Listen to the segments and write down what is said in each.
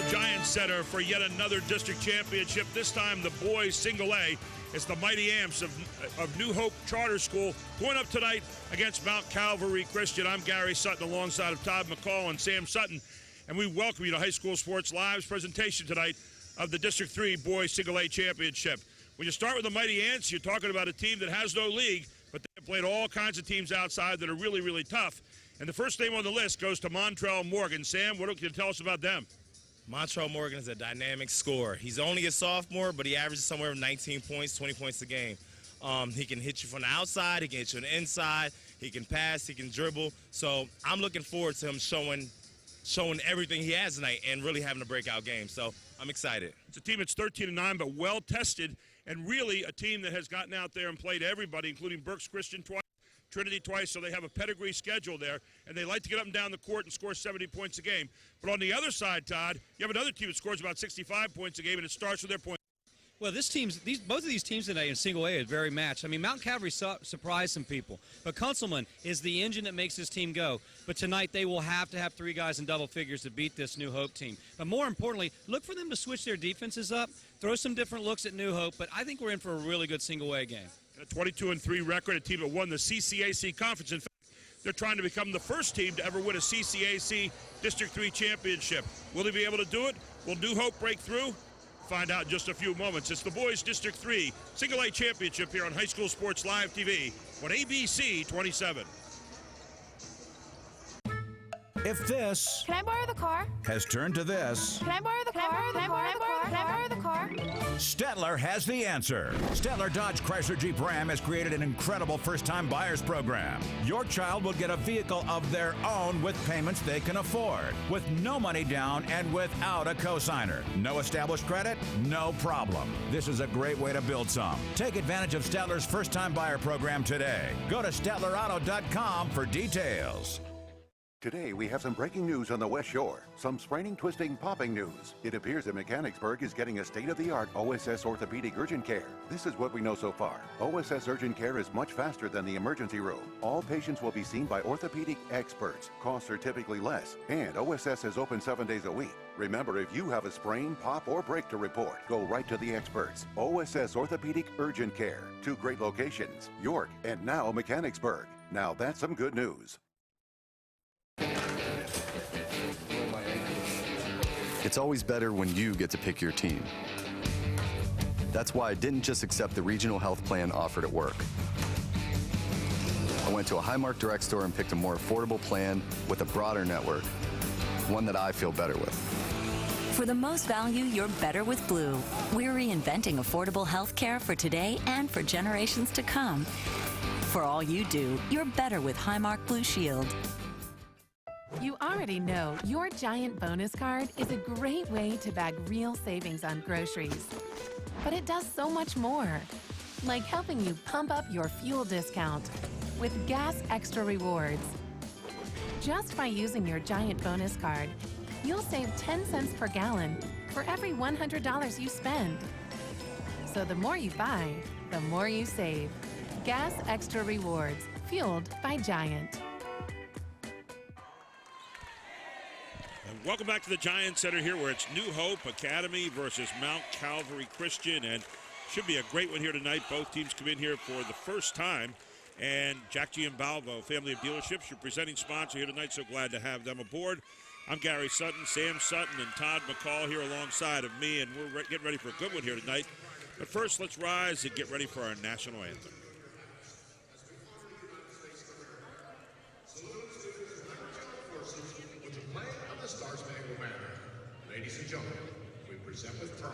the Giants Center for yet another district championship. This time the boys single A. It's the Mighty Amps of New Hope Charter School going up tonight against Mount Calvary Christian. I'm Gary Sutton alongside of Todd McCall and Sam Sutton, and we welcome you to High School Sports Live's presentation tonight of the District 3 Boys Single A Championship. When you start with the Mighty Ants, you're talking about a team that has no league, but they've played all kinds of teams outside that are really, really tough. And the first name on the list goes to Montrell Morgan. Sam, what can you tell us about them? Montrell Morgan is a dynamic scorer. He's only a sophomore, but he averages somewhere from 19 points, 20 points a game. He can hit you from the outside, he can hit you on the inside, he can pass, he can dribble. So I'm looking forward to him showing everything he has tonight and really having a breakout game. So I'm excited. It's a team that's 13-9, but well-tested, and really a team that has gotten out there and played everybody, including Berks Christian twice, Trinity twice, so they have a pedigree schedule there, and they like to get up and down the court and score 70 points a game. But on the other side, Todd, you have another team that scores about 65 points a game, and it starts with their points. Well, both of these teams today in single A are very matched. I mean, Mount Calvary surprised some people, but Kunzelman is the engine that makes this team go. But tonight they will have to have three guys in double figures to beat this New Hope team. But more importantly, look for them to switch their defenses up, throw some different looks at New Hope, but I think we're in for a really good single A game. A 22-3 record, a team that won the CCAC conference. In fact, they're trying to become the first team to ever win a CCAC District 3 championship. Will they be able to do it? Will New Hope break through? Find out in just a few moments. It's the Boys District 3 Single A Championship here on High School Sports Live TV on ABC 27. If this Can I borrow the car? has turned to this, Can I borrow the car? Can I borrow the car? Can I borrow the car? Stetler has the answer. Stetler Dodge Chrysler Jeep Ram has created an incredible first-time buyers program. Your child will get a vehicle of their own with payments they can afford, with no money down and without a cosigner. No established credit? No problem. This is a great way to build some. Take advantage of Stetler's first-time buyer program today. Go to StetlerAuto.com for details. Today, we have some breaking news on the West Shore. Some spraining, twisting, popping news. It appears that Mechanicsburg is getting a state-of-the-art OSS orthopedic urgent care. This is what we know so far. OSS urgent care is much faster than the emergency room. All patients will be seen by orthopedic experts. Costs are typically less, and OSS is open 7 days a week. Remember, if you have a sprain, pop, or break to report, go right to the experts. OSS Orthopedic Urgent Care. 2 great locations, York and now Mechanicsburg. Now that's some good news. It's always better when you get to pick your team. That's why I didn't just accept the regional health plan offered at work. I went to a Highmark Direct store and picked a more affordable plan with a broader network, one that I feel better with. For the most value, you're better with Blue. We're reinventing affordable health care for today and for generations to come. For all you do, you're better with Highmark Blue Shield. You already know your Giant bonus card is a great way to bag real savings on groceries. But it does so much more, like helping you pump up your fuel discount with Gas Extra Rewards. Just by using your Giant bonus card, you'll save 10 cents per gallon for every $100 you spend. So the more you buy, the more you save. Gas Extra Rewards, fueled by Giant. Welcome back to the Giants Center here, where it's New Hope Academy versus Mount Calvary Christian, and should be a great one here tonight. Both teams come in here for the first time, and Jack Giambalvo, family of dealerships, your presenting sponsor here tonight. So glad to have them aboard. I'm Gary Sutton, Sam Sutton, and Todd McCall here alongside of me, and we're getting ready for a good one here tonight. But first, let's rise and get ready for our national anthem. Ladies and gentlemen, we present with pride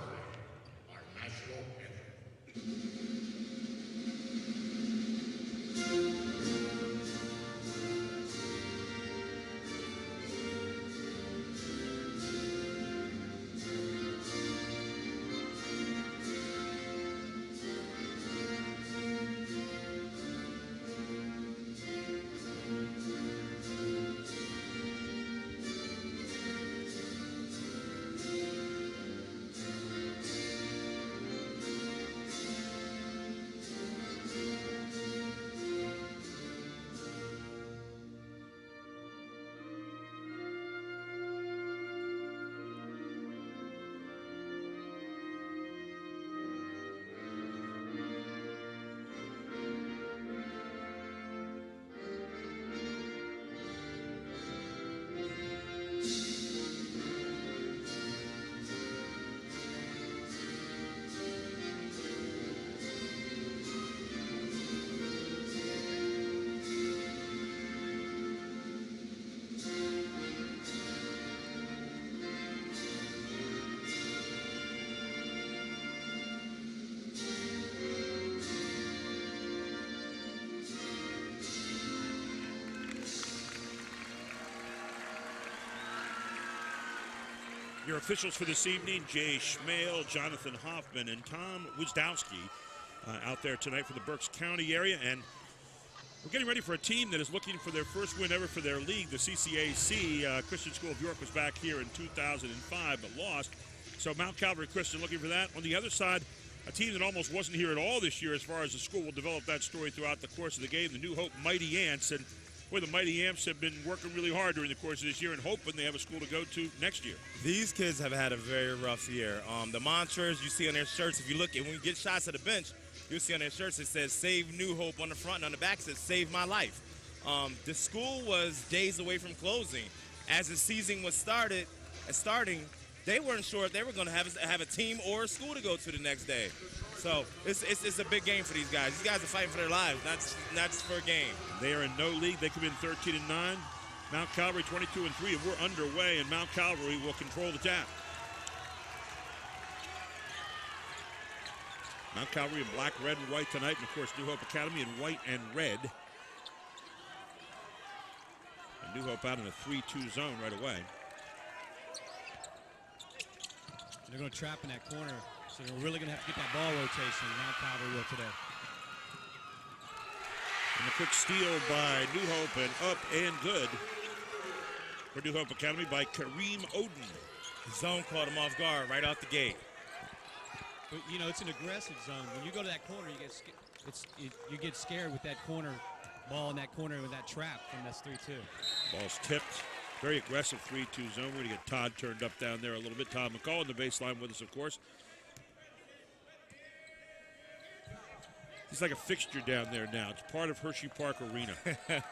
our national anthem. Your officials for this evening, Jay Schmale, Jonathan Hoffman, and Tom Wisdowski out there tonight for the Berks County area. And we're getting ready for a team that is looking for their first win ever for their league, the CCAC. Christian School of York was back here in 2005 but lost. So Mount Calvary Christian looking for that. On the other side, a team that almost wasn't here at all this year as far as the school will develop that story throughout the course of the game, the New Hope Mighty Ants. And boy, the Mighty Amps have been working really hard during the course of this year and hoping they have a school to go to next year. These kids have had a very rough year. The mantras you see on their shirts, if you look at when you get shots at the bench, you'll see on their shirts it says Save New Hope on the front, and on the back it says Save My Life. The school was days away from closing. As the season was starting, they weren't sure if they were going to have a team or a school to go to the next day. So it's a big game for these guys. These guys are fighting for their lives, not just for a game. They are in no league. They come in 13-9. Mount Calvary 22-3, and we're underway, and Mount Calvary will control the tap. Mount Calvary in black, red, and white tonight, and of course New Hope Academy in white and red. And New Hope out in a 3-2 zone right away. They're going to trap in that corner, so they're really going to have to get that ball rotation. Mount Calvary will today. And a quick steal by New Hope, and up and good for New Hope Academy by Kareem Oden. The zone caught him off guard right out the gate. But, you know, it's an aggressive zone. When you go to that corner, you get scared with that corner ball in that corner with that trap from this 3-2. Ball's tipped. Very aggressive 3-2 zone. We're going to get Todd turned up down there a little bit. Todd McCall on the baseline with us, of course. He's like a fixture down there now. It's part of Hershey Park Arena. The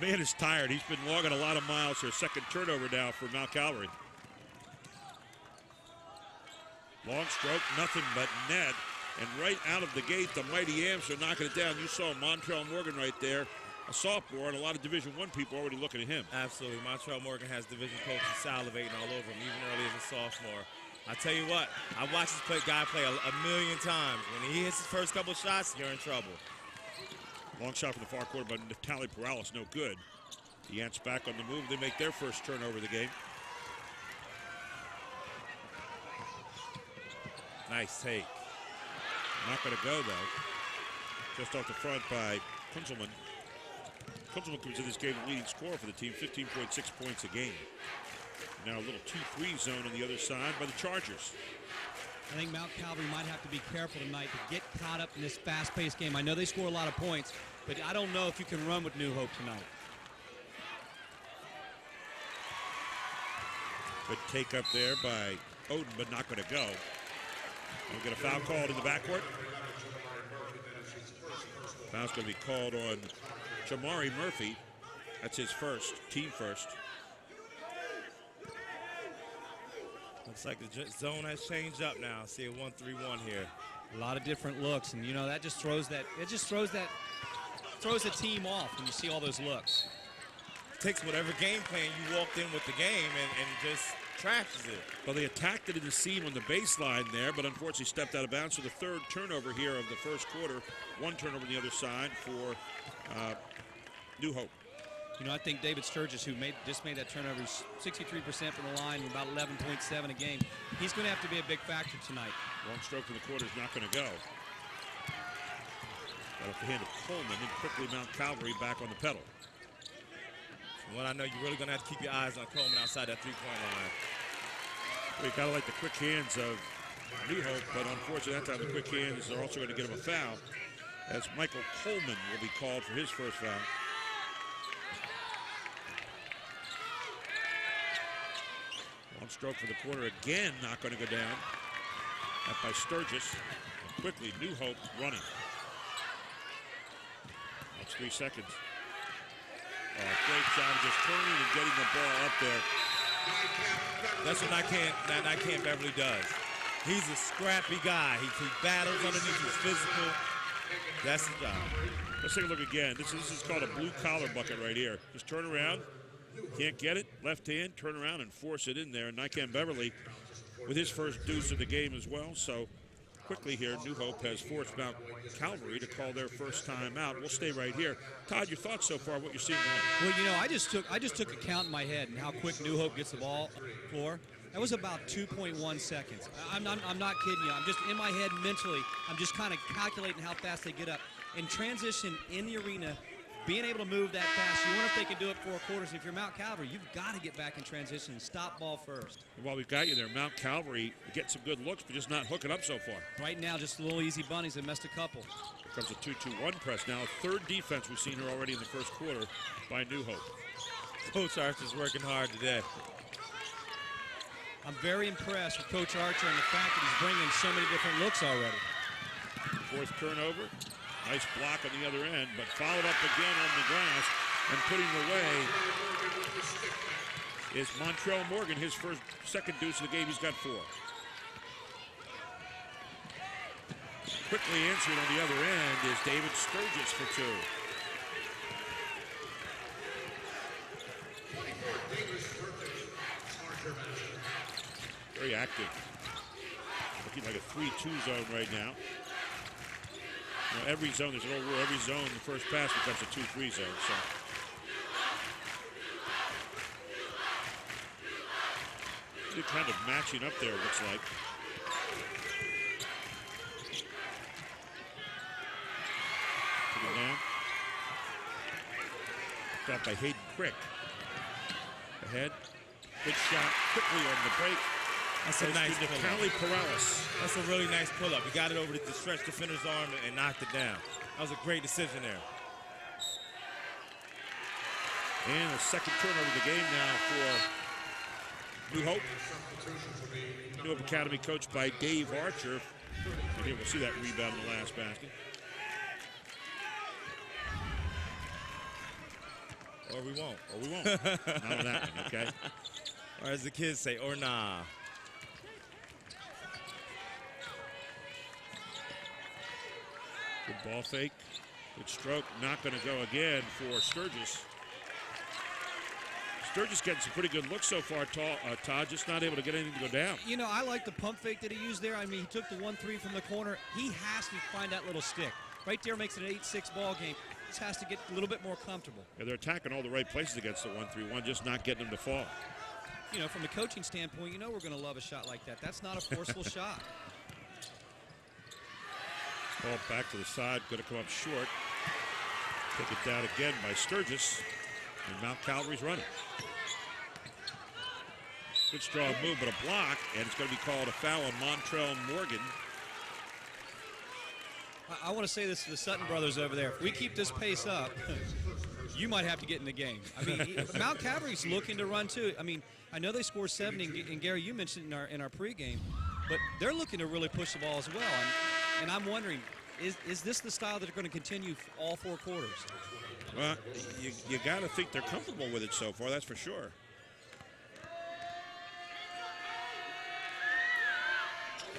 man is tired. He's been logging a lot of miles here. Second turnover now for Mount Calvary. Long stroke, nothing but net. And right out of the gate, the Mighty Amps are knocking it down. You saw Montrell Morgan right there, a sophomore, and a lot of Division I people already looking at him. Absolutely. Montrell Morgan has division coaches salivating all over him, even early as a sophomore. I tell you what, I watched this guy play a million times. When he hits his first couple shots, you're in trouble. Long shot from the far corner by Natalie Perales, no good. The Ants back on the move. They make their first turnover of the game. Nice take. Not going to go, though. Just off the front by Kunzelman. Kunzelman comes in this game the leading scorer for the team, 15.6 points a game. Now a little 2-3 zone on the other side by the Chargers. I think Mount Calvary might have to be careful tonight to get caught up in this fast-paced game. I know they score a lot of points, but I don't know if you can run with New Hope tonight. Good take up there by Oden, but not going to go. We'll get a foul called in the backcourt. Foul's going to be called on Jamari Murphy. That's his first, team first. Looks like the zone has changed up now. I see a 1-3-1 here. A lot of different looks, and you know that just throws that. It just throws the team off when you see all those looks. Takes whatever game plan you walked in with the game and just trashes it. Well, they attacked it in the seam on the baseline there, but unfortunately stepped out of bounds. So the third turnover here of the first quarter. One turnover on the other side for New Hope. You know, I think David Sturgis, who just made that turnover, 63% from the line, about 11.7 a game. He's going to have to be a big factor tonight. Long stroke in the quarter is not going to go. Got off the hand of Coleman, and quickly Mount Calvary back on the pedal. From what I know, you're really going to have to keep your eyes on Coleman outside that three-point line. Well, you kind of like the quick hands of New Hope, but unfortunately that time the quick hands are also going to get him a foul, as Michael Coleman will be called for his first foul. Long stroke for the quarter again, not going to go down. That by Sturgis. And quickly, New Hope running. That's 3 seconds. Great job of just turning and getting the ball up there. That's what Nycamp Beverly does. He's a scrappy guy. He battles underneath, he's physical. That's the job. Let's take a look again. This is called a blue collar bucket right here. Just turn around. Can't get it. Left hand, turn around and force it in there. And Nycamp Beverly with his first deuce of the game as well. So quickly here, New Hope has forced Mount Calvary to call their first time out. We'll stay right here. Todd, your thoughts so far, what you're seeing now? Well, you know, I just took a count in my head and how quick New Hope gets the ball on the floor. That was about 2.1 seconds. I'm not kidding you. I'm just in my head mentally. I'm just kind of calculating how fast they get up. In transition in the arena, being able to move that fast, you wonder if they can do it 4 quarters. If you're Mount Calvary, you've got to get back in transition and stop ball first. And while we've got you there, Mount Calvary getting some good looks, but just not hooking up so far. Right now, just little easy bunnies. They missed a couple. Here comes a 2-2-1 press now. Third defense we've seen here already in the first quarter by New Hope. Coach Archer's working hard today. I'm very impressed with Coach Archer and the fact that he's bringing so many different looks already. Fourth turnover. Nice block on the other end, but followed up again on the glass and putting away is Montrell Morgan, his second deuce of the game. He's got 4. Quickly answered on the other end is David Sturgis for 2. Very active. Looking like a 3-2 zone right now. You know, every zone, there's an old rule, every zone, the first pass becomes a 2-3 zone. So they're kind of matching up there, it looks like. Put it down. Got by Hayden Crick. Ahead. Good shot quickly on the break. That's a nice pull-up. That's a really nice pull-up. He got it over the stretch defender's arm and knocked it down. That was a great decision there. And a second turnover of the game now for New Hope. New Hope Academy coached by Dave Archer. And here we'll see that rebound in the last basket. Or we won't. Or we won't. Not on that one, okay? Or as the kids say, or nah. Good ball fake. Good stroke. Not going to go again for Sturgis. Sturgis getting some pretty good looks so far, Todd, just not able to get anything to go down. You know, I like the pump fake that he used there. I mean, he took the 1-3 from the corner. He has to find that little stick. Right there makes it an 8-6 ball game. Just has to get a little bit more comfortable. Yeah, they're attacking all the right places against the 1-3-1, just not getting them to fall. You know, from a coaching standpoint, you know we're going to love a shot like that. That's not a forceful shot. Ball back to the side, going to come up short. Take it down again by Sturgis. And Mount Calvary's running. Good strong move, but a block, and it's going to be called a foul on Montrell Morgan. I want to say this to the Sutton brothers over there. If we keep this pace up, you might have to get in the game. I mean, Mount Calvary's looking to run too. I mean, I know they scored 70, and Gary, you mentioned in our pregame, but they're looking to really push the ball as well. And I'm wondering, is this the style that they're going to continue all 4 quarters? Well, you got to think they're comfortable with it so far, that's for sure.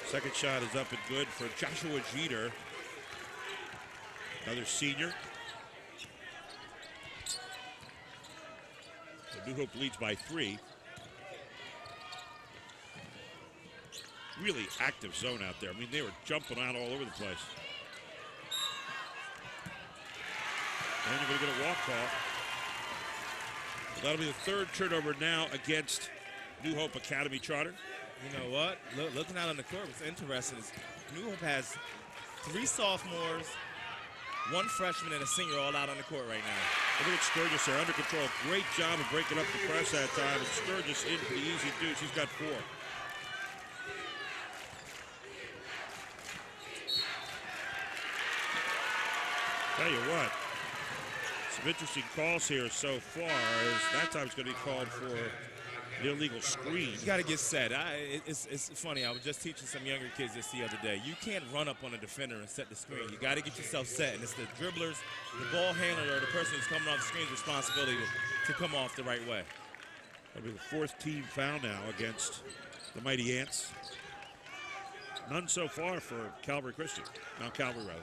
Second shot is up and good for Joshua Jeter. Another senior. The New Hope leads by 3. Really active zone out there. I mean, they were jumping out all over the place. And you're going to get a walk call. That'll be the 3rd turnover now against New Hope Academy Charter. You know what? Looking out on the court, what's interesting is New Hope has 3 sophomores, 1 freshman, and a senior all out on the court right now. Look at Sturgis there, under control. Great job of breaking up the press that time. And Sturgis in for the easy deuce. He's got 4. Tell you what, some interesting calls here so far. As that time it's going to be called for the illegal screen. You got to get set. It's funny. I was just teaching some younger kids this the other day. You can't run up on a defender and set the screen. You got to get yourself set. And it's the dribbler's, the ball handler, or the person who's coming off the screen's responsibility to come off the right way. That'll be the 4th team foul now against the Mighty Ants. None so far for Calvary Christian. Mount Calvary, rather.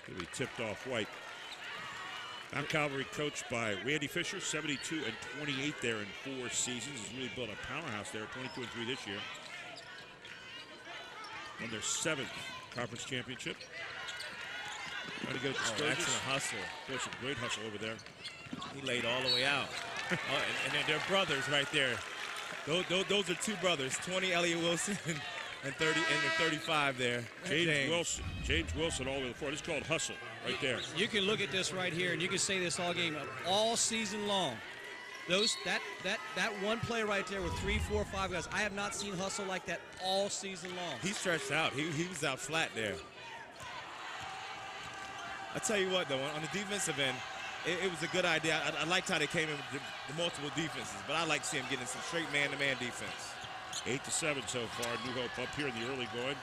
It'll be tipped off White. Mount Calvary, coached by Randy Fisher, 72 and 28 there in 4 seasons. He's really built a powerhouse there, 22 and 3 this year. Won their 7th conference championship. Trying to go to Sturgis. Excellent hustle. Boy, some great hustle over there. He laid all the way out. And then they're brothers right there. Those are 2 brothers, 20 Elliott Wilson and 35 there. James Wilson all the way to the floor. This is called hustle right there. You can look at this right here, and you can say this all game, all season long. That one play right there with 3, 4, 5 guys. I have not seen hustle like that all season long. He stretched out. He was out flat there. I tell you what, though, on the defensive end, it was a good idea. I liked how they came in with the multiple defenses, but I like to see him getting some straight man-to-man defense. 8-7 so far. New Hope up here in the early going.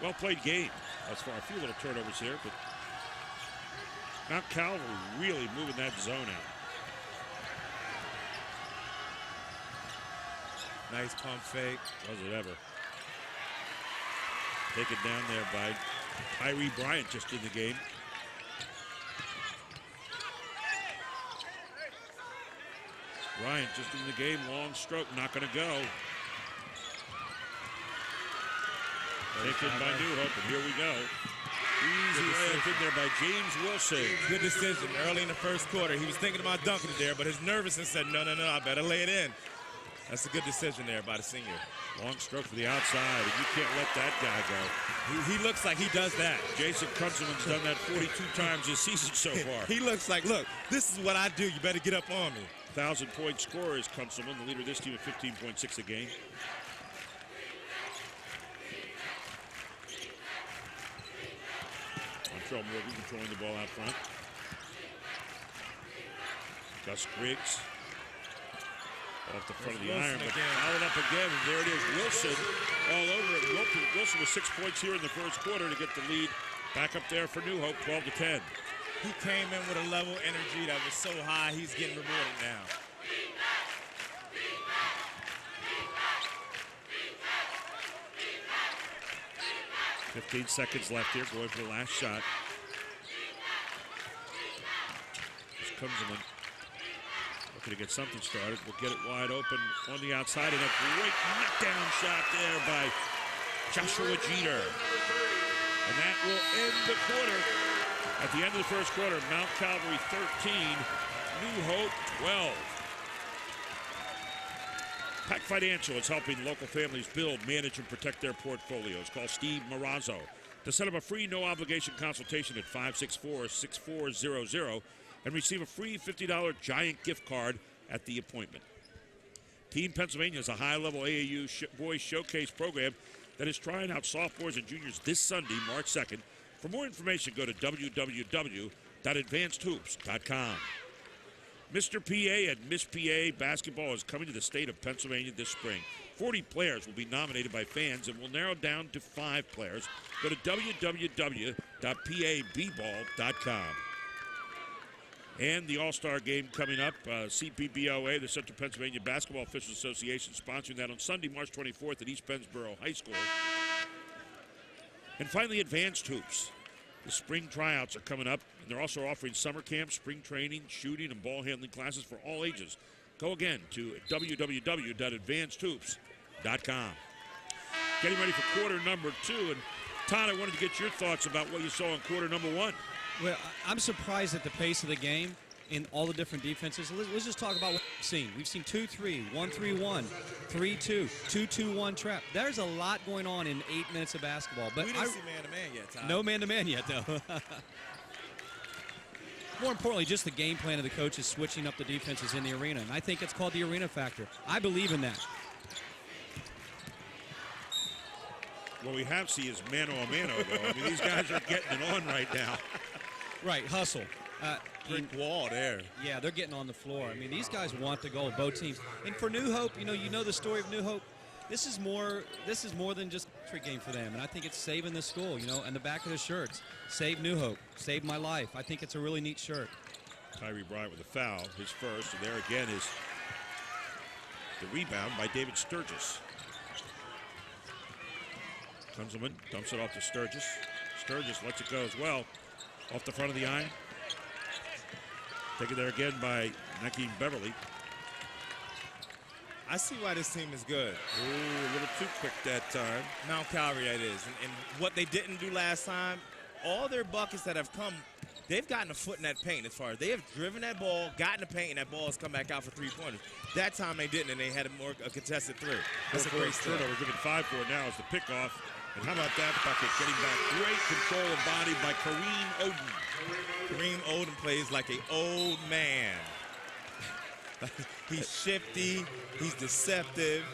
Well-played game as far. A few little turnovers here, but Mount Calvary really moving that zone out. Nice pump fake. Was it ever? Taken down there by Tyree Bryant just in the game. Bryant just in the game. Long stroke, not going to go. Taken by New Hope, and here we go. Easy layup in there by James Wilson. Good decision early in the first quarter. He was thinking about dunking it there, but his nervousness said, no, I better lay it in. That's a good decision there by the senior. Long stroke for the outside, and you can't let that guy go. He looks like he does that. Jason Kunzelman's done that 42 times this season so far. He looks like, look, this is what I do. You better get up on me. 1,000-point scorer is Kunzelman, the leader of this team at 15.6 a game. Montreal Morgan controlling the ball out front. Gus Griggs off the front of the iron, but fouled up again, and there it is. Wilson all over it. Wilson with 6 points here in the first quarter to get the lead back up there for New Hope, 12-10. He came in with a level of energy that was so high, he's getting rewarded now. $15 seconds left here, going for the last shot. This Kunzelman looking to get something started. We'll get it wide open on the outside, and a great knockdown shot there by Joshua Jeter. And that will end the quarter. At the end of the first quarter, Mount Calvary 13, New Hope 12. Pac Financial is helping local families build, manage, and protect their portfolios. Call Steve Marazzo to set up a free no-obligation consultation at 564-6400 and receive a free $50 Giant gift card at the appointment. Team Pennsylvania is a high-level AAU boys showcase program that is trying out sophomores and juniors this Sunday, March 2nd. For more information, go to www.advancedhoops.com. Mr. PA and Miss PA basketball is coming to the state of Pennsylvania this spring. 40 players will be nominated by fans and will narrow down to 5 players. Go to www.pabball.com. And the All-Star game coming up, CPBOA, the Central Pennsylvania Basketball Officials Association, sponsoring that on Sunday, March 24th at East Pennsboro High School. And finally, Advanced Hoops. The spring tryouts are coming up, and they're also offering summer camp, spring training, shooting, and ball handling classes for all ages. Go again to www.advancedhoops.com. Getting ready for quarter number 2, and Todd, I wanted to get your thoughts about what you saw in quarter number 1. Well, I'm surprised at the pace of the game in all the different defenses. Let's just talk about what we've seen. We've seen 2-3, 1-3-1, 3-2, 2-2-1 trap. There's a lot going on in 8 minutes of basketball. But we didn't see man-to-man yet, Todd. No man-to-man yet, though. More importantly, just the game plan of the coaches switching up the defenses in the arena. And I think it's called the arena factor. I believe in that. What we have seen is mano-a-mano, though. I mean, these guys are getting it on right now. Right, hustle. Brick wall there. Yeah, they're getting on the floor. I mean, these guys want the goal, both teams. And for New Hope, you know the story of New Hope. This is more than just a trick game for them. And I think it's saving the school, and the back of the shirts. Save New Hope. Save my life. I think it's a really neat shirt. Tyree Bryant with a foul, his first. And there again is the rebound by David Sturgis. Kunzelman dumps it off to Sturgis. Sturgis lets it go as well. Off the front of the iron. Taken there again by Nakeem Beverly. I see why this team is good. Ooh, a little too quick that time. Mount Calvary, that is. And what they didn't do last time, all their buckets that have come, they've gotten a foot in that paint as far as they have driven that ball, gotten the paint, and that ball has come back out for three-pointers. That time they didn't, and they had a contested three. That's a great turnover. Looking 5-4 now as the pickoff. And how about that bucket? Getting back great control of body by Kareem Oden. Kareem Oden plays like an old man. He's shifty, he's deceptive,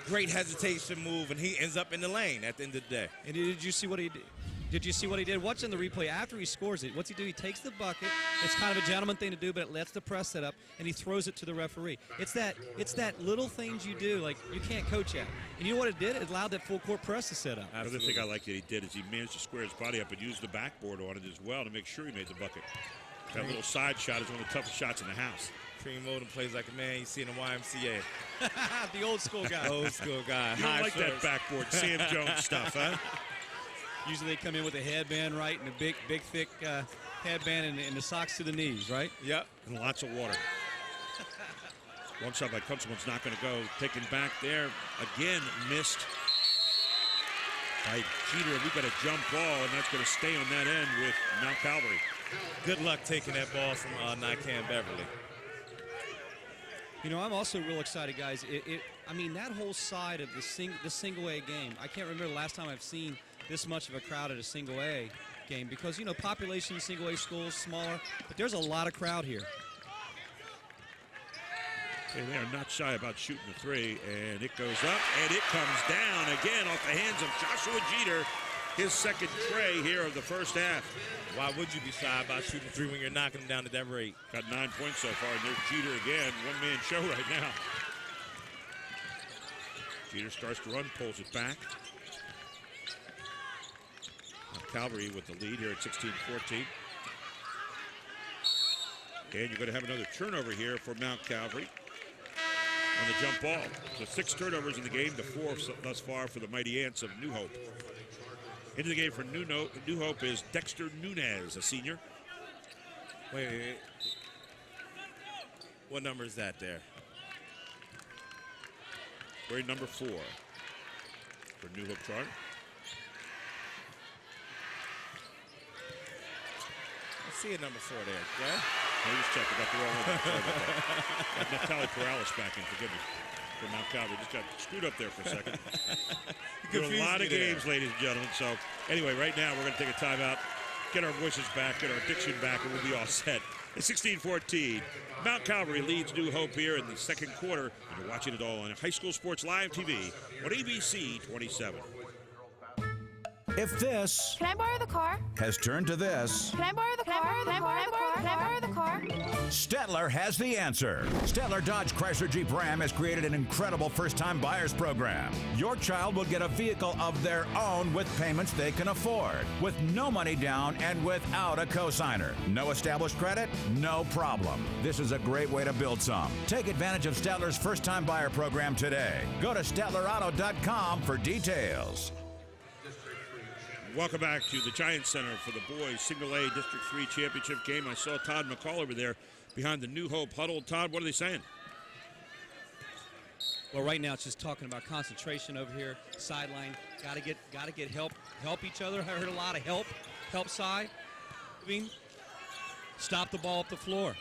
great hesitation move, and he ends up in the lane at the end of the day. And did you see what he did? Did you see what he did? Watching the replay after he scores it, what's he do? He takes the bucket. It's kind of a gentleman thing to do, but it lets the press set up, and he throws it to the referee. It's that little things you do, like you can't coach at. And you know what it did? It allowed that full court press to set up. Another thing I like that he did is he managed to square his body up and use the backboard on it as well to make sure he made the bucket. That little side shot is one of the toughest shots in the house. Kareem Oden plays like a man you see in the YMCA. The old school guy. Old school guy. You don't like that backboard Sam Jones stuff, huh? Usually they come in with a headband, right, and a big, thick headband and the socks to the knees, right? Yep. And lots of water. Long shot by Kunzelman's not going to go. Taken back there. Again, missed by Jeter. We've got a jump ball, and that's going to stay on that end with Mount Calvary. Good luck taking that ball from Nakeem Beverly. You know, I'm also real excited, guys. I mean, that whole side of the single A game, I can't remember the last time I've seen this much of a crowd at a single A game because, you know, population in single A schools smaller, but there's a lot of crowd here. Okay, they are not shy about shooting the three, and it goes up, and it comes down again off the hands of Joshua Jeter, his second tray here of the first half. Why would you be shy about shooting three when you're knocking them down at that rate? Got 9 points so far, and there's Jeter again. One-man show right now. Jeter starts to run, pulls it back. Calvary with the lead here at 16-14. And you're going to have another turnover here for Mount Calvary on the jump ball. So 6 turnovers in the game, the 4 thus far for the Mighty Ants of New Hope. Into the game for New Hope is Dexter Nunez, a senior. Wait. What number is that there? Wearing number 4 for New Hope Charter. I see a number 4 there, okay? I just checked. I got the wrong one. Got Natalie Corrales back in. Forgive me. For Mount Calvary. Just got screwed up there for a second. Doing a lot of games, ladies and gentlemen. So, anyway, right now we're going to take a timeout, get our voices back, get our diction back, and we'll be all set. It's 16-14. Mount Calvary leads New Hope here in the second quarter. And you're watching it all on High School Sports Live TV on ABC 27. If this Can I borrow the car? has turned to this, Can I borrow the car? Can I borrow the car? Can I borrow the car? Stetler has the answer. Stetler Dodge Chrysler Jeep Ram has created an incredible first-time buyers program. Your child will get a vehicle of their own with payments they can afford, with no money down and without a cosigner. No established credit? No problem. This is a great way to build some. Take advantage of Stetler's first-time buyer program today. Go to StetlerAuto.com for details. Welcome back to the Giants Center for the boys Single A District 3 championship game. I saw Todd McCall over there behind the New Hope huddle. Todd, what are they saying? Well, right now it's just talking about concentration over here, sideline. Got to get help each other. I heard a lot of help side. Stop the ball up the floor.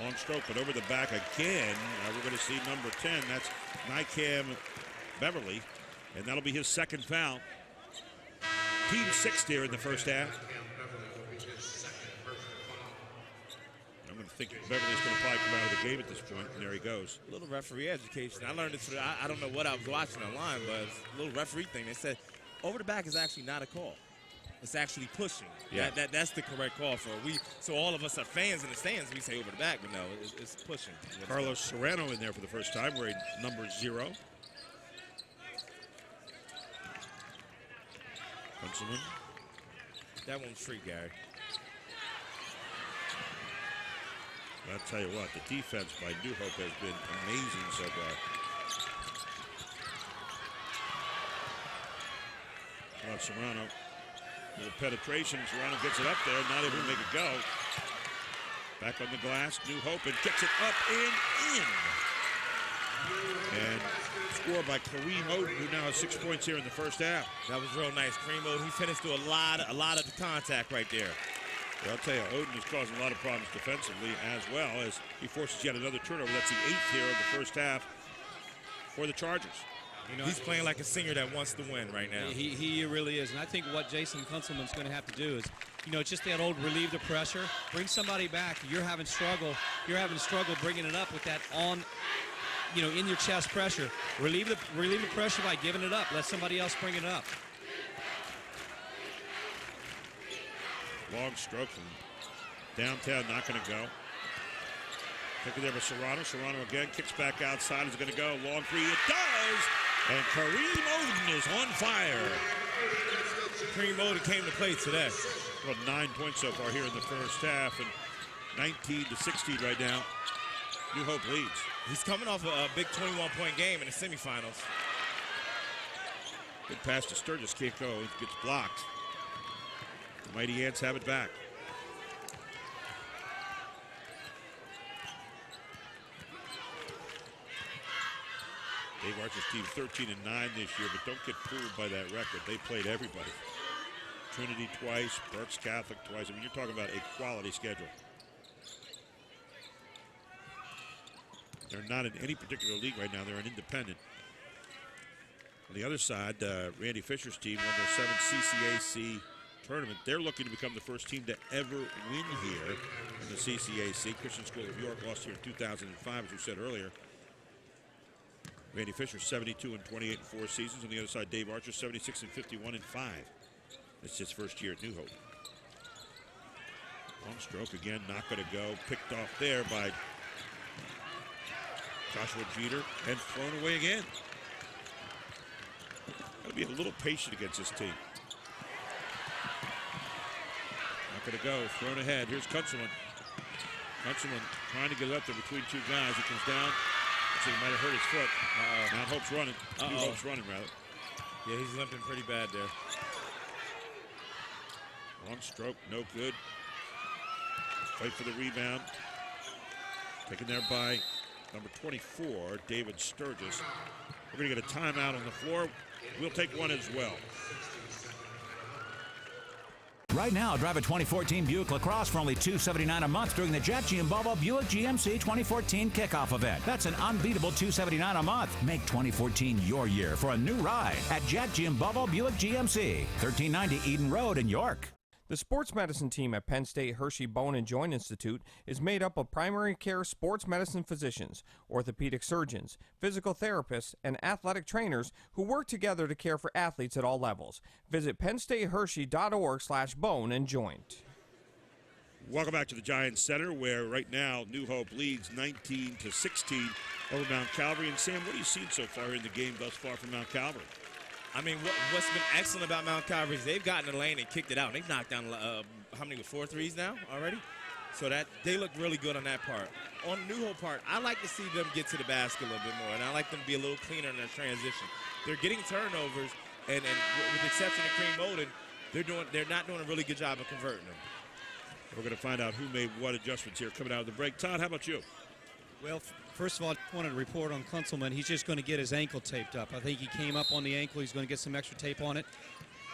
Long stroke, but over the back again. We're going to see number 10. That's Nakeem Beverly, and that'll be his second foul. Team 6 here in the first half. I'm going to think Beverly's going to probably come out of the game at this point, and there he goes. A little referee education. I learned this. I don't know what I was watching online, but it's a little referee thing. They said over the back is actually not a call. It's actually pushing. Yeah. That's the correct call for we. So all of us are fans in the stands. We say over the back, but no, it's pushing. Carlos Serrano in there for the first time, wearing number 0. Kunzelman. That one's free, Gary. I'll tell you what, the defense by New Hope has been amazing so far. Serrano, little penetration. Serrano gets it up there, not able to make it go. Back on the glass, New Hope, and kicks it up and in. And scored by Kareem Oden, who now has 6 points here in the first half. That was real nice. Kareem Oden, he finished through a lot of the contact right there. Well, I'll tell you, Oden is causing a lot of problems defensively as well as he forces yet another turnover. That's the 8th here of the first half for the Chargers. You know, he's playing like a senior that wants to win right now. He really is. And I think what Jason Kunzelman's going to have to do is, you know, it's just that old relieve the pressure, bring somebody back. You're having struggle bringing it up with that on, you know, in your chest pressure. Relieve the pressure by giving it up. Let somebody else bring it up. Long stroke from downtown, not going to go. Taken there by Serrano. Serrano again kicks back outside. Is going to go. Long three. It does. And Kareem Oden is on fire. Kareem Oden came to play today. Well, 9 points so far here in the first half, and 19-16 right now. New Hope leads. He's coming off a big 21-point game in the semifinals. Good pass to Sturgis. Can't go. It gets blocked. The Mighty Ants have it back. Dave Archer's team 13-9 this year, but don't get fooled by that record. They played everybody. Trinity twice, Berks Catholic twice. I mean, you're talking about a quality schedule. They're not in any particular league right now. They're an independent. On the other side, Randy Fisher's team won their 7th CCAC tournament. They're looking to become the first team to ever win here in the CCAC. Christian School of York lost here in 2005, as you said earlier. Randy Fisher 72 and 28 in 4 seasons. On the other side, Dave Archer 76 and 51 in 5. It's his first year at New Hope. Long stroke again, not going to go. Picked off there by Joshua Jeter and thrown away again. Got to be a little patient against this team. Not going to go. Thrown ahead. Here's Kunzelman. Kunzelman trying to get it up there between two guys. He comes down. So he might have hurt his foot. Mount Hope's running. New Hope's running, rather. Yeah, he's limping pretty bad there. Long stroke, no good. Fight for the rebound. Taken there by number 24, David Sturgis. We're going to get a timeout on the floor. We'll take one as well. Right now, drive a 2014 Buick LaCrosse for only $279 a month during the Jack Giambalvo Buick GMC 2014 kickoff event. That's an unbeatable $279 a month. Make 2014 your year for a new ride at Jack Giambalvo Buick GMC, 1390 Eden Road in York. The sports medicine team at Penn State Hershey Bone and Joint Institute is made up of primary care sports medicine physicians, orthopedic surgeons, physical therapists, and athletic trainers who work together to care for athletes at all levels. Visit PennStateHershey.org/bone and joint. Welcome back to the Giants Center, where right now New Hope leads 19-16 over Mount Calvary. And Sam, what have you seen so far in the game thus far from Mount Calvary? I mean, what's been excellent about Mount Calvary is they've gotten in the lane and kicked it out. They've knocked down, how many, 4 threes now already? So that they look really good on that part. On the New Hope part, I like to see them get to the basket a little bit more, and I like them to be a little cleaner in their transition. They're getting turnovers, and with the exception of Kareem Oden, they're not doing a really good job of converting them. We're going to find out who made what adjustments here coming out of the break. Todd, how about you? Well, first of all, I wanted to report on Kunzelman. He's just going to get his ankle taped up. I think he came up on the ankle. He's going to get some extra tape on it.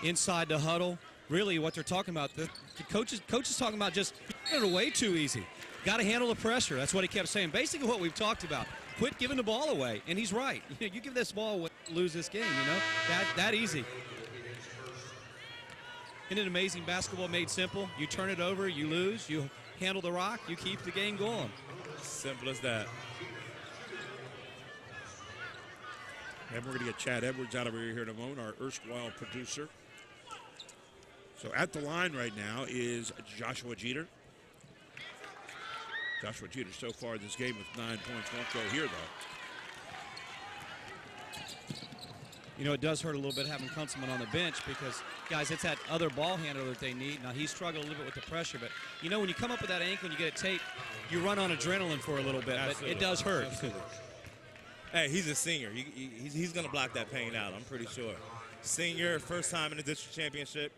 Inside the huddle, really what they're talking about, the coach is talking about just giving it away too easy. Got to handle the pressure. That's what he kept saying. Basically what we've talked about. Quit giving the ball away. And he's right. You give this ball away, lose this game, that easy. Isn't it amazing? Basketball made simple. You turn it over, you lose, you handle the rock, you keep the game going. Simple as that. And we're going to get Chad Edwards out of here in a moment, our erstwhile producer. So at the line right now is Joshua Jeter. Joshua Jeter so far in this game with 9 points. Won't go here, though. It does hurt a little bit having Kunzelman on the bench because, guys, it's that other ball handler that they need. Now, he struggled a little bit with the pressure, but, when you come up with that ankle and you get it taped, you run on adrenaline for a little bit, Absolutely. but it does hurt. Absolutely. Hey, he's a senior. He's going to block that pain out, I'm pretty sure. Senior, first time in the district championship.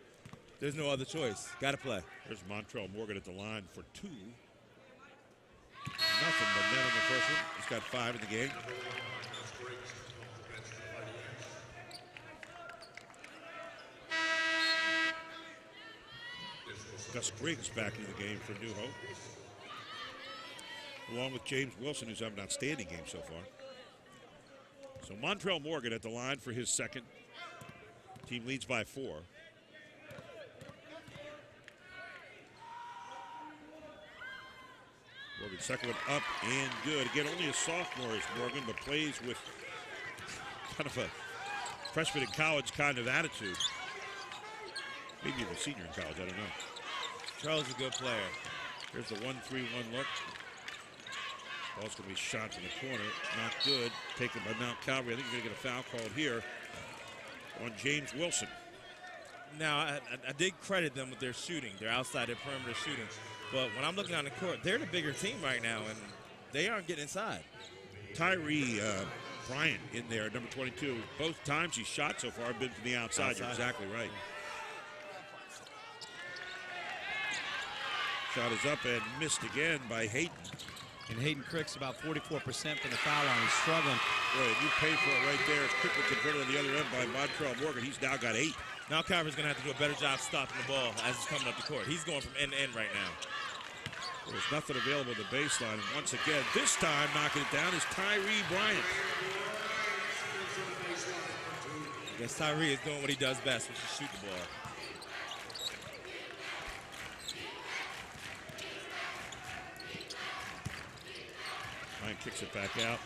There's no other choice. Got to play. There's Montrell Morgan at the line for 2. nothing but net on the first one. He's got 5 in the game. Gus Griggs back into the game for New Hope, along with James Wilson, who's having an outstanding game so far. So Montrell Morgan at the line for his second. Team leads by 4. Morgan, second one up and good. Again, only a sophomore is Morgan, but plays with kind of a freshman in college kind of attitude. Maybe even a senior in college, I don't know. Charles is a good player. Here's the 1-3-1 look. Ball's going to be shot from the corner. Not good. Taken by Mount Calvary. I think you're going to get a foul called here on James Wilson. Now, I did credit them with their shooting. They're outside their perimeter shooting. But when I'm looking on the court, they're the bigger team right now, and they aren't getting inside. Tyree Bryant in there, number 22. Both times he shot so far have been from the outside. You're exactly right. Shot is up and missed again by Hayden. And Hayden Crick's about 44% from the foul line. He's struggling. Boy, you pay for it right there. Quickly converted on the other end by Montrell Morgan. He's now got 8. Now Calvert's going to have to do a better job stopping the ball as it's coming up the court. He's going from end to end right now. There's nothing available at the baseline. And once again, this time knocking it down is Tyree Bryant. Yes, Tyree is doing what he does best, which is shoot the ball. Bryant kicks it back out.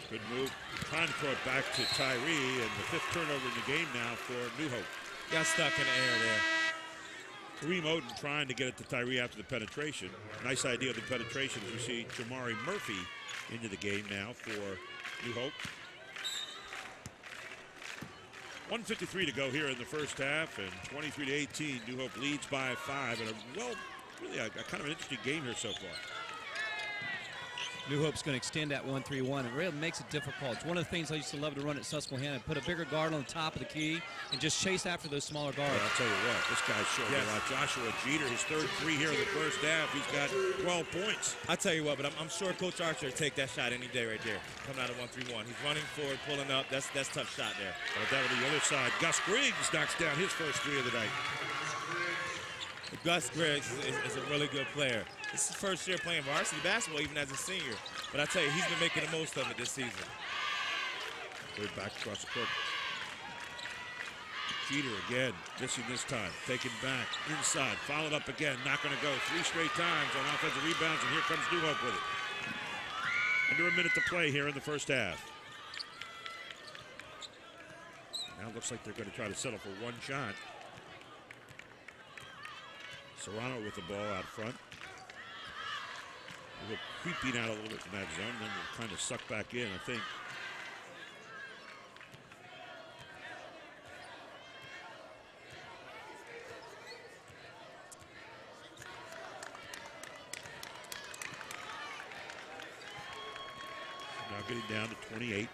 Good move. Trying to throw it back to Tyree, and the 5th turnover in the game now for New Hope. Got stuck in the air there. Kareem Oden trying to get it to Tyree after the penetration. Nice idea of the penetration as we see Jamari Murphy into the game now for New Hope. 1:53 to go here in the first half, and 23-18. New Hope leads by 5, and really a kind of an interesting game here so far. New Hope's going to extend that 1-3-1. It really makes it difficult. It's one of the things I used to love to run at Susquehanna. Put a bigger guard on the top of the key and just chase after those smaller guards. Well, I'll tell you what, this guy's showing a lot. Joshua Jeter, his 3rd 3 here in the first half. He's got 12 points. I'll tell you what, but I'm sure Coach Archer will take that shot any day right there. Coming out of 1-3-1. He's running forward, pulling up. That's a tough shot there. But that on the other side, Gus Griggs knocks down his first 3 of the night. Gus Griggs is a really good player. This is his first year playing varsity basketball, even as a senior. But I tell you, he's been making the most of it this season. Third back across the court. Jeter again, missing this time. Taken back, inside, followed up again. Not going to go. 3 straight times on offensive rebounds, and here comes New Hope with it. Under a minute to play here in the first half. Now it looks like they're going to try to settle for 1 shot. Serrano with the ball out front. We're creeping out a little bit from that zone, then we'll kind of suck back in, I think. Now getting down to 28.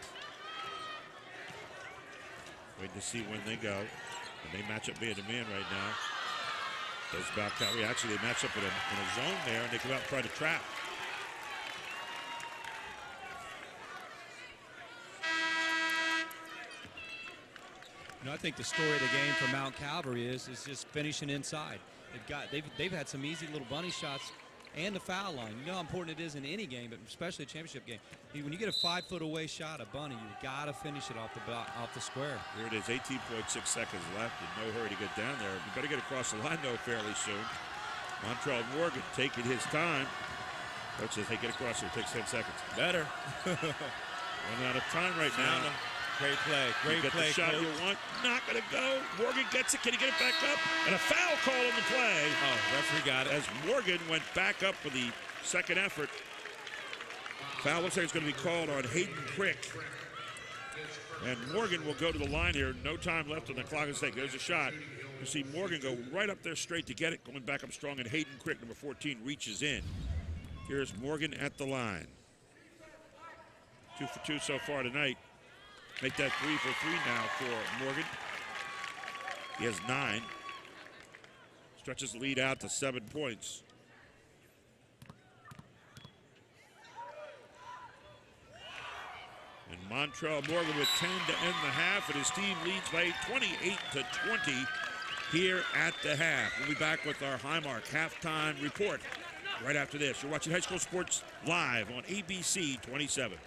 Waiting to see when they go. And they match up man-to-man right now. Does Mount Calvary. Actually, they match up in a zone there, and they come out and try to trap. I think the story of the game for Mount Calvary is just finishing inside. They've had some easy little bunny shots and the foul line. You know how important it is in any game, but especially a championship game. When you get a 5-foot-away shot, a bunny, you got to finish it off the square. Here it is, 18.6 seconds left. In no hurry to get down there. We better get across the line, though, fairly soon. Montrell Morgan taking his time. Coach says, hey, get across here. It takes 10 seconds. Better. Running out of time right now. Great play. Great get play, the shot Coach. you want. Not going to go. Morgan gets it. Can he get it back up? And a foul call on the play. Oh, referee got it. As Morgan went back up for the second effort. Foul looks like it's going to be called on Hayden Crick. And Morgan will go to the line here. No time left on the clock. There's a shot. You see Morgan go right up there straight to get it. Going back up strong, and Hayden Crick, number 14, reaches in. Here's Morgan at the line. 2 for 2 so far tonight. Make that 3 for 3 now for Morgan. He has 9. Stretches the lead out to 7 points. And Montrell Morgan with 10 to end the half, and his team leads by 28-20 here at the half. We'll be back with our Highmark halftime report right after this. You're watching High School Sports Live on ABC 27.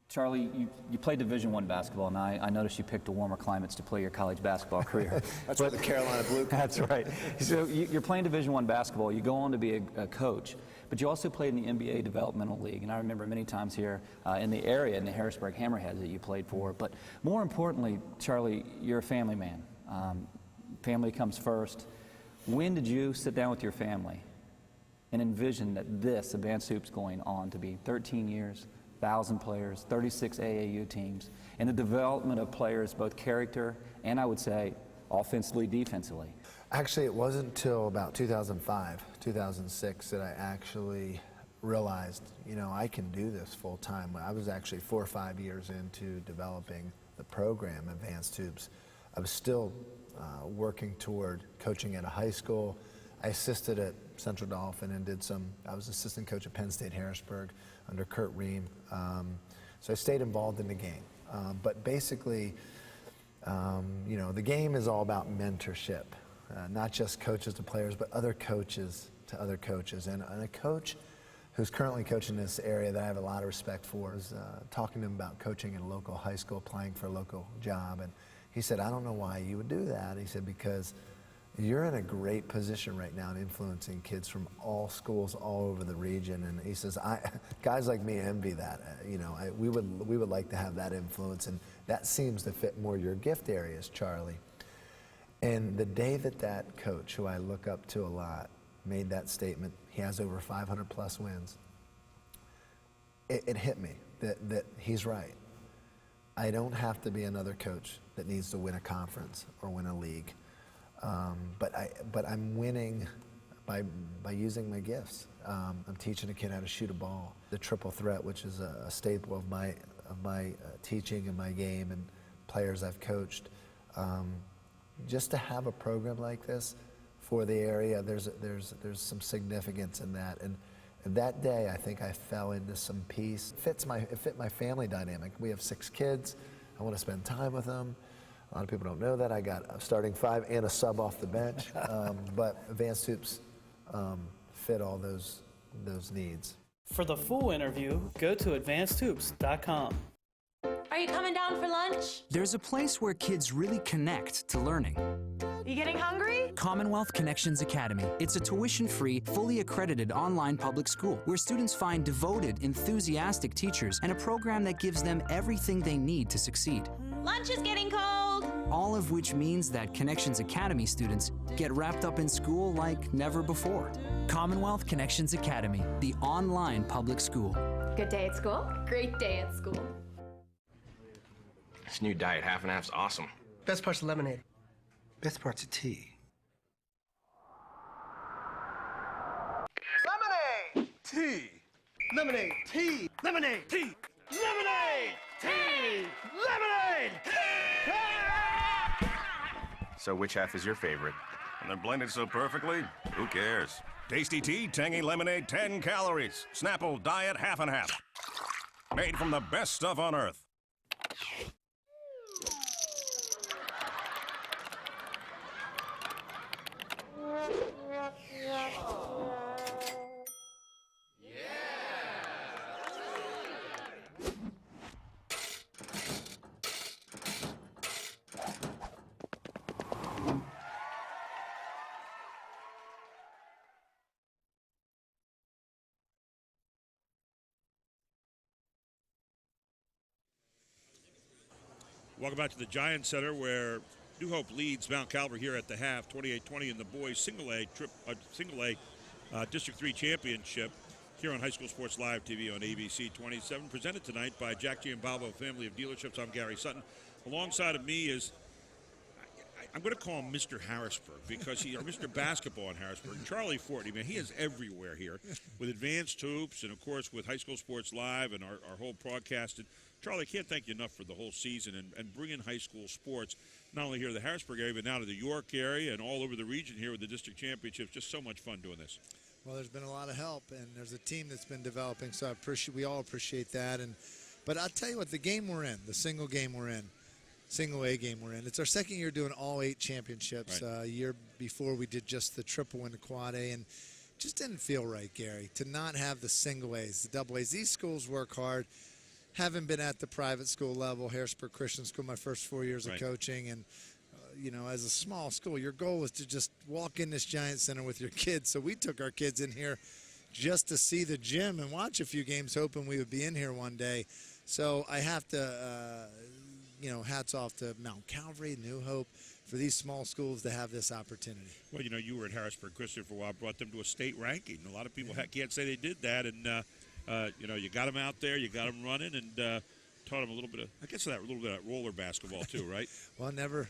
Charlie, you played Division I basketball, and I noticed you picked warmer climates to play your college basketball career. That's where the Carolina Blue comes. That's right. So you're playing Division I basketball. You go on to be a coach, but you also played in the NBA Developmental League, and I remember many times here in the area, in the Harrisburg Hammerheads that you played for. But more importantly, Charlie, you're a family man. Family comes first. When did you sit down with your family and envision that this Advanced Hoops going on to be 13 years, 1,000 players, 36 AAU teams, and the development of players, both character and I would say offensively, defensively? Actually, it wasn't until about 2005, 2006 that I actually realized, I can do this full time. I was actually 4 or 5 years into developing the program, Advanced Hoops. I was still working toward coaching at a high school. I assisted at Central Dauphin and I was assistant coach at Penn State Harrisburg under Kurt Ream. So I stayed involved in the game. But basically, the game is all about mentorship, not just coaches to players, but other coaches to other coaches. And a coach who's currently coaching this area that I have a lot of respect for is talking to him about coaching in a local high school, applying for a local job. And he said, I don't know why you would do that. He said, because you're in a great position right now in influencing kids from all schools all over the region. And he says, guys like me envy that. We would like to have that influence, and that seems to fit more your gift areas, Charlie. And the day that coach, who I look up to a lot, made that statement, he has over 500 plus wins, it hit me that he's right. I don't have to be another coach that needs to win a conference or win a league. But I'm winning by using my gifts. I'm teaching a kid how to shoot a ball. The triple threat, which is a staple of my teaching and my game and players I've coached. Just to have a program like this for the area, there's some significance in that. And that day, I think I fell into some peace. It fit my family dynamic. We have 6 kids. I want to spend time with them. A lot of people don't know that. I got a starting 5 and a sub off the bench. But Advanced Hoops fit all those needs. For the full interview, go to advancedhoops.com. Are you coming down for lunch? There's a place where kids really connect to learning. You getting hungry? Commonwealth Connections Academy. It's a tuition-free, fully accredited online public school where students find devoted, enthusiastic teachers and a program that gives them everything they need to succeed. Lunch is getting cold. All of which means that Connections Academy students get wrapped up in school like never before. Commonwealth Connections Academy, the online public school. Good day at school? Great day at school. This new diet, half and half's awesome. Best part's lemonade. Best part's a tea. Lemonade! Tea! Lemonade, tea! Lemonade, tea! Lemonade! Tea! Lemonade! So which half is your favorite? And they're blended so perfectly, who cares? Tasty tea, tangy lemonade, 10 calories. Snapple diet, half and half. Made from the best stuff on earth. Welcome back to the Giants Center, where New Hope leads Mount Calvary here at the half, 28-20 in the boys single A District 3 championship here on High School Sports Live TV on ABC 27. Presented tonight by Jack Giambalvo Family of Dealerships. I'm Gary Sutton. Alongside of me is, I'm going to call him Mr. Harrisburg because he's Mr. Basketball in Harrisburg. Charlie Fortney, man, he is everywhere here with Advanced Hoops and, of course, with High School Sports Live and our whole broadcast. And Charlie, I can't thank you enough for the whole season and bringing high school sports, not only here to the Harrisburg area, but now to the York area and all over the region here with the district championships. Just so much fun doing this. Well, there's been a lot of help, and there's a team that's been developing, so we all appreciate that. And But I'll tell you what, the game we're in, the single game we're in, single A game we're in, it's our second year doing all 8 championships. Right. A year before we did just the triple in the quad A, and just didn't feel right, Gary, to not have the single A's, the double A's. These schools work hard. Haven't been at the private school level, Harrisburg Christian School, my first 4 years of Right. coaching, and as a small school, your goal was to just walk in this giant center with your kids. So we took our kids in here just to see the gym and watch a few games, hoping we would be in here one day. So I have to, hats off to Mount Calvary, New Hope, for these small schools to have this opportunity. Well, you were at Harrisburg Christian for a while, brought them to a state ranking. A lot of people can't say they did that, and you got them out there, you got them running, and taught them a little bit of roller basketball too, right? Well, never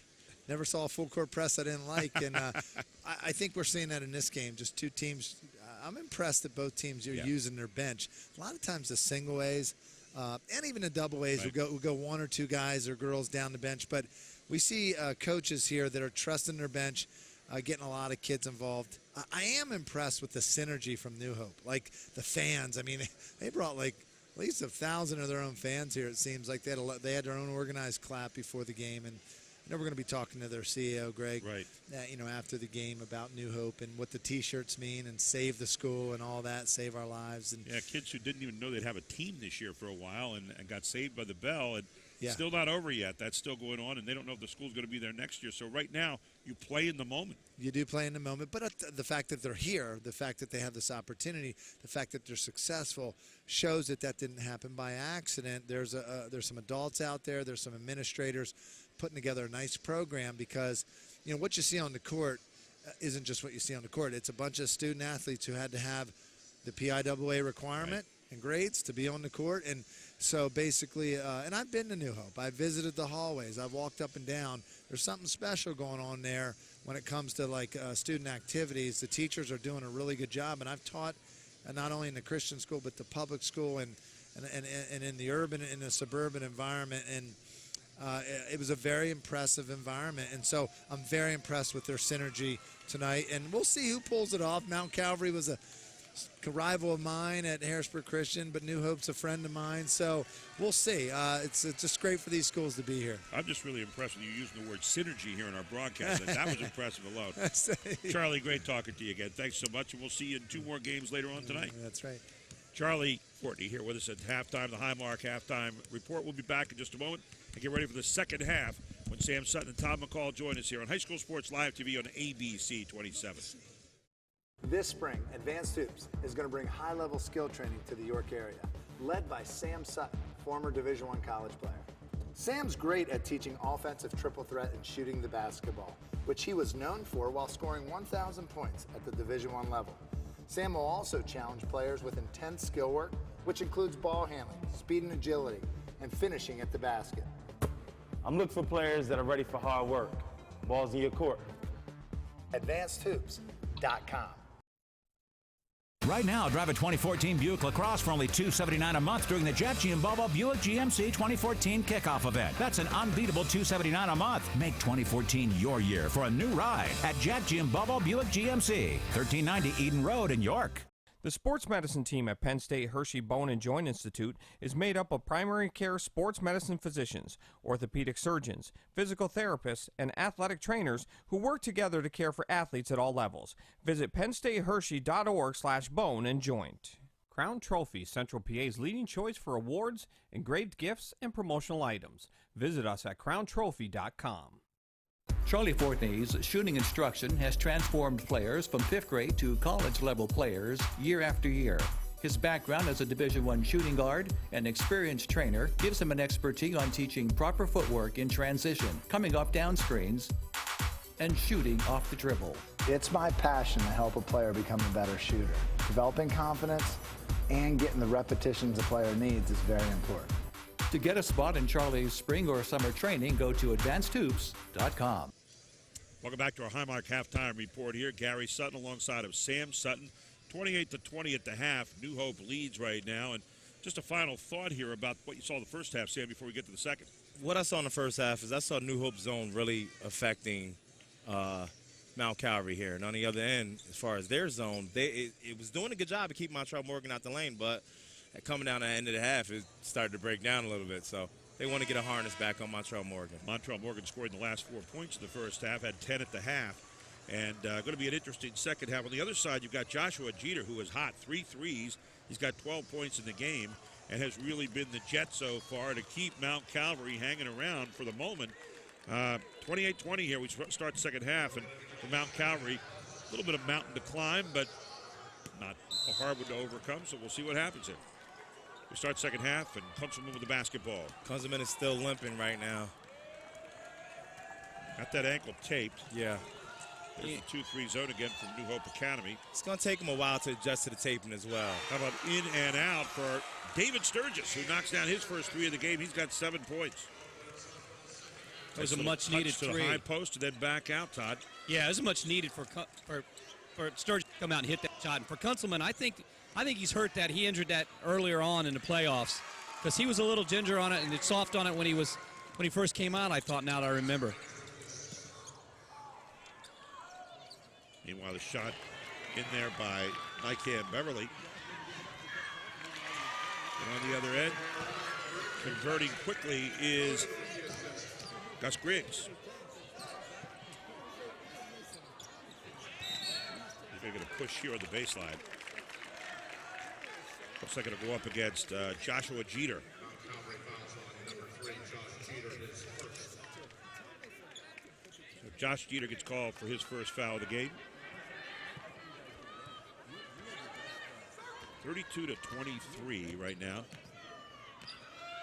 saw a full court press I didn't like, and I think we're seeing that in this game. Just 2 teams. I'm impressed that both teams are using their bench. A lot of times the single A's and even the double A's will go 1 or 2 guys or girls down the bench, but we see coaches here that are trusting their bench, getting a lot of kids involved. I am impressed with the synergy from New Hope, like the fans. I mean, they brought like at least 1,000 of their own fans here. It seems like they had their own organized clap before the game, and we're going to be talking to their CEO, Greg, after the game about New Hope and what the T-shirts mean and save the school and all that, save our lives. And kids who didn't even know they'd have a team this year for a while and got saved by the bell. And Yeah. still not over yet. That's still going on, and they don't know if the school's going to be there next year. So right now, you play in the moment. You do play in the moment, but the fact that they're here, the fact that they have this opportunity, the fact that they're successful shows that didn't happen by accident. There's some adults out there, there's some administrators putting together a nice program, because what you see on the court isn't just what you see on the court. It's a bunch of student athletes who had to have the PIAA requirement and grades to be on the court. And so basically, and I've been to New Hope. I've visited the hallways. I've walked up and down. There's something special going on there when it comes to student activities. The teachers are doing a really good job, and I've taught not only in the Christian school but the public school and in the urban and the suburban environment. And it was a very impressive environment, and so I'm very impressed with their synergy tonight. And we'll see who pulls it off. Mount Calvary was a rival of mine at Harrisburg Christian, but New Hope's a friend of mine, so we'll see. It's just great for these schools to be here. I'm just really impressed with you using the word synergy here in our broadcast. That was impressive alone. Charlie, great talking to you again. Thanks so much, and we'll see you in 2 more games later on tonight. That's right. Charlie Courtney here with us at halftime, the Highmark halftime report. We'll be back in just a moment and get ready for the second half when Sam Sutton and Todd McCall join us here on High School Sports Live TV on ABC 27. This spring, Advanced Hoops is going to bring high-level skill training to the York area, led by Sam Sutton, former Division I college player. Sam's great at teaching offensive triple threat and shooting the basketball, which he was known for while scoring 1,000 points at the Division I level. Sam will also challenge players with intense skill work, which includes ball handling, speed and agility, and finishing at the basket. I'm looking for players that are ready for hard work. Balls in your court. AdvancedHoops.com. Right now, drive a 2014 Buick LaCrosse for only $279 a month during the Jet Giambovo Buick GMC 2014 kickoff event. That's an unbeatable $279 a month. Make 2014 your year for a new ride at Jet Giambovo Buick GMC, 1390 Eden Road in York. The sports medicine team at Penn State Hershey Bone and Joint Institute is made up of primary care sports medicine physicians, orthopedic surgeons, physical therapists, and athletic trainers who work together to care for athletes at all levels. Visit PennStateHershey.org/bone and joint. Crown Trophy, Central PA's leading choice for awards, engraved gifts, and promotional items. Visit us at crowntrophy.com. Charlie Fortney's shooting instruction has transformed players from 5th grade to college-level players year after year. His background as a Division I shooting guard and experienced trainer gives him an expertise on teaching proper footwork in transition, coming off down screens, and shooting off the dribble. It's my passion to help a player become a better shooter. Developing confidence and getting the repetitions a player needs is very important. To get a spot in Charlie's spring or summer training, go to AdvancedHoops.com. Welcome back to our Highmark halftime report here. Gary Sutton alongside of Sam Sutton. 28-20 at the half. New Hope leads right now. And just a final thought here about what you saw the first half, Sam, before we get to the second. What I saw in the first half is I saw New Hope zone really affecting Mount Calvary here. And on the other end, as far as their zone, it was doing a good job of keeping Montreal Morgan out the lane, but coming down at the end of the half, it started to break down a little bit. So they want to get a harness back on Montreal Morgan. Montreal Morgan scored in the last 4 points in the first half, had 10 at the half. And going to be an interesting second half. On the other side, you've got Joshua Jeter, who is hot, 3 threes. He's got 12 points in the game and has really been the jet so far to keep Mount Calvary hanging around for the moment. 28-20 here. We start the second half, and for Mount Calvary, a little bit of mountain to climb, but not a hard one to overcome, so we'll see what happens here. We start second half, and Kunzelman with the basketball. Kunzelman is still limping right now. Got that ankle taped. Yeah. There's the 2-3 zone again from New Hope Academy. It's going to take him a while to adjust to the taping as well. How about in and out for David Sturgis, who knocks down his first 3 of the game. He's got 7 points. That was a much-needed to the high post and then back out, Todd. Yeah, it was much needed for Sturgis to come out and hit that shot. And for Kunzelman, I think he's hurt that. He injured that earlier on in the playoffs because he was a little ginger on it and soft on it when he first came out, I thought, now that I remember. Meanwhile, the shot in there by Nycam Beverly. And on the other end, converting quickly is Gus Griggs. They're going to push here on the baseline. Looks like it'll go up against Joshua Jeter. So Josh Jeter gets called for his first foul of the game. 32-23 right now.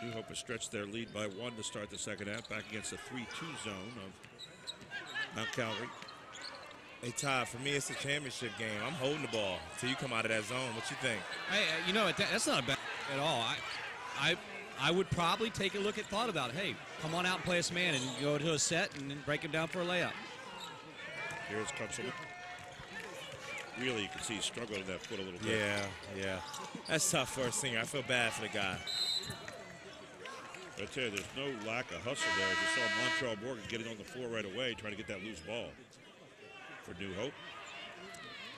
New Hope has stretched their lead by 1 to start the second half, back against the 3-2 zone of Mount Calvary. Hey, Todd, for me, it's a championship game. I'm holding the ball until you come out of that zone. What you think? Hey, you know, that's not a bad at all. I would probably take a look at thought about it. Hey, come on out and play us man and go to a set and then break him down for a layup. Here's Kunzelman. Really, you can see he's struggling with that foot a little bit. Yeah. That's tough for a senior. I feel bad for the guy. But I tell you, there's no lack of hustle there. As you saw Montreal Morgan getting on the floor right away, trying to get that loose ball for New Hope.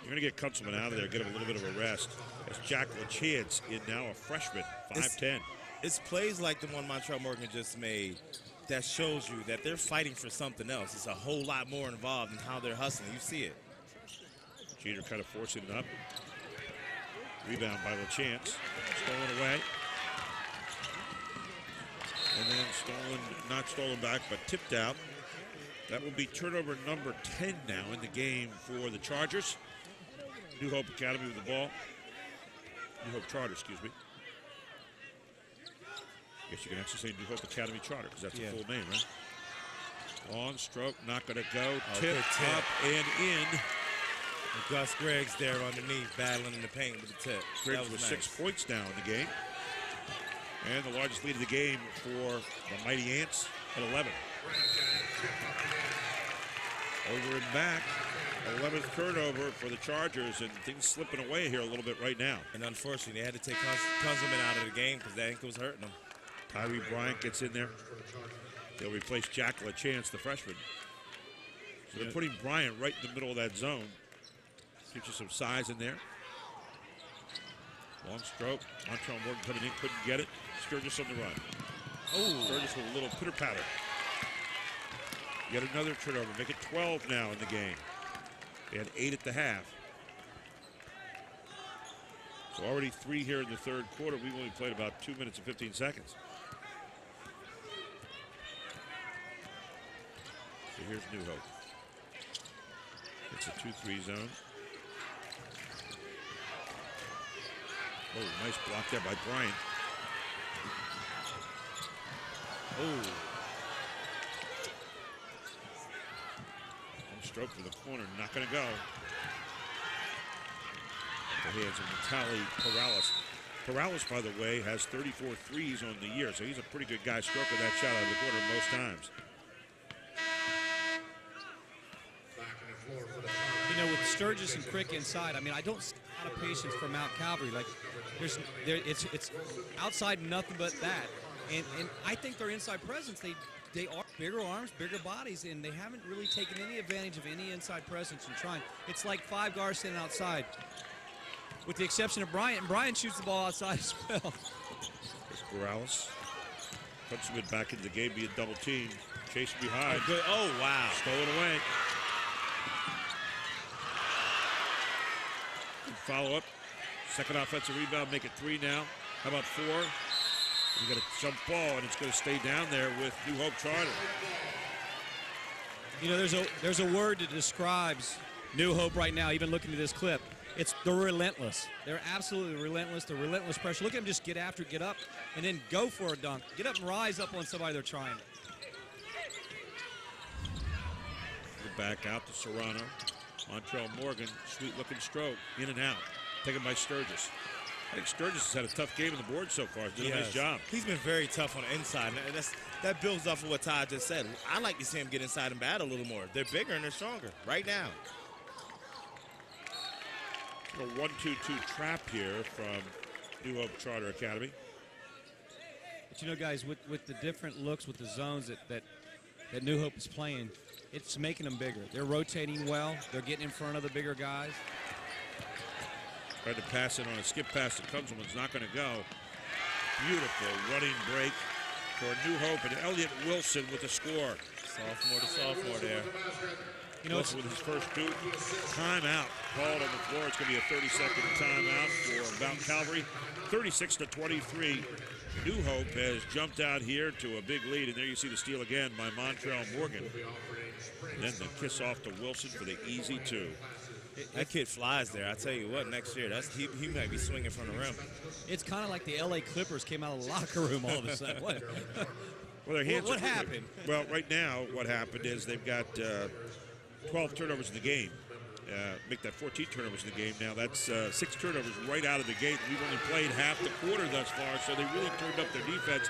You're going to get Kunzelman out of there, get him a little bit of a rest. As Jack LaChance in now a freshman, 5'10". It's plays like the one Montreal Morgan just made that shows you that they're fighting for something else. It's a whole lot more involved in how they're hustling. You see it. Jeter kind of forcing it up. Rebound by LaChance. Stolen away. And then not stolen back, but tipped out. That will be turnover number 10 now in the game for the Chargers. New Hope Academy with the ball. New Hope Charter, excuse me. I guess you can actually say New Hope Academy Charter because that's the full name, right? Long stroke, not going to go. Tip up and in. And Gus Griggs there underneath, battling in the paint with the tip. Griggs with 6 points now in the game. And the largest lead of the game for the Mighty Ants at 11. Over and back. 11th turnover for the Chargers, and things slipping away here a little bit right now. And unfortunately, they had to take Kunzelman out of the game because that ankle was hurting him. Tyree Bryant gets in there. They'll replace Jack LaChance, the freshman. So they're putting Bryant right in the middle of that zone. Gives you some size in there. Long stroke. Montreal Morgan coming in, couldn't get it. Sturgis on the run. Oh, Sturgis with a little pitter-patter. Yet another turnover. Make it 12 now in the game. They had 8 at the half. So already 3 here in the third quarter. We've only played about 2 minutes and 15 seconds. So here's New Hope. It's a 2-3 zone. Oh, nice block there by Bryant. Oh. Stroke to the corner, not going to go. At the hands of Vitaly Perales. Perales, by the way, has 34 threes on the year, so he's a pretty good guy stroking that shot out of the corner most times. You know, with Sturgis and Crick inside, I mean, I don't see a lot of patience for Mount Calvary. Like, it's outside nothing but that. And I think their inside presence, they are bigger arms, bigger bodies, and they haven't really taken any advantage of any inside presence and trying. It's like 5 guards standing outside. with the exception of Bryant. And Bryant shoots the ball outside as well. Morales puts him back into the game, being double teamed. Chasing behind. Good. Oh, wow. Stolen away. Good follow-up. Second offensive rebound, make it 3 now. How about 4? You got a jump ball, and it's going to stay down there with New Hope Charter. You know, there's a word that describes New Hope right now, even looking at this clip. It's the relentless. They're absolutely relentless. The relentless pressure. Look at them just get after it, get up, and then go for a dunk. Get up and rise up on somebody they're trying. Back out to Serrano. Montrell Morgan, sweet-looking stroke, in and out. Taken by Sturgis. I think Sturgis has had a tough game on the board so far. He's done a nice job. He's been very tough on the inside. And that builds off of what Todd just said. I like to see him get inside and battle a little more. They're bigger and they're stronger right now. A 1-2-2 trap here from New Hope Charter Academy. But you know, guys, with the different looks with the zones that New Hope is playing, it's making them bigger. They're rotating well. They're getting in front of the bigger guys. Tried to pass it on a skip pass to Kunzelman's not going to go. Beautiful running break for New Hope, and Elliott Wilson with the score. Sophomore to sophomore there. You know, with his first boot. Timeout called on the floor. It's going to be a 30-second timeout for Mount Calvary. 36-23. New Hope has jumped out here to a big lead, and there you see the steal again by Montrell Morgan. And then the kiss off to Wilson for the easy 2. That kid flies there. I tell you what, next year, he might be swinging from the rim. It's kind of like the LA Clippers came out of the locker room all of a sudden. What their hands what happened? Well, right now, what happened is they've got 12 turnovers in the game. Make that 14 turnovers in the game. Now that's 6 turnovers right out of the gate. We've only played half the quarter thus far, so they really turned up their defense,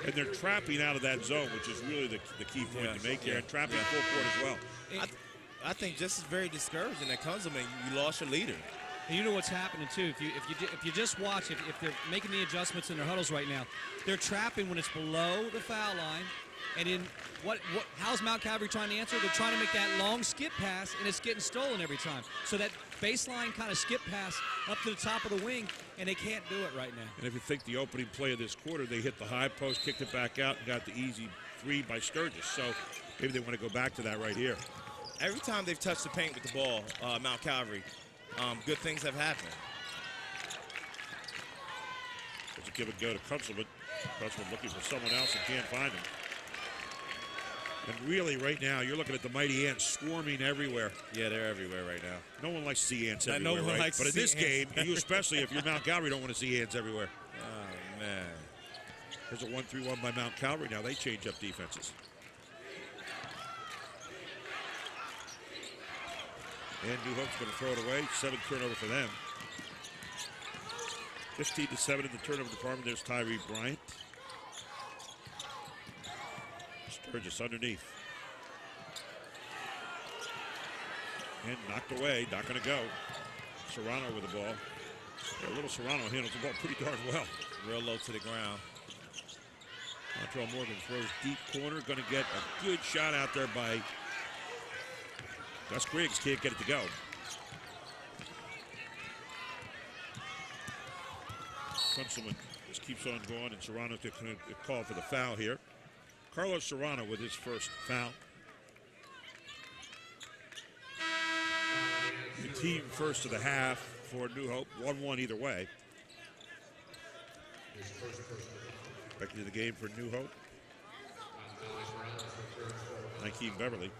and they're trapping out of that zone, which is really the key point to make here, and trapping full court as well. I think just as very discouraging that Kunzelman, you lost your leader. And you know what's happening too. If you just watch, if they're making the adjustments in their huddles right now, they're trapping when it's below the foul line. And in how's Mount Calvary trying to answer? They're trying to make that long skip pass, and it's getting stolen every time. So that baseline kind of skip pass up to the top of the wing, and they can't do it right now. And if you think the opening play of this quarter, they hit the high post, kicked it back out, and got the easy 3 by Sturgis. So maybe they want to go back to that right here. Every time they've touched the paint with the ball, Mount Calvary, good things have happened. There's a give and go to Kunzelman. Kunzelman looking for someone else and can't find him. And really, right now, you're looking at the Mighty Ants swarming everywhere. Yeah, they're everywhere right now. No one likes to see ants everywhere, no one right? likes But to in this see game, ants. you especially if you're Mount Calvary, don't want to see ants everywhere. Oh, man. There's a 1-3-1 by Mount Calvary now. They change up defenses. And New Hope's going to throw it away. 7th turnover for them. 15-7 in the turnover department. There's Tyree Bryant. Sturgis underneath. And knocked away. Not going to go. Serrano with the ball. Yeah, little Serrano handles the ball pretty darn well. Real low to the ground. Montrell Morgan throws deep corner. Going to get a good shot out there by Gus Griggs. Can't get it to go. Kunzelman just keeps on going, and Serrano's going to call for the foul here. Carlos Serrano with his first foul. The team first of the half for New Hope. 1-1 either way. Back into the game for New Hope. Nakeem Beverly.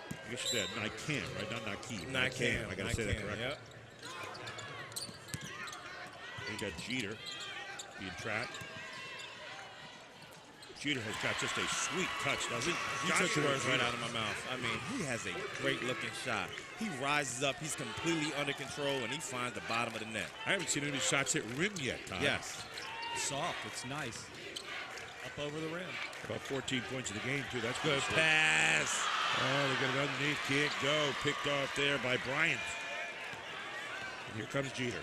I guess you said Nakeem, right? Not Nakeem. Nakeem. I got to say that correctly. Yep. You got Jeter being trapped. Jeter has got just a sweet touch, doesn't he? You took the words right out of my mouth. I mean, he has a great-looking shot. He rises up. He's completely under control, and he finds the bottom of the net. I haven't seen any shots hit rim yet, Tom. Yes. Soft. It's nice. Up over the rim. About 14 points of the game, too. That's good pass. Oh, they got it underneath. Can't go. Picked off there by Bryant. And here comes Jeter.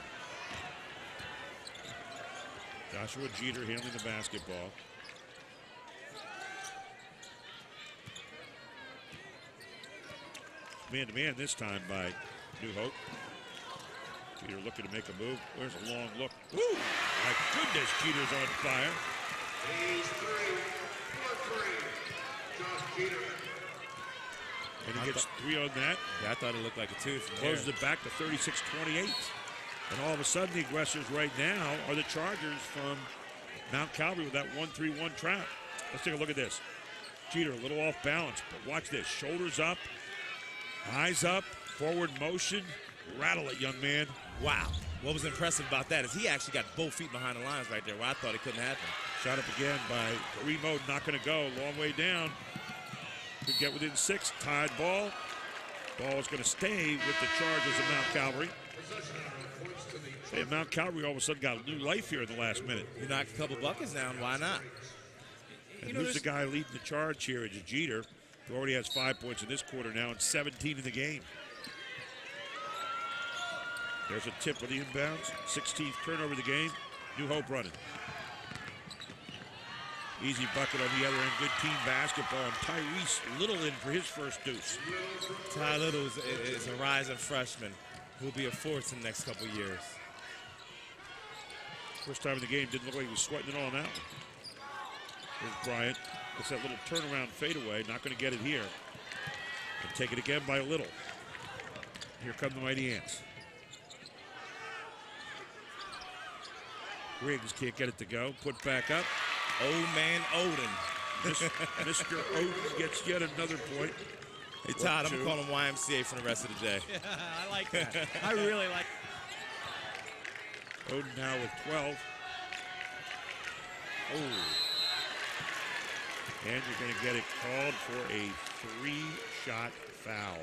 Joshua Jeter handling the basketball. Man-to-man this time by New Hope. Jeter looking to make a move. Where's a long look? Woo! My goodness, Jeter's on fire. He's 3 for 3. Josh Jeter. And he gets 3 on that. Yeah, I thought it looked like a 2 from Closes there. it back to 36-28. And all of a sudden, the aggressors right now are the Chargers from Mount Calvary with that 1-3-1 trap. Let's take a look at this. Jeter a little off balance, but watch this. Shoulders up, eyes up, forward motion. Rattle it, young man. Wow. What was impressive about that is he actually got both feet behind the lines right there where I thought it couldn't happen. Shot up again by Remo, not going to go. Long way down. Could get within 6. Tied ball. Ball is going to stay with the Chargers of Mount Calvary. Hey, Mount Calvary all of a sudden got a new life here in the last minute. You knocked a couple buckets down. Why not? And who's the guy leading the charge here? It's Jeter, who already has 5 points in this quarter now and 17 in the game. There's a tip with the inbounds. 16th turnover of the game. New Hope running. Easy bucket on the other end. Good team basketball. And Tyrese Little in for his first deuce. Ty Little is a rising freshman who will be a force in the next couple years. First time in the game, didn't look like he was sweating it all out. There's Bryant. It's that little turnaround fadeaway. Not going to get it here. And take it again by Little. Here come the Mighty Ants. Griggs can't get it to go. Put back up. Old man Odin. Mr. Odin gets yet another point. Hey, Todd, I'm going to call him YMCA for the rest of the day. Yeah, I like that. I really like Odin now with 12. Oh. And you're going to get it called for a 3-shot foul.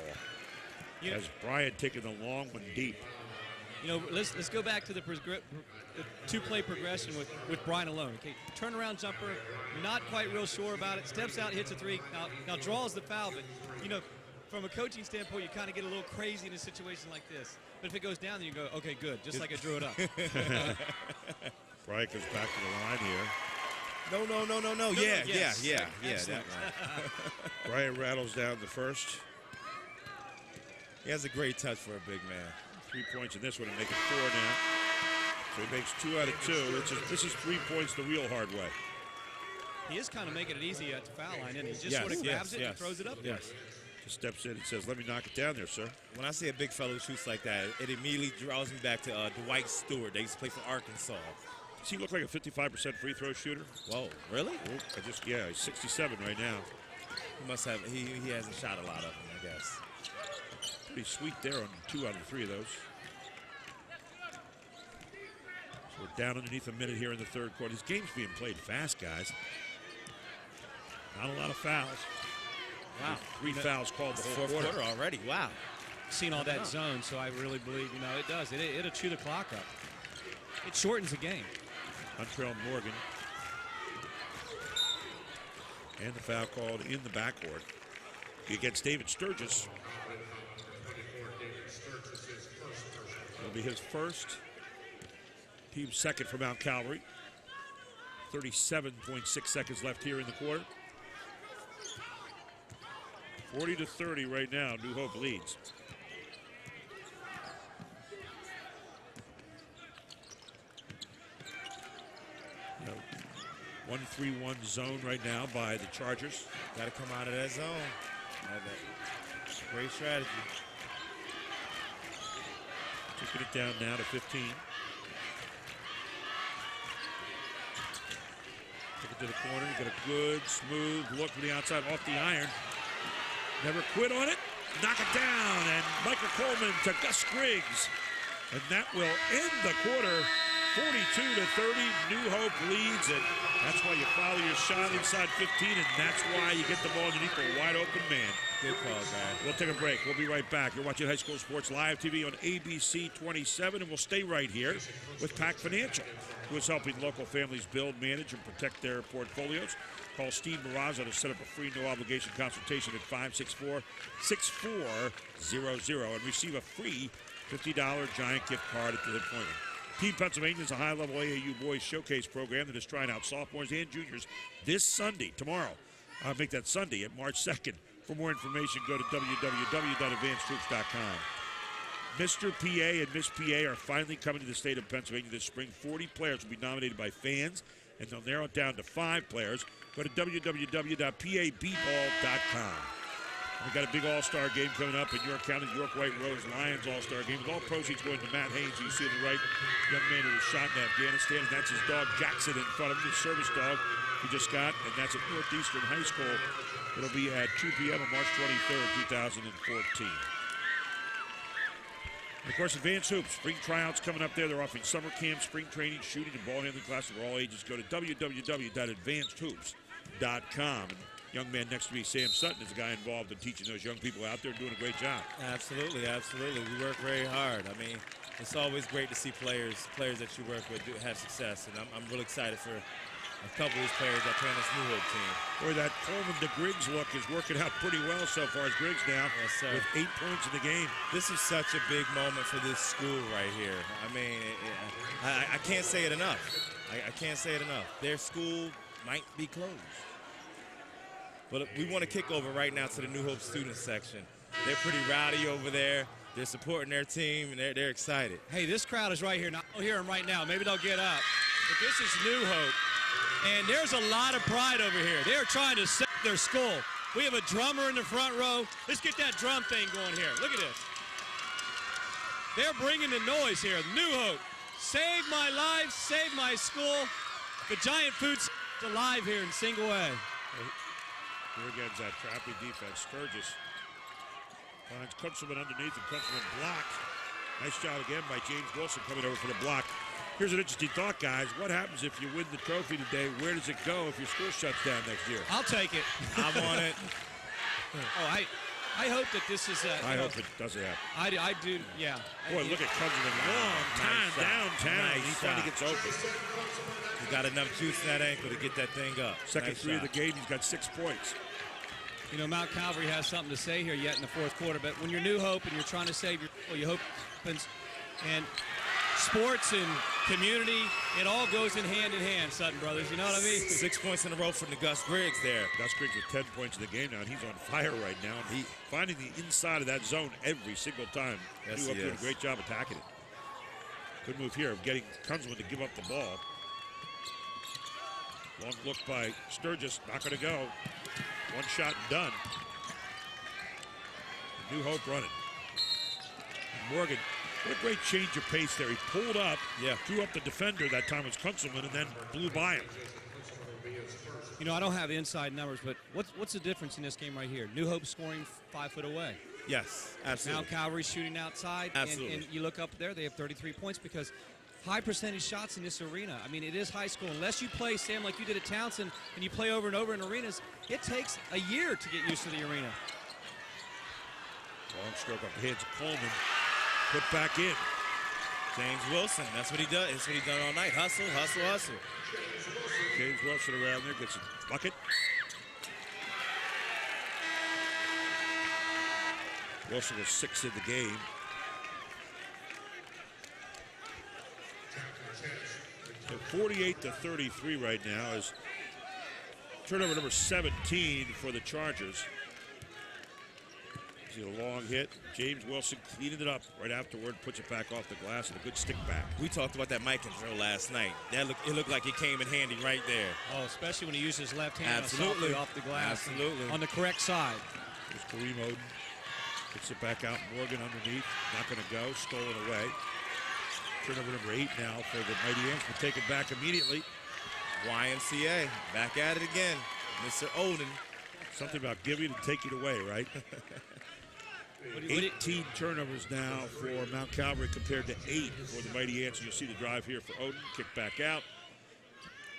Yeah. As Bryant taking the long one deep. You know, let's go back to the two-play progression with Brian alone. Okay, turnaround jumper, not quite real sure about it. Steps out, hits a 3. Now draws the foul, but you know, from a coaching standpoint, you kind of get a little crazy in a situation like this. But if it goes down, then you go, okay, good, just like I drew it up. Bryant goes back to the line here. No. Yeah, that one. Bryant rattles down the first. He has a great touch for a big man. 3 points in this one and make it 4 now. So he makes 2 out of 2. This is 3 points the real hard way. He is kind of making it easy at the foul line, and he just sort of grabs it and throws it up. Yes. Just steps in and says, let me knock it down there, sir. When I see a big fellow who shoots like that, it immediately draws me back to Dwight Stewart. They used to play for Arkansas. Does he look like a 55% free throw shooter? Whoa, really? Oh, he's 67 right now. He must have, he hasn't shot a lot of them, I guess. Pretty sweet there on 2 out of 3 of those. So we're down underneath a minute here in the third quarter. This game's being played fast, guys. Not a lot of fouls. Wow. 3 fouls called the whole fourth quarter already. Wow. Seen all that zone, so I really believe, it does. It'll chew the clock up. It shortens the game. Huntrell Morgan. And the foul called in the backcourt against David Sturgis. It'll be his first, team second for Mount Calvary. 37.6 seconds left here in the quarter. 40-30 right now. New Hope leads. No. 1-3-1 zone right now by the Chargers. Got to come out of that zone. Great strategy. Taking it down now to 15. Take it to the corner. You get a good, smooth look from the outside off the iron. Never quit on it. Knock it down. And Michael Coleman to Gus Griggs. And that will end the quarter. 42-30. New Hope leads it. That's why you follow your shot inside 15, and that's why you get the ball underneath a wide open man. Good call, guys. We'll take a break. We'll be right back. You're watching High School Sports Live TV on ABC 27, and we'll stay right here with Pac Financial, who is helping local families build, manage, and protect their portfolios. Call Steve Marazzo to set up a free no-obligation consultation at 564-6400 and receive a free $50 Giant gift card at the appointment. Team Pennsylvania is a high-level AAU boys showcase program that is trying out sophomores and juniors this Sunday, tomorrow. I'll make that Sunday at March 2nd. For more information, go to www.advancedtroops.com. Mr. PA and Miss PA are finally coming to the state of Pennsylvania this spring. 40 players will be nominated by fans, and they'll narrow it down to 5 players. Go to www.pabball.com. We've got a big all-star game coming up in York County, York White Rose Lions all-star game, with all proceeds going to Matt Haynes, who you see on the right, young man who was shot in Afghanistan, and that's his dog Jackson in front of him, his service dog he just got, and that's at Northeastern High School. It'll be at 2 p.m. on March 23rd, 2014. And of course, Advanced Hoops, spring tryouts coming up there. They're offering summer camp, spring training, shooting, and ball handling classes for all ages. Go to www.advancedhoops.com. And young man next to me, Sam Sutton, is a guy involved in teaching those young people out there, doing a great job. Absolutely, absolutely. We work very hard. I mean, it's always great to see players that you work with have success, and I'm really excited for a couple of these players that play on this New Hope team. Boy, that Coleman to Griggs look is working out pretty well so far as Griggs now, yes, sir, with 8 points in the game. This is such a big moment for this school right here. I mean, I can't say it enough. I can't say it enough. Their school might be closed. But we want to kick over right now to the New Hope student section. They're pretty rowdy over there. They're supporting their team, and they're excited. Hey, this crowd is right here. Now, I'll hear them right now. Maybe they'll get up. But this is New Hope. And there's a lot of pride over here. They're trying to save their school. We have a drummer in the front row. Let's get that drum thing going here. Look at this. They're bringing the noise here. New Hope. Save my life, save my school. The Giant Food's alive here in single A. Here again's that crappy defense. Sturgis finds Kunzelman underneath, and Kunzelman blocked. Nice job again by James Wilson coming over for the block. Here's an interesting thought, guys. What happens if you win the trophy today? Where does it go if your school shuts down next year? I'll take it. I want it. Oh, I hope that this is I hope it doesn't happen. I do, yeah. Boy, look at Kunzelman. Long time downtown. Nice He finally gets open. He's got enough juice in that ankle to get that thing up. Second Nice three shot. of the game. He's got 6 points. You know, Mount Calvary has something to say here yet in the fourth quarter, but when you're New Hope and you're trying to save your hope happens, and sports and community, it all goes in hand, Sutton Brothers. You know what I mean? 6 points in a row from the Gus Griggs there. Gus Griggs with 10 points in the game now, and he's on fire right now. And he finding the inside of that zone every single time. Yes, New Hope he doing a is. great job attacking it. Good move here of getting Kunzelman to give up the ball. Long look by Sturgis, not going to go. One shot and done. New Hope running. Morgan, what a great change of pace there. He pulled up, threw up the defender. That time was Kunzelman, and then blew by him. You know, I don't have inside numbers, but what's the difference in this game right here? New Hope scoring 5 foot away. Yes, absolutely. Now Calvary shooting outside, Absolutely. and you look up there, they have 33 points because high percentage shots in this arena. I mean, it is high school. Unless you play, Sam, like you did at Townsend, and you play over and over in arenas, it takes a year to get used to the arena. Long stroke off the hands of Coleman. Put back in. James Wilson, that's what he does. That's what he's done all night. Hustle, hustle, hustle. James Wilson around there gets a bucket. Wilson was 6 in the game. So 48-33 right now is turnover number 17 for the Chargers. See a long hit. James Wilson cleaning it up right afterward, puts it back off the glass, and a good stick back. We talked about that mic and drill last night. It looked like it came in handy right there. Oh, especially when he used his left hand Absolutely. off the glass. Absolutely. On the correct side. There's Kareem Oden. Puts it back out. Morgan underneath. Not going to go. Stolen away. Turnover number 8 now for the Mighty Ants. We'll take it back immediately. YMCA. Back at it again. Mr. Oden. Something about giving and taking away, right? 18 turnovers now for Mount Calvary compared to 8 for the Mighty Ants. You'll see the drive here for Oden. Kick back out.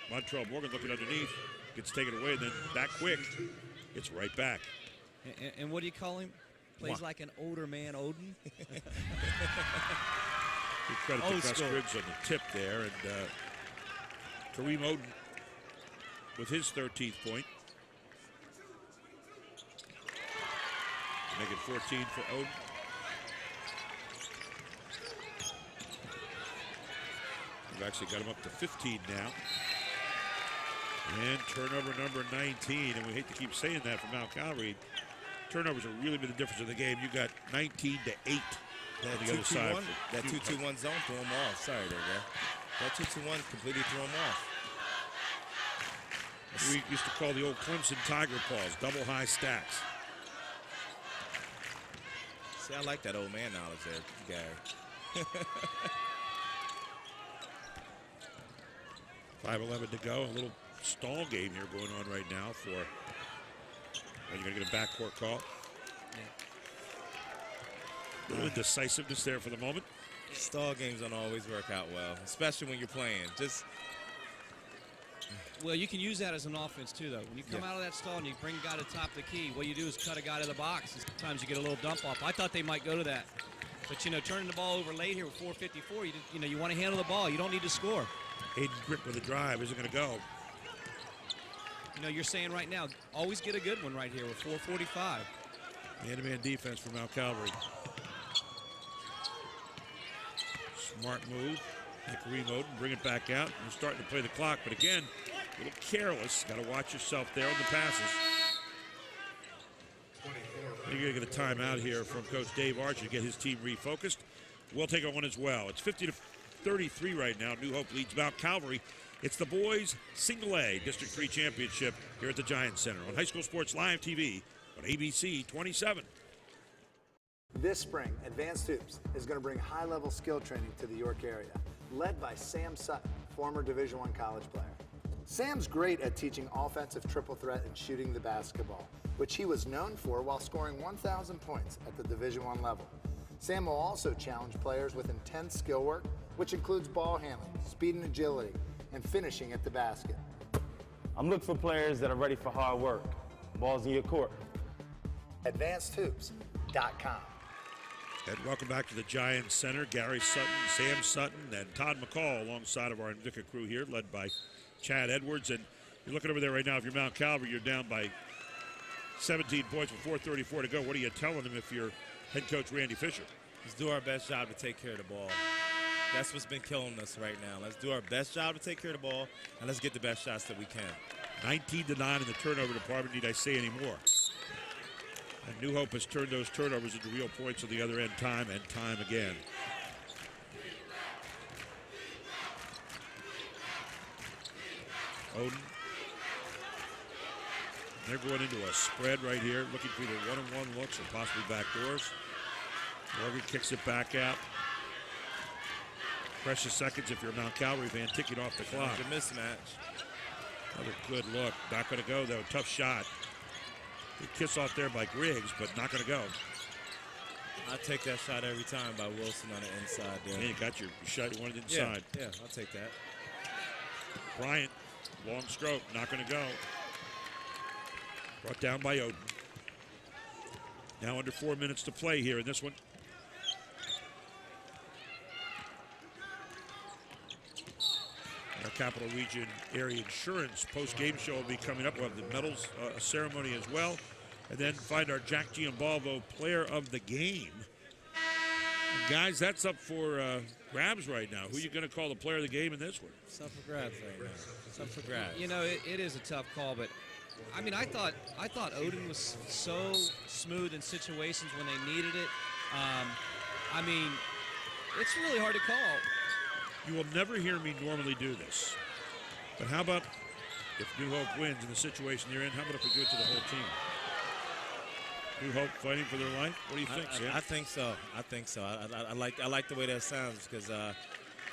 Montrell Morgan looking underneath. Gets taken away, and then that quick, it's right back. And what do you call him? Plays like an older man, Oden. Good credit to Gus Griggs on the tip there. And Kareem Oden with his 13th point. Make it 14 for Oden. We've actually got him up to 15 now. And turnover number 19. And we hate to keep saying that for Mount Calvary. Turnovers have really been the difference in the game. You got 19-8 on the other side. That 2-2-1 zone threw him off. Sorry there, guy. That 2-2-1 completely threw him off. We used to call the old Clemson Tiger Paws, double high stacks. See, I like that old man knowledge there, Gary. 5:11 to go. A little stall game here going on right now for. You're going to get a backcourt call. A little indecisiveness there for the moment. Stall games don't always work out well, especially when you're playing. Well, you can use that as an offense, too, though. When you come out of that stall and you bring a guy to top the key, what you do is cut a guy to the box. Sometimes you get a little dump off. I thought they might go to that. But, turning the ball over late here with 4:54, you want to handle the ball. You don't need to score. Aiden Grip with a drive. Isn't going to go. You're saying right now, always get a good one right here with 4:45. Man-to-man defense for Mount Calvary. Smart move. Make a reload and bring it back out. We're starting to play the clock, but again, a little careless. Got to watch yourself there on the passes. You're going to get a timeout here from Coach Dave Archer to get his team refocused. We'll take one as well. It's 50-33 right now. New Hope leads Mount Calvary. It's the boys' Single A District 3 Championship here at the Giants Center on High School Sports Live TV on ABC 27. This spring, Advanced Hoops is going to bring high-level skill training to the York area, led by Sam Sutton, former Division I college player. Sam's great at teaching offensive triple threat and shooting the basketball, which he was known for while scoring 1,000 points at the Division I level. Sam will also challenge players with intense skill work, which includes ball handling, speed and agility, and finishing at the basket. I'm looking for players that are ready for hard work. Balls in your court. AdvancedHoops.com. And welcome back to the Giants Center. Gary Sutton, Sam Sutton, and Todd McCall alongside of our Invicta crew here, led by Chad Edwards. And you're looking over there right now. If you're Mount Calvary, you're down by 17 points with 4:34 to go. What are you telling them if you're head coach Randy Fisher? Let's do our best job to take care of the ball. That's what's been killing us right now. Let's do our best job to take care of the ball, and let's get the best shots that we can. 19-9 in the turnover department. Need I say any more? And New Hope has turned those turnovers into real points on the other end time and time again. Odin. They're going into a spread right here, looking for either one-on-one looks or possibly back doors. Morgan kicks it back out. Precious seconds if you're a Mount Calvary fan, ticking off the clock. It's a mismatch. Another good look. Not going to go, though. Tough shot. Good kiss off there by Griggs, but not going to go. I take that shot every time by Wilson on the inside there. Yeah, you got your shot. You wanted inside. Yeah, I'll take that. Bryant, long stroke, not going to go. Brought down by Odin. Now under 4 minutes to play here in this one. Our Capital Region Area Insurance post-game show will be coming up. We'll have the medals ceremony as well. And then find our Jack Giambalvo Player of the Game. And guys, that's up for grabs right now. Who are you going to call the Player of the Game in this one? It's up for grabs right now. It's up for grabs. It is a tough call, but I mean, I thought Odin was so smooth in situations when they needed it. I mean, it's really hard to call. You will never hear me normally do this. But how about if New Hope wins in the situation they're in, how about if we give it to the whole team? New Hope fighting for their life? What do you think, Sam? I think so. I think so. I like the way that sounds because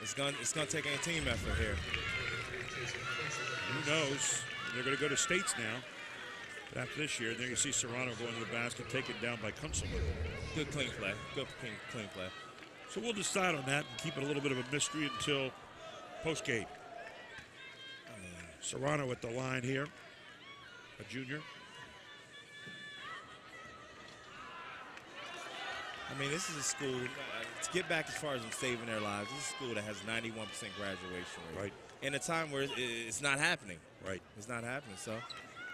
it's gonna take a team effort here. Who knows? They're going to go to states now after this year. There you see Serrano going to the basket, taken down by Kunselman. Good clean play. Good clean play. So we'll decide on that and keep it a little bit of a mystery until post-game. Serrano at the line here, a junior. I mean, this is a school, to get back as far as them saving their lives, this is a school that has 91% graduation rate. Right. In a time where it's not happening. Right. It's not happening. So,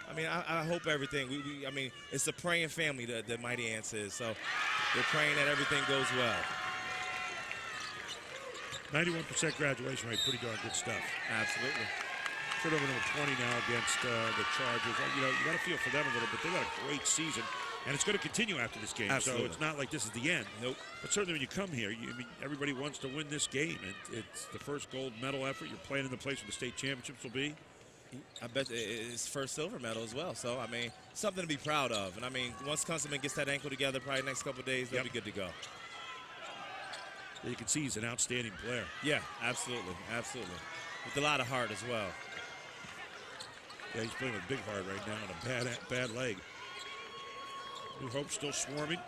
I mean, I hope everything, I mean, it's a praying family, the Mighty Ants is. So, they're praying that everything goes well. 91% graduation rate, pretty darn good stuff. Absolutely. Turnover number 20 now against the Chargers. You got to feel for them a little bit. They got a great season. And it's going to continue after this game, Absolutely. so it's not like this is the end. Nope. But certainly when you come here, everybody wants to win this game. And it's the first gold medal effort. You're playing in the place where the state championships will be. I bet it's first silver medal as well. So, I mean, something to be proud of. And, I mean, once Kunzelman gets that ankle together, probably next couple of days, they'll be good to go. You can see he's an outstanding player. Yeah, absolutely, absolutely. With a lot of heart as well. Yeah, he's playing with big heart right now on a bad leg. New Hope still swarming.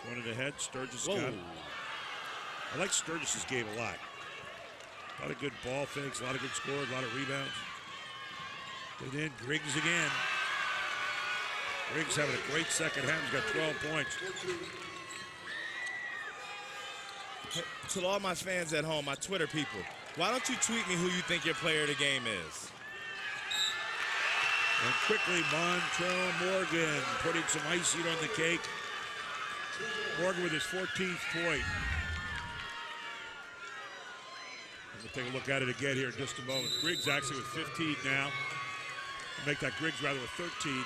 Going it ahead. Sturgis got it. I like Sturgis' game a lot. A lot of good ball fakes, a lot of good scores, a lot of rebounds. And then Griggs again. Griggs having a great second half. He's got 12 points. To all my fans at home, my Twitter people, why don't you tweet me who you think your player of the game is? And quickly, Montrell Morgan putting some icing on the cake. Morgan with his 14th point. We'll take a look at it again here in just a moment. Griggs actually with 15 now. Make that Griggs rather with 13.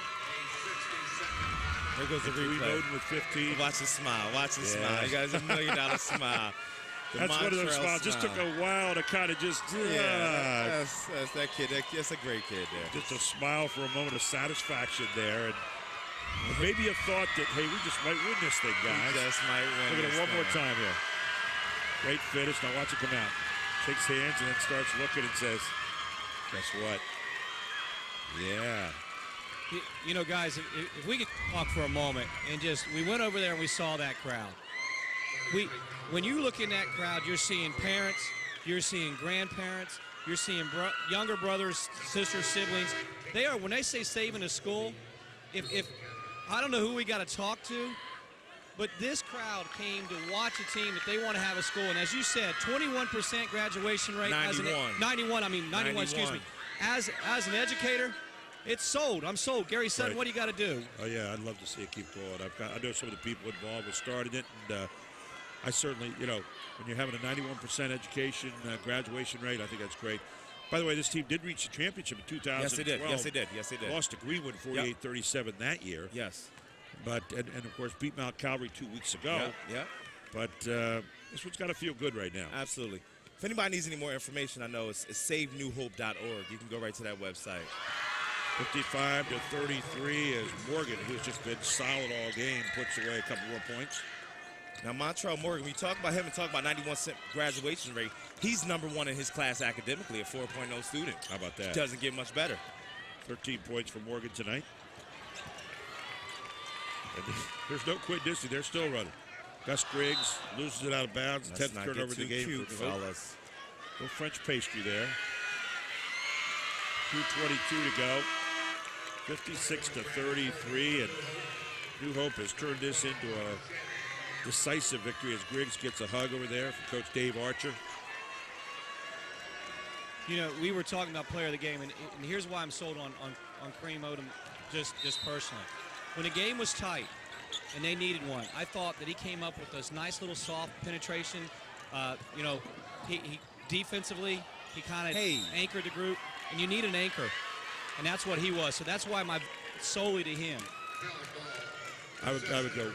There goes the replay. With 15. Watch the smile. Watch the smile. You guys, $1 million smile. That's one of those smiles. Just took a while to kind of just. That's that kid. That's a great kid there. Just a smile for a moment of satisfaction there. And maybe a thought that, hey, we just might win this thing, guys. We just might win. Look at it one more time here. Great finish. Now watch it come out. Shakes hands and then starts looking and says, guess what? Yeah. You know, guys, if we could talk for a moment and we went over there and we saw that crowd. When you look in that crowd, you're seeing parents, you're seeing grandparents, you're seeing younger brothers, sisters, siblings. When they say saving a school, if I don't know who we got to talk to, but this crowd came to watch a team that they want to have a school. And as you said, 21% graduation rate. 91, excuse me. As an educator, it's sold. I'm sold. Gary Sutton, what do you got to do? Oh, yeah, I'd love to see it keep going. I know some of the people involved who started it, and I certainly, when you're having a 91% education graduation rate, I think that's great. By the way, this team did reach the championship in 2012. Yes, they did. Lost to Greenwood 48-37 that year. Yes. But, and of course, beat Mount Calvary 2 weeks ago. Yeah. But this one's got to feel good right now. Absolutely. If anybody needs any more information, I know it's savenewhope.org. You can go right to that website. 55-33 as Morgan, who's just been solid all game, puts away a couple more points. Now, Montrell Morgan, we talk about him and talk about 91% graduation rate. He's #1 in his class academically, a 4.0 student. How about that? Doesn't get much better. 13 points for Morgan tonight. And there's no quit Disney. They're still running. Gus Griggs loses it out of bounds. 10th turnover of the game. Cute, fellas. No French pastry there. 2:22 to go. 56-33, and New Hope has turned this into a decisive victory as Griggs gets a hug over there from Coach Dave Archer. We were talking about player of the game, and here's why I'm sold on Kareem Odom just personally. When the game was tight and they needed one, I thought that he came up with this nice little soft penetration. He defensively, he kind of anchored the group, and you need an anchor, and that's what he was. So that's why solely to him. I would go with you.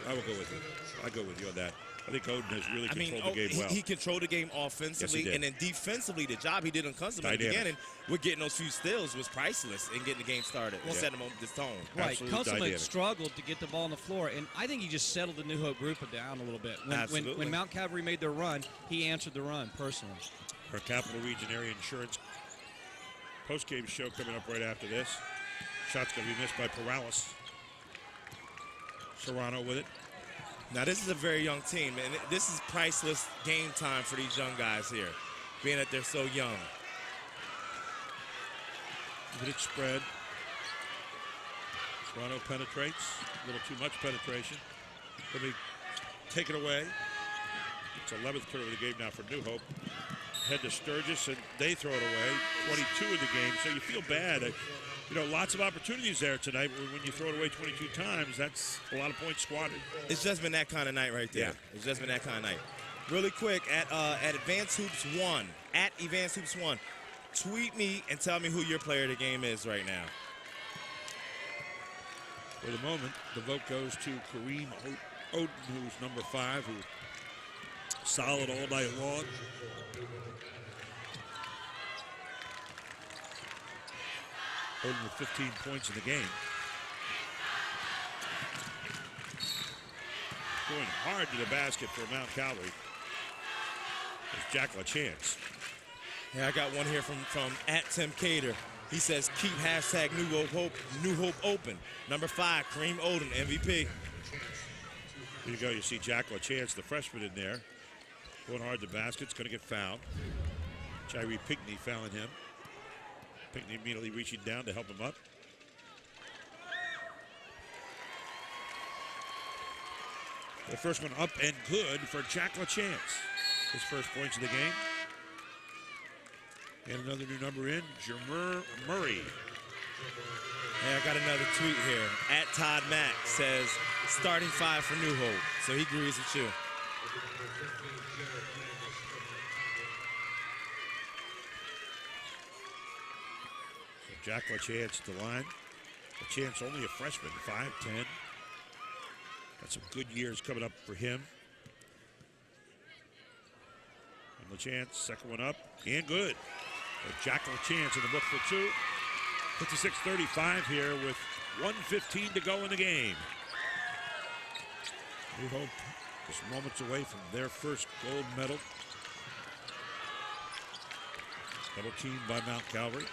I go with you on that. I think Odom has really controlled the game well. He controlled the game offensively, yes, and then defensively, the job he did on Kunzelman at the beginning, with getting those few steals was priceless in getting the game started and setting him on this tone. Right, Kunzelman struggled to get the ball on the floor, and I think he just settled the New Hope group down a little bit. When Mount Calvary made their run, he answered the run personally. Our Capital Region Area Insurance post-game show coming up right after this. Shot's going to be missed by Perales. Serrano with it. Now, this is a very young team, and this is priceless game time for these young guys here, being that they're so young. Good spread. Serrano penetrates. A little too much penetration. Let me take it away. It's 11th turn of the game now for New Hope. Head to Sturgis, and they throw it away. 22 in the game, so you feel bad. Lots of opportunities there tonight. When you throw it away 22 times, that's a lot of points squandered. It's just been that kind of night right there. Yeah. It's just been that kind of night. Really quick, at Advanced Hoops 1, at Advanced Hoops 1, tweet me and tell me who your player of the game is right now. For the moment, the vote goes to Kareem Oden, who's number 5, who solid all night long. Oden with 15 points in the game. Going hard to the basket for Mount Calvary. It's Jack LaChance. Yeah, I got one here from @Tim He says, keep hashtag New Hope open. Number 5, Kareem Oden, MVP. Here you go. You see Jack LaChance, the freshman, in there. Going hard to the basket. It's going to get fouled. Tyree Pinckney fouling him. Pinckney immediately reaching down to help him up. The first one up and good for Jack LaChance. His first points of the game. And another new number in, Jamer Murray. Yeah, I got another tweet here. @ToddMack says, starting 5 for New Hope. So he agrees with you. So Jack LaChance at the line. LaChance only a freshman, 5'10". Got some good years coming up for him. And LaChance, second one up, and good. Jack LaChance in the book for 2. 56-35 here with 1:15 to go in the game. New Hope just moments away from their first gold medal. Double teamed by Mount Calvary.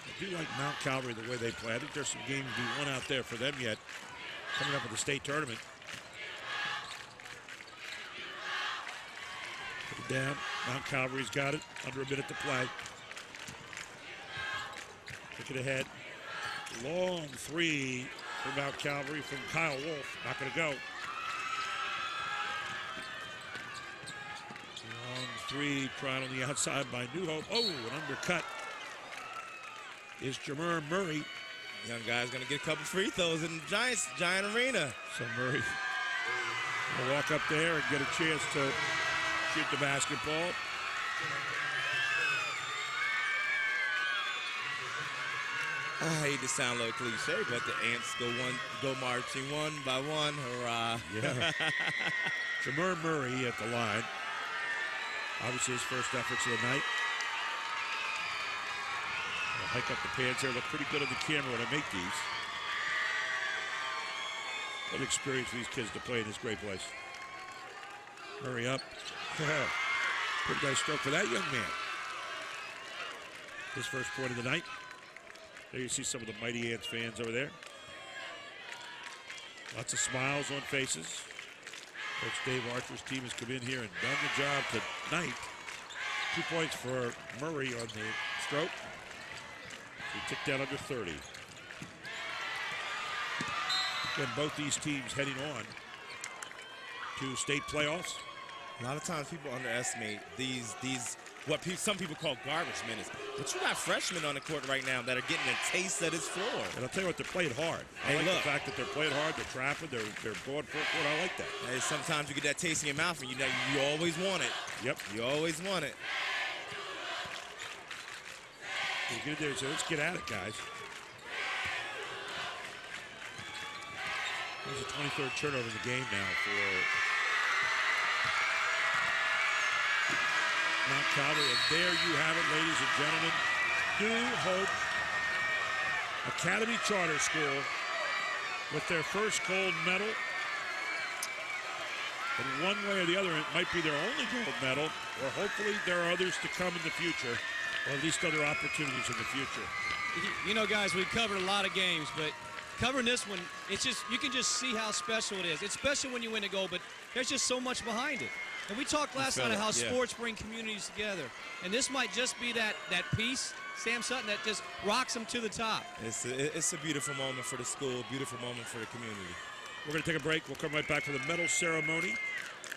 I do like Mount Calvary the way they play. I think there's some games to be won out there for them yet, coming up in the state tournament. Put it down. Mount Calvary's got it. Under a minute to play. Kick it ahead. Long 3 for Mount Calvary from Kyle Wolf. Not going to go. Long 3 tried on the outside by New Hope. Oh, an undercut is Jamer Murray. Young guy's going to get a couple free throws in the Giant Arena. So Murray will walk up there and get a chance to shoot the basketball. I hate to sound a little cliche, but the Ants go marching one by one. Hurrah. Yeah. Jamer Murray at the line. Obviously his first efforts of the night. I'll hike up the pants there. Look pretty good on the camera when I make these. What an experience for these kids to play in this great place. Murray up. Pretty nice stroke for that young man. His first point of the night. There you see some of the Mighty Ants fans over there. Lots of smiles on faces. Coach Dave Archer's team has come in here and done the job tonight. 2 points for Murray on the stroke. He ticked down under 30. Again, both these teams heading on to state playoffs. A lot of times people underestimate these what some people call garbage minutes. But you got freshmen on the court right now that are getting a taste of this floor. And I'll tell you what, they're playing hard. I like the fact that they're playing hard, they're trapping, they're going full court. I like that. Hey, sometimes you get that taste in your mouth and you always want it. Yep. You always want it. You get there and say, let's get at it, guys. There's a 23rd turnover in the game now for Mount Calvary. And there you have it, ladies and gentlemen. New Hope Academy Charter School with their first gold medal. And one way or the other, it might be their only gold medal, or hopefully there are others to come in the future, or at least other opportunities in the future. You know, guys, we've covered a lot of games, but covering this one, it's just, you can just see how special it is. It's special when you win a goal, but there's just so much behind it. And we talked last night about how sports bring communities together. And this might just be that piece, Sam Sutton, that just rocks them to the top. It's a beautiful moment for the school, beautiful moment for the community. We're going to take a break. We'll come right back for the medal ceremony.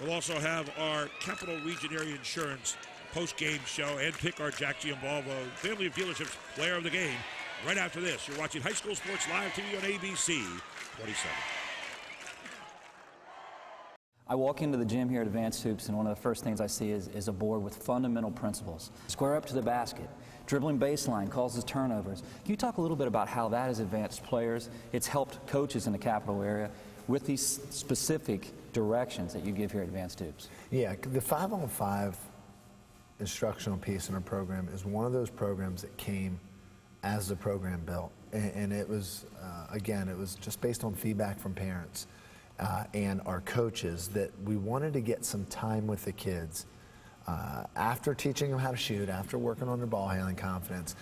We'll also have our Capital Region Area Insurance post-game show and pick our Jack Giambalvo Family of Dealerships player of the game right after this. You're watching High School Sports Live TV on ABC 27. I walk into the gym here at Advanced Hoops, and one of the first things I see is a board with fundamental principles. Square up to the basket, dribbling baseline causes turnovers. Can you talk a little bit about how that has advanced players? It's helped coaches in the capital area with these specific directions that you give here at Advanced Hoops. Yeah, the 5-on-5 instructional piece in our program is one of those programs that came as the program built. And it was, again, it was just based on feedback from parents and our coaches that we wanted to get some time with the kids after teaching them how to shoot, after working on their ball handling confidence,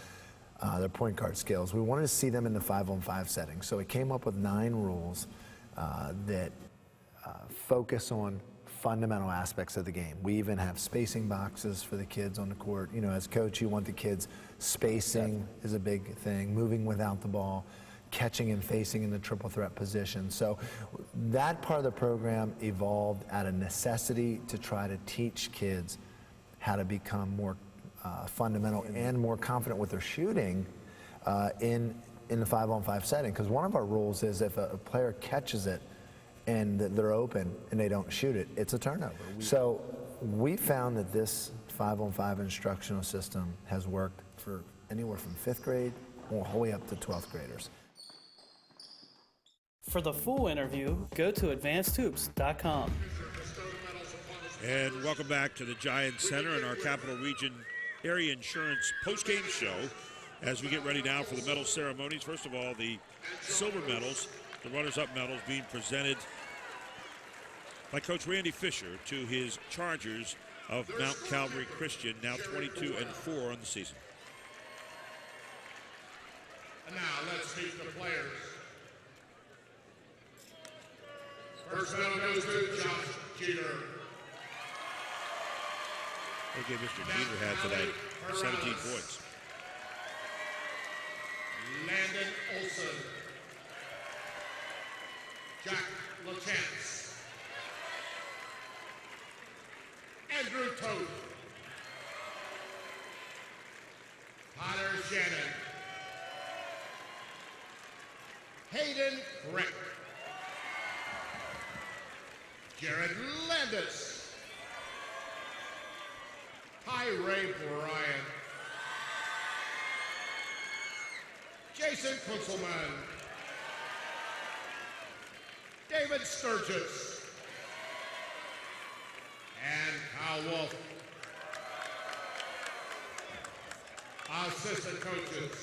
their point guard skills. We wanted to see them in the 5-on-5 setting. So we came up with 9 rules that focus on fundamental aspects of the game. We even have spacing boxes for the kids on the court. You know, as coach, you want the kids spacing is a big thing, moving without the ball, catching and facing in the triple threat position. So that part of the program evolved out of necessity to try to teach kids how to become more fundamental and more confident with their shooting in the 5-on-5 setting. Because one of our rules is if a player catches it and they're open and they don't shoot it, it's a turnover. So we found that this 5-on-5 instructional system has worked for anywhere from 5th grade all the way up to 12th graders. For the full interview, go to advancedhoops.com. And welcome back to the Giants Center and our Capital Region Area Insurance postgame show as we get ready now for the medal ceremonies. First of all, the silver medals, the runners-up medals being presented by Coach Randy Fisher to his Chargers of Mount Calvary Christian, now 22-4 on the season. And now let's meet the players. First medal goes to Josh Jeter. What game Mr. Jeter had today? 17 points. Landon Olson. Jack LaChance. Andrew Toth. Tyler Shannon. Hayden Crick. Jared Landis. Ty Ray Bryant. Jason Kunzelman. David Sturgis. And Kyle Wolf. Assistant coaches,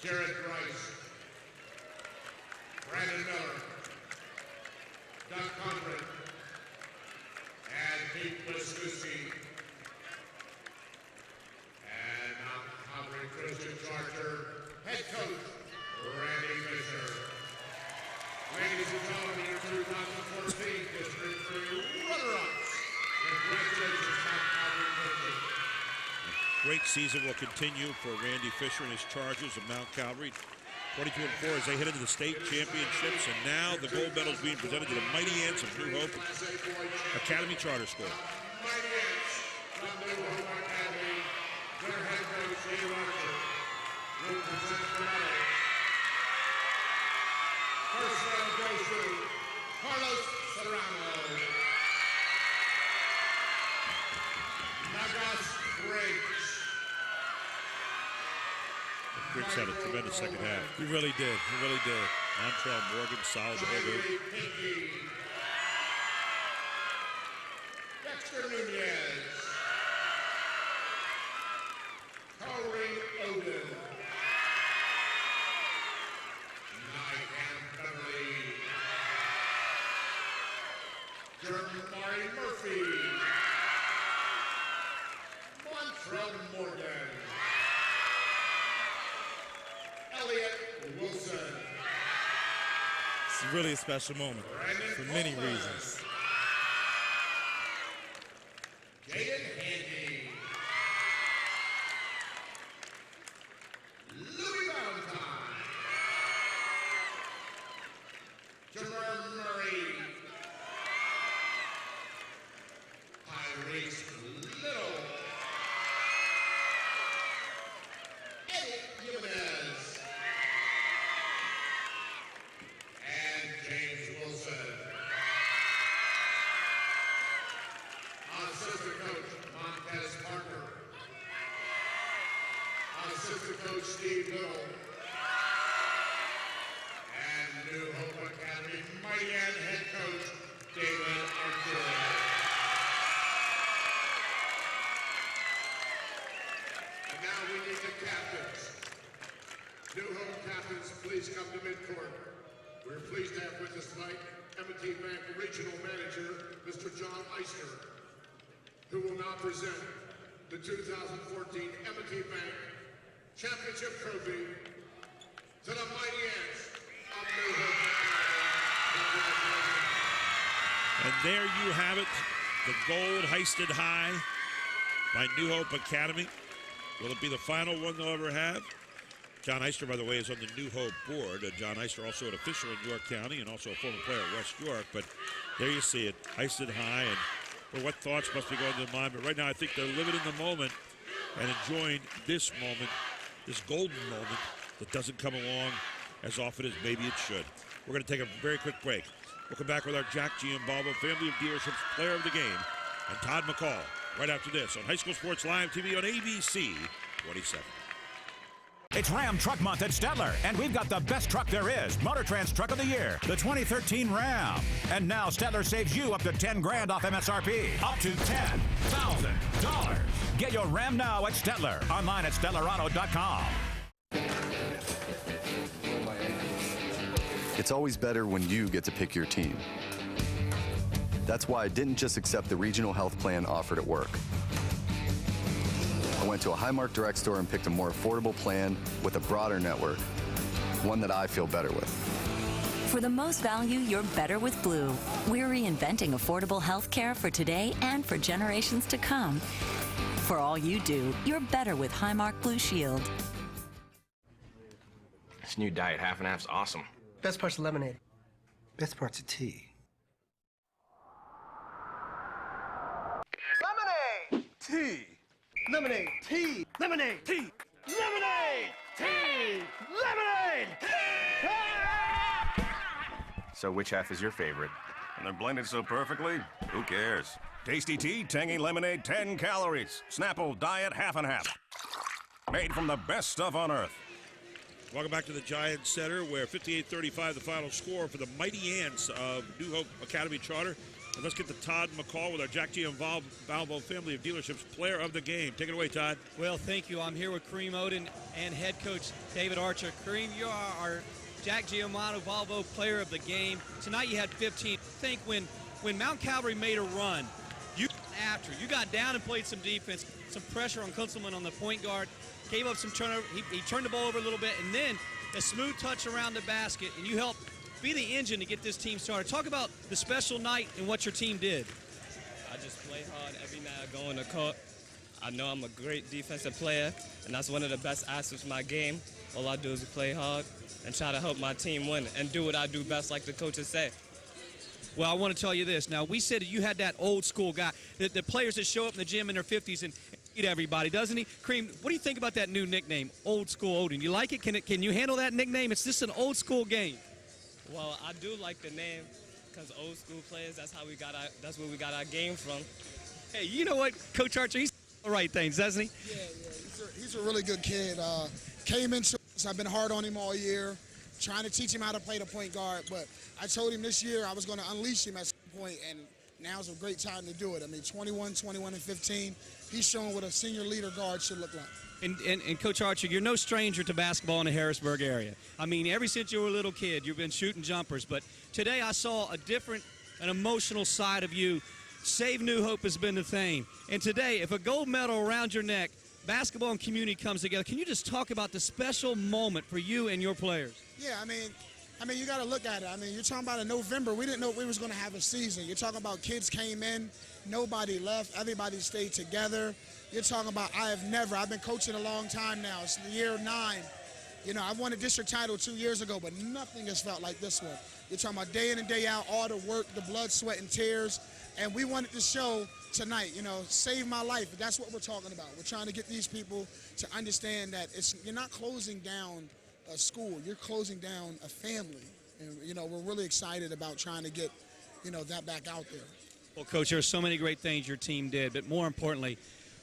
Jared Grice, Brandon Miller, Doug Conrad, and Pete Wisniewski. And Mount Calvary Christian Charger head coach, Randy Fisher. Ladies and gentlemen, your 2014 District 3 runner-ups. Congratulations, Mount Calvary Christian. Great season will continue for Randy Fisher and his Chargers of Mount Calvary. 22-4 as they head into the state championships, and now the gold medals being presented to the Mighty Ants of New Hope Academy Charter School. Mighty Ants from New Hope Academy, their head coach, Dave Archer, will present the medal. First medal goes to Carlos Serrano. Nagas Briggs. Briggs had a tremendous second half. He really did. He really did. Montrell Morgan, solid holder. Dexter Nunez. Corey Odin. Nycam Beverly. Jermari Murphy. Montrell Morgan. Elliot Wilson. It's really a special moment for many reasons. Jaden Handy. Louis Valentine. Jamar Murray. Tyrese Little. Eddie Jimenez. And James Wilson. coach Steve Little. And New Hope Academy Mighty Ants head coach David Archer. And now we need the captains. New Hope captains, please come to midcourt. We're pleased to have with us tonight M&T Bank Regional Manager, Mr. John Eister, who will now present the 2014 M&T Bank Championship Trophy to the Mighty Ants of New Hope. And there you have it, the gold hoisted high by New Hope Academy. Will it be the final one they'll ever have? John Eister, by the way, is on the New Hope board. John Eister, also an official in York County and also a former player at West York. But there you see it, hoisted high, and well, what thoughts must be going to their mind. But right now I think they're living in the moment and enjoying this moment, this golden moment that doesn't come along as often as maybe it should. We're going to take a very quick break. We'll come back with our Jack G. and Volvo Family of Dealerships Player of the Game and Todd McCall right after this on High School Sports Live TV on ABC 27. It's Ram Truck Month at Stettler, and we've got the best truck there is, Motor Trend's Truck of the Year, the 2013 Ram. And now Stettler saves you up to $10,000 off MSRP, up to $10,000. Get your Ram now at Stettler, online at StettlerAuto.com. It's always better when you get to pick your team. That's why I didn't just accept the regional health plan offered at work. I went to a Highmark Direct store and picked a more affordable plan with a broader network, one that I feel better with. For the most value, you're better with Blue. We're reinventing affordable health care for today and for generations to come. For all you do, you're better with Highmark Blue Shield. This new diet half and half's awesome. Best part's lemonade. Best part's a tea. Lemonade! Tea! Lemonade! Tea! Lemonade! Tea! Lemonade! Tea! Lemonade! So which half is your favorite? And they're blended so perfectly, who cares? Tasty tea, tangy lemonade, 10 calories. Snapple Diet half and half. Made from the best stuff on earth. Welcome back to the Giants Center, where 58-35 the final score for the Mighty Ants of New Hope Academy Charter. And let's get to Todd McCall with our Jack G. and Volvo Family of Dealerships Player of the Game. Take it away, Todd. Well, thank you. I'm here with Kareem Oden and head coach David Archer. Kareem, you are our Jack Giamotto Volvo Player of the Game. Tonight you had 15. I think when Mount Calvary made a run, you got down and played some defense, some pressure on Kunzelman on the point guard, gave up some turnover. He turned the ball over a little bit, and then a smooth touch around the basket, and you helped be the engine to get this team started. Talk about the special night and what your team did. I just play hard every night I go in the court. I know I'm a great defensive player, and that's one of the best aspects of my game. All I do is play hard and try to help my team win and do what I do best, like the coaches say. Well, I want to tell you this. Now, we said you had that old school guy, the players that show up in the gym in their 50s and beat everybody, doesn't he? Kareem, what do you think about that new nickname, Old School Odin? You like it? Can you handle that nickname? It's just an old school game. Well, I do like the name because old school players, that's where we got our game from. Hey, you know what, Coach Archer, he's the right things, doesn't he? Yeah, he's a really good kid. Came into us, I've been hard on him all year, trying to teach him how to play the point guard, but I told him this year I was going to unleash him at some point, and now's a great time to do it. I mean, 21, 21, and 15, he's showing what a senior leader guard should look like. And Coach Archer, you're no stranger to basketball in the Harrisburg area. I mean, ever since you were a little kid, you've been shooting jumpers. But today I saw an emotional side of you. Save New Hope has been the thing. And today, if a gold medal around your neck, basketball and community comes together, can you just talk about the special moment for you and your players? Yeah, I mean, you got to look at it. I mean, you're talking about in November, we didn't know we was going to have a season. You're talking about kids came in, nobody left, everybody stayed together. You're talking about I've been coaching a long time now. It's year 9. You know, I won a district title 2 years ago, but nothing has felt like this one. You're talking about day in and day out, all the work, the blood, sweat, and tears. And we wanted to show tonight, you know, save my life. That's what we're talking about. We're trying to get these people to understand that you're not closing down a school. You're closing down a family. And, you know, we're really excited about trying to get, you know, that back out there. Well, Coach, there are so many great things your team did, but more importantly,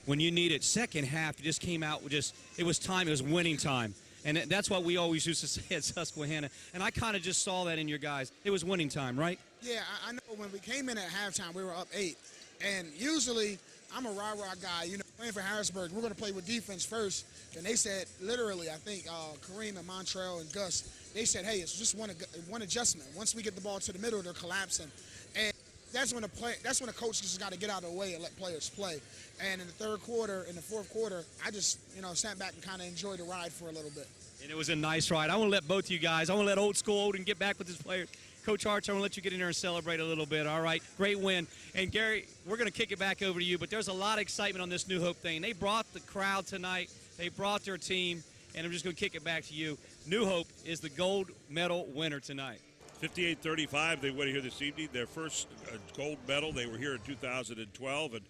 when you need it. Second half, you just came out with it was time. It was winning time. And that's what we always used to say at Susquehanna. And I kind of just saw that in your guys. It was winning time, right? Yeah, I know when we came in at halftime, we were up 8. And usually, I'm a rah-rah guy. You know, playing for Harrisburg, we're going to play with defense first. And they said, literally, I think Kareem and Montrell and Gus, they said, hey, it's just one adjustment. Once we get the ball to the middle, they're collapsing. And that's when the coach just got to get out of the way and let players play. And in the third quarter, in the fourth quarter, I just, sat back and kind of enjoyed the ride for a little bit. And it was a nice ride. I want to let both of you guys, I want to let old school Odin get back with his players. Coach Arch, I want to let you get in there and celebrate a little bit. All right, great win. And Gary, we're going to kick it back over to you, but there's a lot of excitement on this New Hope thing. They brought the crowd tonight. They brought their team, and I'm just going to kick it back to you. New Hope is the gold medal winner tonight. 58-35, they win here this evening. Their first gold medal. They were here in 2012, and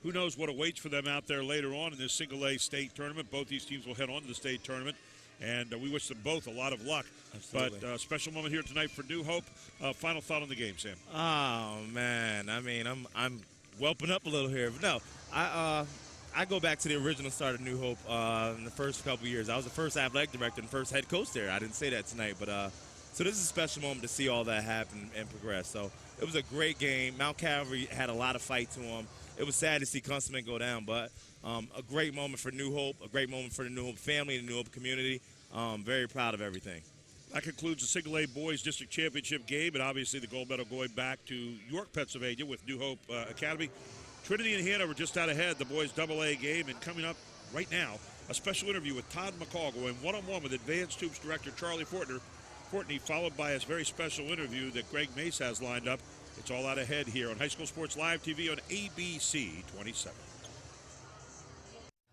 who knows what awaits for them out there later on in this single-A state tournament. Both these teams will head on to the state tournament, and we wish them both a lot of luck. Absolutely. But special moment here tonight for New Hope. Final thought on the game, Sam? Oh, man. I mean, I'm whelping up a little here. But no, I go back to the original start of New Hope in the first couple years. I was the first athletic director and first head coach there. I didn't say that tonight, but so this is a special moment to see all that happen and progress. So it was a great game. Mount Calvary had a lot of fight to them. It was sad to see Kunstman go down, but a great moment for New Hope, a great moment for the New Hope family and the New Hope community. Very proud of everything. That concludes the Single-A Boys District Championship game, and obviously the gold medal going back to York, Pennsylvania with New Hope Academy. Trinity and Hanover just out ahead, the boys AA game, and coming up right now, a special interview with Todd McCall going one-on-one with Advanced Hoops director Charlie Fortney, followed by a very special interview that Greg Mace has lined up. It's all out ahead here on High School Sports Live TV on ABC 27.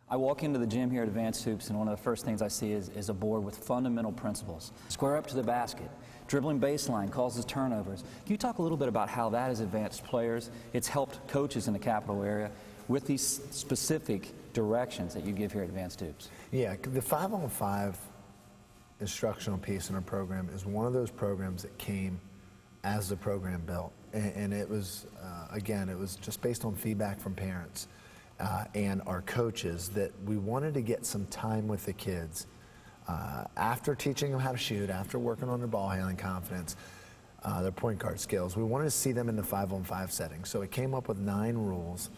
I walk into the gym here at Advanced Hoops, and one of the first things I see is a board with fundamental principles. Square up to the basket, dribbling baseline causes turnovers. Can you talk a little bit about how that has advanced players? It's helped coaches in the capital area with these specific directions that you give here at Advanced Hoops. Yeah, the 5-on-5 instructional piece in our program is one of those programs that came as the program built. And it was, again, it was just based on feedback from parents and our coaches that we wanted to get some time with the kids after teaching them how to shoot, after working on their ball handling confidence, their point guard skills. We wanted to see them in the 5-on-5 setting. So it came up with 9 rules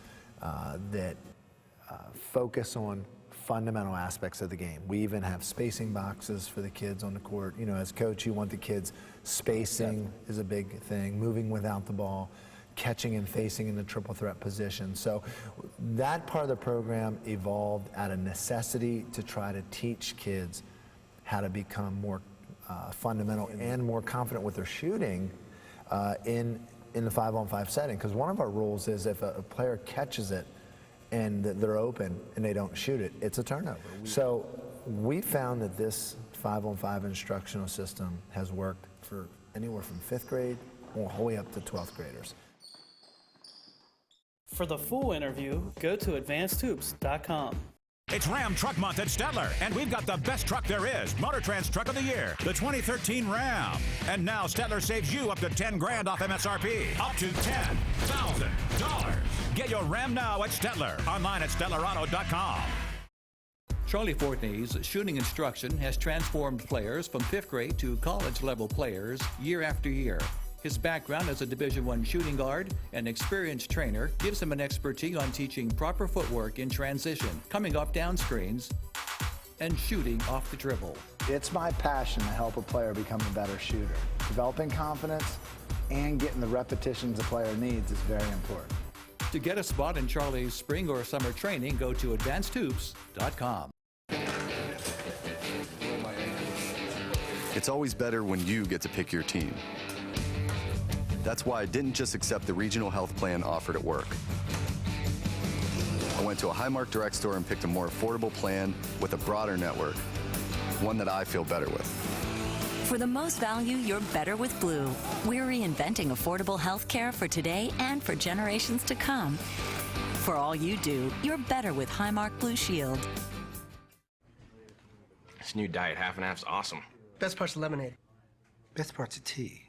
that focus on fundamental aspects of the game. We even have spacing boxes for the kids on the court. You know, as coach, you want the kids spacing is a big thing, moving without the ball, catching and facing in the triple threat position. So that part of the program evolved out of necessity to try to teach kids how to become more fundamental and more confident with their shooting in the 5-on-5 setting. Because one of our rules is if a player catches it and they're open and they don't shoot it, it's a turnover. So we found that this 5-on-5 instructional system has worked for anywhere from 5th grade all the way up to 12th graders. For the full interview, go to advancedhoops.com. It's Ram Truck Month at Stettler, and we've got the best truck there is, Motortrend's Truck of the Year, the 2013 Ram. And now Stettler saves you up to $10,000 off MSRP, up to $10,000. Get your Ram now at Stettler, online at StettlerAuto.com. Charlie Fortney's shooting instruction has transformed players from 5th grade to college-level players year after year. His background as a Division I shooting guard and experienced trainer gives him an expertise on teaching proper footwork in transition, coming off down screens, and shooting off the dribble. It's my passion to help a player become a better shooter. Developing confidence and getting the repetitions a player needs is very important. To get a spot in Charlie's spring or summer training, go to advancedhoops.com. It's always better when you get to pick your team. That's why I didn't just accept the regional health plan offered at work. I went to a Highmark Direct store and picked a more affordable plan with a broader network, one that I feel better with. For the most value, you're better with Blue. We're reinventing affordable health care for today and for generations to come. For all you do, you're better with Highmark Blue Shield. This new diet, half and half's awesome. Best part's lemonade. Best part's a tea.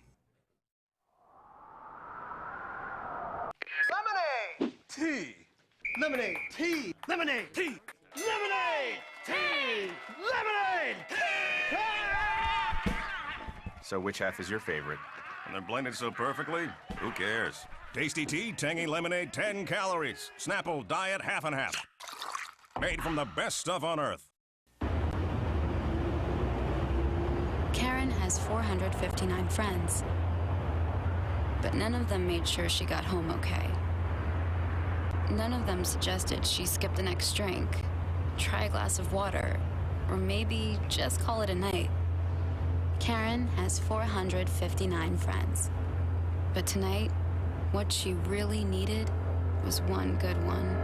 Lemonade! Tea. Lemonade, tea, lemonade, tea, lemonade, tea, lemonade, tea. So which half is your favorite? And they're blended so perfectly, who cares? Tasty tea, tangy lemonade, 10 calories. Snapple diet, half and half. Made from the best stuff on earth. Karen has 459 friends, but none of them made sure she got home okay. None of them suggested she skip the next drink, try a glass of water, or maybe just call it a night. Karen has 459 friends, but tonight, what she really needed was one good one.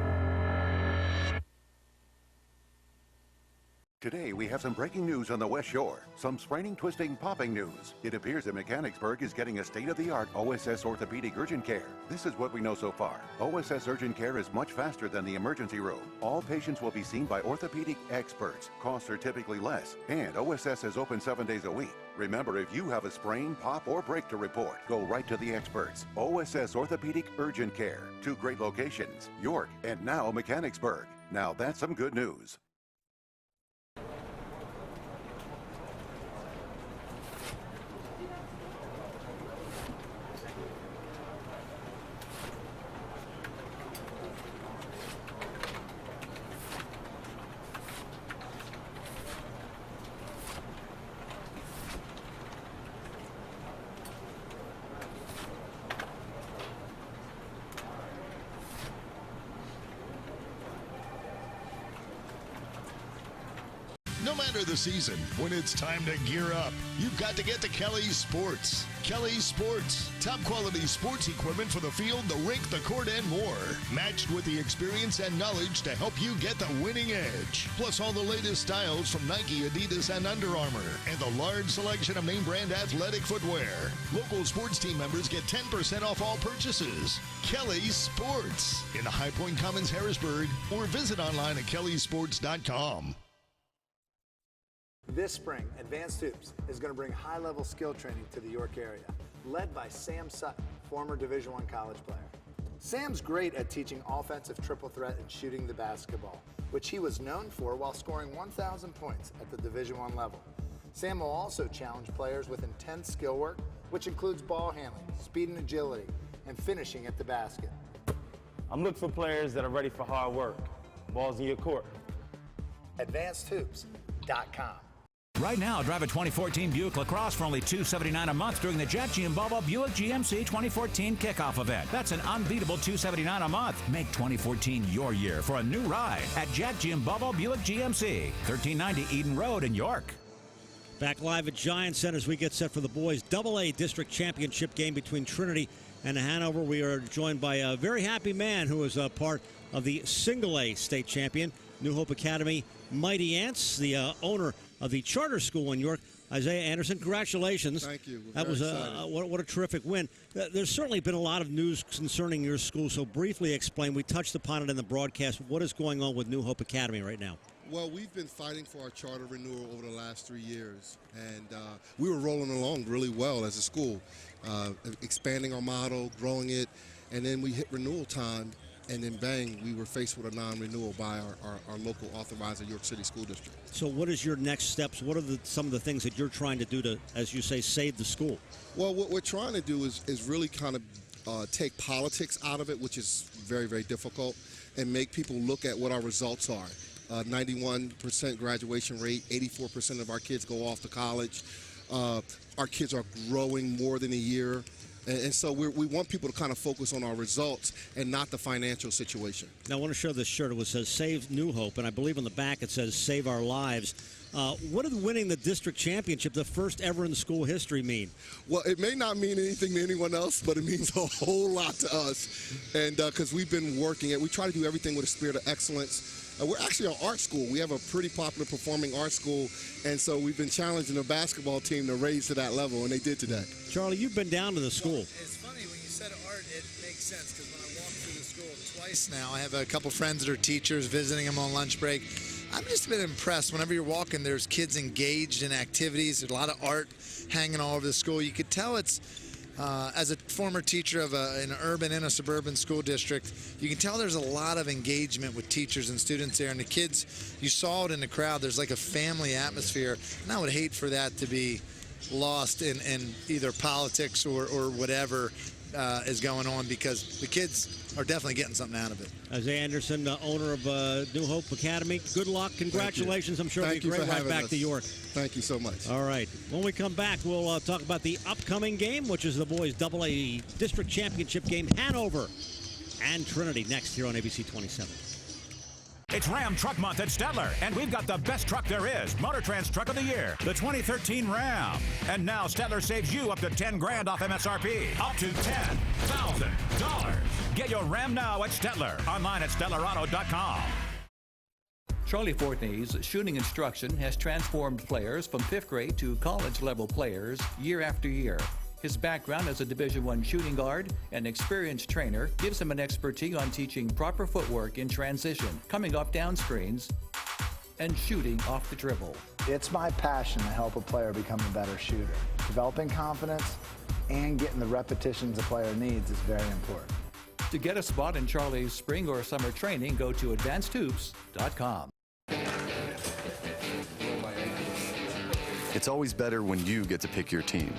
Today, we have some breaking news on the West Shore. Some spraining, twisting, popping news. It appears that Mechanicsburg is getting a state-of-the-art OSS orthopedic urgent care. This is what we know so far. OSS urgent care is much faster than the emergency room. All patients will be seen by orthopedic experts. Costs are typically less, and OSS is open 7 days a week. Remember, if you have a sprain, pop, or break to report, go right to the experts. OSS Orthopedic Urgent Care. 2 great locations, York and now Mechanicsburg. Now that's some good news. No matter the season, when it's time to gear up, you've got to get to Kelly's Sports. Kelly's Sports. Top quality sports equipment for the field, the rink, the court, and more. Matched with the experience and knowledge to help you get the winning edge. Plus all the latest styles from Nike, Adidas, and Under Armour. And the large selection of name brand athletic footwear. Local sports team members get 10% off all purchases. Kelly's Sports. In the High Point Commons, Harrisburg. Or visit online at kellysports.com. This spring, Advanced Hoops is going to bring high-level skill training to the York area, led by Sam Sutton, former Division I college player. Sam's great at teaching offensive triple threat and shooting the basketball, which he was known for while scoring 1,000 points at the Division I level. Sam will also challenge players with intense skill work, which includes ball handling, speed and agility, and finishing at the basket. I'm looking for players that are ready for hard work. Balls in your court. AdvancedHoops.com. Right now, drive a 2014 Buick LaCrosse for only $279 a month during the Jack Giambalvo Buick GMC 2014 kickoff event. That's an unbeatable $279 a month. Make 2014 your year for a new ride at Jack Giambalvo Buick GMC, 1390 Eden Road in York. Back live at Giant Center as we get set for the boys' AA District Championship game between Trinity and Hanover. We are joined by a very happy man who is a part of the Single A state champion, New Hope Academy Mighty Ants, the owner of the charter school in York, Isaiah Anderson. Congratulations. Thank you. That was what a terrific win. There's certainly been a lot of news concerning your school, so briefly explain. We touched upon it in the broadcast. What is going on with New Hope Academy right now? Well, we've been fighting for our charter renewal over the last 3 years, and we were rolling along really well as a school, expanding our model, growing it, and then we hit renewal time, and then bang, we were faced with a non-renewal by our local authorizer, York City School District. So what is your next steps? What are some of the things that you're trying to do to, as you say, save the school? Well, what we're trying to do is really kind of take politics out of it, which is very, very difficult, and make people look at what our results are. 91% graduation rate, 84% of our kids go off to college. Our kids are growing more than a year. And so we want people to kind of focus on our results and not the financial situation. Now, I want to show this shirt. It says Save New Hope, and I believe on the back it says Save Our Lives. What did winning the district championship, the first ever in school history, mean? Well, it may not mean anything to anyone else, but it means a whole lot to us. And because we've been working it, we try to do everything with a spirit of excellence. We're actually an art school. We have a pretty popular performing art school, and so we've been challenging the basketball team to raise to that level, and they did today. Charlie, you've been down to the school. Well, it's funny when you said art, it makes sense, because when I walk through the school twice now, I have a couple friends that are teachers, visiting them on lunch break. I'm just been impressed. Whenever you're walking, there's kids engaged in activities. There's a lot of art hanging all over the school. You could tell it's As a former teacher of an urban and a suburban school district, you can tell there's a lot of engagement with teachers and students there. And the kids, you saw it in the crowd, there's like a family atmosphere. And I would hate for that to be lost in either politics or whatever is going on, because the kids are definitely getting something out of it. Isaiah Anderson, owner of New Hope Academy, good luck. Congratulations. I'm sure it'll be a great ride back to York. Thank you so much. All right. When we come back, we'll talk about the upcoming game, which is the boys' AA District Championship game, Hanover and Trinity, next here on ABC 27. It's Ram Truck Month at Stettler, and we've got the best truck there is, Motor Trend's Truck of the Year, the 2013 Ram. And now Stettler saves you up to $10,000 off MSRP, up to $10,000. Get your Ram now at Stettler, online at StettlerAuto.com. Charlie Fortney's shooting instruction has transformed players from 5th grade to college-level players year after year. His background as a Division I shooting guard and experienced trainer gives him an expertise on teaching proper footwork in transition, coming off down screens, and shooting off the dribble. It's my passion to help a player become a better shooter. Developing confidence and getting the repetitions a player needs is very important. To get a spot in Charlie's spring or summer training, go to advancedhoops.com. It's always better when you get to pick your team.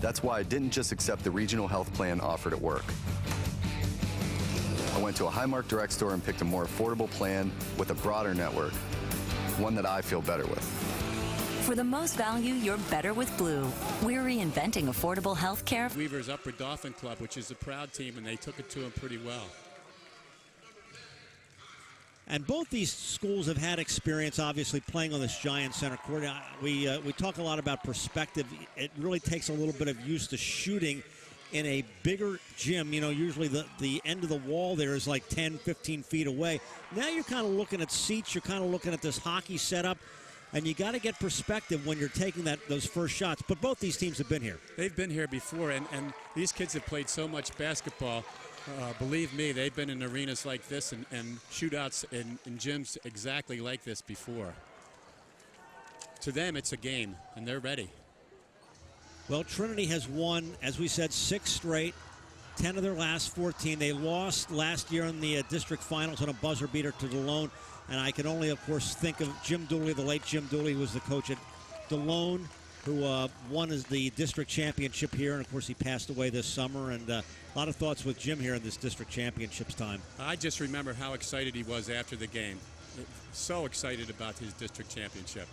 That's why I didn't just accept the regional health plan offered at work. I went to a Highmark Direct store and picked a more affordable plan with a broader network, one that I feel better with. For the most value, you're better with Blue. We're reinventing affordable health care. Weaver's Upper Dauphin Club, which is a proud team, and they took it to them pretty well. And both these schools have had experience, obviously, playing on this giant center court. We talk a lot about perspective. It really takes a little bit of use to shooting in a bigger gym. You know, usually the end of the wall there is like 10, 15 feet away. Now you're kind of looking at seats. You're kind of looking at this hockey setup. And you got to get perspective when you're taking those first shots. But both these teams have been here. They've been here before, and these kids have played so much basketball. Believe me, they've been in arenas like this and shootouts in gyms exactly like this before. To them, it's a game, and they're ready. Well, Trinity has won, as we said, 6 straight, 10 of their last 14. They lost last year in the district finals on a buzzer beater to DeLone. And I can only, of course, think of Jim Dooley, the late Jim Dooley, who was the coach at DeLone, who won as the district championship here. And, of course, he passed away this summer. And a lot of thoughts with Jim here in this district championships time. I just remember how excited he was after the game. So excited about his district championship.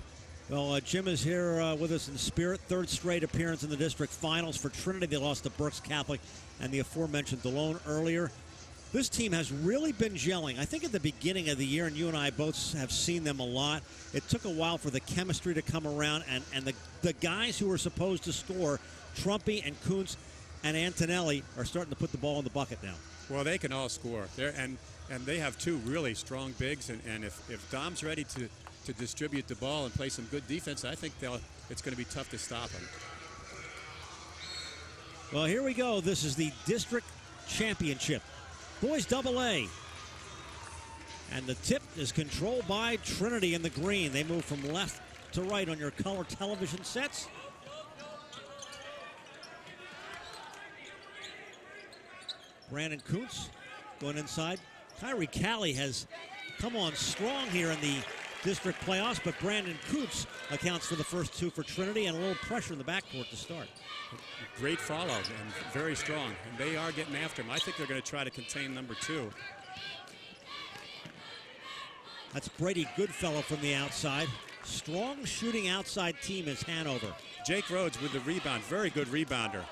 Well, Jim is here with us in spirit. 3rd straight appearance in the district finals for Trinity. They lost to Berks Catholic and the aforementioned DeLone earlier. This team has really been gelling. I think at the beginning of the year, and you and I both have seen them a lot, it took a while for the chemistry to come around, and the guys who are supposed to score, Trumpy and Kuntz and Antonelli, are starting to put the ball in the bucket now. Well, they can all score. And they have 2 really strong bigs, and if Dom's ready to distribute the ball and play some good defense, I think it's going to be tough to stop him. Well, here we go. This is the district championship. Boys AA. And the tip is controlled by Trinity in the green. They move from left to right on your color television sets. Brandon Kuntz going inside. Kyrie Callie has come on strong here in the district playoffs, but Brandon Kuntz accounts for the first 2 for Trinity, and a little pressure in the backcourt to start. Great follow and very strong, and they are getting after him. I think they're going to try to contain number 2. That's Brady Goodfellow from the outside. Strong shooting outside team is Hanover. Jake Rhodes with the rebound, very good rebounder.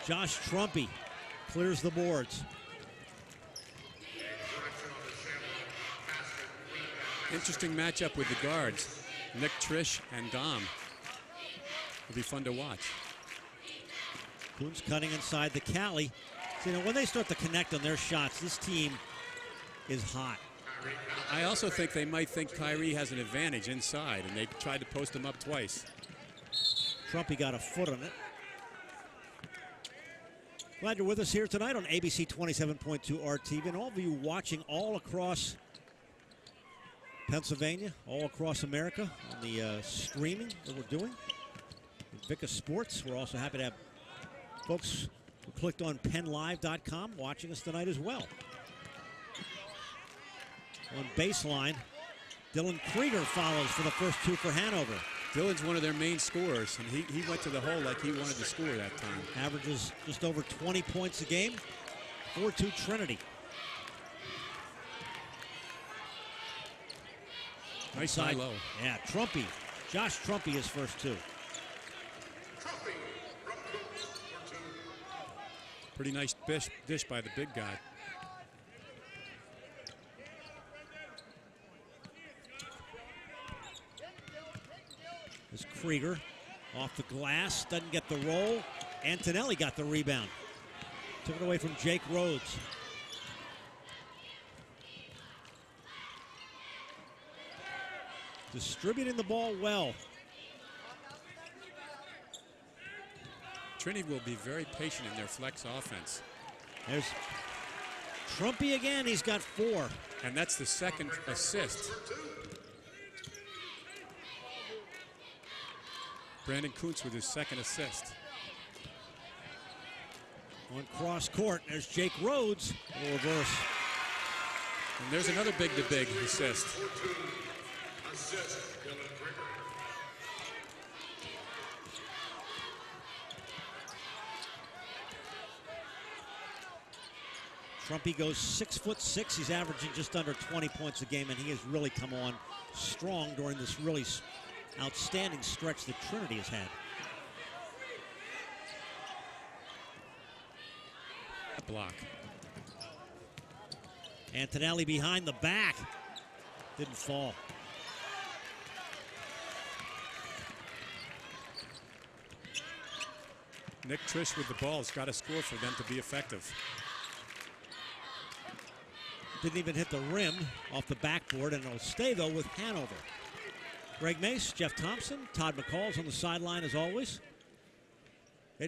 Josh Trumpy clears the boards. Interesting matchup with the guards, Nick Trish and Dom. It'll be fun to watch. Kuntz cutting inside the Cali. So, you know, when they start to connect on their shots, this team is hot. I also think they might think Kyrie has an advantage inside, and they tried to post him up twice. Trumpy got a foot on it. Glad you're with us here tonight on ABC 27.2 RTV, and all of you watching all across Pennsylvania, all across America on the streaming that we're doing. Invicta Sports. We're also happy to have folks who clicked on PennLive.com watching us tonight as well. On baseline, Dylan Krieger follows for the first two for Hanover. Dylan's one of their main scorers, and he went to the hole like he wanted to score that time. Averages just over 20 points a game. 4-2 Trinity. Nice high low. Yeah, Trumpy. Josh Trumpy his first two. Pretty nice dish by the big guy. There's Krieger off the glass, doesn't get the roll. Antonelli got the rebound. Took it away from Jake Rhodes. Distributing the ball well. Trinity will be very patient in their flex offense. There's Trumpy again. He's got 4. And that's the second assist. Brandon Kuntz with his second assist. On cross court, there's Jake Rhodes. A reverse. And there's another big-to-big assist. Trumpy goes 6'6". He's averaging just under 20 points a game, and he has really come on strong during this really outstanding stretch that Trinity has had. Block. Antonelli behind the back. Didn't fall. Nick Trish with the ball has got to score for them to be effective. Didn't even hit the rim off the backboard, and it'll stay, though, with Hanover. Greg Mace, Jeff Thompson, Todd McCall's on the sideline as always.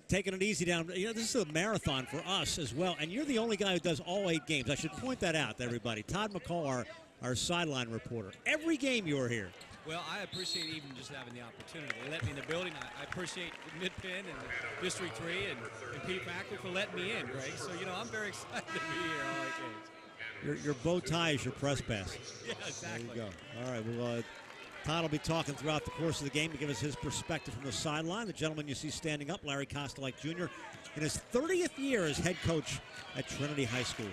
Taking it easy down. You know, this is a marathon for us as well, and you're the only guy who does all 8 games. I should point that out to everybody. Todd McCall, our sideline reporter. Every game you are here. Well, I appreciate even just having the opportunity. They let me in the building. I appreciate Mid-Penn and District 3 and Pete Packard for letting me in, Greg. So, you know, I'm very excited to be here all 8 games. Your bow tie is your press pass. Yeah, exactly. There you go. All right, well, Todd will be talking throughout the course of the game to give us his perspective from the sideline. The gentleman you see standing up, Larry Kostelike Jr., in his 30th year as head coach at Trinity High School.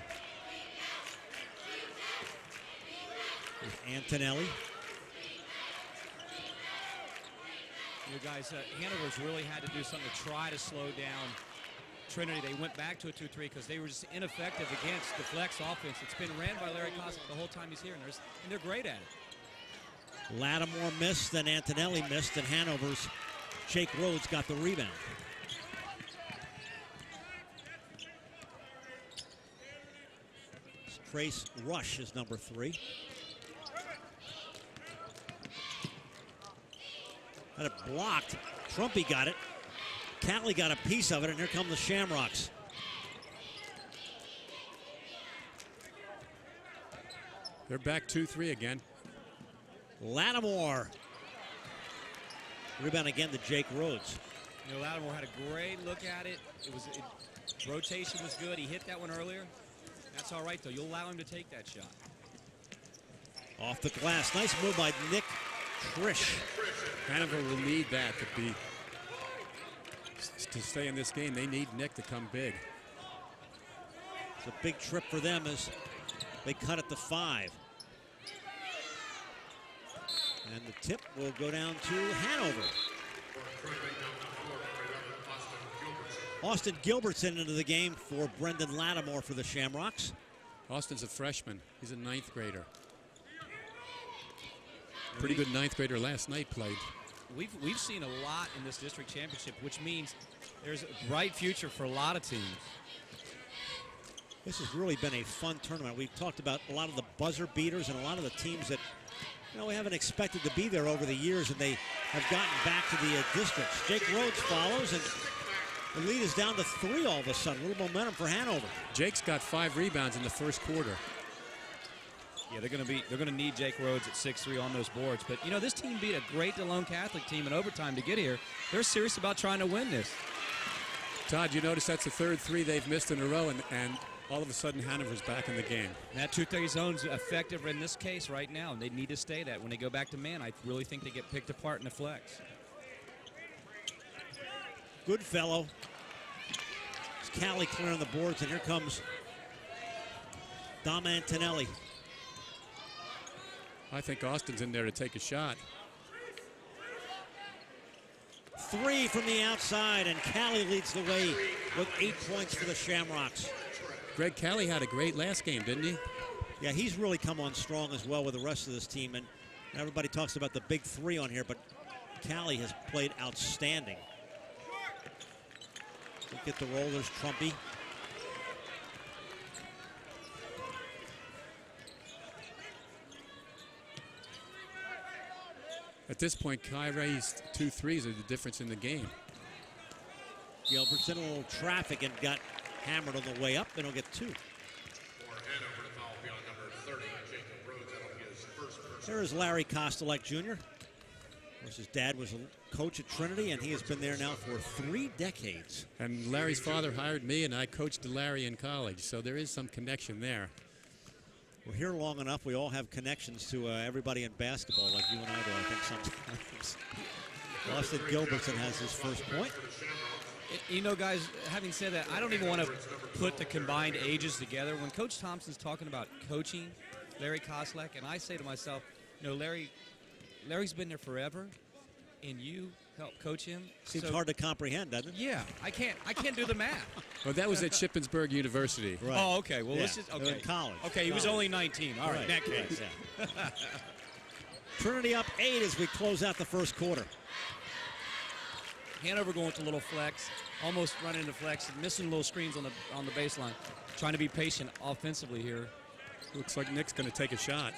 With Antonelli. You guys, Hanover's really had to do something to try to slow down Trinity. They went back to a 2-3 because they were just ineffective against the flex offense. It's been ran by Larry Kostelike the whole time he's here, and they're great at it. Lattimore missed, then Antonelli missed, and Hanover's Jake Rhodes got the rebound. Trace Rush is number 3. Had it blocked. Trumpy got it. Catley got a piece of it, and here come the Shamrocks. They're back 2-3 again. Lattimore. Rebound again to Jake Rhodes. You know, Lattimore had a great look at it. Rotation was good. He hit that one earlier. That's all right, though. You'll allow him to take that shot. Off the glass. Nice move by Nick Trish. Hanover will need that to stay in this game. They need Nick to come big. It's a big trip for them as they cut it to 5. And the tip will go down to Hanover. Austin Gilbertson into the game for Brendan Lattimore for the Shamrocks. Austin's a freshman. He's a 9th grader. Pretty good 9th grader last night played. We've seen a lot in this district championship, which means there's a bright future for a lot of teams. This has really been a fun tournament. We've talked about a lot of the buzzer beaters and a lot of the teams that, you know, we haven't expected to be there over the years, and they have gotten back to the districts. Jake Rhodes follows, and the lead is down to 3 all of a sudden. A little momentum for Hanover. Jake's got 5 rebounds in the first quarter. Yeah, they're going to need Jake Rhodes at 6'3" on those boards. But you know, this team beat a great DeLone Catholic team in overtime to get here. They're serious about trying to win this. Todd, you notice that's the third three they've missed in a row, and all of a sudden Hanover's back in the game. That 2-3 zone's effective in this case right now. They need to stay that. When they go back to man, I really think they get picked apart in the flex. Goodfellow. It's Callie clearing the boards, and here comes Dom Antonelli. I think Austin's in there to take a shot. 3 from the outside, and Callie leads the way with 8 points for the Shamrocks. Greg Callie had a great last game, didn't he? Yeah, he's really come on strong as well with the rest of this team, and everybody talks about the big 3 on here, but Callie has played outstanding. Look at the roll, there's Trumpy. At this point, Kyrie's 2 threes are the difference in the game. Gilbert's in a little traffic and got hammered on the way up, and he'll get 2. There is Larry Kostelek Jr. Of course, his dad was a coach at Trinity, and he has been there now for 3 decades. And Larry's father hired me, and I coached Larry in college, so there is some connection there. We're here long enough. We all have connections to everybody in basketball, like you and I do, I think, sometimes. Austin Gilbertson has his first point. You know, guys, having said that, I don't even want to put the combined ages together. When Coach Thompson's talking about coaching Larry Kostelek, and I say to myself, you know, Larry's been there forever, and you help coach him. Seems hard to comprehend, doesn't it? Yeah, I can't do the math. Well, that was at Shippensburg University. Right. Oh, okay. Well, yeah. let's just In college. Okay, he was only 19. All right, in that case. Yeah. Trinity up 8 as we close out the first quarter. Hanover going to a little flex, almost running into flex, missing little screens on the baseline, trying to be patient offensively here. Looks like Nick's going to take a shot.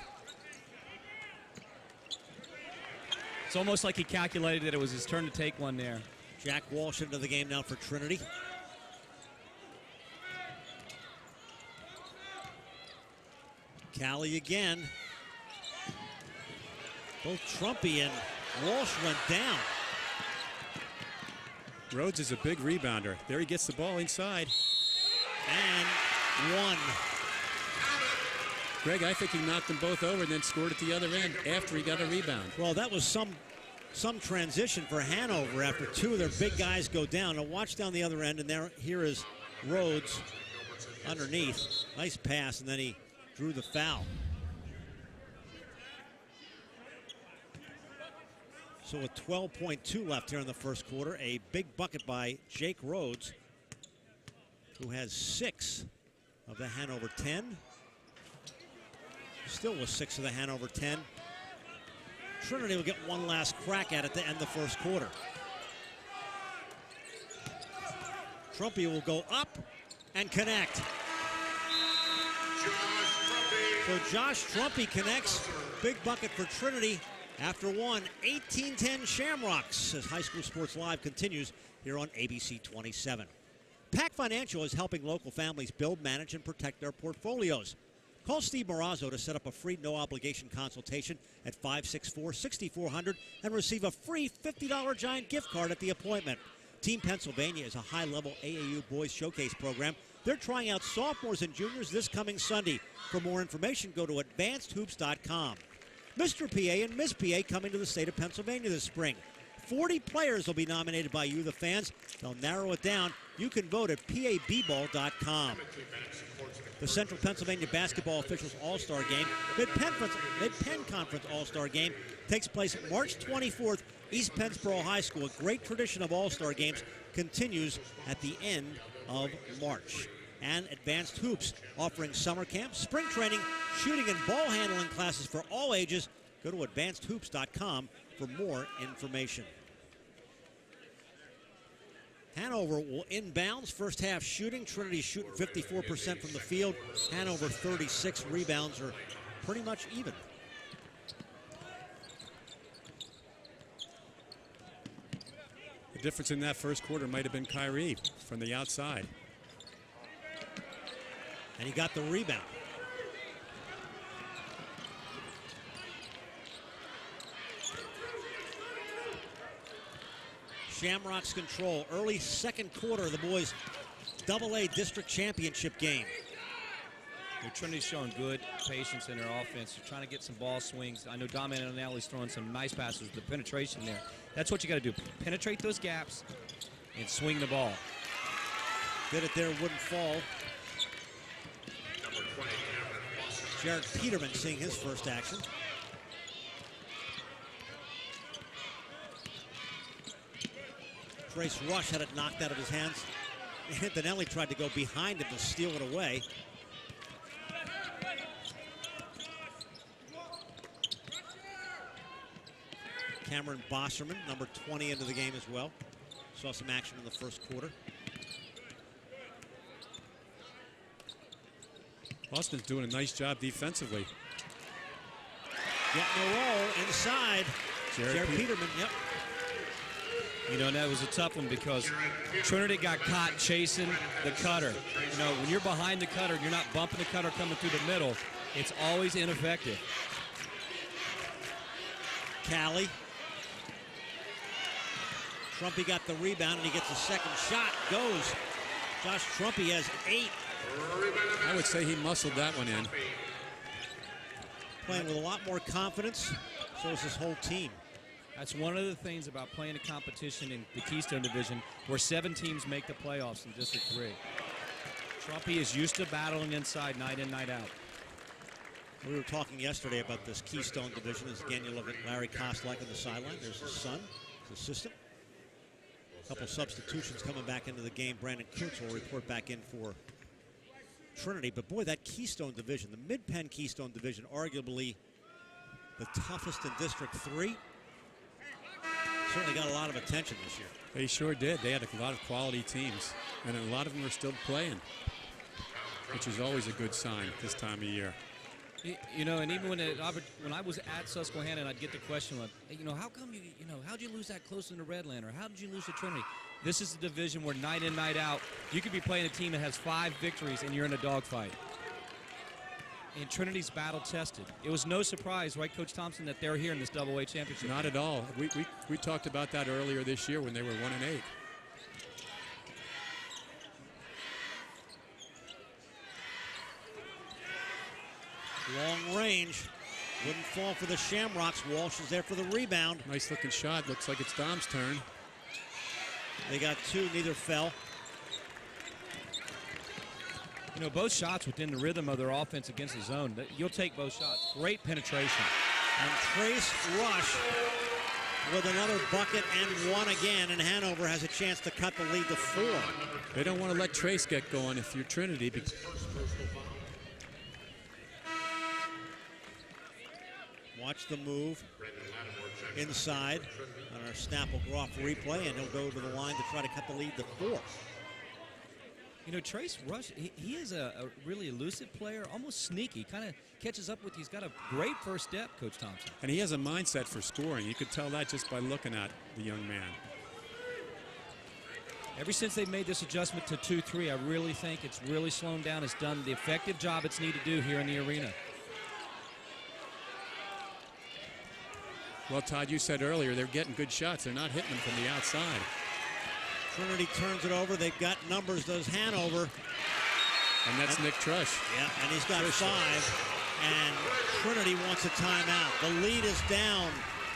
It's almost like he calculated that it was his turn to take one there. Jack Walsh into the game now for Trinity. Callie again. Both Trumpy and Walsh went down. Rhodes is a big rebounder. There he gets the ball inside. And 1. Greg, I think he knocked them both over and then scored at the other end after he got a rebound. Well, that was some transition for Hanover after 2 of their big guys go down. Now watch down the other end, and here is Rhodes underneath. Nice pass, and then he drew the foul. So with 12.2 left here in the first quarter, a big bucket by Jake Rhodes, who has 6 of the Hanover 10. Still with 6 of the Hanover 10. Trinity will get one last crack at it to end the first quarter. Trumpy will go up and connect. So Josh Trumpy connects. Big bucket for Trinity. After 1, 18-10 Shamrocks as High School Sports Live continues here on ABC 27. Pac Financial is helping local families build, manage, and protect their portfolios. Call Steve Morazzo to set up a free no-obligation consultation at 564-6400 and receive a free $50 Giant gift card at the appointment. Team Pennsylvania is a high-level AAU boys showcase program. They're trying out sophomores and juniors this coming Sunday. For more information, go to advancedhoops.com. Mr. PA and Miss PA coming to the state of Pennsylvania this spring. 40 players will be nominated by you, the fans. They'll narrow it down. You can vote at paball.com. The Central Pennsylvania Basketball Officials All-Star Game, Mid-Penn Conference All-Star Game, takes place March 24th, East Pennsboro High School. A great tradition of All-Star Games continues at the end of March. And Advanced Hoops, offering summer camp, spring training, shooting, and ball handling classes for all ages. Go to advancedhoops.com for more information. Hanover will inbounds. First half shooting. Trinity shooting 54% from the field. Hanover 36. Rebounds are pretty much even. The difference in that first quarter might have been Kyrie from the outside. And he got the rebound. Shamrocks control. Early second quarter of the boys' AA district championship game. Trinity's showing good patience in their offense. They're trying to get some ball swings. I know Dom Antonelli's throwing some nice passes with the penetration there. That's what you got to do. Penetrate those gaps and swing the ball. Did it there, wouldn't fall. Jared Peterman seeing his first action. Trace Rush had it knocked out of his hands. Antonelli tried to go behind him to steal it away. Cameron Bosserman, number 20, into the game as well. Saw some action in the first quarter. Austin's doing a nice job defensively. Getting a roll inside. Jared Peterman, yep. You know, and that was a tough one because Trinity got caught chasing the cutter. You know, when you're behind the cutter, you're not bumping the cutter coming through the middle. It's always ineffective. Callie. Trumpy got the rebound, and he gets a second shot. Goes. Josh Trumpy has 8. I would say he muscled that one in. Playing with a lot more confidence. So is this whole team. That's one of the things about playing a competition in the Keystone Division where 7 teams make the playoffs in District 3. Trumpy is used to battling inside night in, night out. We were talking yesterday about this Keystone Division. Again, you look at Larry Kostlak on the sideline. There's his son, his assistant. A couple substitutions coming back into the game. Brandon Kurtz will report back in for Trinity. But boy, that Keystone Division, the Mid-Penn Keystone Division, arguably the toughest in District 3. Certainly got a lot of attention this year. They sure did. They had a lot of quality teams, and a lot of them are still playing, which is always a good sign this time of year. You know, and even when I was at Susquehanna, and I'd get the question, like, hey, you know, how come how'd you lose that close in the Redland, or how did you lose to Trinity? This is a division where night in, night out, you could be playing a team that has 5 victories and you're in a dogfight. And Trinity's battle tested. It was no surprise, right, Coach Thompson, that they're here in this AA championship. Not at all. We talked about that earlier this year when they were 1-8. Long range. Wouldn't fall for the Shamrocks. Walsh is there for the rebound. Nice looking shot. Looks like it's Dom's turn. They got 2, neither fell. You know, both shots within the rhythm of their offense against the zone. You'll take both shots. Great penetration. And Trace Rush with another bucket and one again, and Hanover has a chance to cut the lead to 4. They don't want to let Trace get going if you're Trinity. Watch the move inside on our Snapple-Groff replay, and he'll go to the line to try to cut the lead to 4. You know, Trace Rush, he is a really elusive player, almost sneaky, kind of catches up with you. He's got a great first step, Coach Thompson. And he has a mindset for scoring. You could tell that just by looking at the young man. Ever since they've made this adjustment to 2-3, I really think it's really slowed down. It's done the effective job it's needed to do here in the arena. Well, Todd, you said earlier they're getting good shots. They're not hitting them from the outside. Trinity turns it over. They've got numbers, does Hanover. And that's Nick Trush. Yeah, and he's got 5. And Trinity wants a timeout. The lead is down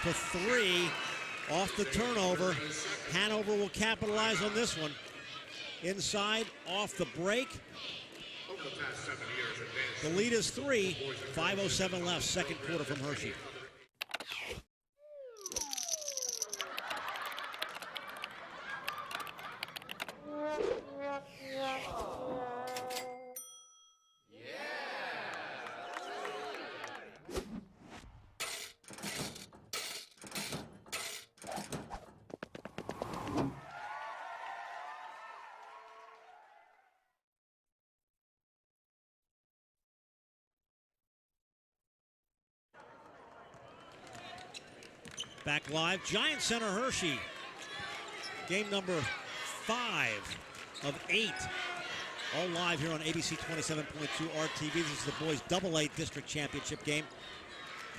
to 3 off the turnover. Hanover will capitalize on this one. Inside, off the break. The lead is 3. 5:07 left, second quarter from Hershey. Back live, Giant Center Hershey. Game number 5 of 8. All live here on ABC 27.2 RTV. This is the boys' AA district championship game.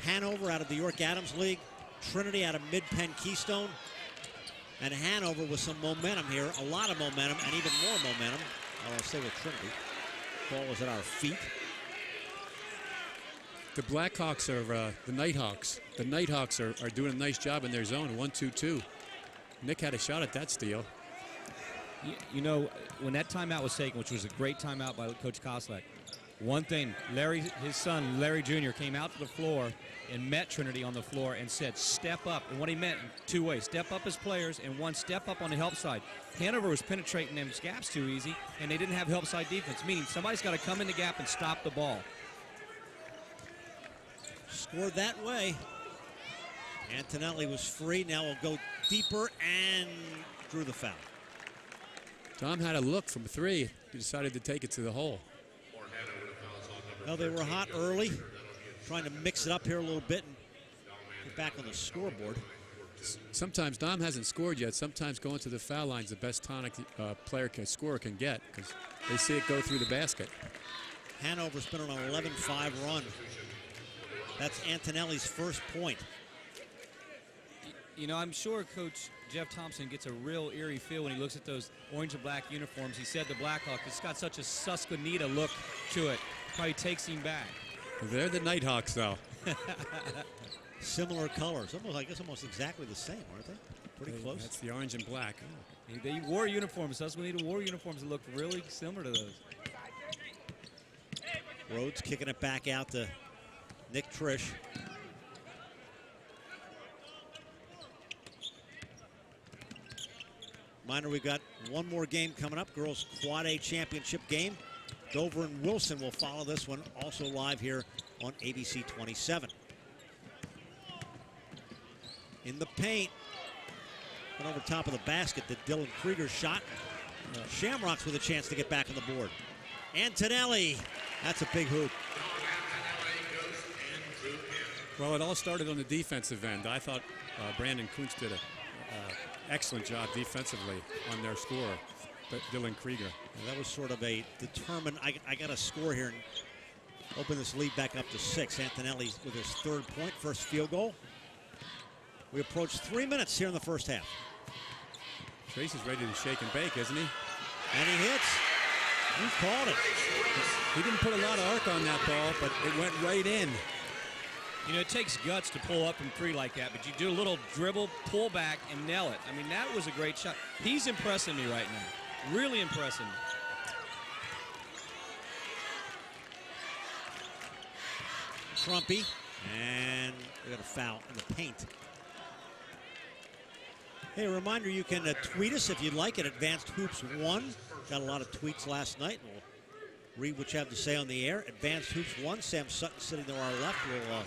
Hanover out of the York Adams League. Trinity out of Mid-Penn Keystone. And Hanover with some momentum here, a lot of momentum, and even more momentum. I'll stay with Trinity. Ball is at our feet. The Blackhawks are the Nighthawks. The Nighthawks are doing a nice job in their zone. 1-2-2. Nick had a shot at that steal. You know, when that timeout was taken, which was a great timeout by Coach Koslek, one thing, his son, Larry Jr., came out to the floor and met Trinity on the floor and said, step up. And what he meant in two ways, step up as players, and one, step up on the help side. Hanover was penetrating them gaps too easy, and they didn't have help side defense, meaning somebody's got to come in the gap and stop the ball. Scored that way. Antonelli was free. Now we'll go deeper and drew the foul. Tom had a look from 3. He decided to take it to the hole. Well, they were hot early, trying to mix it up here a little bit and get back on the scoreboard. Sometimes Dom hasn't scored yet. Sometimes going to the foul line is the best tonic scorer can get because they see it go through the basket. Hanover's been on an 11-5 run. That's Antonelli's first point. You know, I'm sure Coach Jeff Thompson gets a real eerie feel when he looks at those orange and black uniforms. He said the Blackhawk, it's got such a Susquehanna look to it. Probably takes him back. They're the Nighthawks, though. Similar colors. I guess almost exactly the same, aren't they? Pretty close. That's the orange and black. Oh. They wore uniforms. Susquehanna wore uniforms that look really similar to those. Rhodes kicking it back out to Nick Trish. Minor, we've got one more game coming up. Girls Quad A Championship game. Dover and Wilson will follow this one, also live here on ABC 27. In the paint, and over top of the basket, the Dylan Krieger shot. Shamrocks with a chance to get back on the board. Antonelli, that's a big hoop. Well, it all started on the defensive end. I thought Brandon Kuntz did an excellent job defensively on their scorer, but Dylan Krieger. Yeah, that was sort of a determined, I got to score here and open this lead back up to 6. Antonelli with his 3rd point, first field goal. We approach 3 minutes here in the first half. Tracy's ready to shake and bake, isn't he? And he hits. You called it. He didn't put a lot of arc on that ball, but it went right in. You know, it takes guts to pull up from 3 like that, but you do a little dribble, pull back, and nail it. I mean, that was a great shot. He's impressing me right now. Really impressing me. Trumpy, and we got a foul in the paint. Hey, a reminder, you can tweet us if you'd like at Advanced Hoops 1. Got a lot of tweets last night. We'll read what you have to say on the air. Advanced Hoops 1. Sam Sutton sitting to our left will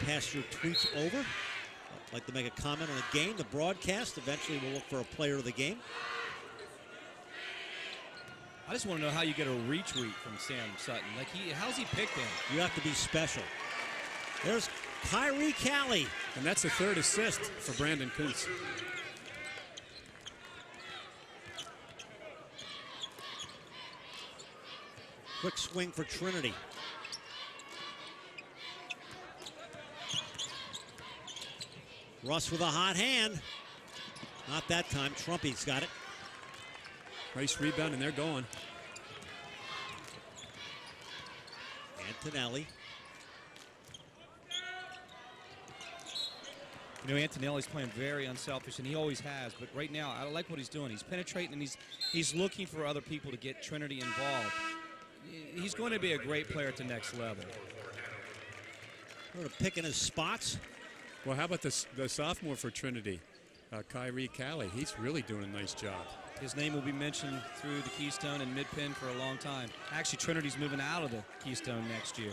pass your tweets over. I'd like to make a comment on the game, the broadcast. Eventually we'll look for a player of the game. I just want to know how you get a retweet from Sam Sutton. Like, how's he picked him? You have to be special. There's Kyrie Callie. And that's the 3rd assist for Brandon Kuntz. Quick swing for Trinity. Russ with a hot hand. Not that time. Trumpy's got it. Nice rebound, and they're going. Antonelli. You know, Antonelli's playing very unselfish, and he always has. But right now, I like what he's doing. He's penetrating, and he's looking for other people to get Trinity involved. He's going to be a great player at the next level. Sort of picking his spots. Well, how about the sophomore for Trinity, Kyrie Callie? He's really doing a nice job. His name will be mentioned through the Keystone and Mid-Penn for a long time. Actually, Trinity's moving out of the Keystone next year.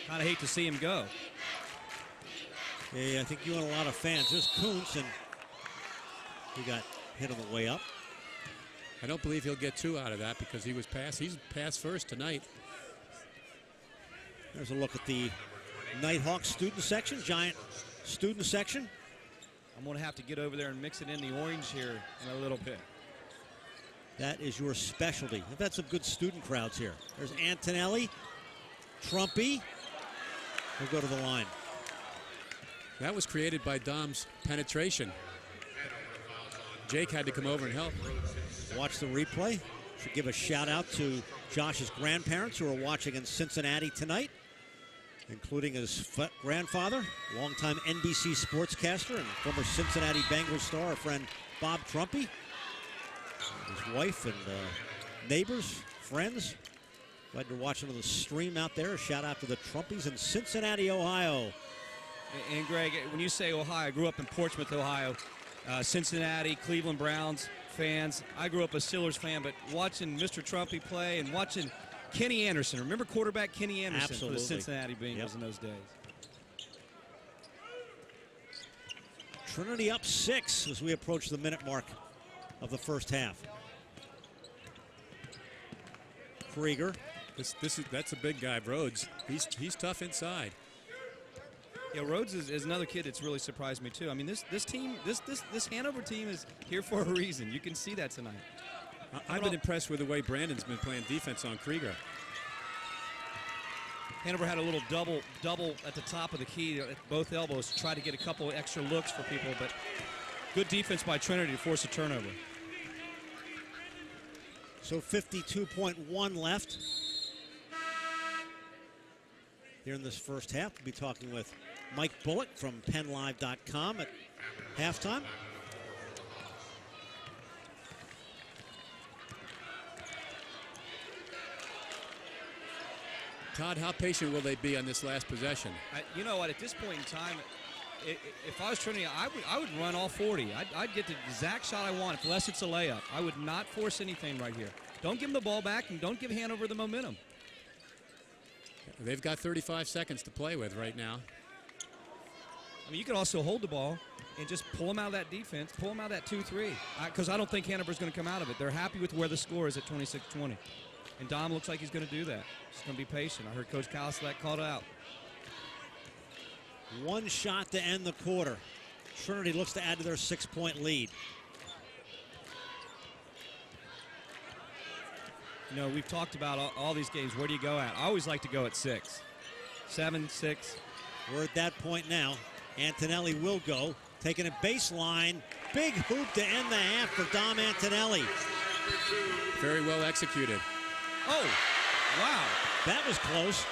Kind of hate to see him go. Yeah, I think you want a lot of fans. There's Kuntz, and he got hit on the way up. I don't believe he'll get 2 out of that because he was passed. He's passed first tonight. There's a look at the Nighthawks student section, giant student section. I'm going to have to get over there and mix it in the orange here in a little bit. That is your specialty. We've had some good student crowds here. There's Antonelli, Trumpy. We'll go to the line. That was created by Dom's penetration. Jake had to come over and help. Watch the replay. Should give a shout out to Josh's grandparents who are watching in Cincinnati tonight, including his grandfather, longtime NBC sportscaster and former Cincinnati Bengals star, our friend Bob Trumpy. His wife and neighbors, friends. Glad you're watching on the stream out there. A shout out to the Trumpies in Cincinnati, Ohio. And Greg, when you say Ohio, I grew up in Portsmouth, Ohio. Cincinnati, Cleveland Browns fans. I grew up a Steelers fan, but watching Mr. Trumpy play and watching Kenny Anderson. Remember quarterback Kenny Anderson Absolutely. for the Cincinnati Bengals in those days. Trinity up 6 as we approach the minute mark of the first half. Krieger. That's a big guy, Rhodes. He's tough inside. Yeah, Rhodes is another kid that's really surprised me too. I mean, this team, this Hanover team is here for a reason. You can see that tonight. I've been impressed with the way Brandon's been playing defense on Krieger. Hanover had a little double at the top of the key at both elbows to try to get a couple extra looks for people, but good defense by Trinity to force a turnover. So 52.1 left here in this first half. We'll be talking with Mike Bullock from PennLive.com at halftime. Todd, how patient will they be on this last possession? You know what? At this point in time, if I was Trinity, I would run all 40. I'd get the exact shot I want, unless it's a layup. I would not force anything right here. Don't give them the ball back, and don't give Hanover the momentum. They've got 35 seconds to play with right now. I mean, you can also hold the ball and just pull them out of that defense, pull them out of that 2-3, because I don't think Hanover's going to come out of it. They're happy with where the score is at 26-20. And Dom looks like he's going to do that. He's going to be patient. I heard Coach Kalislak called out. One shot to end the quarter. Trinity looks to add to their 6-point lead. You know, we've talked about all these games. Where do you go at? I always like to go at 6. 7, 6. We're at that point now. Antonelli will go. Taking a baseline. Big hoop to end the half for Dom Antonelli. Very well executed. Oh, wow. That was close.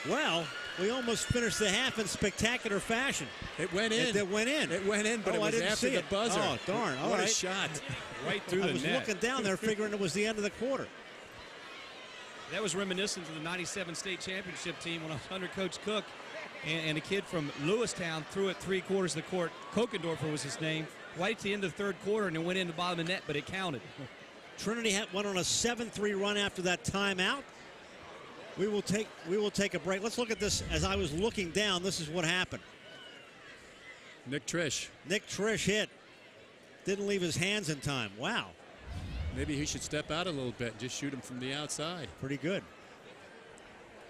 Well, we almost finished the half in spectacular fashion. It went in. It went in. It went in, but it was after the buzzer. Oh, darn. All what right. a shot. Right through the net. I was looking down there thinking it was the end of the quarter. That was reminiscent of the 97 state championship team when I was under Coach Cook. And a kid from Lewistown threw it 3/4 of the court. Kokendorfer was his name. Right at the end of the third quarter, and it went in the bottom of the net, but it counted. Trinity went on a 7-3 run after that timeout. We will take a break. Let's look at this. As I was looking down, this is what happened. Nick Trish hit. Didn't leave his hands in time. Wow. Maybe he should step out a little bit and just shoot him from the outside. Pretty good.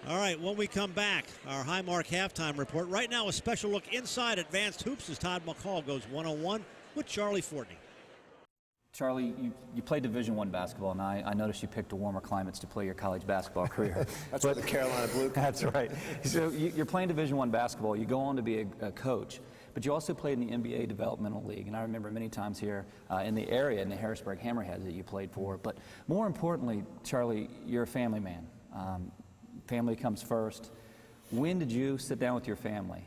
All right, when we come back, our Highmark halftime report. Right now, a special look inside Advanced Hoops as Todd McCall goes one-on-one with Charlie Fortney. Charlie, you played Division I basketball, and I noticed you picked warmer climates to play your college basketball career. That's where the Carolina Blue comes That's right. So you're playing Division I basketball. You go on to be a coach, but you also played in the NBA Developmental League. And I remember many times here in the area, in the Harrisburg Hammerheads that you played for. But more importantly, Charlie, you're a family man. Family comes first. When did you sit down with your family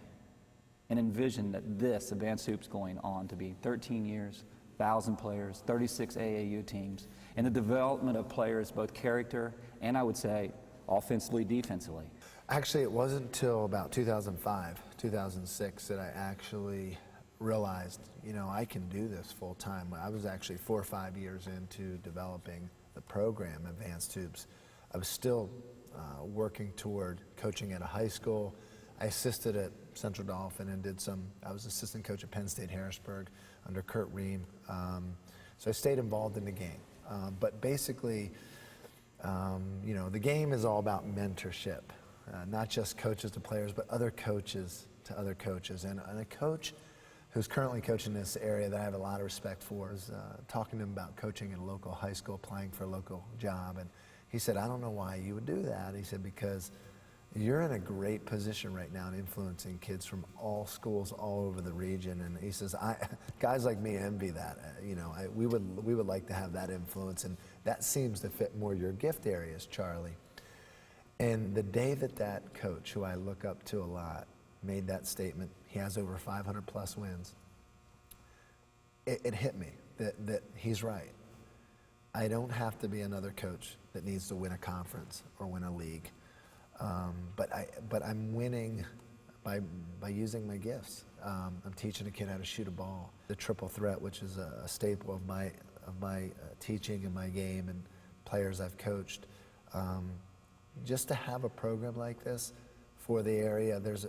and envision that this Advanced Hoops going on to be 13 years, 1,000 players, 36 AAU teams, and the development of players, both character and I would say offensively, defensively? Actually, it wasn't until about 2005, 2006 that I actually realized, you know, I can do this full time. I was actually 4 or 5 years into developing the program, Advanced Hoops. I was still working toward coaching at a high school. I assisted at Central Dauphin and I was assistant coach at Penn State Harrisburg under Kurt Ream. So I stayed involved in the game. But basically, you know, the game is all about mentorship, not just coaches to players, but other coaches to other coaches. And a coach who's currently coaching this area that I have a lot of respect for is talking to him about coaching at a local high school, applying for a local job. And He said, I don't know why you would do that. He said, because you're in a great position right now in influencing kids from all schools all over the region. And he says, guys like me envy that. We would like to have that influence, and that seems to fit more your gift areas, Charlie. And the day that coach, who I look up to a lot, made that statement, he has over 500 plus wins, it hit me that he's right. I don't have to be another coach that needs to win a conference or win a league. But I'm winning by using my gifts. I'm teaching a kid how to shoot a ball. The triple threat, which is a staple of my teaching and my game and players I've coached. Just to have a program like this for the area, there's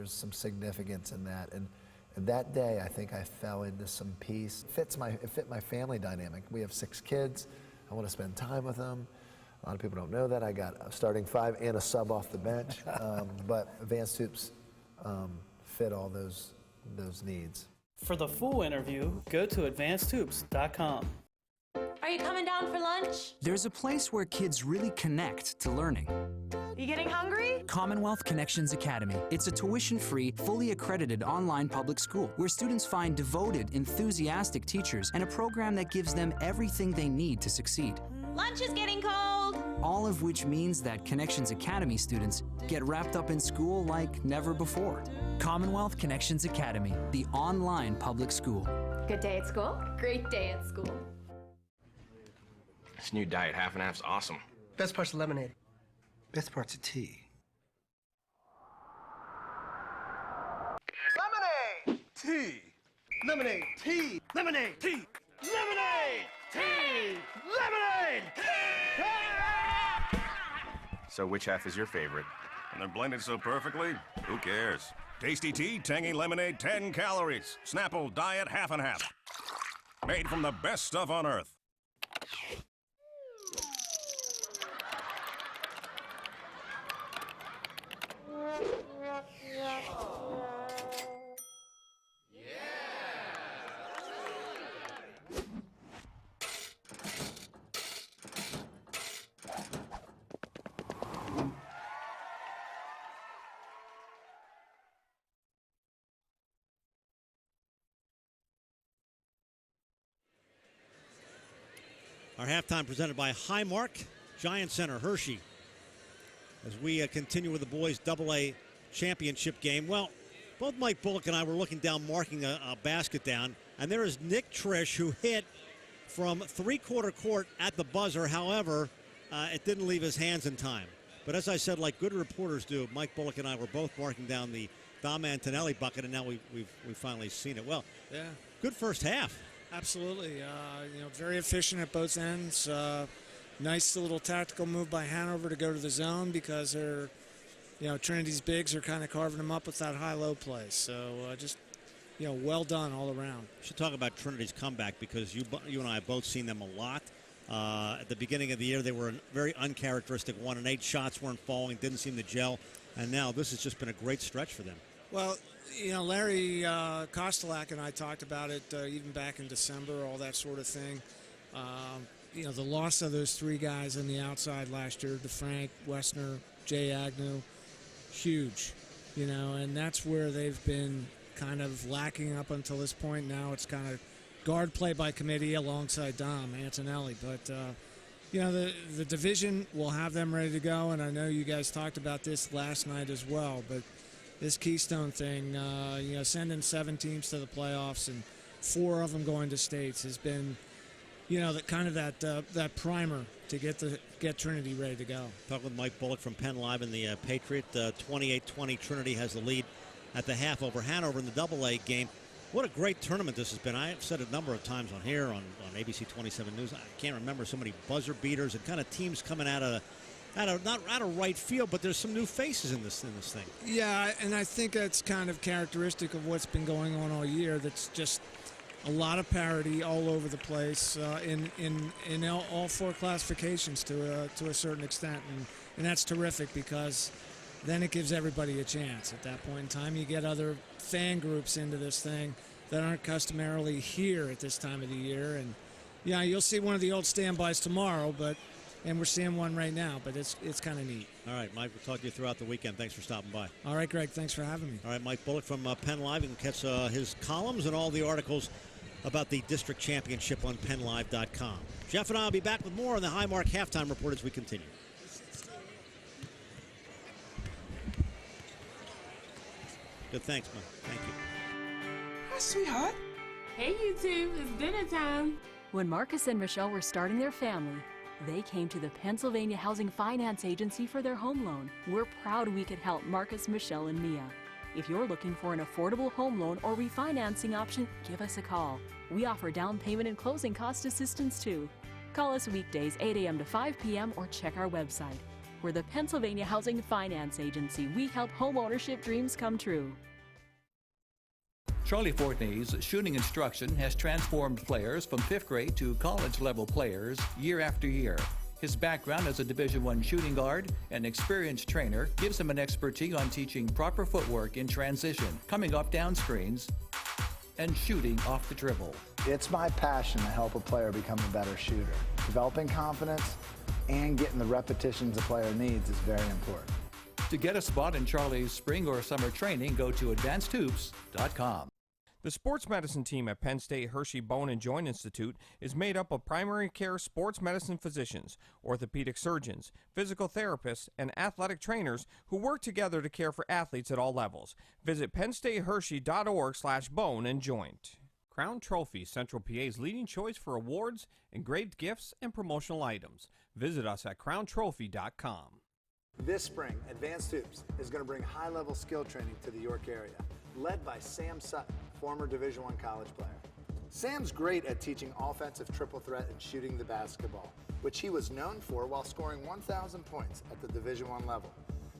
some significance in that. And that day, I think I fell into some peace. It fit my family dynamic. We have 6 kids. I want to spend time with them. A lot of people don't know that. I got a starting 5 and a sub off the bench. But Advanced Hoops fit all those needs. For the full interview, go to advancedhoops.com. Are you coming down for lunch? There's a place where kids really connect to learning. You getting hungry? Commonwealth Connections Academy. It's a tuition-free, fully accredited online public school where students find devoted, enthusiastic teachers and a program that gives them everything they need to succeed. Lunch is getting cold. All of which means that Connections Academy students get wrapped up in school like never before. Commonwealth Connections Academy, the online public school. Good day at school? Great day at school. This new diet half and half's awesome. Best part's lemonade. Best part's a tea. Lemonade! Tea! Lemonade! Tea! Lemonade! Tea! Lemonade! Tea! Lemonade! So which half is your favorite? And they're blended so perfectly, who cares? Tasty tea, tangy lemonade, 10 calories. Snapple diet half and half. Made from the best stuff on earth. Our halftime presented by Highmark, Giant Center, Hershey. As we continue with the boys' AA championship game. Well, both Mike Bullock and I were looking down, marking a basket down, and there is Nick Trish, who hit from three-quarter court at the buzzer. However, it didn't leave his hands in time. But as I said, like good reporters do, Mike Bullock and I were both marking down the Dom Antonelli bucket, and now we've finally seen it. Well, yeah, good first half. Absolutely. Very efficient at both ends. Nice little tactical move by Hanover to go to the zone because they're, Trinity's bigs are kind of carving them up with that high-low play. So well done all around. We should talk about Trinity's comeback because you and I have both seen them a lot. At the beginning of the year, they were very uncharacteristic 1-8. Shots weren't falling, didn't seem to gel. And now this has just been a great stretch for them. Well, Larry Kostelak and I talked about it even back in December, all that sort of thing. The loss of those 3 guys on the outside last year, DeFrank, Westner, Jay Agnew, huge, and that's where they've been kind of lacking up until this point. Now it's kind of guard play by committee alongside Dom Antonelli. But, the division will have them ready to go, and I know you guys talked about this last night as well, but this Keystone thing, sending 7 teams to the playoffs and 4 of them going to states has been, that primer to get Trinity ready to go. Talk with Mike Bullock from Penn Live and the Patriot. 28-20, Trinity has the lead at the half over Hanover in the AA game. What a great tournament this has been. I have said it a number of times on here on ABC 27 News. I can't remember so many buzzer beaters and kind of teams coming out of not out of right field, but there's some new faces in this thing. Yeah, and I think that's kind of characteristic of what's been going on all year. That's just a lot of parity all over the place in all 4 classifications to a certain extent, and that's terrific because then it gives everybody a chance. At that point in time, you get other fan groups into this thing that aren't customarily here at this time of the year, and yeah, you'll see one of the old standbys tomorrow, but and we're seeing one right now, but it's kind of neat. All right, Mike, we'll talk to you throughout the weekend. Thanks for stopping by. All right, Greg, thanks for having me. All right, Mike Bullock from Penn Live. You can catch his columns and all the articles about the district championship on PennLive.com. Jeff and I will be back with more on the Highmark Halftime Report as we continue. Good, thanks, man. Thank you. Hi, sweetheart. Hey, you two. It's dinner time. When Marcus and Michelle were starting their family, they came to the Pennsylvania Housing Finance Agency for their home loan. We're proud we could help Marcus, Michelle, and Mia. If you're looking for an affordable home loan or refinancing option, give us a call. We offer down payment and closing cost assistance too. Call us weekdays 8 a.m. to 5 p.m. or check our website. We're the Pennsylvania Housing Finance Agency. We help home ownership dreams come true. Charlie Fortney's shooting instruction has transformed players from 5th grade to college-level players year after year. His background as a Division I shooting guard and experienced trainer gives him an expertise on teaching proper footwork in transition, coming up down screens, and shooting off the dribble. It's my passion to help a player become a better shooter. Developing confidence and getting the repetitions a player needs is very important. To get a spot in Charlie's spring or summer training, go to advancedhoops.com. The sports medicine team at Penn State Hershey Bone and Joint Institute is made up of primary care sports medicine physicians, orthopedic surgeons, physical therapists, and athletic trainers who work together to care for athletes at all levels. Visit PennStateHershey.org/bone and joint. Crown Trophy, Central PA's leading choice for awards, engraved gifts, and promotional items. Visit us at crowntrophy.com. This spring, Advanced Hoops is going to bring high-level skill training to the York area, led by Sam Sutton, former Division I college player. Sam's great at teaching offensive triple threat and shooting the basketball, which he was known for while scoring 1,000 points at the Division I level.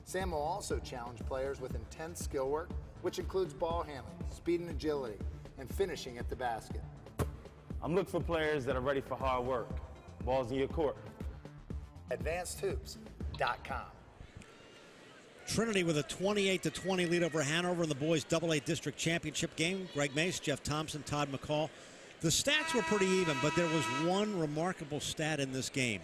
Sam will also challenge players with intense skill work, which includes ball handling, speed and agility, and finishing at the basket. I'm looking for players that are ready for hard work. Balls in your court. AdvancedHoops.com. Trinity with a 28-20 lead over Hanover in the boys AA district championship game. Greg Mace, Jeff Thompson, Todd McCall. The stats were pretty even, but there was one remarkable stat in this game.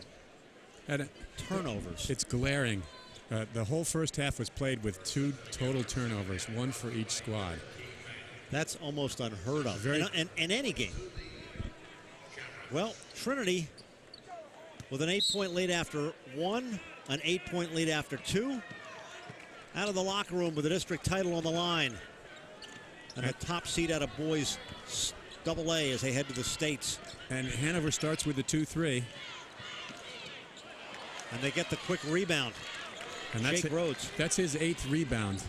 And turnovers. It's glaring. The whole first half was played with 2 total turnovers, 1 for each squad. That's almost unheard of in any game. Well, Trinity with an 8-point lead after 1, an 8-point lead after 2. Out of the locker room with the district title on the line. And a top seed out of boys AA as they head to the States. And Hanover starts with the 2-3. And they get the quick rebound. And Jake Rhodes. That's his 8th rebound.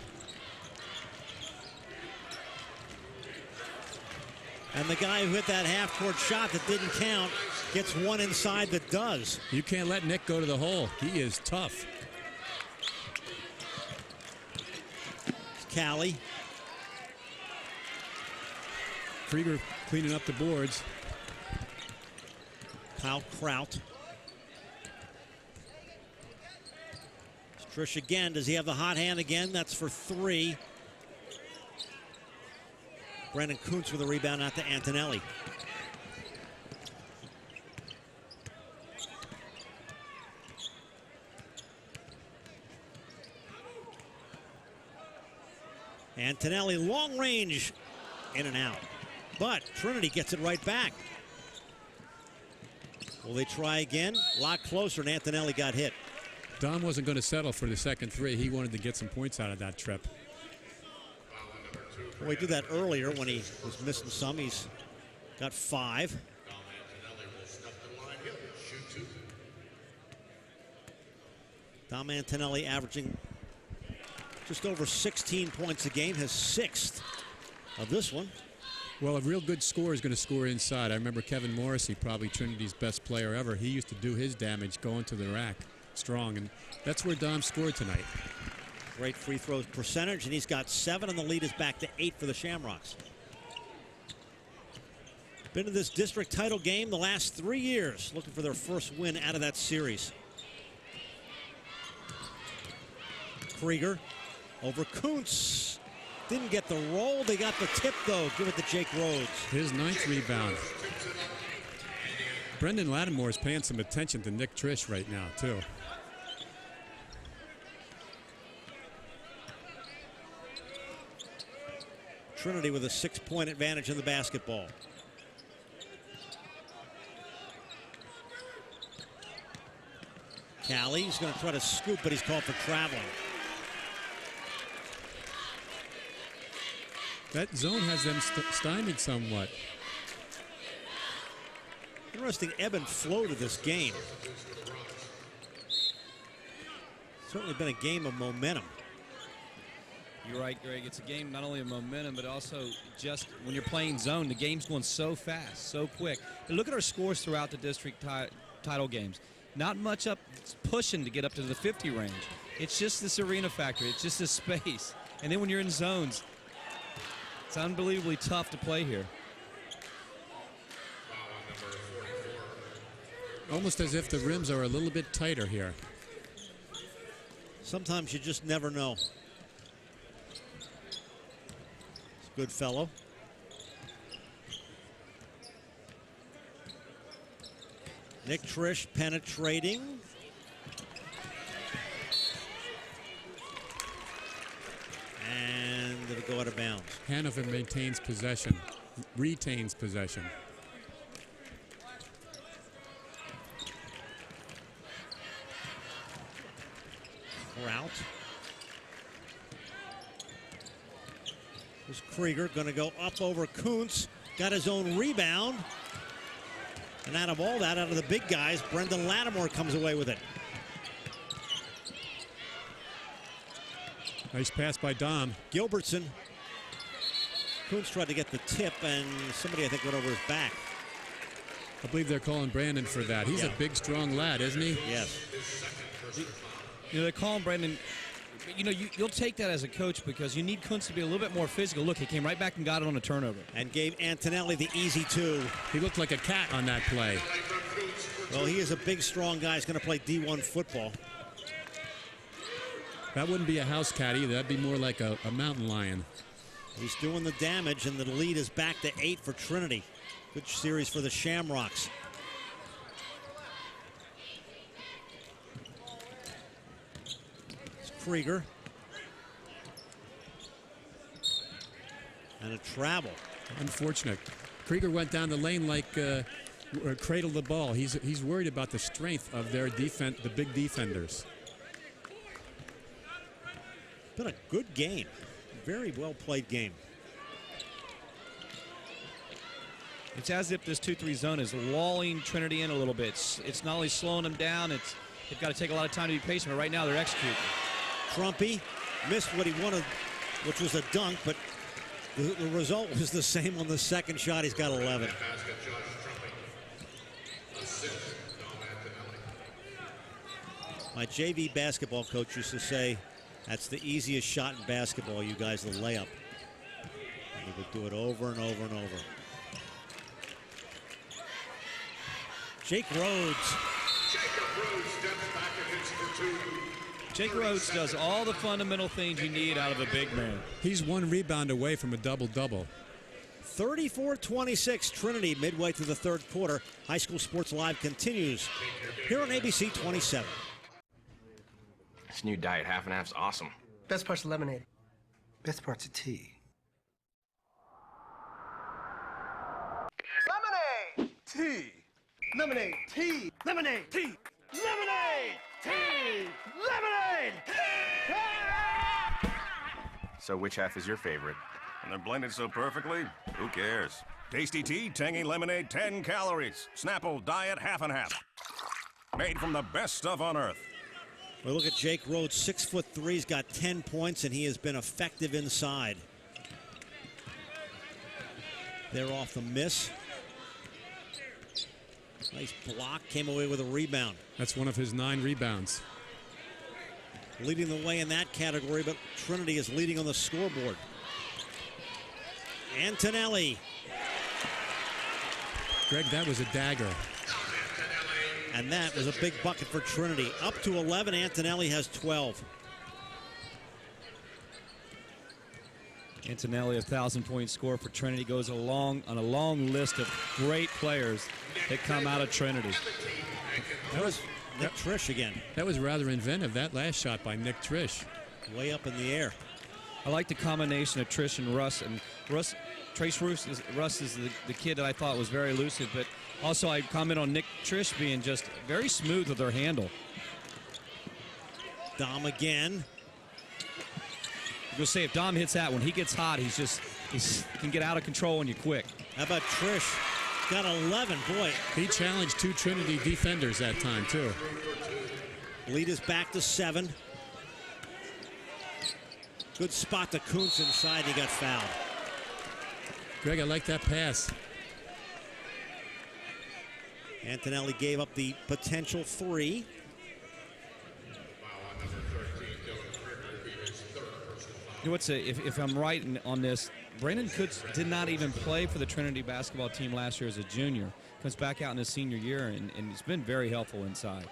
And the guy who hit that half-court shot that didn't count gets one inside that does. You can't let Nick go to the hole. He is tough. Callie. Krieger cleaning up the boards. Kyle Kraut. Trish again. Does he have the hot hand again? That's for 3. Brandon Kuntz with a rebound out to Antonelli. Antonelli, long range, in and out. But Trinity gets it right back. Will they try again? A lot closer, and Antonelli got hit. Dom wasn't going to settle for the second 3. He wanted to get some points out of that trip. Well, he did that earlier when he was missing some. He's got 5. Dom Antonelli averaging just over 16 points a game, his 6th of this one. Well, a real good scorer is going to score inside. I remember Kevin Morrissey, probably Trinity's best player ever. He used to do his damage going to the rack strong, and that's where Dom scored tonight. Great free throw percentage, and he's got 7, and the lead is back to 8 for the Shamrocks. Been to this district title game the last 3 years, looking for their first win out of that series. Krieger over Kuntz. Didn't get the roll. They got the tip, though. Give it to Jake Rhodes. His 9th rebound. Brendan Lattimore is paying some attention to Nick Trish right now, too. Trinity with a 6-point advantage in the basketball. Callie's going to try to scoop, but he's called for traveling. That zone has them stymied somewhat. Interesting ebb and flow to this game. Certainly been a game of momentum. You're right, Greg. It's a game not only of momentum, but also just when you're playing zone, the game's going so fast, so quick. And look at our scores throughout the district title games. Not much up pushing to get up to the 50 range. It's just this arena factor. It's just this space. And then when you're in zones, it's unbelievably tough to play here. Almost as if the rims are a little bit tighter here. Sometimes you just never know. It's a good fellow. Nick Trish penetrating. And it'll go out of bounds. Hanover maintains possession, retains possession. Route. This Krieger going to go up over Kuntz. Got his own rebound. And out of all that, out of the big guys, Brendan Lattimore comes away with it. Nice pass by Dom. Gilbertson. Kuntz tried to get the tip, and somebody, I think, went over his back. I believe they're calling Brandon for that. He's a big, strong lad, isn't he? Yes. You know, they're calling Brandon. You know, you'll take that as a coach because you need Kuntz to be a little bit more physical. Look, he came right back and got it on a turnover. And gave Antonelli the easy 2. He looked like a cat on that play. Well, he is a big, strong guy. He's going to play D1 football. That wouldn't be a house cat either. That'd be more like a mountain lion. He's doing the damage, and the lead is back to 8 for Trinity. Good series for the Shamrocks. It's Krieger. And a travel. Unfortunate. Krieger went down the lane like cradled the ball. He's worried about the strength of their defense, the big defenders. Been a good game. Very well played game. It's as if this 2-3 zone is lulling Trinity in a little bit. It's not only slowing them down, they've got to take a lot of time to be patient, but right now they're executing. Trumpy missed what he wanted, which was a dunk, but the result was the same on the second shot. He's got 11. My JV basketball coach used to say, that's the easiest shot in basketball, you guys, the layup. And he would do it over and over and over. Jake Rhodes. Jake Rhodes does all the fundamental things you need out of a big man. He's one rebound away from a double-double. 34-26, Trinity midway through the third quarter. High School Sports Live continues here on ABC 27. This new diet half and half's awesome. Best part's lemonade. Best part's of tea. Lemonade! Tea! Lemonade! Tea! Lemonade! Tea! Lemonade! Tea! Lemonade! So which half is your favorite? And they're blended so perfectly, who cares? Tasty tea, tangy lemonade, 10 calories. Snapple diet half and half. Made from the best stuff on earth. Well, look at Jake Rhodes, 6'3", he's got 10 points, and he has been effective inside. They're off the miss. Nice block, came away with a rebound. That's one of his 9 rebounds. Leading the way in that category, but Trinity is leading on the scoreboard. Antonelli. Greg, that was a dagger. And that was a big bucket for Trinity. Up to 11, Antonelli has 12. Antonelli, a 1,000-point score for Trinity, goes on a long list of great players that come out of Trinity. That was Nick Trish again. That was rather inventive, that last shot by Nick Trish. Way up in the air. I like the combination of Trish and Russ. And Russ is the kid that I thought was very elusive, but also I comment on Nick Trish being just very smooth with her handle. Dom again. You'll say if Dom hits that one, he gets hot. He can get out of control on you quick. How about Trish? Got 11, boy. He challenged 2 Trinity defenders that time, too. Lead is back to 7. Good spot to Kuntz inside. He got fouled. Greg, I like that pass. Antonelli gave up the potential 3. You know what's if I'm right on this, Brandon Kuntz did not even play for the Trinity basketball team last year as a junior. Comes back out in his senior year, and he's been very helpful inside.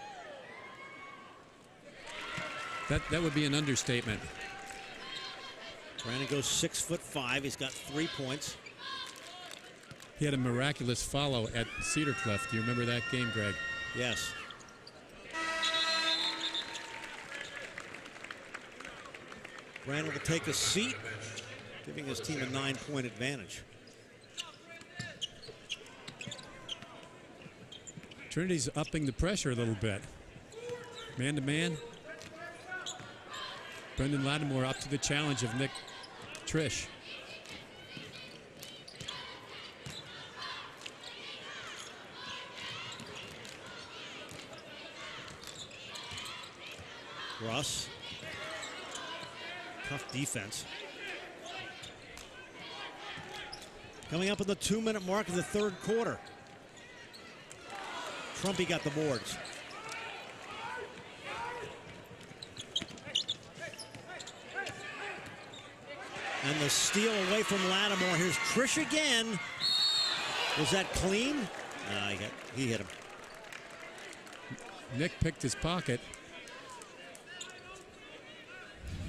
That would be an understatement. Brandon goes 6'5". He's got 3 points. He had a miraculous follow at Cedar Cliff. Do you remember that game, Greg? Yes. Brandon will take a seat, giving his team a 9-point advantage. Trinity's upping the pressure a little bit. Man to man. Brendan Lattimore up to the challenge of Nick Trish. Russ. Tough defense. Coming up on the 2-minute mark of the 3rd quarter. Trumpy got the boards. And the steal away from Lattimore. Here's Trish again. Was that clean? No, he hit him. Nick picked his pocket.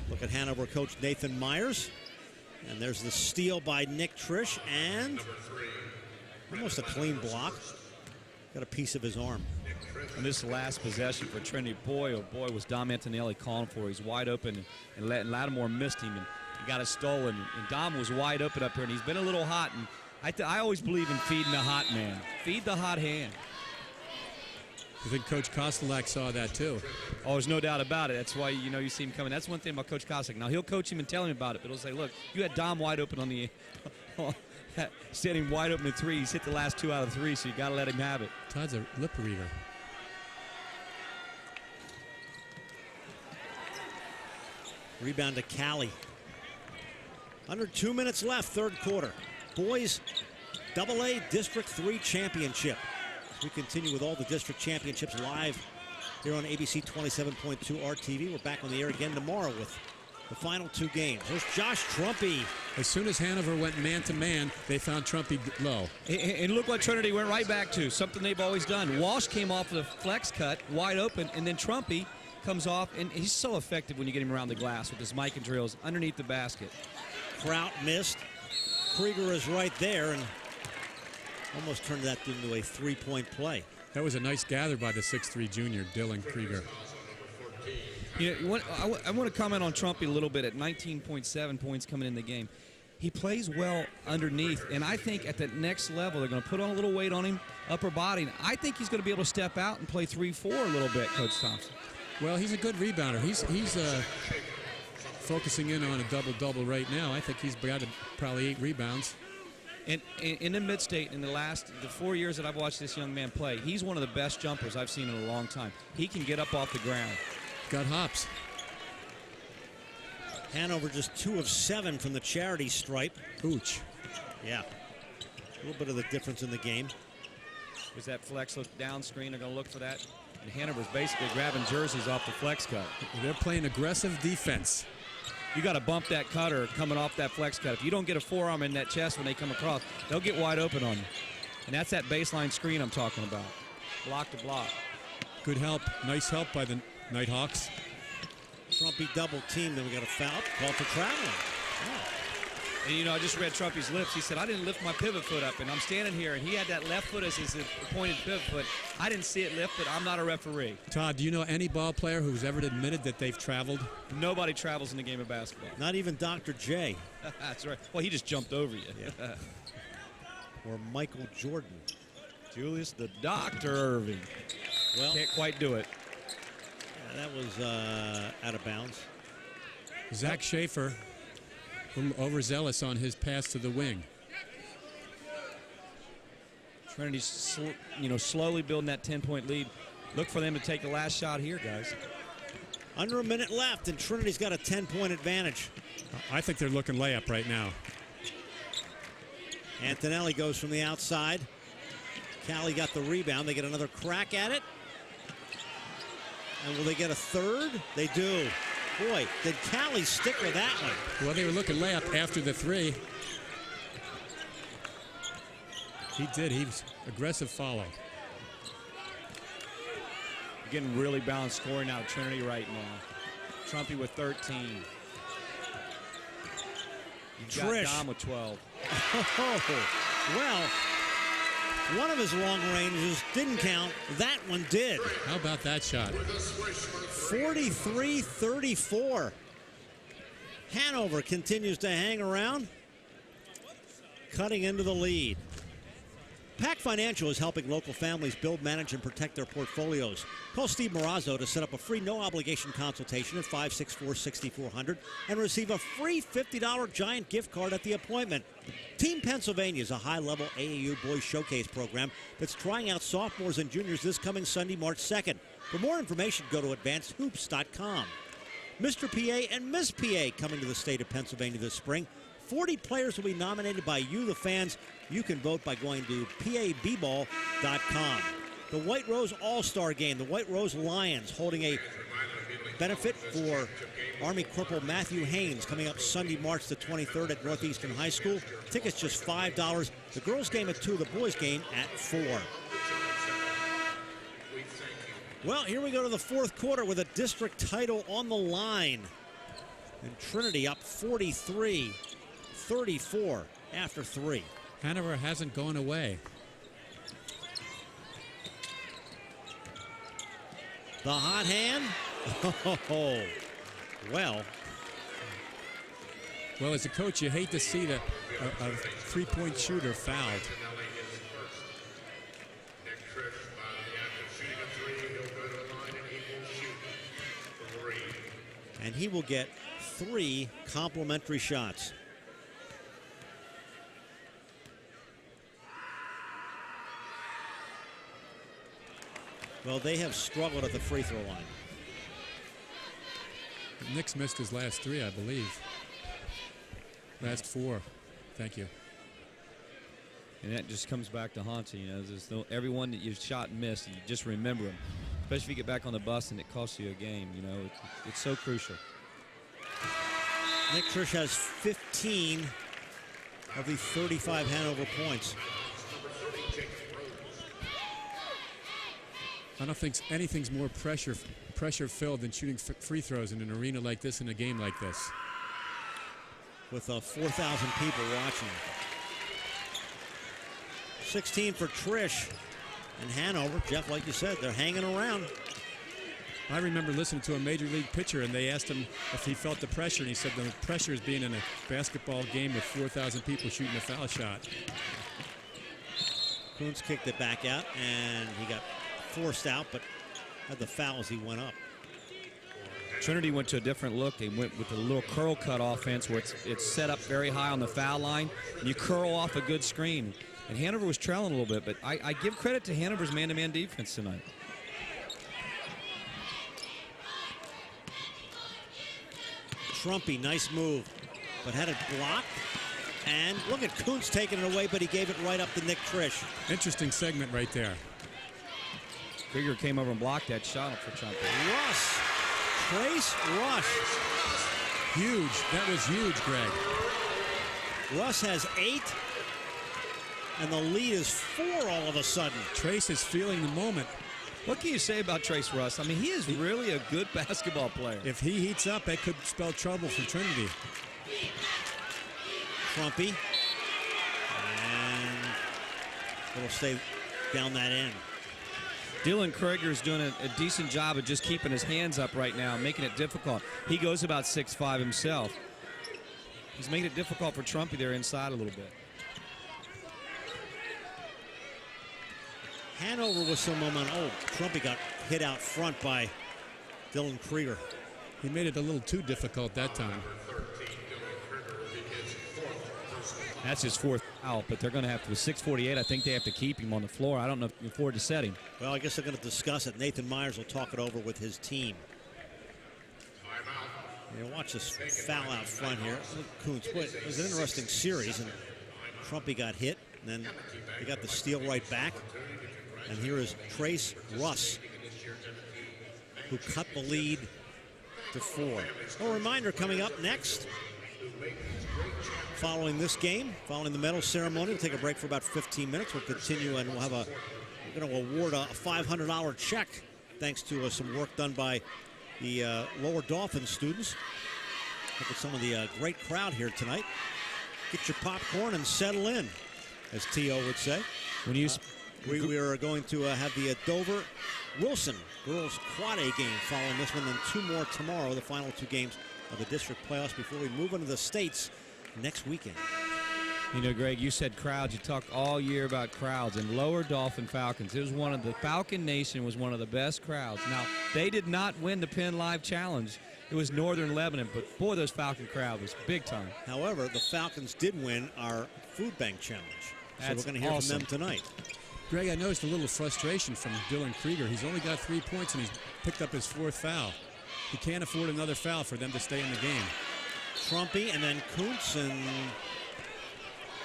Look at Hanover coach Nathan Myers. And there's the steal by Nick Trish. And almost a clean block. Got a piece of his arm. And this last possession for Trinity, boy, oh boy, was Dom Antonelli calling for. He's wide open, and Lattimore missed him, and he got it stolen. And Dom was wide open up here, and he's been a little hot. And I always believe in feeding the hot man. Feed the hot hand. I think Coach Kostelak saw that too. Oh, there's no doubt about it. That's why you see him coming. That's one thing about Coach Kostelak. Now he'll coach him and tell him about it, but he'll say, "Look, you had Dom wide open on the, standing wide open at 3. He's hit the last 2 out of 3, so you got to let him have it." Todd's a lip reader. Rebound to Cali. Under 2 minutes left, 3rd quarter. Boys AA District 3 Championship. We continue with all the district championships live here on ABC 27.2 RTV. We're back on the air again tomorrow with the final 2 games. There's Josh Trumpy. As soon as Hanover went man-to-man, they found Trumpy low. And look what Trinity went right back to, something they've always done. Walsh came off of the flex cut, wide open, and then Trumpy comes off, and he's so effective when you get him around the glass with his mic and drills underneath the basket. Kraut missed. Krieger is right there, and almost turned that into a 3-point play. That was a nice gather by the 6'3" junior, Dylan Krieger. I want to comment on Trumpy a little bit. At 19.7 points coming in the game, he plays well underneath, and I think at the next level they're going to put on a little weight on him, upper body, and I think he's going to be able to step out and play 3-4 a little bit, Coach Thompson. Well, he's a good rebounder. He's focusing in on a double-double right now. I think he's got probably 8 rebounds. And in the mid-state, in the 4 years that I've watched this young man play, he's one of the best jumpers I've seen in a long time. He can get up off the ground. Got hops. Hanover just 2 of 7 from the charity stripe. Ooch. Yeah. A little bit of the difference in the game. Was that flex look down screen? They're going to look for that. And Hanover's basically grabbing jerseys off the flex cut. They're playing aggressive defense. You got to bump that cutter coming off that flex cut. If you don't get a forearm in that chest when they come across, they'll get wide open on you. And that's that baseline screen I'm talking about. Block to block. Good help. Nice help by the Nighthawks. Trumpy double team. Then we got a foul called for traveling. And, you know, I just read Trumpy's lips. He said, I didn't lift my pivot foot up, and I'm standing here, and he had that left foot as his pointed pivot foot. I didn't see it lift, but I'm not a referee. Todd, do you know any ball player who's ever admitted that they've traveled? Nobody travels in the game of basketball. Not even Dr. J. That's right. Well, he just jumped over you. Yeah. Or Michael Jordan. Julius the Dr. Irving. Well, can't quite do it. Yeah, that was out of bounds. Zach Schaefer, a little overzealous on his pass to the wing. Trinity's slowly building that 10-point lead. Look for them to take the last shot here, guys. Under a minute left, and Trinity's got a 10-point advantage. I think they're looking layup right now. Antonelli goes from the outside. Cali got the rebound. They get another crack at it. And will they get a third? They do. Boy, did Cali stick with that one. Well, they were looking layup after the three. He did. He was aggressive follow. Getting really balanced scoring out of Trinity right now. Trumpy with 13. You've got Trish. Dom with 12. Well, one of his long ranges didn't count. That one did. How about that shot? 43-34. Hanover continues to hang around, cutting into the lead. Pac Financial is helping local families build, manage, and protect their portfolios. Call Steve Marazzo to set up a free no-obligation consultation at 564-6400 and receive a free $50 Giant gift card at the appointment. Team Pennsylvania is a high-level AAU boys showcase program that's trying out sophomores and juniors this coming Sunday, March 2nd. For more information, go to advancedhoops.com. Mr. PA and Miss PA coming to the state of Pennsylvania this spring. 40 players will be nominated by you, the fans. You can vote by going to PABball.com. The White Rose All-Star Game, the White Rose Lions holding a benefit for Army Corporal Matthew Haynes coming up Sunday, March the 23rd at Northeastern High School. Tickets just $5. The girls' game at 2, the boys' game at 4. Well, here we go to the fourth quarter with a district title on the line. And Trinity up 43-34 after 3. Hanover hasn't gone away. The hot hand. Oh, well. Well, as a coach, you hate to see a three-point shooter fouled. And he will get 3 complimentary shots. Well, they have struggled at the free throw line. Nick's missed his last 3, I believe. Last 4. Thank you. And that just comes back to haunt you. You know, everyone that you've shot and missed, you just remember them. Especially if you get back on the bus and it costs you a game. You know, it's so crucial. Nick Trish has 15 of the 35 Hanover points. I don't think anything's more pressure-filled than shooting free throws in an arena like this, in a game like this. With 4,000 people watching. 16 for Trish and Hanover. Jeff, like you said, they're hanging around. I remember listening to a major league pitcher, and they asked him if he felt the pressure, and he said the pressure is being in a basketball game with 4,000 people shooting a foul shot. Kuntz kicked it back out, and he got forced out, but had the foul as he went up. Trinity went to a different look. They went with a little curl cut offense where it's set up very high on the foul line, and you curl off a good screen. And Hanover was trailing a little bit, but I give credit to Hanover's man-to-man defense tonight. Trumpy, nice move, but had it blocked. And look at Kuntz taking it away, but he gave it right up to Nick Trish. Interesting segment right there. Krieger came over and blocked that shot for Trumpy. Russ, Trace Rush. Huge, that was huge, Greg. Russ has 8, and the lead is 4 all of a sudden. Trace is feeling the moment. What can you say about Trace Russ? I mean, he is really a good basketball player. If he heats up, that could spell trouble for Trinity. Trumpy. And it'll stay down that end. Dylan Krieger's doing a decent job of just keeping his hands up right now, making it difficult. He goes about 6'5" himself. He's making it difficult for Trumpy there inside a little bit. Hanover with some momentum. Oh, Trumpy got hit out front by Dylan Krieger. He made it a little too difficult that time. That's his fourth foul, but they're going to have to, with 6:48, I think they have to keep him on the floor. I don't know if they can afford to set him. Well, I guess they're going to discuss it. Nathan Myers will talk it over with his team. Yeah, watch this foul out front here. Kuntz, boy, it was an interesting series, and Trumpy got hit, and then he got the steal right back. And here is Trace Russ, who cut the lead to 4. A reminder coming up next. Following this game, following the medal ceremony, we'll take a break for about 15 minutes. We'll continue, and we're going to award a $500 check thanks to some work done by the Lower Dauphin students. Look at some of the great crowd here tonight. Get your popcorn and settle in, as T.O. would say. When you we are going to have the Dover-Wilson girls quad A game following this one, then 2 more tomorrow, the final 2 games of the district playoffs before we move into the states next weekend. You know, Greg, you said crowds. You talked all year about crowds, and Lower Dauphin Falcons. It was one of the Falcon Nation was one of the best crowds. Now, they did not win the Penn Live Challenge. It was Northern Lebanon, but boy, those Falcon crowd was big time. However, the Falcons did win our Food Bank Challenge. So That's we're going to hear awesome. from them tonight. Greg, I noticed a little frustration from Dylan Krieger. He's only got 3 points, and he's picked up his 4th foul. He can't afford another foul for them to stay in the game. Trumpy and then Kuntz, and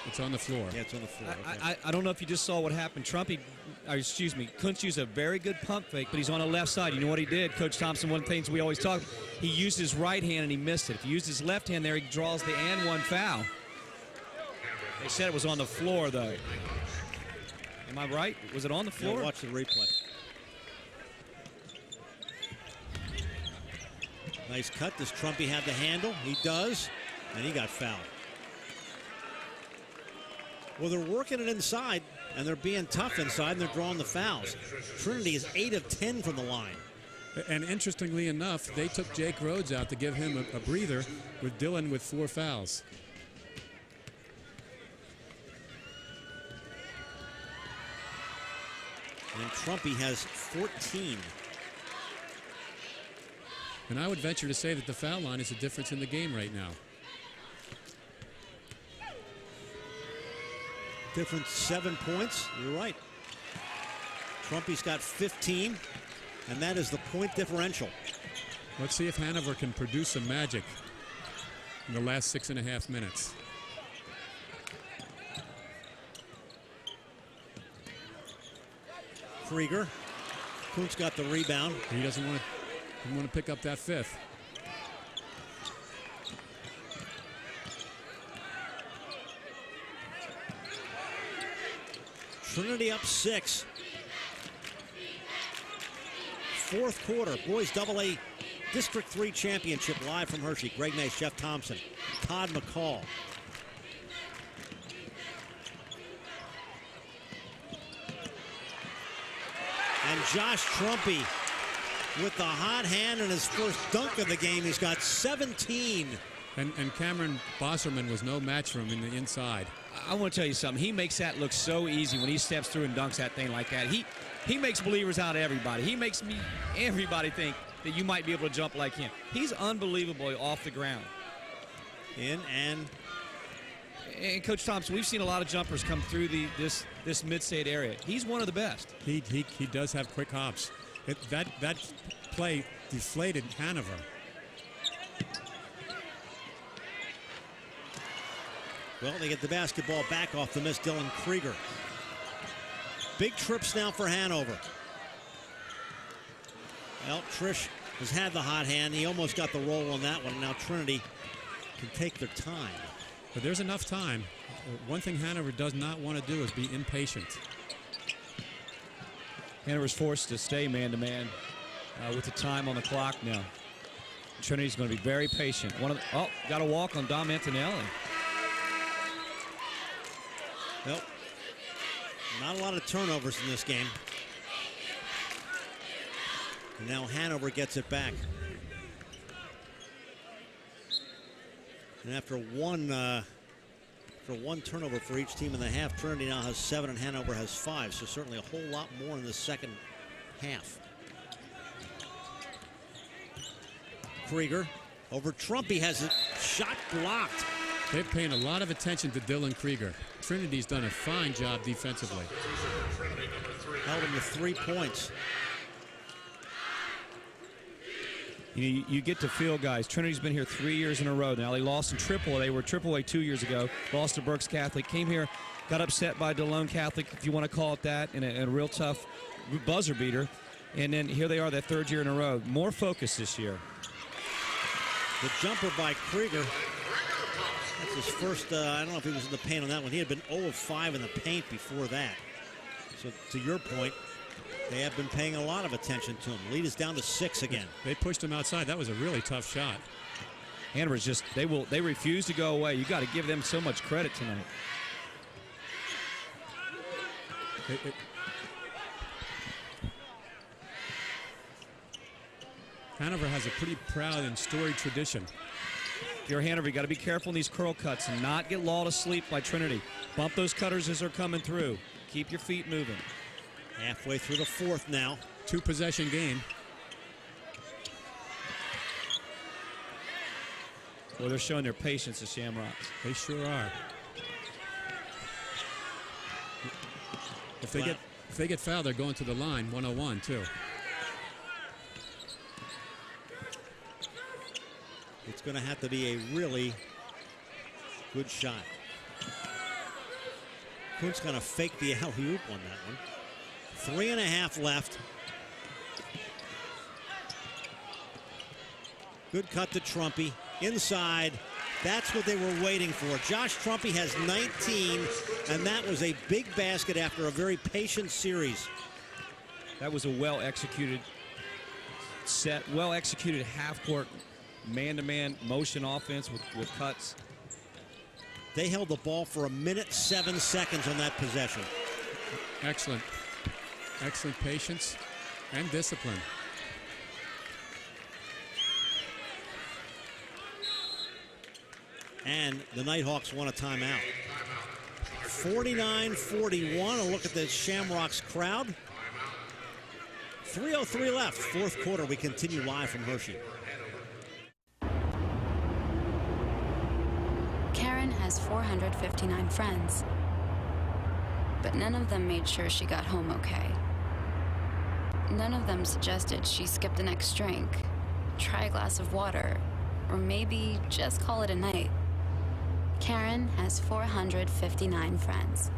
it's on the floor. Yeah, it's on the floor. I don't know if you just saw what happened. Kuntz used a very good pump fake, but he's on the left side. You know what he did? Coach Thompson, one of the things we always talk, he used his right hand and he missed it. If he used his left hand there, he draws the and 1 foul. They said it was on the floor, though. Am I right? Was it on the floor? Yeah, watch the replay. Nice cut. Does Trumpy have the handle? He does, and he got fouled. Well, they're working it inside, and they're being tough inside, and they're drawing the fouls. Trinity is 8 of 10 from the line. And interestingly enough, they took Jake Rhodes out to give him a breather, with Dylan with 4 fouls. And Trumpy has 14. And I would venture to say that the foul line is the difference in the game right now. Difference 7 points. You're right. Trumpy's got 15, and that is the point differential. Let's see if Hanover can produce some magic in the last 6.5 minutes. Krieger. Kuntz got the rebound. He doesn't want to pick up that 5th. Trinity up 6. 4th quarter. Boys AA District 3 Championship live from Hershey. Greg Nace, Jeff Thompson, Todd McCall. And Josh Trumpy with the hot hand and his first dunk of the game. He's got 17. And Cameron Bosserman was no match for him in the inside. I want to tell you something. He makes that look so easy when he steps through and dunks that thing like that. He makes believers out of everybody. He makes everybody think that you might be able to jump like him. He's unbelievably off the ground. And Coach Thompson, we've seen a lot of jumpers come through this mid-state area. He's one of the best. He does have quick hops. That play deflated Hanover. Well, they get the basketball back off the miss, Dylan Krieger. Big trips now for Hanover. Well, Trish has had the hot hand. He almost got the roll on that one. Now Trinity can take their time. But there's enough time. One thing Hanover does not want to do is be impatient. Hanover's forced to stay man-to-man with the time on the clock now. Trinity's going to be very patient. Got a walk on Dom Antonelli. Nope. Not a lot of turnovers in this game. And now Hanover gets it back. And after one turnover for each team in the half, Trinity now has 7 and Hanover has 5. So certainly a whole lot more in the second half. Krieger over Trumpy, has a shot blocked. They're paying a lot of attention to Dylan Krieger. Trinity's done a fine job defensively. Held him to 3 points. You get to feel, guys, Trinity's been here 3 years in a row now. They lost in AAA. They were AAA 2 years ago. Lost to Berks Catholic. Came here, got upset by DeLone Catholic, if you want to call it that, in a real tough buzzer beater. And then here they are, that 3rd year in a row. More focus this year. The jumper by Krieger. That's his first, I don't know if he was in the paint on that one. He had been 0 of 5 in the paint before that. So to your point, they have been paying a lot of attention to him. Lead is down to 6 again. They pushed him outside. That was a really tough shot. Hanover's just, they refuse to go away. You got to give them so much credit tonight. Hanover has a pretty proud and storied tradition. If you're Hanover, you got to be careful in these curl cuts and not get lulled to sleep by Trinity. Bump those cutters as they're coming through. Keep your feet moving. Halfway through the 4th now. 2-possession game. Well, they're showing their patience, the Shamrocks. They sure are. If they get fouled, they're going to the line, 101 too. It's going to have to be a really good shot. Kuntz going to fake the alley-oop on that one. 3.5 left. Good cut to Trumpy. Inside. That's what they were waiting for. Josh Trumpy has 19, and that was a big basket after a very patient series. That was a well-executed set, well-executed half-court man-to-man motion offense with cuts. They held the ball for 1:07 on that possession. Excellent. Excellent patience and discipline. And the Nighthawks want a timeout. 49-41. A look at the Shamrocks crowd. 3:03 left. 4th quarter. We continue live from Hershey. Karen has 459 friends, but none of them made sure she got home okay. None of them suggested she skip the next drink, try a glass of water, or maybe just call it a night. Karen has 459 friends,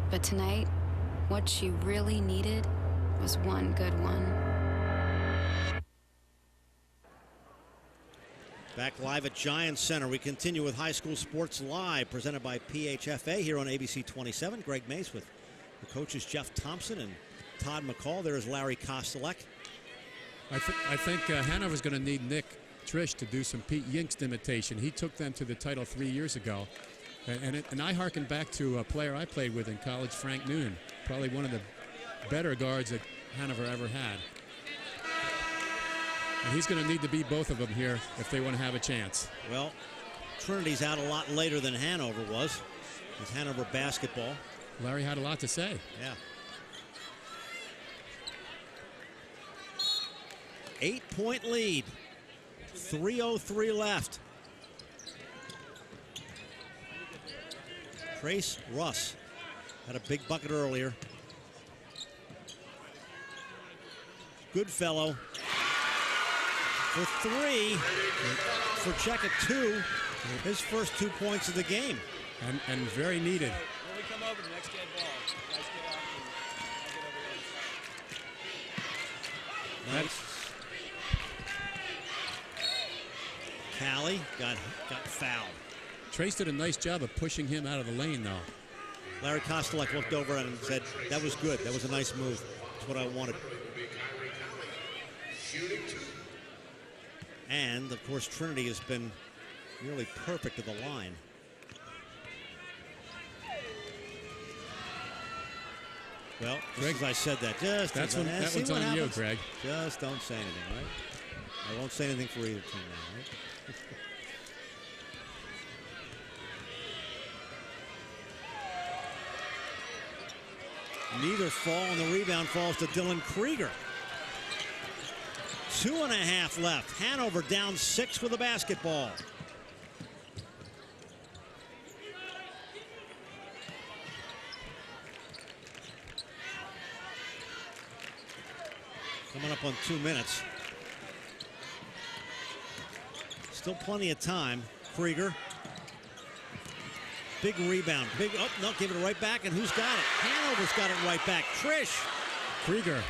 but tonight, what she really needed was one good one. Back live at Giants Center. We continue with High School Sports Live, presented by PHFA here on ABC 27. Greg Mace with the coaches Jeff Thompson and Todd McCall. There's Larry Kostelek. I think Hanover's going to need Nick Trish to do some Pete Yinkst imitation. He took them to the title 3 years ago. And I hearken back to a player I played with in college, Frank Noonan, probably one of the better guards that Hanover ever had. And he's going to need to beat both of them here if they want to have a chance. Well, Trinity's out a lot later than Hanover was. It's Hanover basketball. Larry had a lot to say. Yeah. 8-point lead. 3:03 left. Trace Russ had a big bucket earlier. Goodfellow for 3. For check at 2. His first 2 points of the game. And very needed. When we come over, the next dead ball. Guys, get out. Nice. Callie got fouled. Trace did a nice job of pushing him out of the lane, though. Larry Kostelek looked over and said, that was good. That was a nice move. That's what I wanted. And, of course, Trinity has been nearly perfect at the line. Well, Greg, as I said that, that one's on you, Greg. Just don't say anything, right? I won't say anything for either team now, right? Neither fall, and the rebound falls to Dylan Krieger. 2.5 left. Hanover down 6 with the basketball. Coming up on 2 minutes. Still plenty of time. Krieger. Big rebound. Big, oh, no, give it right back. And who's got it? Hanover's got it right back. Trish. Krieger.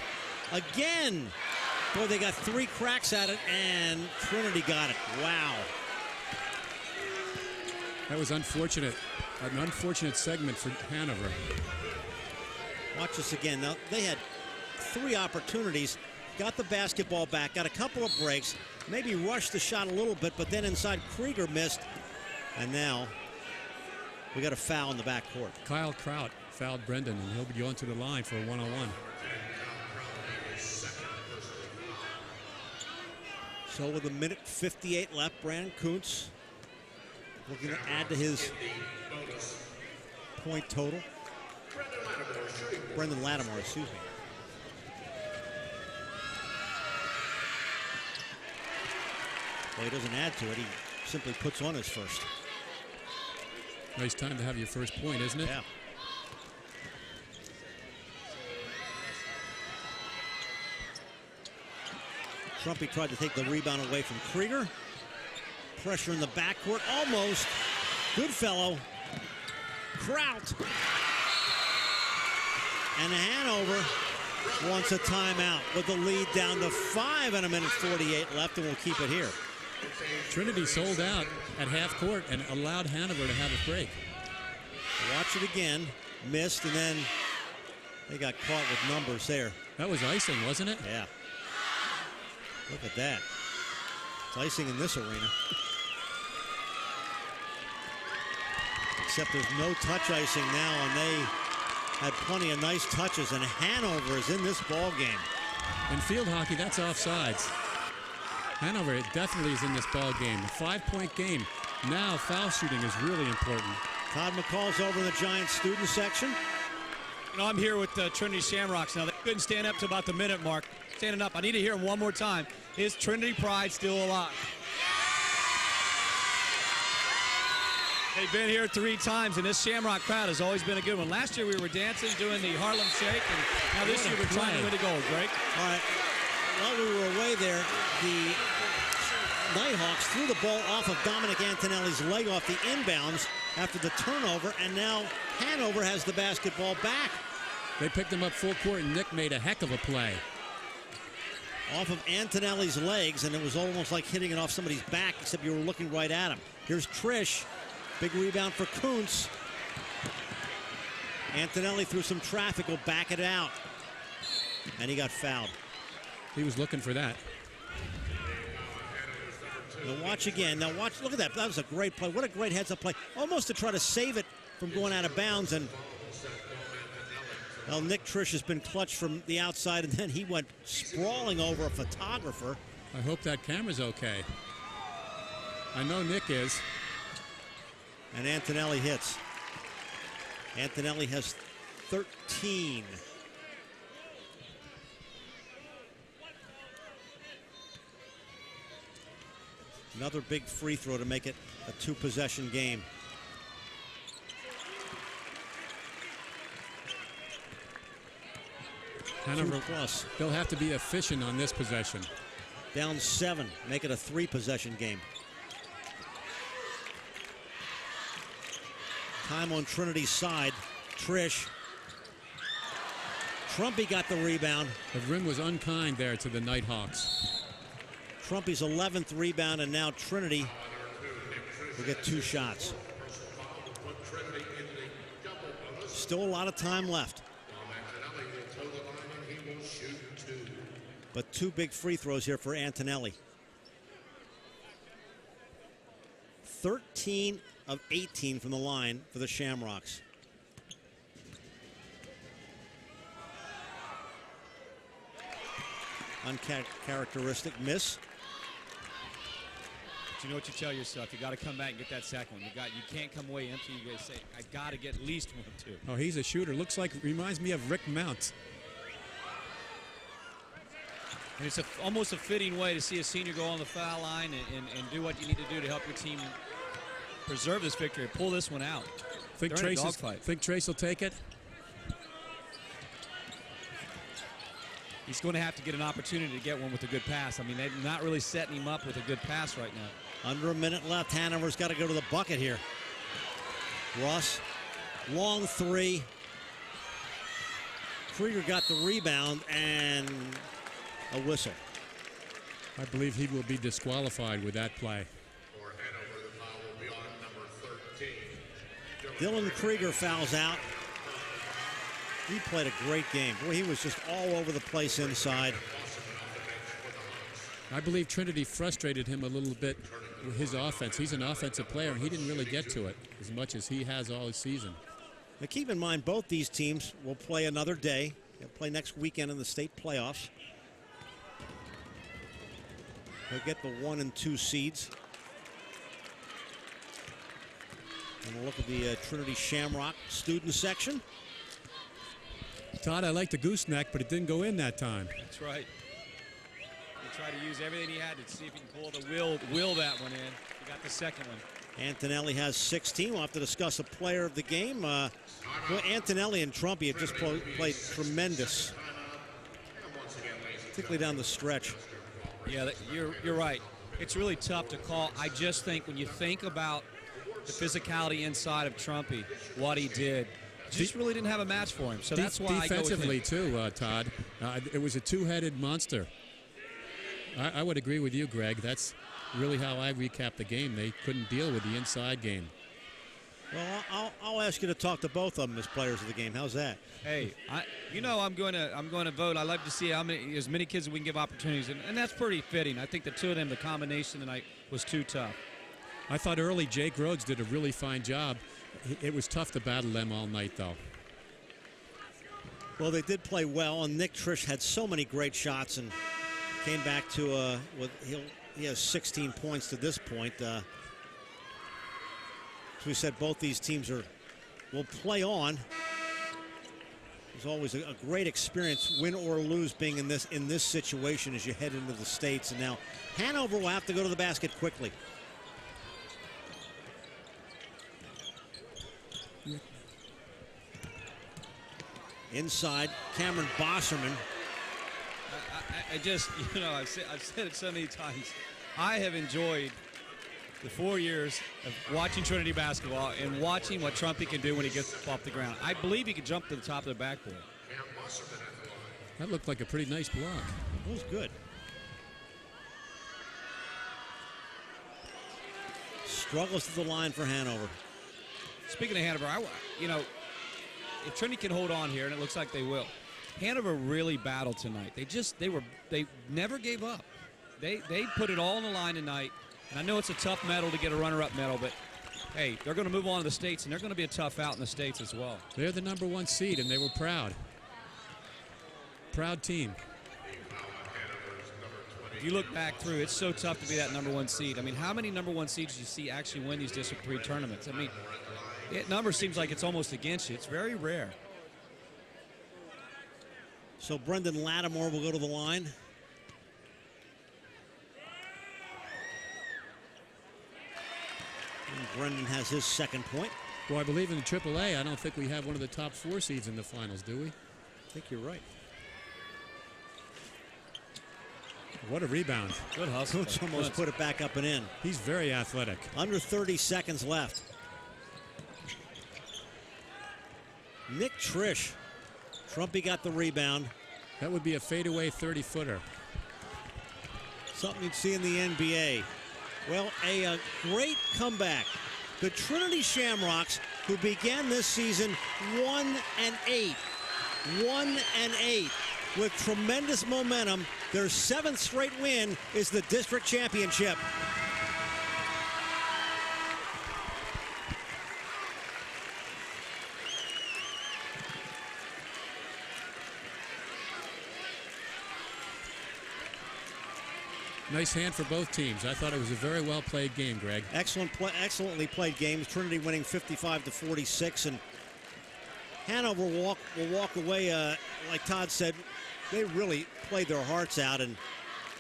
Again. Boy, they got 3 cracks at it, and Trinity got it. Wow. That was unfortunate. An unfortunate segment for Hanover. Watch this again. Now, they had 3 opportunities. Got the basketball back. Got a couple of breaks. Maybe rushed the shot a little bit, but then inside Krieger missed. And now we got a foul in the backcourt. Kyle Kraut fouled Brendan, and he'll be going to the line for a one-on-one. So with 1:58 left, Brandon Kuntz looking to add to his point total. Brendan Lattimore, excuse me. Well, he doesn't add to it. He simply puts on his first. Nice time to have your first point, isn't it? Yeah. Trumpy tried to take the rebound away from Krieger. Pressure in the backcourt, almost. Goodfellow. Kraut. And Hanover wants a timeout with the lead down to 5 and 1:48 left, and we'll keep it here. Trinity sold out at half court and allowed Hanover to have a break. Watch it again. Missed, and then they got caught with numbers there. That was icing, wasn't it? Yeah. Look at that. It's icing in this arena. Except there's no touch icing now, and they had plenty of nice touches, and Hanover is in this ball game. In field hockey, that's offsides. Hanover definitely is in this ball game. A 5-point game. Now foul shooting is really important. Todd McCall's over in the Giants student section. You know, I'm here with Trinity Shamrocks now. They couldn't stand up to about the minute mark. Standing up. I need to hear him one more time. Is Trinity pride still alive? They've been here 3 times, and this Shamrock crowd has always been a good one. Last year we were dancing, doing the Harlem Shake, and now this year we're trying to win the gold, Greg. All right. While we were away there, the Nighthawks threw the ball off of Dominic Antonelli's leg off the inbounds after the turnover, and now Hanover has the basketball back. They picked him up full court, and Nick made a heck of a play. Off of Antonelli's legs, and it was almost like hitting it off somebody's back, except you were looking right at him. Here's Trish. Big rebound for Kuntz. Antonelli through some traffic will back it out. And he got fouled. He was looking for that. Now watch again. Now watch, look at that. That was a great play. What a great heads-up play. Almost to try to save it from going out of bounds. And well, Nick Trish has been clutch from the outside, and then he went sprawling over a photographer. I hope that camera's okay. I know Nick is. And Antonelli hits. Antonelli has 13. Another big free throw to make it a 2-possession game. Hanover plus. They'll have to be efficient on this possession. Down 7, make it a 3-possession game. Time on Trinity's side. Trish. Trumpy got the rebound. The rim was unkind there to the Nighthawks. Trumpy's 11th rebound, and now Trinity will get 2 shots. Still a lot of time left. But 2 big free throws here for Antonelli. 13 of 18 from the line for the Shamrocks. uncharacteristic miss. But you know what you tell yourself? You got to come back and get that second one. You can't come away empty. You got to say, I got to get at least 1, 2. Oh, he's a shooter. Reminds me of Rick Mount. And it's almost a fitting way to see a senior go on the foul line and do what you need to do to help your team preserve this victory, pull this one out. Think Trace will take it? He's going to have to get an opportunity to get one with a good pass. I mean, they're not really setting him up with a good pass right now. Under a minute left. Hanover's got to go to the bucket here. Russ, long three. Krieger got the rebound and a whistle. I believe he will be disqualified with that play. Dylan Krieger fouls out. He played a great game. Boy, he was just all over the place inside. I believe Trinity frustrated him a little bit with his offense. He's an offensive player, and he didn't really get to it as much as he has all season. Now keep in mind, both these teams will play another day. They'll play next weekend in the state playoffs. They'll get the 1 and 2 seeds. And we'll look at the Trinity Shamrock student section. Todd, I like the gooseneck, but it didn't go in that time. That's right. He tried to use everything he had to see if he can pull the will that one in. He got the second one. Antonelli has 16. We'll have to discuss a player of the game. Well, Antonelli and Trumpy have just played tremendous, particularly down the stretch. Yeah, you're right. It's really tough to call. I just think when you think about the physicality inside of Trumpy, what he did, just really didn't have a match for him. So that's why defensively I go with him. too, Todd. It was a two-headed monster. I would agree with you, Greg. That's really how I recap the game. They couldn't deal with the inside game. Well, I'll ask you to talk to both of them as players of the game. How's that? Hey, I'm going to vote. I love to see as many kids as we can give opportunities, and that's pretty fitting. I think the two of them, the combination tonight was too tough. I thought early Jake Rhodes did a really fine job. It was tough to battle them all night, though. Well, they did play well, and Nick Trish had so many great shots and came back to he has 16 points to this point. As we said, both these teams will play on. It's always a great experience, win or lose, being in this situation as you head into the States. And now Hanover will have to go to the basket quickly. Inside, Cameron Bosserman. I just, I've said it so many times. I have enjoyed the 4 years of watching Trinity basketball and watching what Trumpy can do when he gets off the ground. I believe he can jump to the top of the backboard. That looked like a pretty nice block. It was good. Struggles to the line for Hanover. Speaking of Hanover, if Trinity can hold on here, and it looks like they will, Hanover really battled tonight. They never gave up. They put it all on the line tonight. And I know it's a tough medal to get a runner-up medal, but hey, they're going to move on to the States, and they're going to be a tough out in the States as well. They're the #1 seed, and they were proud. Proud team. If you look back through, it's so tough to be that #1 seed. I mean, how many #1 seeds do you see actually win these District 3 tournaments? I mean, that number seems like it's almost against you. It's very rare. So Brendan Lattimore will go to the line. And Brendan has his second point. Well, I believe in the AAA, I don't think we have one of the top 4 seeds in the finals, do we? I think you're right. What a rebound. Good hustle. Coots almost put it back up and in. He's very athletic. Under 30 seconds left. Nick Trish. Trumpy got the rebound. That would be a fadeaway 30-footer. Something you'd see in the NBA. Well, a great comeback. The Trinity Shamrocks, who began this season 1-8. 1-8. With tremendous momentum, their 7th straight win is the district championship. Nice hand for both teams. I thought it was a very well played game, Greg. Excellently played games. Trinity winning 55-46, and Hanover will walk away. Like Todd said, they really played their hearts out, and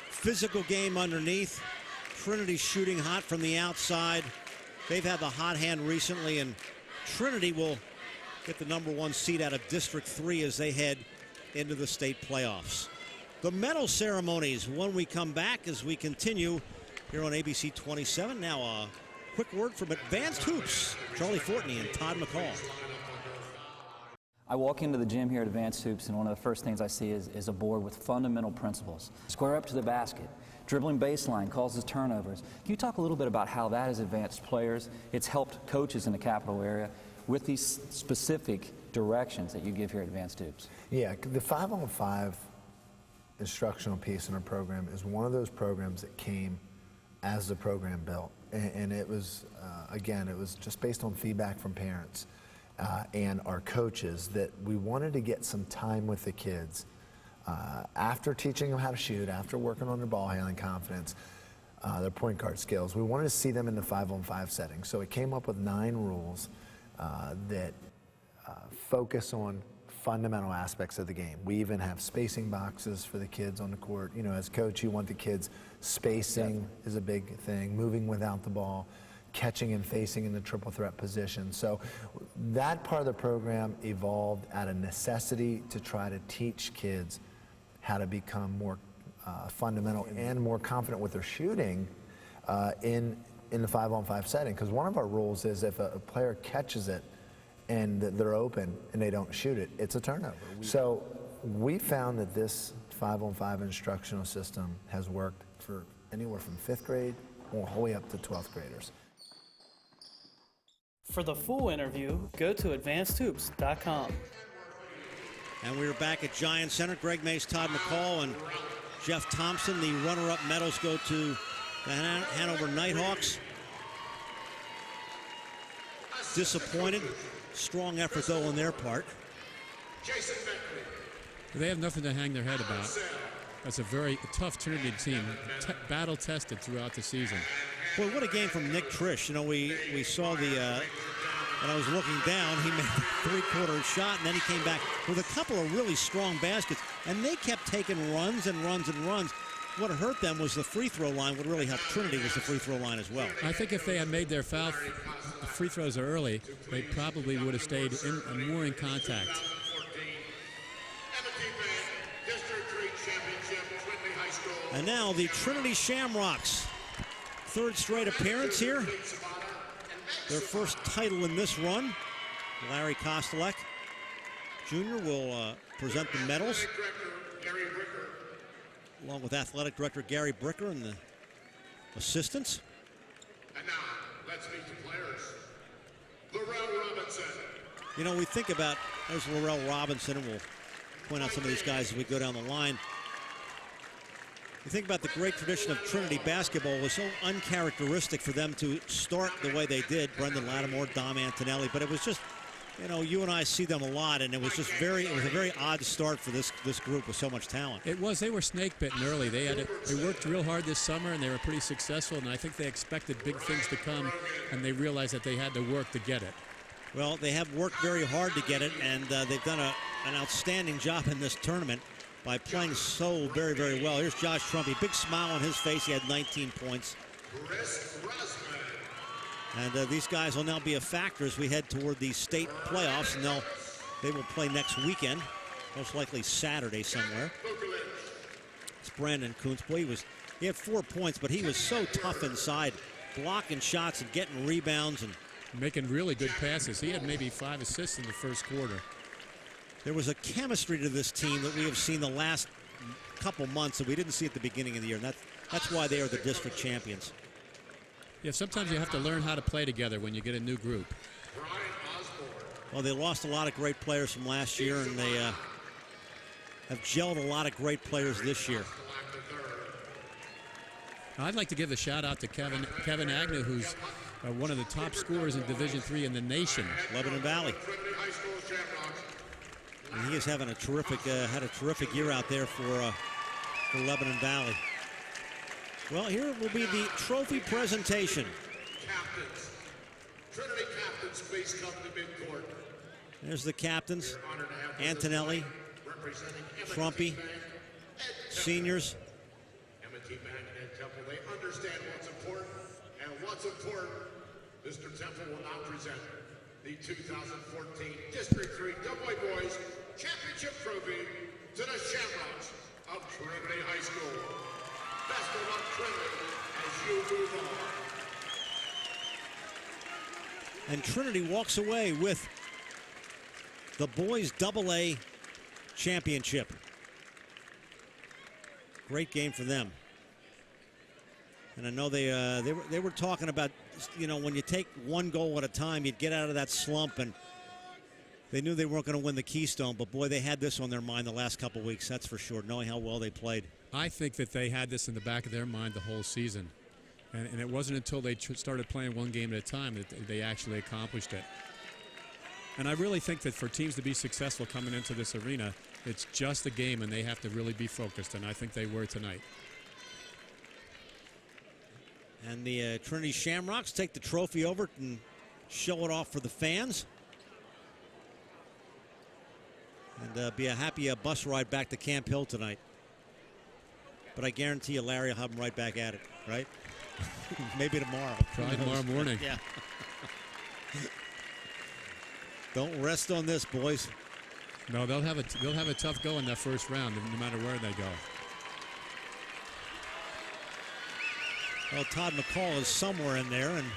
physical game underneath. Trinity shooting hot from the outside. They've had the hot hand recently, and Trinity will get the #1 seed out of District 3 as they head into the state playoffs. The medal ceremonies when we come back as we continue here on ABC 27. Now a quick word from Advanced Hoops. Charlie Fortney and Todd McCall. I walk into the gym here at Advanced Hoops, and one of the first things I see is a board with fundamental principles. Square up to the basket, dribbling baseline, causes turnovers. Can you talk a little bit about how that has advanced players? It's helped coaches in the capital area with these specific directions that you give here at Advanced Hoops. Yeah, the 5-on-5 instructional piece in our program is one of those programs that came as the program built. And it was, again, it was just based on feedback from parents and our coaches that we wanted to get some time with the kids after teaching them how to shoot, after working on their ball handling confidence, their point guard skills. We wanted to see them in the 5-on-5 setting. So it came up with 9 rules that focus on fundamental aspects of the game. We even have spacing boxes for the kids on the court. You know, as coach, you want the kids spacing is a big thing, moving without the ball, catching and facing in the triple threat position. So that part of the program evolved out of necessity to try to teach kids how to become more fundamental and more confident with their shooting in the 5-on-5 setting. Because one of our rules is if a player catches it and they're open and they don't shoot it, it's a turnover. So we found that this 5-on-5 instructional system has worked for anywhere from 5th grade all the way up to 12th graders. For the full interview, go to advancedhoops.com. And we're back at Giant Center. Greg Mace, Todd McCall, and Jeff Thompson. The runner-up medals go to the Hanover Nighthawks. Disappointed. Strong effort, though, on their part. They have nothing to hang their head about. That's a very tough Trinity team, battle-tested throughout the season. Boy, what a game from Nick Trish. You know, we saw the, when I was looking down, he made a three-quarter shot, and then he came back with a couple of really strong baskets, and they kept taking runs and runs and runs. What hurt them was the free throw line. What really helped Trinity was the free throw line as well. I think if they had made their free throws early, they probably would have stayed more in contact. And now the Trinity Shamrocks. 3rd straight appearance here. Their first title in this run. Larry Kostelek Jr. will present the medals, along with Athletic Director Gary Bricker and the assistants. And now, let's meet the players. Laurel Robinson. You know, we think about, there's Laurel Robinson, and we'll point out some of these guys as we go down the line. You think about the great tradition of Trinity basketball. It was so uncharacteristic for them to start the way they did. Brendan Lattimore, Dom Antonelli, but it was just, you know, you and I see them a lot, and it was just it was a very odd start for this group with so much talent. It was. They were snake bitten early. They worked real hard this summer, and they were pretty successful, and I think they expected big things to come, and they realized that they had to work to get it. Well, they have worked very hard to get it, and they've done an outstanding job in this tournament by playing so very, very well. Here's Josh Trumpy, big smile on his face. He had 19 points. And these guys will now be a factor as we head toward the state playoffs, and they will play next weekend, most likely Saturday somewhere. It's Brandon Kuntz. Boy, he had 4 points, but he was so tough inside, blocking shots and getting rebounds and making really good passes. He had maybe 5 assists in the first quarter. There was a chemistry to this team that we have seen the last couple months that we didn't see at the beginning of the year, and that's why they are the district champions. Yeah, sometimes you have to learn how to play together when you get a new group. Well, they lost a lot of great players from last year, and they have gelled a lot of great players this year. I'd like to give a shout out to Kevin Agnew, who's one of the top scorers in Division III in the nation. Lebanon Valley. And he is having had a terrific year out there for Lebanon Valley. Well, here will be the trophy presentation. Captains. Trinity captains, please come to midcourt. There's the captains, Antonelli, Trumpy, seniors. M&T Bank and Temple, they understand what's important, and what's important, Mr. Temple will now present the 2014 District 3 Double-A Boys Championship Trophy to the Shamrocks of Trinity High School. Best of luck, Trinity, as you move on. And Trinity walks away with the boys AA championship. Great game for them. And I know they were talking about, you know, when you take one goal at a time, you'd get out of that slump, and they knew they weren't going to win the Keystone, but boy, they had this on their mind the last couple of weeks, that's for sure, knowing how well they played. I think that they had this in the back of their mind the whole season. And it wasn't until they started playing one game at a time that they actually accomplished it. And I really think that for teams to be successful coming into this arena, it's just a game, and they have to really be focused, and I think they were tonight. And the Trinity Shamrocks take the trophy over and show it off for the fans. And be a happy bus ride back to Camp Hill tonight. But I guarantee you Larry will have them right back at it, right? Maybe tomorrow. Try tomorrow morning. Yeah. Don't rest on this, boys. No, they'll have a tough go in that first round, no matter where they go. Well, Todd McCall is somewhere in there, and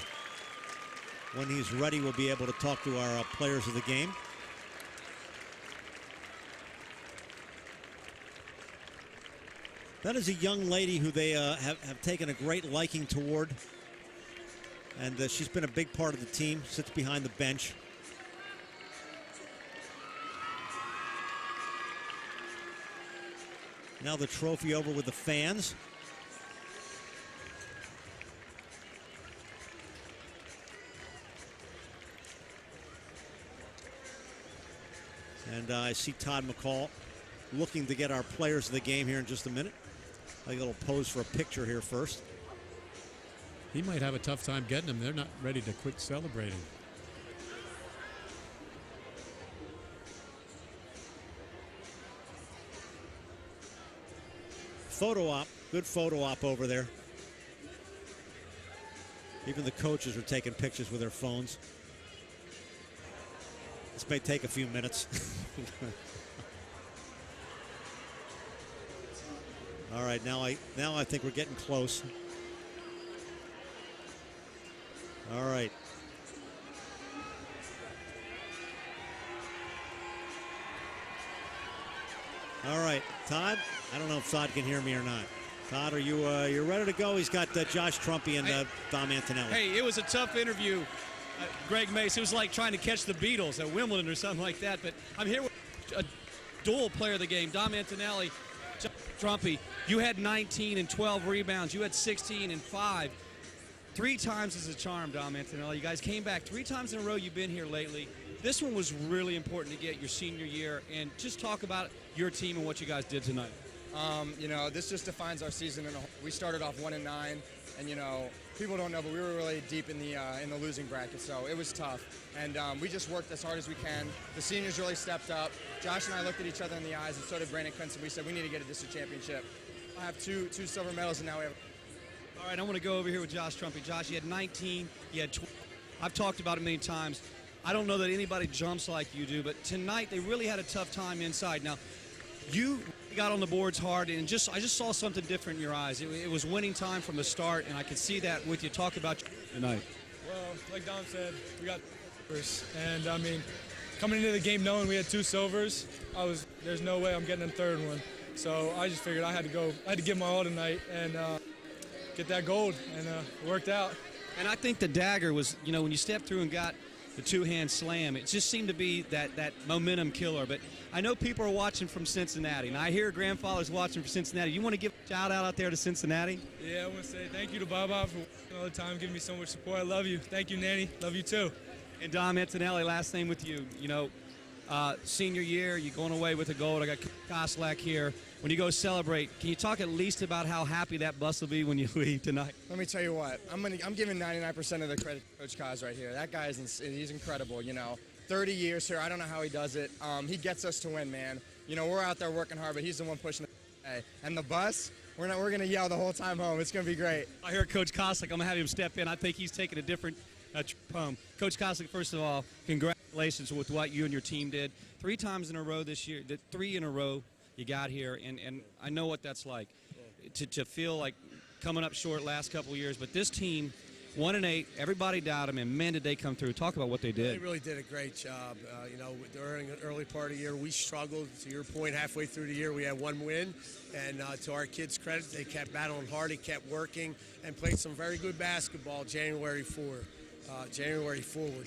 when he's ready, we'll be able to talk to our players of the game. That is a young lady who they have taken a great liking toward, and she's been a big part of the team, sits behind the bench. Now the trophy over with the fans. And I see Todd McCall looking to get our players of the game here in just a minute. A little pose for a picture here first. He might have a tough time getting them. They're not ready to quit celebrating. Photo op, good photo op over there. Even the coaches are taking pictures with their phones. This may take a few minutes. All right, now I think we're getting close. All right. All right, Todd. I don't know if Todd can hear me or not. Todd, are you you're ready to go? He's got Josh Trumpy and Dom Antonelli. Hey, it was a tough interview, Greg Mace. It was like trying to catch the Beatles at Wimbledon or something like that. But I'm here with a dual player of the game, Dom Antonelli, Trumpy. You had 19 and 12 rebounds. You had 16 and 5. 3 times is a charm, Dom Antonelli. You guys came back 3 times in a row. You've been here lately. This one was really important to get your senior year, and just talk about your team and what you guys did tonight. You know, this just defines our season. We started off 1-9, and you know, people don't know, but we were really deep in the losing bracket, so it was tough. And we just worked as hard as we can. The seniors really stepped up. Josh and I looked at each other in the eyes, and so did Brandon Clinton. We said we need to get a district championship. I have two silver medals, and now we have. All right, I want to go over here with Josh Trumpy. Josh, you had 19. You had 12. I've talked about it many times. I don't know that anybody jumps like you do, but tonight they really had a tough time inside. Now, you got on the boards hard, and I just saw something different in your eyes. It was winning time from the start, and I could see that with you. Talk about tonight. Well, like Dom said, we got silvers, and I mean, coming into the game knowing we had 2 silvers, there's no way I'm getting a third one. So I just figured I had to give my all tonight and get that gold, and it worked out. And I think the dagger was, you know, when you stepped through and got the 2-hand slam, it just seemed to be that momentum killer. But I know people are watching from Cincinnati, and I hear grandfather's watching from Cincinnati. You want to give a shout out there to Cincinnati? Yeah, I want to say thank you to Baba for all the time, giving me so much support. I love you. Thank you, Nanny. Love you too. And Dom Antonelli, last name with you. You know, senior year, you're going away with a gold. I got Koslak here. When you go celebrate, can you talk at least about how happy that bus will be when you leave tonight? Let me tell you what, I'm giving 99% of the credit to Coach Kaz right here. That guy he's incredible, you know. 30 years here, I don't know how he does it. He gets us to win, man. You know, we're out there working hard, but he's the one pushing the and the bus, we're going to yell the whole time home. It's going to be great. I hear Coach Koslak. I'm going to have him step in. I think he's taking a different trip home. Coach Koslak, first of all, congratulations with what you and your team did. 3 times in a row this year, 3 in a row you got here, and I know what that's like, to feel like coming up short last couple of years. But this team, 1-8, everybody doubted them, and man, did they come through. Talk about what they did. They really did a great job. You know, during the early part of the year, we struggled. To your point, halfway through the year, we had 1 win. And to our kids' credit, they kept battling hard, they kept working, and played some very good basketball January forward.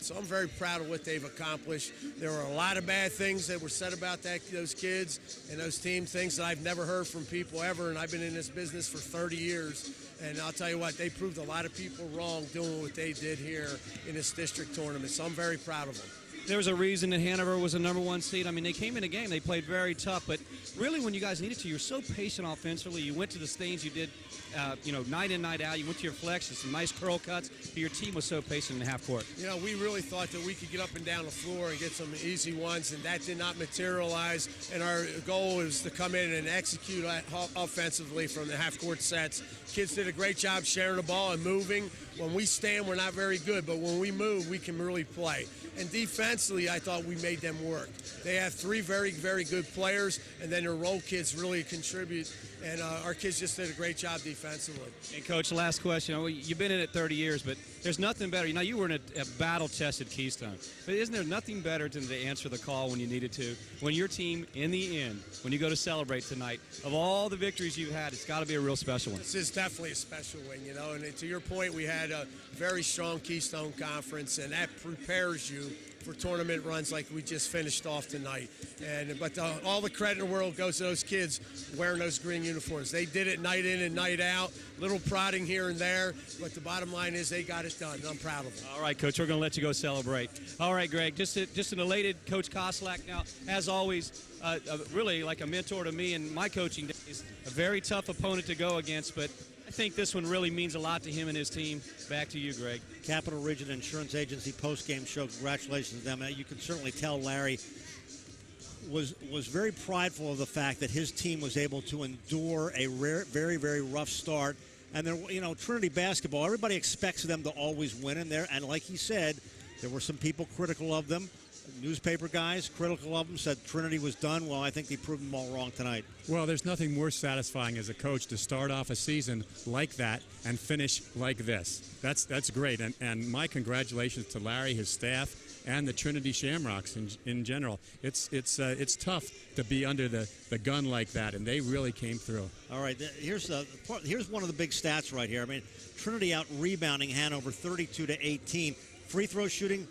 So I'm very proud of what they've accomplished. There were a lot of bad things that were said about those kids and those teams, things that I've never heard from people ever, and I've been in this business for 30 years. And I'll tell you what, they proved a lot of people wrong doing what they did here in this district tournament, so I'm very proud of them. There was a reason that Hanover was the #1 seed. I mean, they came in a game, they played very tough, but really when you guys needed to, you're so patient offensively. You went to the things you did, night in, night out. You went to your flex and some nice curl cuts, but your team was so patient in the half court. You know, we really thought that we could get up and down the floor and get some easy ones, and that did not materialize. And our goal is to come in and execute offensively from the half-court sets. Kids did a great job sharing the ball and moving. When we stand, we're not very good, but when we move, we can really play. And defensively, I thought we made them work. They have 3 very, very good players, and then their role kids really contribute. And our kids just did a great job defensively. And, Coach, last question. You've been in it 30 years, but there's nothing better. You know, you were in a battle-tested Keystone. But isn't there nothing better than to answer the call when you needed to? When your team, in the end, when you go to celebrate tonight, of all the victories you've had, it's got to be a real special one. This is definitely a special one, you know. And to your point, we had a very strong Keystone Conference, and that prepares you for tournament runs like we just finished off tonight. But all the credit in the world goes to those kids wearing those green uniforms. They did it night in and night out, little prodding here and there, but the bottom line is they got it done, and I'm proud of them. All right, Coach, we're going to let you go celebrate. All right, Greg, just an elated Coach Koslak. Now, as always, really like a mentor to me in my coaching days, a very tough opponent to go against, but I think this one really means a lot to him and his team. Back to you, Greg. Capital Region Insurance Agency post-game show. Congratulations to them. You can certainly tell Larry was very prideful of the fact that his team was able to endure a very, very rough start. And then, you know, Trinity basketball, everybody expects them to always win in there. And like he said, there were some people critical of them. Newspaper guys critical of them, said Trinity was done. Well, I think they proved them all wrong tonight. Well, there's nothing more satisfying as a coach to start off a season like that and finish like this. That's great. And my congratulations to Larry, his staff, and the Trinity Shamrocks in general. It's tough to be under the gun like that, and they really came through. All right, here's one of the big stats right here. I mean, Trinity out rebounding Hanover 32-18. Free throw shooting,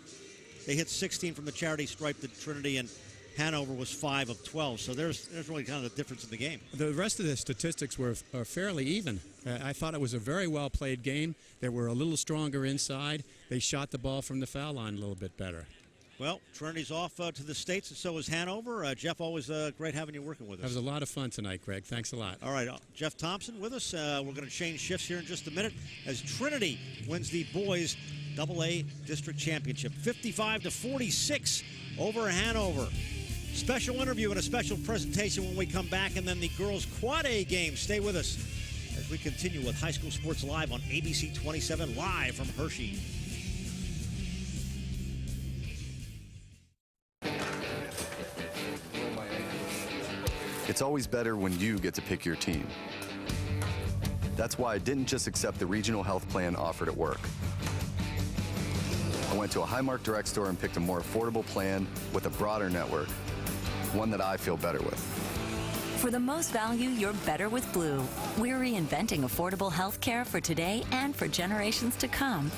they hit 16 from the charity stripe to Trinity, and Hanover was 5 of 12. So there's really kind of the difference in the game. The rest of the statistics were fairly even. I thought it was a very well played game. They were a little stronger inside. They shot the ball from the foul line a little bit better. Well, Trinity's off to the States, and so is Hanover. Jeff, always great having you working with us. That was a lot of fun tonight, Greg. Thanks a lot. All right, Jeff Thompson with us. We're going to change shifts here in just a minute as Trinity wins the boys' AA District Championship, 55-46 over Hanover. Special interview and a special presentation when we come back, and then the girls' Quad A game. Stay with us as we continue with High School Sports Live on ABC 27, live from Hershey. It's always better when you get to pick your team. That's why I didn't just accept the regional health plan offered at work. I went to a Highmark Direct store and picked a more affordable plan with a broader network, one that I feel better with. For the most value, you're better with Blue. We're reinventing affordable health care for today and for generations to come.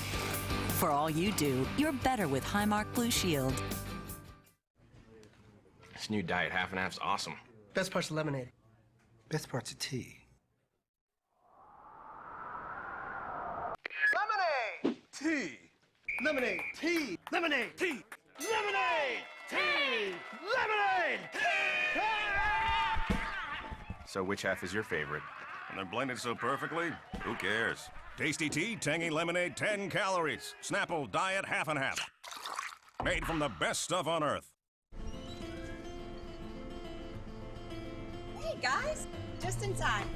For all you do, you're better with Highmark Blue Shield. This new diet half and half's awesome. Best part's lemonade. Best part's a tea. Lemonade! Tea! Lemonade! Tea! Lemonade! Tea! Lemonade! Tea! lemonade! So which half is your favorite? And they're blended so perfectly, who cares? Tasty tea, tangy lemonade, 10 calories. Snapple Diet half and half. Made from the best stuff on earth. Hey guys, just in time.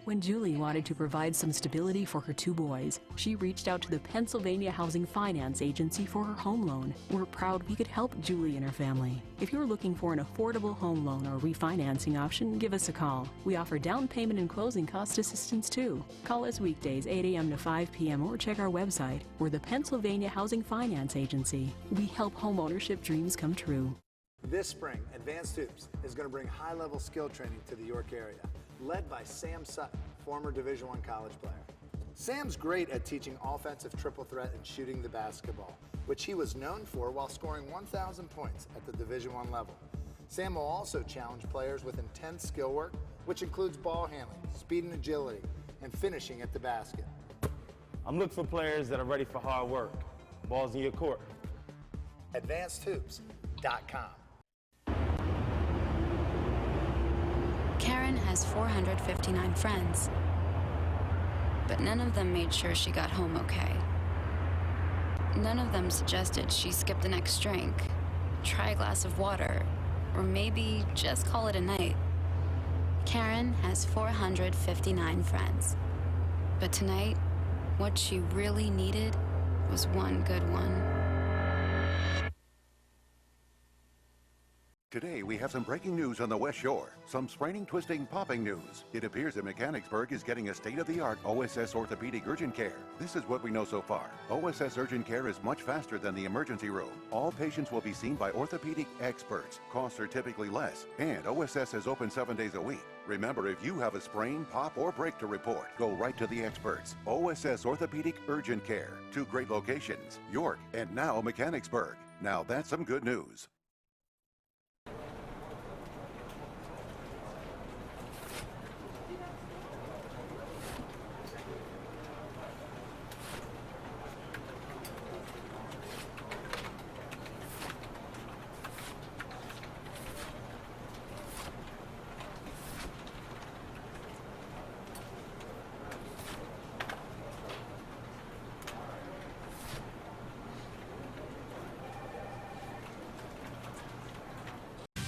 When Julie wanted to provide some stability for her two boys, she reached out to the Pennsylvania Housing Finance Agency for her home loan. We're proud we could help Julie and her family. If you're looking for an affordable home loan or refinancing option, give us a call. We offer down payment and closing cost assistance too. Call us weekdays 8 a.m. to 5 p.m. or check our website. We're the Pennsylvania Housing Finance Agency. We help home ownership dreams come true. This spring, Advanced Hoops is going to bring high-level skill training to the York area, led by Sam Sutton, former Division I college player. Sam's great at teaching offensive triple threat and shooting the basketball, which he was known for while scoring 1,000 points at the Division I level. Sam will also challenge players with intense skill work, which includes ball handling, speed and agility, and finishing at the basket. I'm looking for players that are ready for hard work. Balls in your court. AdvancedHoops.com. Karen has 459 friends, but none of them made sure she got home okay. None of them suggested she skip the next drink, try a glass of water, or maybe just call it a night. Karen has 459 friends, but tonight, what she really needed was one good one. Today, we have some breaking news on the West Shore. Some spraining, twisting, popping news. It appears that Mechanicsburg is getting a state-of-the-art OSS orthopedic urgent care. This is what we know so far. OSS urgent care is much faster than the emergency room. All patients will be seen by orthopedic experts. Costs are typically less, and OSS is open 7 days a week. Remember, if you have a sprain, pop, or break to report, go right to the experts. OSS Orthopedic Urgent Care. 2 great locations, York and now Mechanicsburg. Now that's some good news.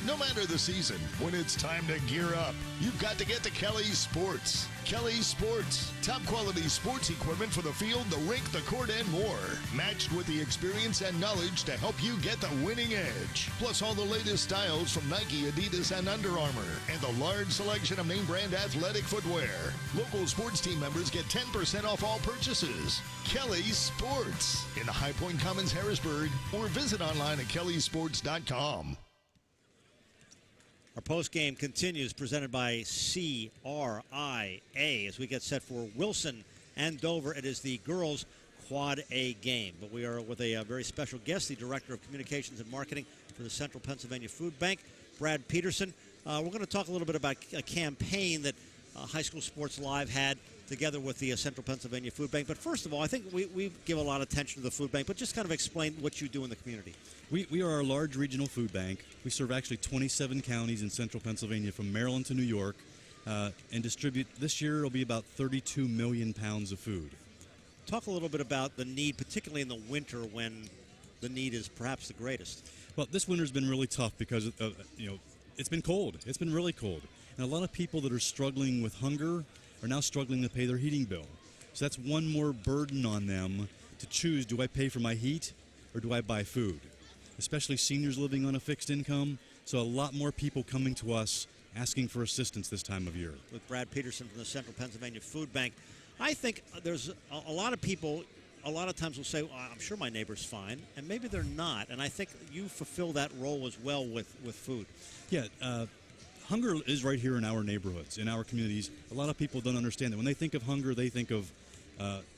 No matter the season, when it's time to gear up, you've got to get to Kelly's Sports. Kelly's Sports. Top quality sports equipment for the field, the rink, the court, and more. Matched with the experience and knowledge to help you get the winning edge. Plus all the latest styles from Nike, Adidas, and Under Armour. And the large selection of name brand athletic footwear. Local sports team members get 10% off all purchases. Kelly's Sports. In the High Point Commons, Harrisburg. Or visit online at kellysports.com. Our post-game continues, presented by CRIA, as we get set for Wilson and Dover. It is the girls' Quad A game. But we are with a very special guest, the Director of Communications and Marketing for the Central Pennsylvania Food Bank, Brad Peterson. We're going to talk a little bit about a campaign that High School Sports Live had together with the Central Pennsylvania Food Bank. But first of all, I think we give a lot of attention to the food bank, but just kind of explain what you do in the community. We are a large regional food bank. We serve actually 27 counties in central Pennsylvania from Maryland to New York and distribute, this year it'll be about 32 million pounds of food. Talk a little bit about the need, particularly in the winter when the need is perhaps the greatest. Well, this winter's been really tough because it's been cold. It's been really cold. And a lot of people that are struggling with hunger are now struggling to pay their heating bill. So that's one more burden on them to choose, do I pay for my heat or do I buy food? Especially seniors living on a fixed income. So a lot more people coming to us asking for assistance this time of year. With Brad Peterson from the Central Pennsylvania Food Bank, I think there's a lot of people a lot of times will say, well, I'm sure my neighbor's fine, and maybe they're not. And I think you fulfill that role as well with food. Yeah, hunger is right here in our neighborhoods, in our communities. A lot of people don't understand that. When they think of hunger, they think of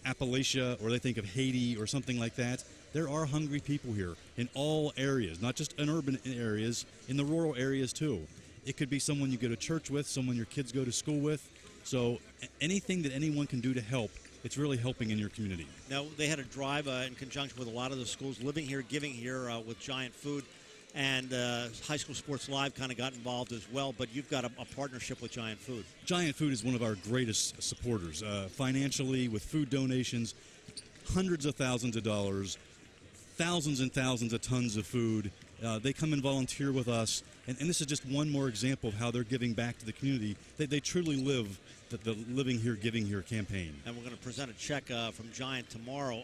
Appalachia, or they think of Haiti or something like that. There are hungry people here in all areas, not just in urban areas, in the rural areas too. It could be someone you go to church with, someone your kids go to school with. So anything that anyone can do to help, it's really helping in your community. Now, they had a drive in conjunction with a lot of the schools living here, giving here with Giant Food. and High School Sports Live kind of got involved as well, but you've got a partnership with Giant Food. Giant Food is one of our greatest supporters, financially, with food donations, hundreds of thousands of dollars, thousands and thousands of tons of food. They come and volunteer with us, and this is just one more example of how they're giving back to the community. They truly live the Living Here, Giving Here campaign. And we're going to present a check from Giant tomorrow.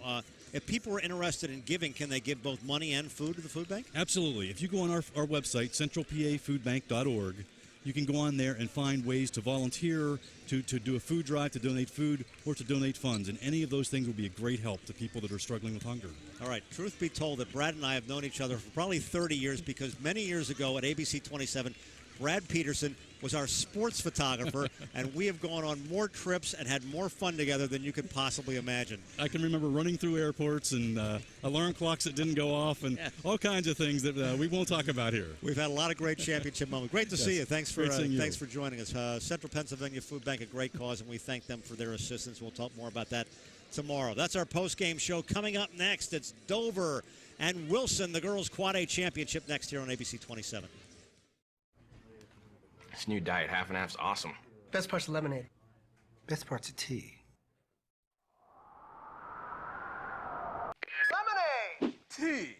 If people are interested in giving, can they give both money and food to the food bank? Absolutely. If you go on our website, centralpafoodbank.org, you can go on there and find ways to volunteer, to do a food drive, to donate food, or to donate funds. And any of those things will be a great help to people that are struggling with hunger. All right. Truth be told that Brad and I have known each other for probably 30 years because many years ago at ABC 27, Brad Peterson was our sports photographer, and we have gone on more trips and had more fun together than you could possibly imagine. I can remember running through airports and alarm clocks that didn't go off and all kinds of things that we won't talk about here. We've had a lot of great championship moments. Great to see you. Thanks for thanks for joining us. Central Pennsylvania Food Bank, a great cause, and we thank them for their assistance. We'll talk more about that tomorrow. That's our post-game show. Coming up next, it's Dover and Wilson, the girls' Quad A championship, next here on ABC 27. This new diet half and half's awesome. Best part's lemonade. Best part's a tea. Lemonade! Tea!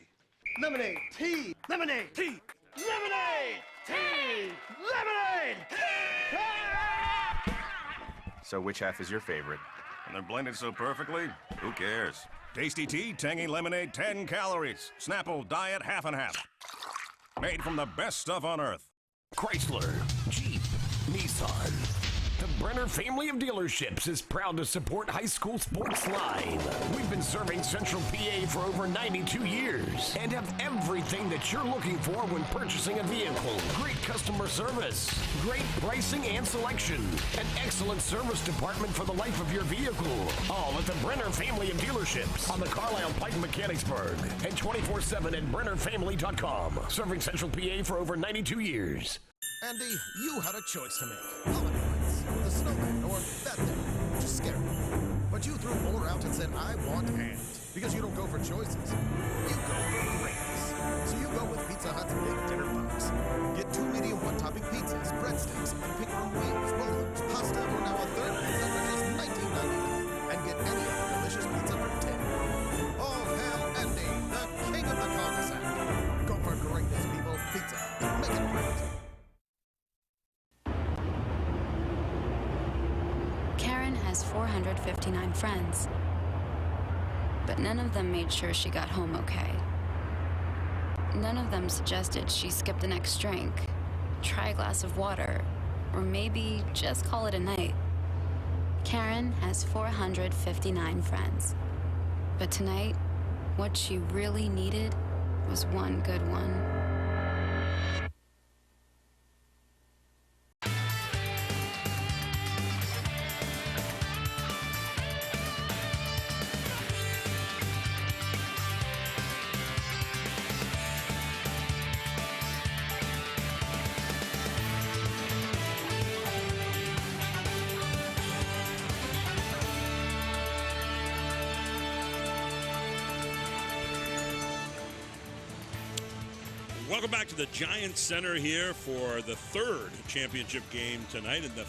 Lemonade! Tea! Lemonade! Tea! Lemonade! Tea! Lemonade! Tea! So which half is your favorite? And they're blended so perfectly, who cares? Tasty tea, tangy lemonade, 10 calories. Snapple diet half and half. Made from the best stuff on earth. Chrysler, Jeep, Nissan. The Brenner family of dealerships is proud to support High School Sports Live. We've been serving Central PA for over 92 years and have everything that you're looking for when purchasing a vehicle. Great customer service, great pricing and selection, an excellent service department for the life of your vehicle. All at the Brenner family of dealerships on the Carlisle Pike in Mechanicsburg and 24/7 at BrennerFamily.com. Serving Central PA for over 92 years. Andy, you had a choice to make. Holidays, the snowman, or that thing, just scary. But you threw Moore out and said, I want and. Because you don't go for choices. You go for greatness. So you go with Pizza Hut's Big Dinner Box. Get 2 medium one-topping pizzas, breadsticks, and pick from wings, rollers, pasta, or now a third pizza for just $19.99. And get any other delicious pizza for $10. All hail Andy, the king of the cul-de-sac. Go for greatness, people. Pizza Hut. Make it great. Karen has 459 friends, but none of them made sure she got home okay. None of them suggested she skip the next drink, try a glass of water, or maybe just call it a night. Karen has 459 friends, but tonight, what she really needed was one good one. Welcome back to the Giants Center here for the third championship game tonight, and the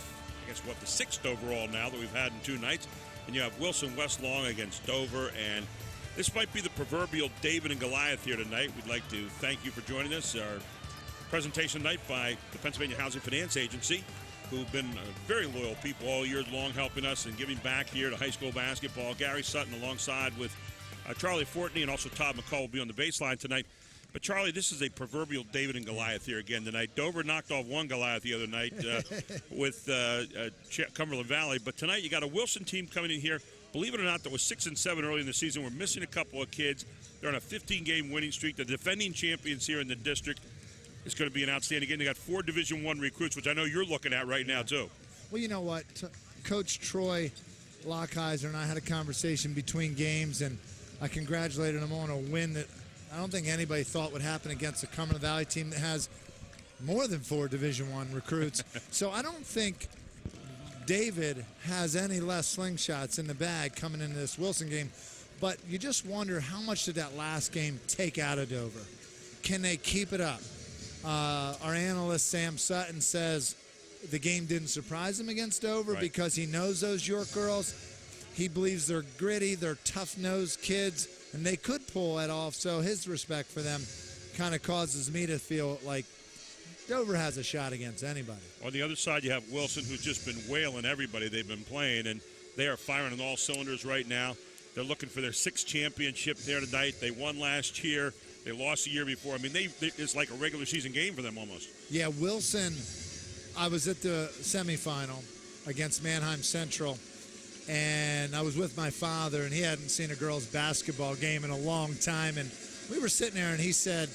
6th overall now that we've had in 2 nights. And you have Wilson West Long against Dover, and this might be the proverbial David and Goliath here tonight. We'd like to thank you for joining us. Our presentation tonight by the Pennsylvania Housing Finance Agency, who've been very loyal people all year long, helping us and giving back here to high school basketball. Gary Sutton alongside with Charlie Fortney, and also Todd McCall will be on the baseline tonight. But, Charlie, this is a proverbial David and Goliath here again tonight. Dover knocked off one Goliath the other night with Cumberland Valley. But tonight you got a Wilson team coming in here, believe it or not, that was 6-7 early in the season. We're missing a couple of kids. They're on a 15-game winning streak. The defending champions here in the district. It's going to be an outstanding game. They got 4 Division I recruits, which I know you're looking at right now, too. Well, you know what? Coach Troy Lockheiser and I had a conversation between games, and I congratulated him on a win that I don't think anybody thought would happen against a Cumberland Valley team that has more than 4 Division I recruits. So I don't think David has any less slingshots in the bag coming into this Wilson game. But you just wonder, how much did that last game take out of Dover? can they keep it up? Our analyst, Sam Sutton, says the game didn't surprise him against Dover because he knows those York girls. He believes they're gritty, they're tough-nosed kids, and they could pull it off. So his respect for them kind of causes me to feel like Dover has a shot against anybody. On the other side, you have Wilson, who's just been wailing everybody they've been playing, and they are firing on all cylinders right now. They're looking for their 6th championship there tonight. They won last year. They lost the year before. I mean, it's like a regular season game for them almost. Yeah, Wilson, I was at the semifinal against Mannheim Central, and I was with my father, and he hadn't seen a girls' basketball game in a long time, and we were sitting there, and he said,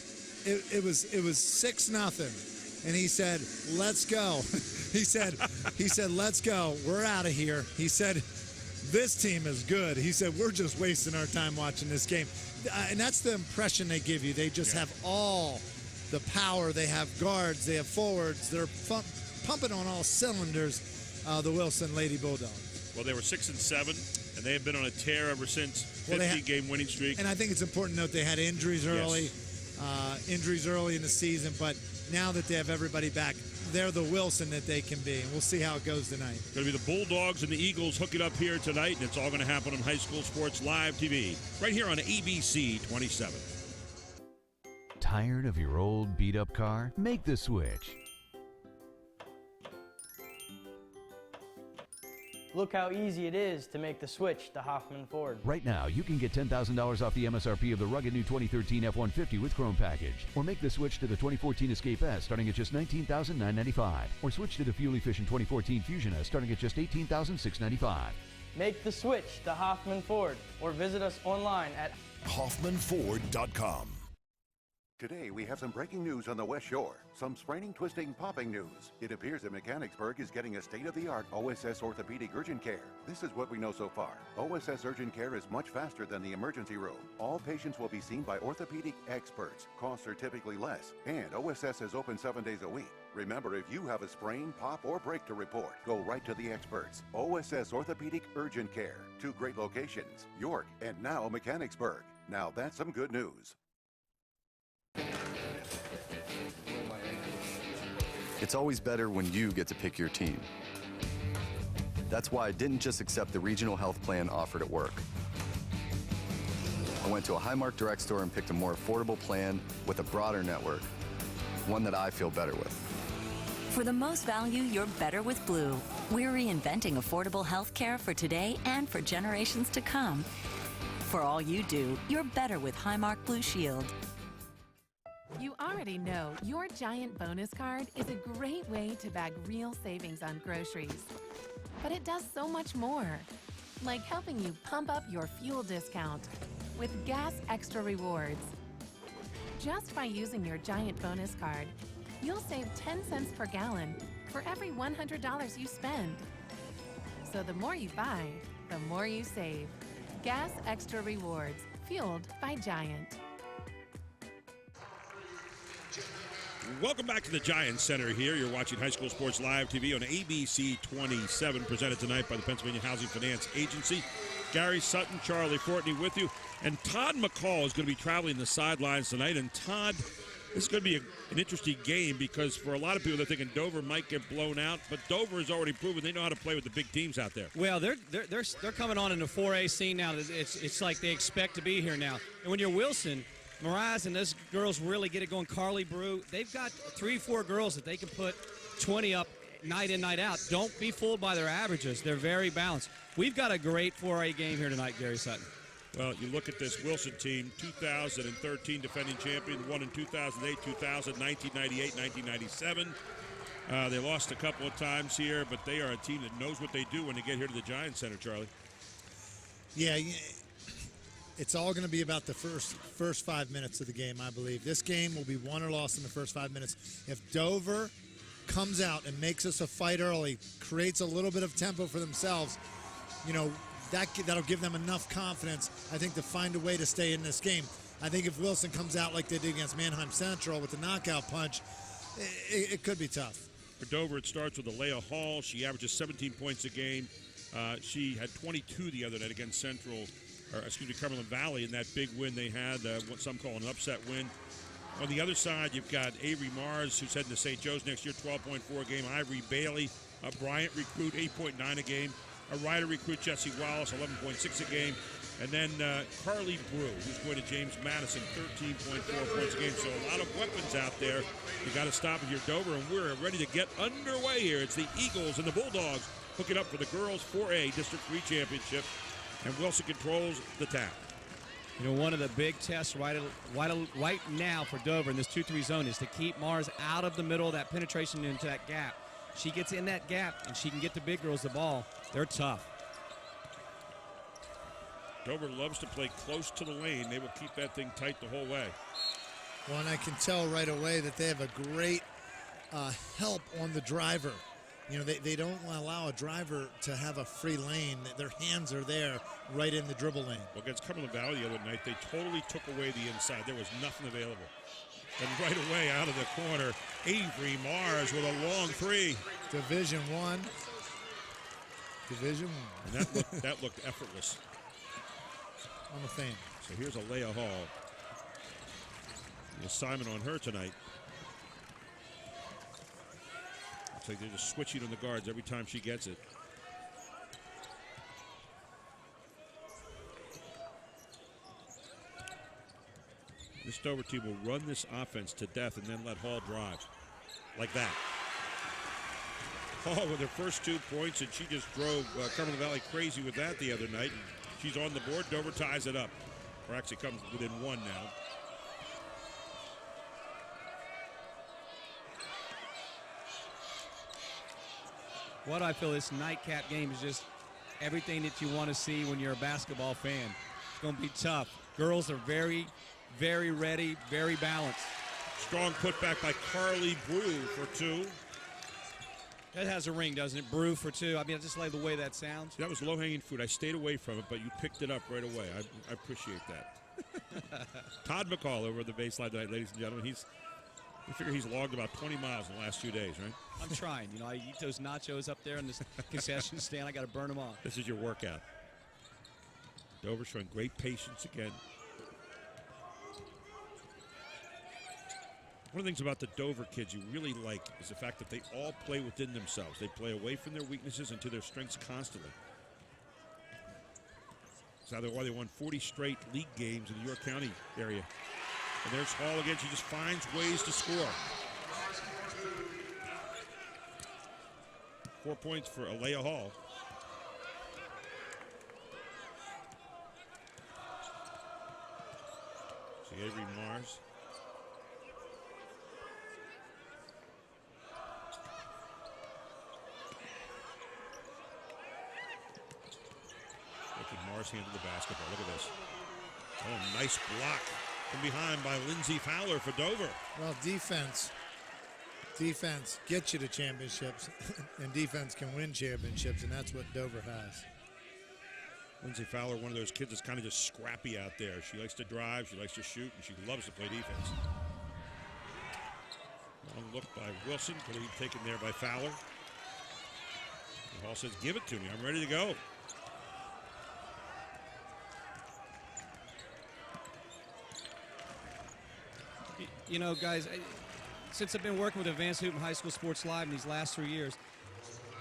it was 6-0. And he said, let's go. he said, let's go. We're out of here. He said, this team is good. He said, we're just wasting our time watching this game. And that's the impression they give you. They just have all the power. They have guards. They have forwards. They're pumping on all cylinders, the Wilson Lady Bulldogs. Well, they were 6-7, and they have been on a tear ever since. 50-game winning streak. And I think it's important to note they had injuries early. Injuries early in the season, but now that they have everybody back, they're the Wilson that they can be, and we'll see how it goes tonight. Going to be the Bulldogs and the Eagles hooking up here tonight, and it's all going to happen on High School Sports Live TV, right here on ABC 27. Tired of your old beat-up car? Make the switch. Look how easy it is to make the switch to Hoffman Ford. Right now, you can get $10,000 off the MSRP of the rugged new 2013 F-150 with Chrome package. Or make the switch to the 2014 Escape S starting at just $19,995. Or switch to the fuel-efficient 2014 Fusion S starting at just $18,695. Make the switch to Hoffman Ford or visit us online at HoffmanFord.com. Today, we have some breaking news on the West Shore. Some spraining, twisting, popping news. It appears that Mechanicsburg is getting a state-of-the-art OSS orthopedic urgent care. This is what we know so far. OSS urgent care is much faster than the emergency room. All patients will be seen by orthopedic experts. Costs are typically less, and OSS is open 7 days a week. Remember, if you have a sprain, pop, or break to report, go right to the experts. OSS Orthopedic Urgent Care. 2 great locations, York and now Mechanicsburg. Now that's some good news. It's always better when you get to pick your team. That's why I didn't just accept the regional health plan offered at work. I went to a Highmark Direct store and picked a more affordable plan with a broader network, one that I feel better with. For the most value, you're better with Blue. We're reinventing affordable health care for today and for generations to come. For all you do, you're better with Highmark Blue Shield. You already know your Giant bonus card is a great way to bag real savings on groceries. But it does so much more, like helping you pump up your fuel discount with Gas Extra Rewards. Just by using your Giant bonus card, you'll save 10 cents per gallon for every $100 you spend. So the more you buy, the more you save. Gas Extra Rewards, fueled by Giant. Welcome back to the Giants Center here. You're watching High School Sports Live TV on ABC 27, presented tonight by the Pennsylvania Housing Finance Agency. Gary Sutton, Charlie Fortney with you. And Todd McCall is going to be traveling the sidelines tonight. And Todd, this is going to be an interesting game because for a lot of people, they're thinking Dover might get blown out. But Dover has already proven they know how to play with the big teams out there. Well, they're coming on in the 4A scene now. It's like they expect to be here now. And when you're Wilson, Miraz and those girls really get it going. Carly Brew, they've got 3-4 girls that they can put 20 up night in, night out. Don't be fooled by their averages. They're very balanced. We've got a great 4A game here tonight, Gary Sutton. Well, you look at this Wilson team, 2013 defending champion, won in 2008, 2000, 1998, 1997. They lost a couple of times here, but they are a team that knows what they do when they get here to the Giants Center, Charlie. Yeah, it's all going to be about the first 5 minutes of the game, I believe. This game will be won or lost in the first 5 minutes. If Dover comes out and makes us a fight early, creates a little bit of tempo for themselves, that'll give them enough confidence, I think, to find a way to stay in this game. I think if Wilson comes out like they did against Mannheim Central with the knockout punch, it could be tough. For Dover, it starts with Alea Hall. She averages 17 points a game. She had 22 the other night against Cumberland Valley in that big win they had, what some call an upset win. On the other side, you've got Avery Mars, who's heading to St. Joe's next year, 12.4 a game. Ivory Bailey, a Bryant recruit, 8.9 a game. A Ryder recruit, Jesse Wallace, 11.6 a game. And then Carly Brew, who's going to James Madison, 13.4 points a game. So a lot of weapons out there. You got to stop if you're Dover, and we're ready to get underway here. It's the Eagles and the Bulldogs hooking up for the girls 4A District 3 Championship. And Wilson controls the tap. You know, one of the big tests right now for Dover in this 2-3 zone is to keep Mars out of the middle of that penetration into that gap. She gets in that gap, and she can get the big girls the ball. They're tough. Dover loves to play close to the lane. They will keep that thing tight the whole way. Well, and I can tell right away that they have a great help on the driver. You know, they don't allow a driver to have a free lane. Their hands are there right in the dribble lane. Well, against Cumberland Valley the other night, they totally took away the inside. There was nothing available. And right away out of the corner, Avery Mars with a long three. Division I. And that looked effortless. I'm a fan. So here's Alea Hall. The assignment on her tonight. Looks like they're just switching on the guards every time she gets it. This Dover team will run this offense to death and then let Hall drive. Like that. Hall with her first 2 points, and she just drove Cumberland Valley crazy with that the other night. She's on the board. Dover ties it up. Or actually comes within 1 now. What I feel this nightcap game is just everything that you want to see when you're a basketball fan. It's going to be tough. Girls are very, very ready, very balanced. Strong putback by Carly Brew for 2. That has a ring, doesn't it? Brew for 2. I mean, I just like the way that sounds. That was low-hanging fruit. I stayed away from it, but you picked it up right away. I appreciate that. Todd McCall over the baseline tonight, ladies and gentlemen. We figure he's logged about 20 miles in the last 2 days, right? I'm trying. You know, I eat those nachos up there in this concession stand. I got to burn them off. This is your workout. Dover showing great patience again. One of the things about the Dover kids you really like is the fact that they all play within themselves. They play away from their weaknesses and to their strengths constantly. That's why they won 40 straight league games in the York County area. And there's Hall again. She just finds ways to score. 4 points for Alea Hall. See Avery Mars. Look at Mars handle the basketball. Look at this. Oh, nice block from behind by Lindsay Fowler for Dover. Well, defense gets you to championships, and defense can win championships, and that's what Dover has. Lindsay Fowler, one of those kids that's kind of just scrappy out there. She likes to drive, she likes to shoot, and she loves to play defense. Long look by Wilson, could be taken there by Fowler. And Hall says, give it to me, I'm ready to go. You know, guys, since I've been working with Advanced Hoop and High School Sports Live in these last 3 years,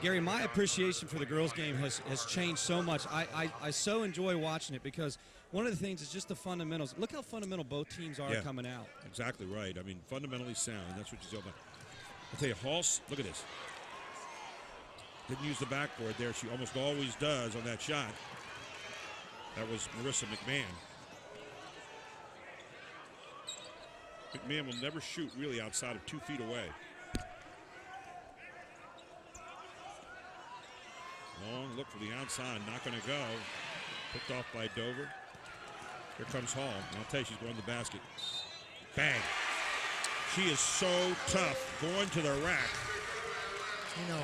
Gary, my appreciation for the girls' game has changed so much. I so enjoy watching it because one of the things is just the fundamentals. Look how fundamental both teams are coming out. Exactly right. I mean, fundamentally sound, and that's what she's all about. I'll tell you, Hall, look at this. Didn't use the backboard there. She almost always does on that shot. That was Marissa McMahon. McMahon will never shoot really outside of 2 feet away. Long look for the outside, not going to go. Picked off by Dover. Here comes Hall. And I'll tell you, she's going to the basket. Bang. She is so tough going to the rack. You know,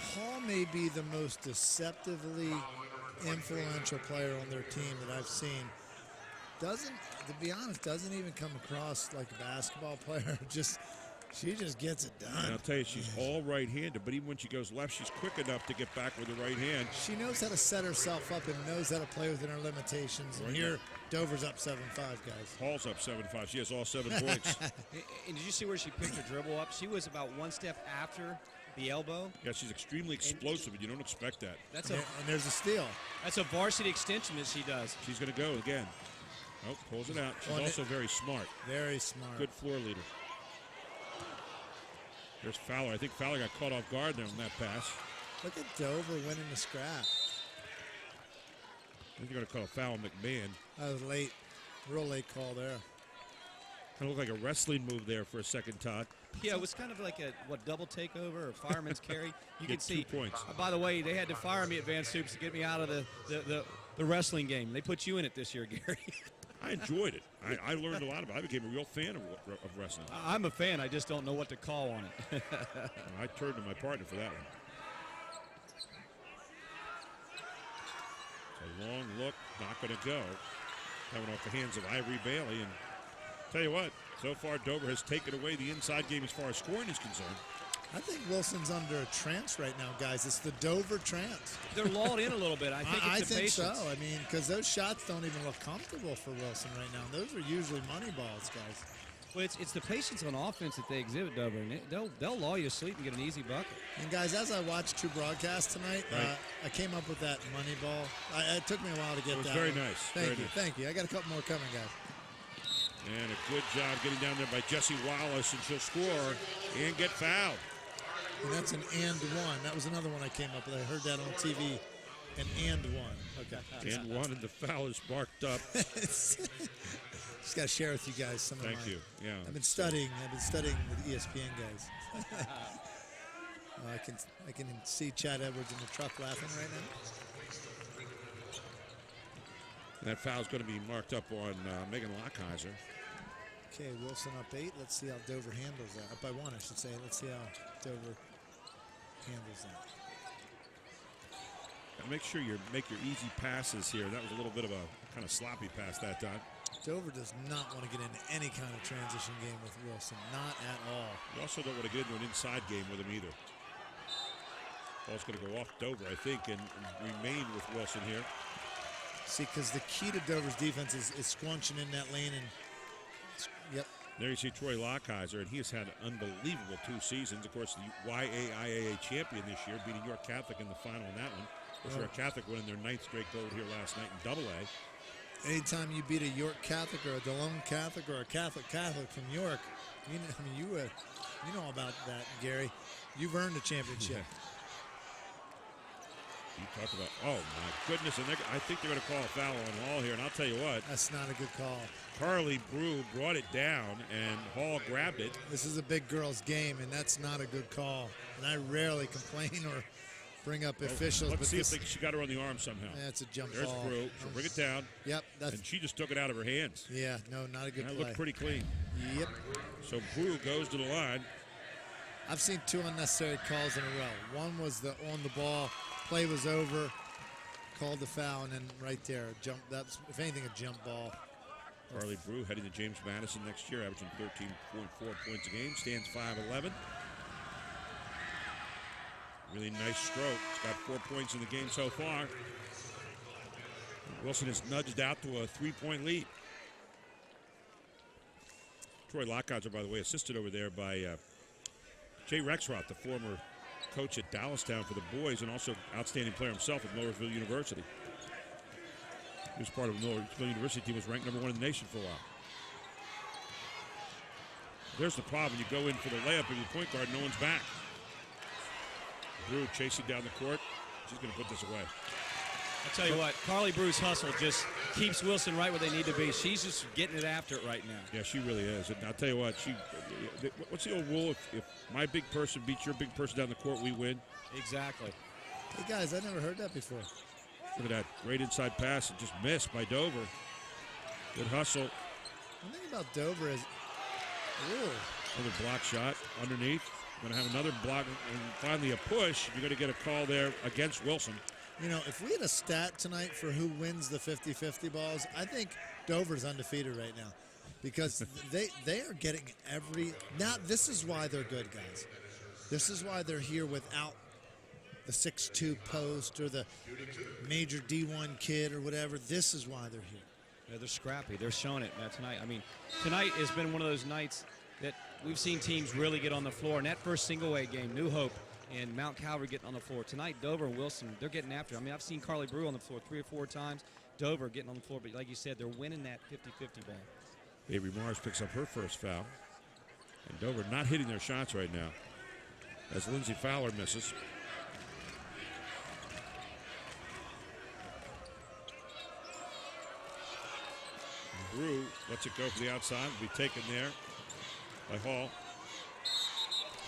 Hall may be the most deceptively influential player on their team that I've seen. To be honest, doesn't even come across like a basketball player. Just She just gets it done. And I'll tell you, she's all right-handed, but even when she goes left, she's quick enough to get back with the right hand. She knows how to set herself up and knows how to play within her limitations. And here, Dover's up 7-5, guys. Hall's up 7-5. She has all 7 points. And did you see where she picked her dribble up? She was about one step after the elbow. Yeah, she's extremely explosive, and you don't expect that. And there's a steal. That's a varsity extension that she does. She's going to go again. Oh, pulls it out. She's also very smart. Very smart. Good floor leader. There's Fowler. I think Fowler got caught off guard there on that pass. Look at Dover winning the scrap. I think they're going to call a foul on McMahon. That was late. Real late call there. Kind of looked like a wrestling move there for a second, Todd. Yeah, it was kind of like a double takeover or fireman's carry. You can see. 2 points. By the way, they had to fire me at Van Stoops to get me out of the wrestling game. They put you in it this year, Gary. I enjoyed it. I learned a lot about it. I became a real fan of wrestling. I'm a fan. I just don't know what to call on it. I turned to my partner for that one. It's a long look. Not going to go. Coming off the hands of Ivory Bailey. And tell you what, so far Dover has taken away the inside game as far as scoring is concerned. I think Wilson's under a trance right now, guys. It's the Dover trance. They're lulled in a little bit. I think so. I mean, because those shots don't even look comfortable for Wilson right now. Those are usually money balls, guys. Well, it's the patience on offense that they exhibit, Dover, and they'll lull you to sleep and get an easy bucket. And guys, as I watched two broadcasts tonight, I came up with that money ball. It took me a while to get that. It was very nice. Thank you. I got a couple more coming, guys. And a good job getting down there by Jessie Wallace, and she'll score and get fouled. And that's an and one. That was another one I came up with. I heard that on TV. An and one. Okay. And one, and the foul is marked up. Just got to share with you guys some of Thank you. Yeah. I've been studying with ESPN guys. I can see Chad Edwards in the truck laughing right now. And that foul's going to be marked up on Megan Lockheiser. Okay, Wilson up 8. Let's see how Dover handles that. Up by 1, I should say. Let's see how Dover handles that. Now make sure you make your easy passes here. That was a little bit of a kind of sloppy pass that time. Dover does not want to get into any kind of transition game with Wilson. Not at all. You also don't want to get into an inside game with him either. Ball's going to go off Dover, I think, and remain with Wilson here. See, because the key to Dover's defense is squunching in that lane. And yep. There you see Troy Lockheiser, and he has had an unbelievable 2 seasons. Of course, the AAA champion this year, beating York Catholic in the final in that one. Of course, York Catholic winning their 9th straight gold here last night in AA. Anytime you beat a York Catholic or a DeLone Catholic or a Catholic from York, you know about that, Gary. You've earned a championship. You talk about, oh my goodness, and I think they're going to call a foul on Hall here, and I'll tell you what. That's not a good call. Carly Brew brought it down, and Hall grabbed it. This is a big girls' game, and that's not a good call. And I rarely complain or bring up officials. Let's see if she got her on the arm somehow. That's a jump There's ball. Brew. She'll bring it down. Yep. And she just took it out of her hands. Yeah, no, not a good play. That looked pretty clean. Yep. So Brew goes to the line. I've seen 2 unnecessary calls in a row. One was the on the ball, play was over, called the foul, and then right there, jump. That's, if anything, a jump ball. Carly Brew heading to James Madison next year, averaging 13.4 points a game, stands 5'11". Really nice stroke. He's got 4 points in the game so far. Wilson is nudged out to a 3-point lead. Troy Lockheiser, by the way, assisted over there by Jay Rexroth, the former coach at Dallastown for the boys and also outstanding player himself at Millersville University. He was part of the Millersville University team, was ranked #1 in the nation for a while. There's the problem. You go in for the layup and your point guard, no one's back. Brew chasing down the court. She's going to put this away. I'll tell you what, Carly Brew's hustle just keeps Wilson right where they need to be. She's just getting it after it right now. Yeah, she really is. And I'll tell you what, what's the old rule? If my big person beats your big person down the court, we win. Exactly. Hey, guys, I never heard that before. Look at that. Great inside pass and just missed by Dover. Good hustle. One thing about Dover is, another block shot underneath. Going to have another block and finally a push. You're going to get a call there against Wilson. You know, if we had a stat tonight for who wins the 50-50 balls, I think Dover's undefeated right now. because they are getting every. Now this is why they're good, guys. This is why they're here without the 6'2" post or the major D1 kid or whatever. This is why they're here. Yeah, they're scrappy. They're showing it tonight. I mean, tonight has been one of those nights that we've seen teams really get on the floor. And that first single-A game, New Hope and Mount Calvary getting on the floor. Tonight, Dover and Wilson, they're getting after it. I mean, I've seen Carly Brew on the floor 3 or 4 times. Dover getting on the floor. But like you said, they're winning that 50-50 ball. Avery Morris picks up her first foul. And Dover not hitting their shots right now as Lindsey Fowler misses. Brew lets it go for the outside. Will be taken there by Hall.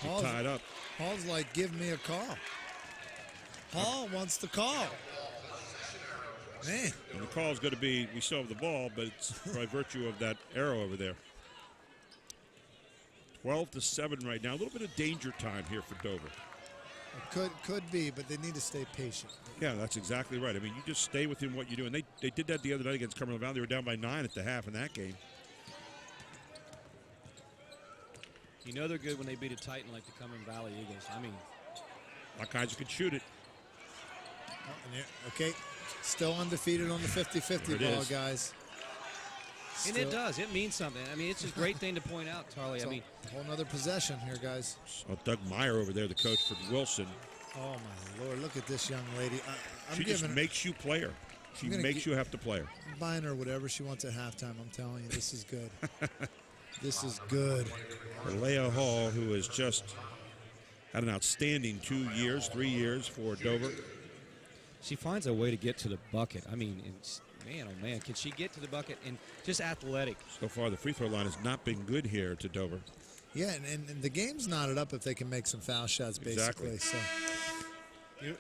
He's tied up. Hall's like, give me a call. Hall wants the call. Man. And the call is going to be, we still have the ball, but it's by virtue of that arrow over there. 12-7 right now. A little bit of danger time here for Dover. Could be, but they need to stay patient. Yeah, that's exactly right. I mean, you just stay within what you do. And they did that the other night against Cumberland Valley. They were down by 9 at the half in that game. You know they're good when they beat a Titan like the Cumberland Valley Eagles. I mean, all kinds of can shoot it. Okay, still undefeated on the 50-50 ball, guys. And it does. It means something. I mean, it's a great thing to point out, Charlie. I mean, a whole nother possession here, guys. Doug Meyer over there, the coach for Wilson. Oh, my Lord. Look at this young lady. She just makes you play her. She makes you have to play her. I'm buying her whatever she wants at halftime. I'm telling you, this is good. This is good. Leah Hall, who has just had an outstanding 3 years for Dover. She finds a way to get to the bucket. I mean, man, oh, man, can she get to the bucket and just athletic. So far, the free throw line has not been good here to Dover. Yeah, and the game's knotted up if they can make some foul shots, basically. Exactly. So.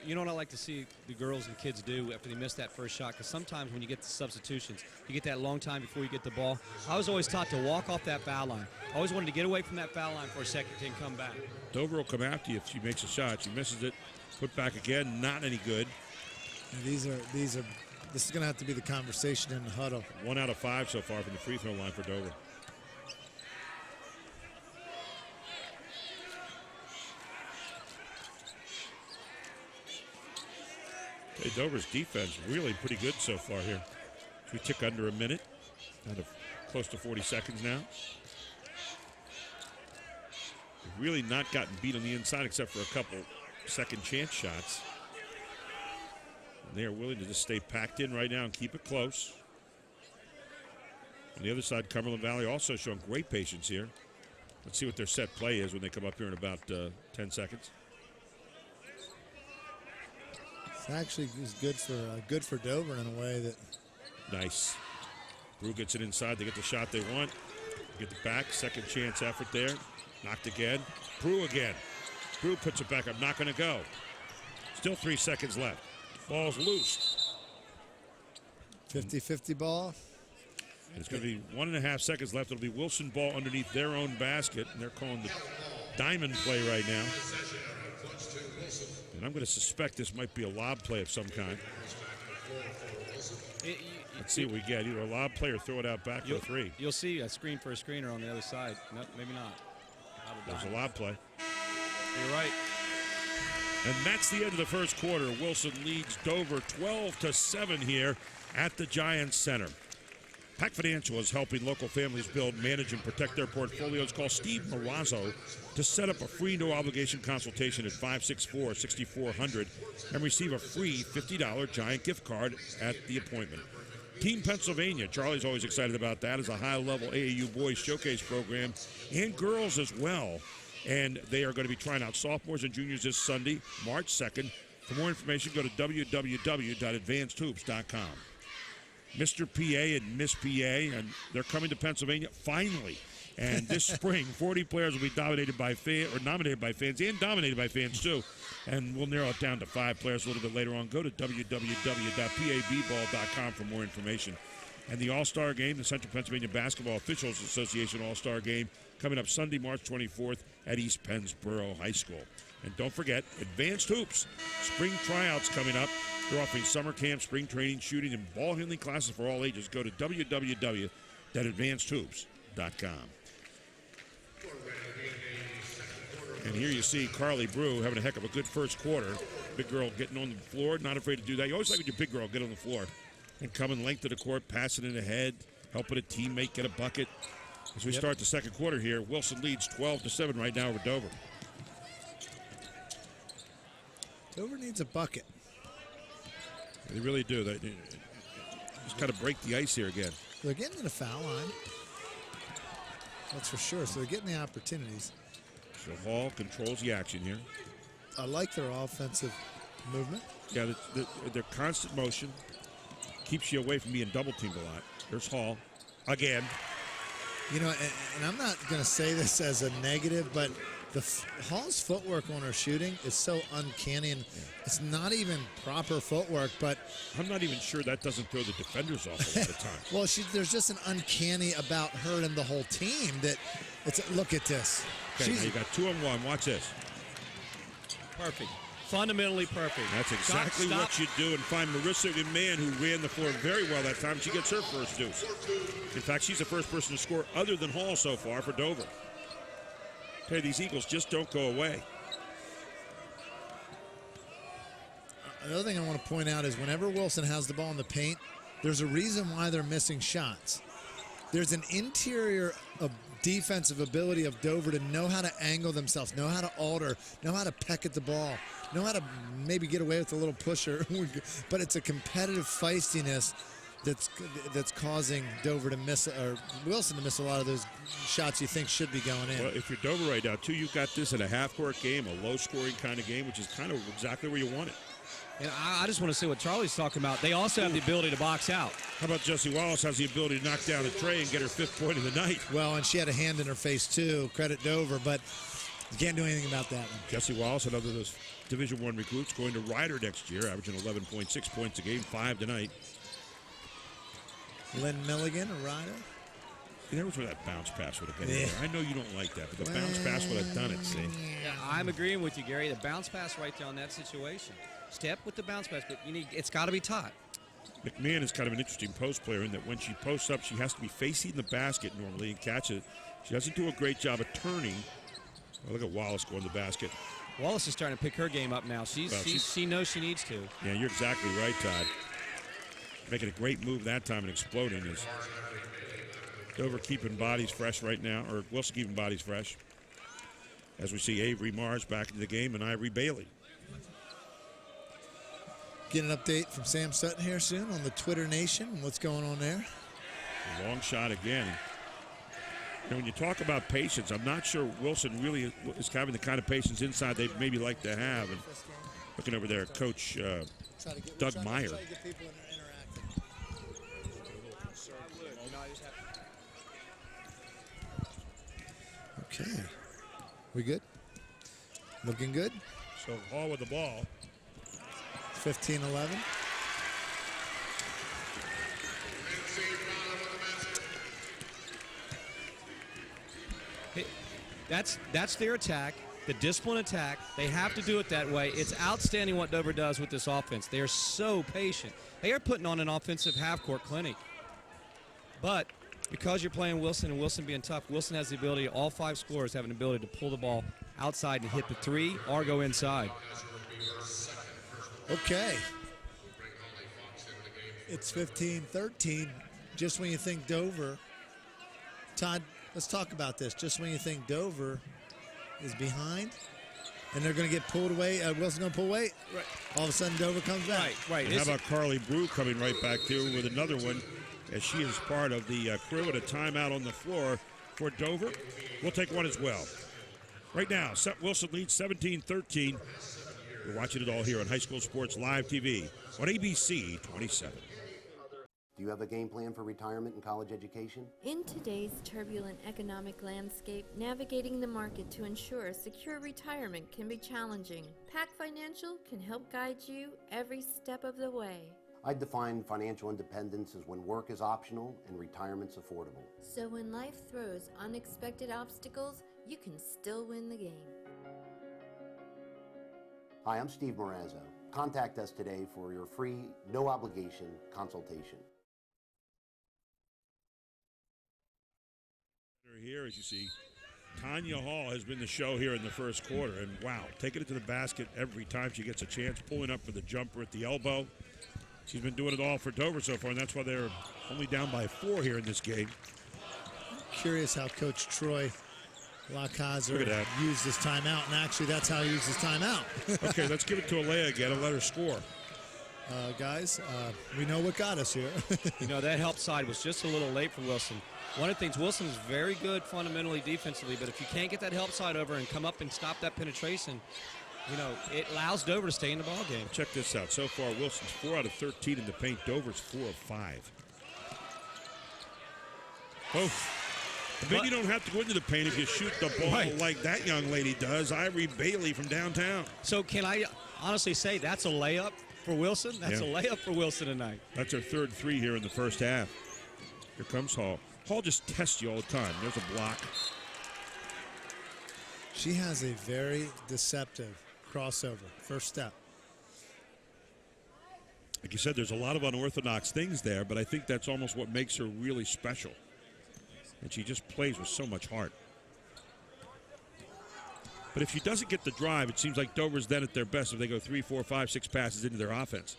You know what I like to see the girls and kids do after they miss that first shot? Because sometimes when you get the substitutions, you get that long time before you get the ball. I was always taught to walk off that foul line. I always wanted to get away from that foul line for a second and come back. Dover will come after you if she makes a shot. She misses it, put back again, not any good. And this is going to have to be the conversation in the huddle. 1 out of 5 so far from the free throw line for Dover. Hey, Dover's defense really pretty good so far here. We tick under a minute, out of close to 40 seconds now. We've really not gotten beat on the inside except for a couple second chance shots. And they are willing to just stay packed in right now and keep it close. On the other side, Cumberland Valley also showing great patience here. Let's see what their set play is when they come up here in about 10 seconds. Actually, is good for Dover in a way that. Nice. Brew gets it inside. They get the shot they want. Get it back. Second chance effort there. Knocked again. Brew again. Brew puts it back up. Not going to go. Still 3 seconds left. Ball's loose. 50-50 ball. And it's going to be 1.5 seconds left. It'll be Wilson ball underneath their own basket. And they're calling the diamond play right now. And I'm going to suspect this might be a lob play of some kind. Let's see what we get. Either a lob play or throw it out back for a 3. You'll see a screen for a screener on the other side. No, maybe not. There's a lob play. You're right. And that's the end of the first quarter. Wilson leads Dover 12-7 here at the Giants Center. Pac Financial is helping local families build, manage, and protect their portfolios. Call Steve Marazzo to set up a free no-obligation consultation at 564-6400 and receive a free $50 Giant gift card at the appointment. Team Pennsylvania, Charlie's always excited about that, is a high-level AAU boys showcase program and girls as well. And they are going to be trying out sophomores and juniors this Sunday, March 2nd. For more information, go to www.advancedhoops.com. Mr. PA and Miss PA, and they're coming to Pennsylvania finally. And this spring, 40 players will be nominated by fans and dominated by fans too. And we'll narrow it down to 5 players a little bit later on. Go to www.pabball.com for more information. And the All-Star Game, the Central Pennsylvania Basketball Officials Association All-Star Game, coming up Sunday, March 24th at East Pennsboro High School. And don't forget, Advanced Hoops, spring tryouts coming up. They're offering summer camp, spring training, shooting, and ball handling classes for all ages. Go to www.advancedhoops.com. AAASports.com. And here you see Carly Brew having a heck of a good first quarter. Big girl getting on the floor, not afraid to do that. You always like when your big girl get on the floor and coming length of the court, passing it ahead, helping a teammate get a bucket. As we start the second quarter here, Wilson leads 12-7 right now over Dover. Dover needs a bucket. They really do. They just got to break the ice here again. They're getting to the foul line. That's for sure. So they're getting the opportunities. So Hall controls the action here. I like their offensive movement. Yeah, their constant motion keeps you away from being double-teamed a lot. There's Hall again. You know, and I'm not going to say this as a negative, but Hall's footwork on her shooting is so uncanny, and it's not even proper footwork, but... I'm not even sure that doesn't throw the defenders off a lot of time. Well, there's just an uncanny about her and the whole team that look at this. Okay, now you got 2-on-1. Watch this. Perfect. Fundamentally perfect. That's exactly what you do, and find Marissa Mann, who ran the floor very well that time. She gets her first deuce. In fact, she's the first person to score other than Hall so far for Dover. Okay, these Eagles just don't go away. Another thing I want to point out is whenever Wilson has the ball in the paint, there's a reason why they're missing shots. There's an interior defensive ability of Dover to know how to angle themselves, know how to alter, know how to peck at the ball, know how to maybe get away with a little pusher. But it's a competitive feistiness that's causing Dover to miss, or Wilson to miss a lot of those shots you think should be going in. Well, if you're Dover right now, too, you've got this in a half-court game, a low-scoring kind of game, which is kind of exactly where you want it. And I just want to see what Charlie's talking about. They also have the ability to box out. How about Jessie Wallace has the ability to knock down a tray and get her 5th point of the night? Well, and she had a hand in her face, too. Credit Dover, but you can't do anything about that one. Jessie Wallace, another of those Division I recruits, going to Ryder next year, averaging 11.6 points a game, 5 tonight. Lynn Milligan, a Ryder. That was where that bounce pass would have been. Yeah. I know you don't like that, but the bounce pass would have done it, see? Yeah, I'm agreeing with you, Gary. The bounce pass right there on that situation. Step with the bounce pass, but it's got to be taught. McMahon is kind of an interesting post player in that when she posts up, she has to be facing the basket normally and catch it. She doesn't do a great job of turning. Oh, look at Wallace going to the basket. Wallace is starting to pick her game up now. She knows she needs to. Yeah, you're exactly right, Todd. Making a great move that time and exploding is Dover keeping bodies fresh right now, or Wilson keeping bodies fresh. As we see Avery Mars back into the game and Ivory Bailey. Get an update from Sam Sutton here soon on the Twitter Nation and what's going on there. A long shot again. You know, when you talk about patience, I'm not sure Wilson really is having the kind of patience inside they maybe like to have. And looking over there, Coach Doug Meyer. Okay. We good? Looking good? So Hall with the ball. 15-11. That's their attack, the discipline attack. They have to do it that way. It's outstanding what Dover does with this offense. They are so patient. They are putting on an offensive half-court clinic. But because you're playing Wilson and Wilson being tough, Wilson has the ability, all 5 scorers have an ability to pull the ball outside and hit the 3 or go inside. Okay. It's 15-13. Just when you think Dover, Todd, let's talk about this. Just when you think Dover is behind and they're going to get pulled away, Wilson's going to pull away, right. All of a sudden Dover comes back. Right. And how about Carly Brew coming right back too with another one, as she is part of the crew at a timeout on the floor for Dover. We'll take one as well. Right now, Wilson leads 17-13. We're watching it all here on High School Sports Live TV on ABC 27. Do you have a game plan for retirement and college education? In today's turbulent economic landscape, navigating the market to ensure a secure retirement can be challenging. PAC Financial can help guide you every step of the way. I define financial independence as when work is optional and retirement's affordable. So when life throws unexpected obstacles, you can still win the game. Hi, I'm Steve Morazzo. Contact us today for your free, no-obligation consultation. Here, as you see, Tanya Hall has been the show here in the first quarter, and wow, taking it to the basket every time she gets a chance, pulling up for the jumper at the elbow. She's been doing it all for Dover so far, and that's why they're only down by 4 here in this game. Curious how Coach Troy Lockheiser used his timeout, and actually that's how he used his timeout. Okay, let's give it to Alea again and let her score. Guys, we know what got us here. You know, that help side was just a little late for Wilson. One of the things, Wilson is very good fundamentally defensively, but if you can't get that help side over and come up and stop that penetration, you know, it allows Dover to stay in the ball game. Check this out. So far, Wilson's 4 out of 13 in the paint. Dover's 4 of 5. Oh, maybe you don't have to go into the paint if you shoot the ball like that young lady does, Ivory Bailey from downtown. So can I honestly say that's a layup for Wilson? That's a layup for Wilson tonight. That's her 3rd 3 here in the first half. Here comes Hall. Hall just tests you all the time. There's a block. She has a very deceptive crossover. First step. Like you said, there's a lot of unorthodox things there, but I think that's almost what makes her really special. And she just plays with so much heart. But if she doesn't get the drive, it seems like Dover's then at their best if they go 3, 4, 5, 6 passes into their offense.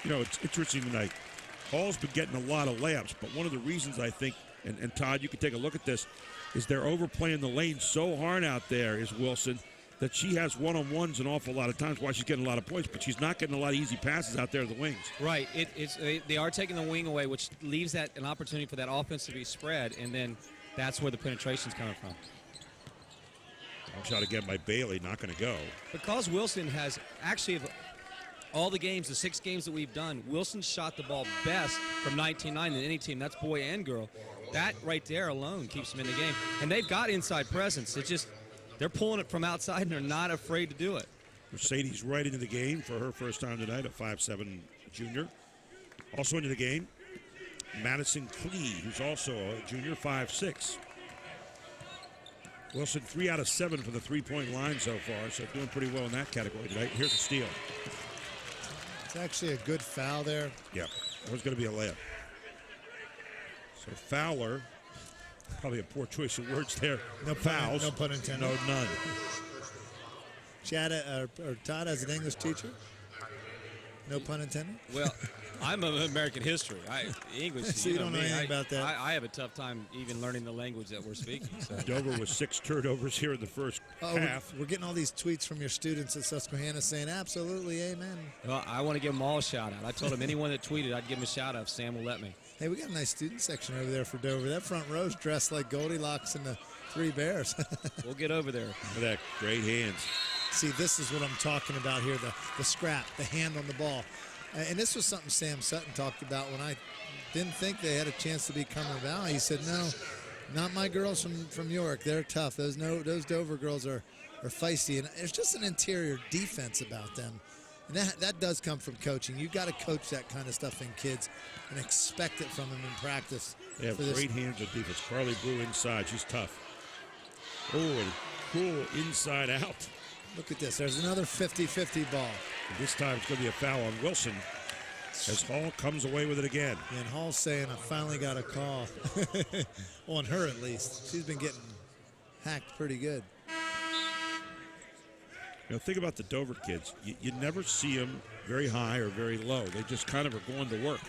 You know, it's interesting tonight. Hall's been getting a lot of layups, but one of the reasons I think, and Todd, you can take a look at this, is they're overplaying the lane so hard out there, is Wilson, that she has one-on-ones an awful lot of times, why she's getting a lot of points, but she's not getting a lot of easy passes out there to the wings. Right. They are taking the wing away, which leaves that an opportunity for that offense to be spread, and then that's where the penetration's coming from. Shot again by Bailey, not going to go. Because Wilson has actually, all the games, the 6 games that we've done, Wilson shot the ball best from 19-9 than any team. That's boy and girl. That right there alone keeps them in the game. And they've got inside presence. It's just they're pulling it from outside, and they're not afraid to do it. Mercedes right into the game for her first time tonight, a 5'7" junior. Also into the game, Madison Clee, who's also a junior, 5'6". Wilson 3 out of 7 for the three-point line so far, so doing pretty well in that category tonight. Here's a steal. It's actually a good foul there. Yeah, that was going to be a layup. So Fowler, probably a poor choice of words there. No fouls. No pun intended. No, none. Chad or Todd as an English teacher? No pun intended? Well, I'm an American history. English. So you don't know anything about that. I have a tough time even learning the language that we're speaking. So. Dover with 6 turnovers here in the first half. We're getting all these tweets from your students at Susquehanna saying, absolutely, amen. Well, I want to give them all a shout-out. I told them anyone that tweeted, I'd give them a shout-out if Sam will let me. Hey, we got a nice student section over there for Dover. That front row's dressed like Goldilocks and the 3 Bears. We'll get over there. Look at that. Great hands. See, this is what I'm talking about here, the scrap, the hand on the ball. And this was something Sam Sutton talked about when I didn't think they had a chance to be Cumberland Valley. He said, no, not my girls from York. They're tough. Those Dover girls are feisty. And there's just an interior defense about them. And that does come from coaching. You got to coach that kind of stuff in kids and expect it from them in practice. They have great hands on defense. Carly Brew inside. She's tough. Oh, and cool inside out. Look at this. There's another 50-50 ball. And this time it's going to be a foul on Wilson as Hall comes away with it again. And Hall's saying, I finally got a call. On her, at least. She's been getting hacked pretty good. You know, think about the Dover kids. You never see them very high or very low. They just kind of are going to work.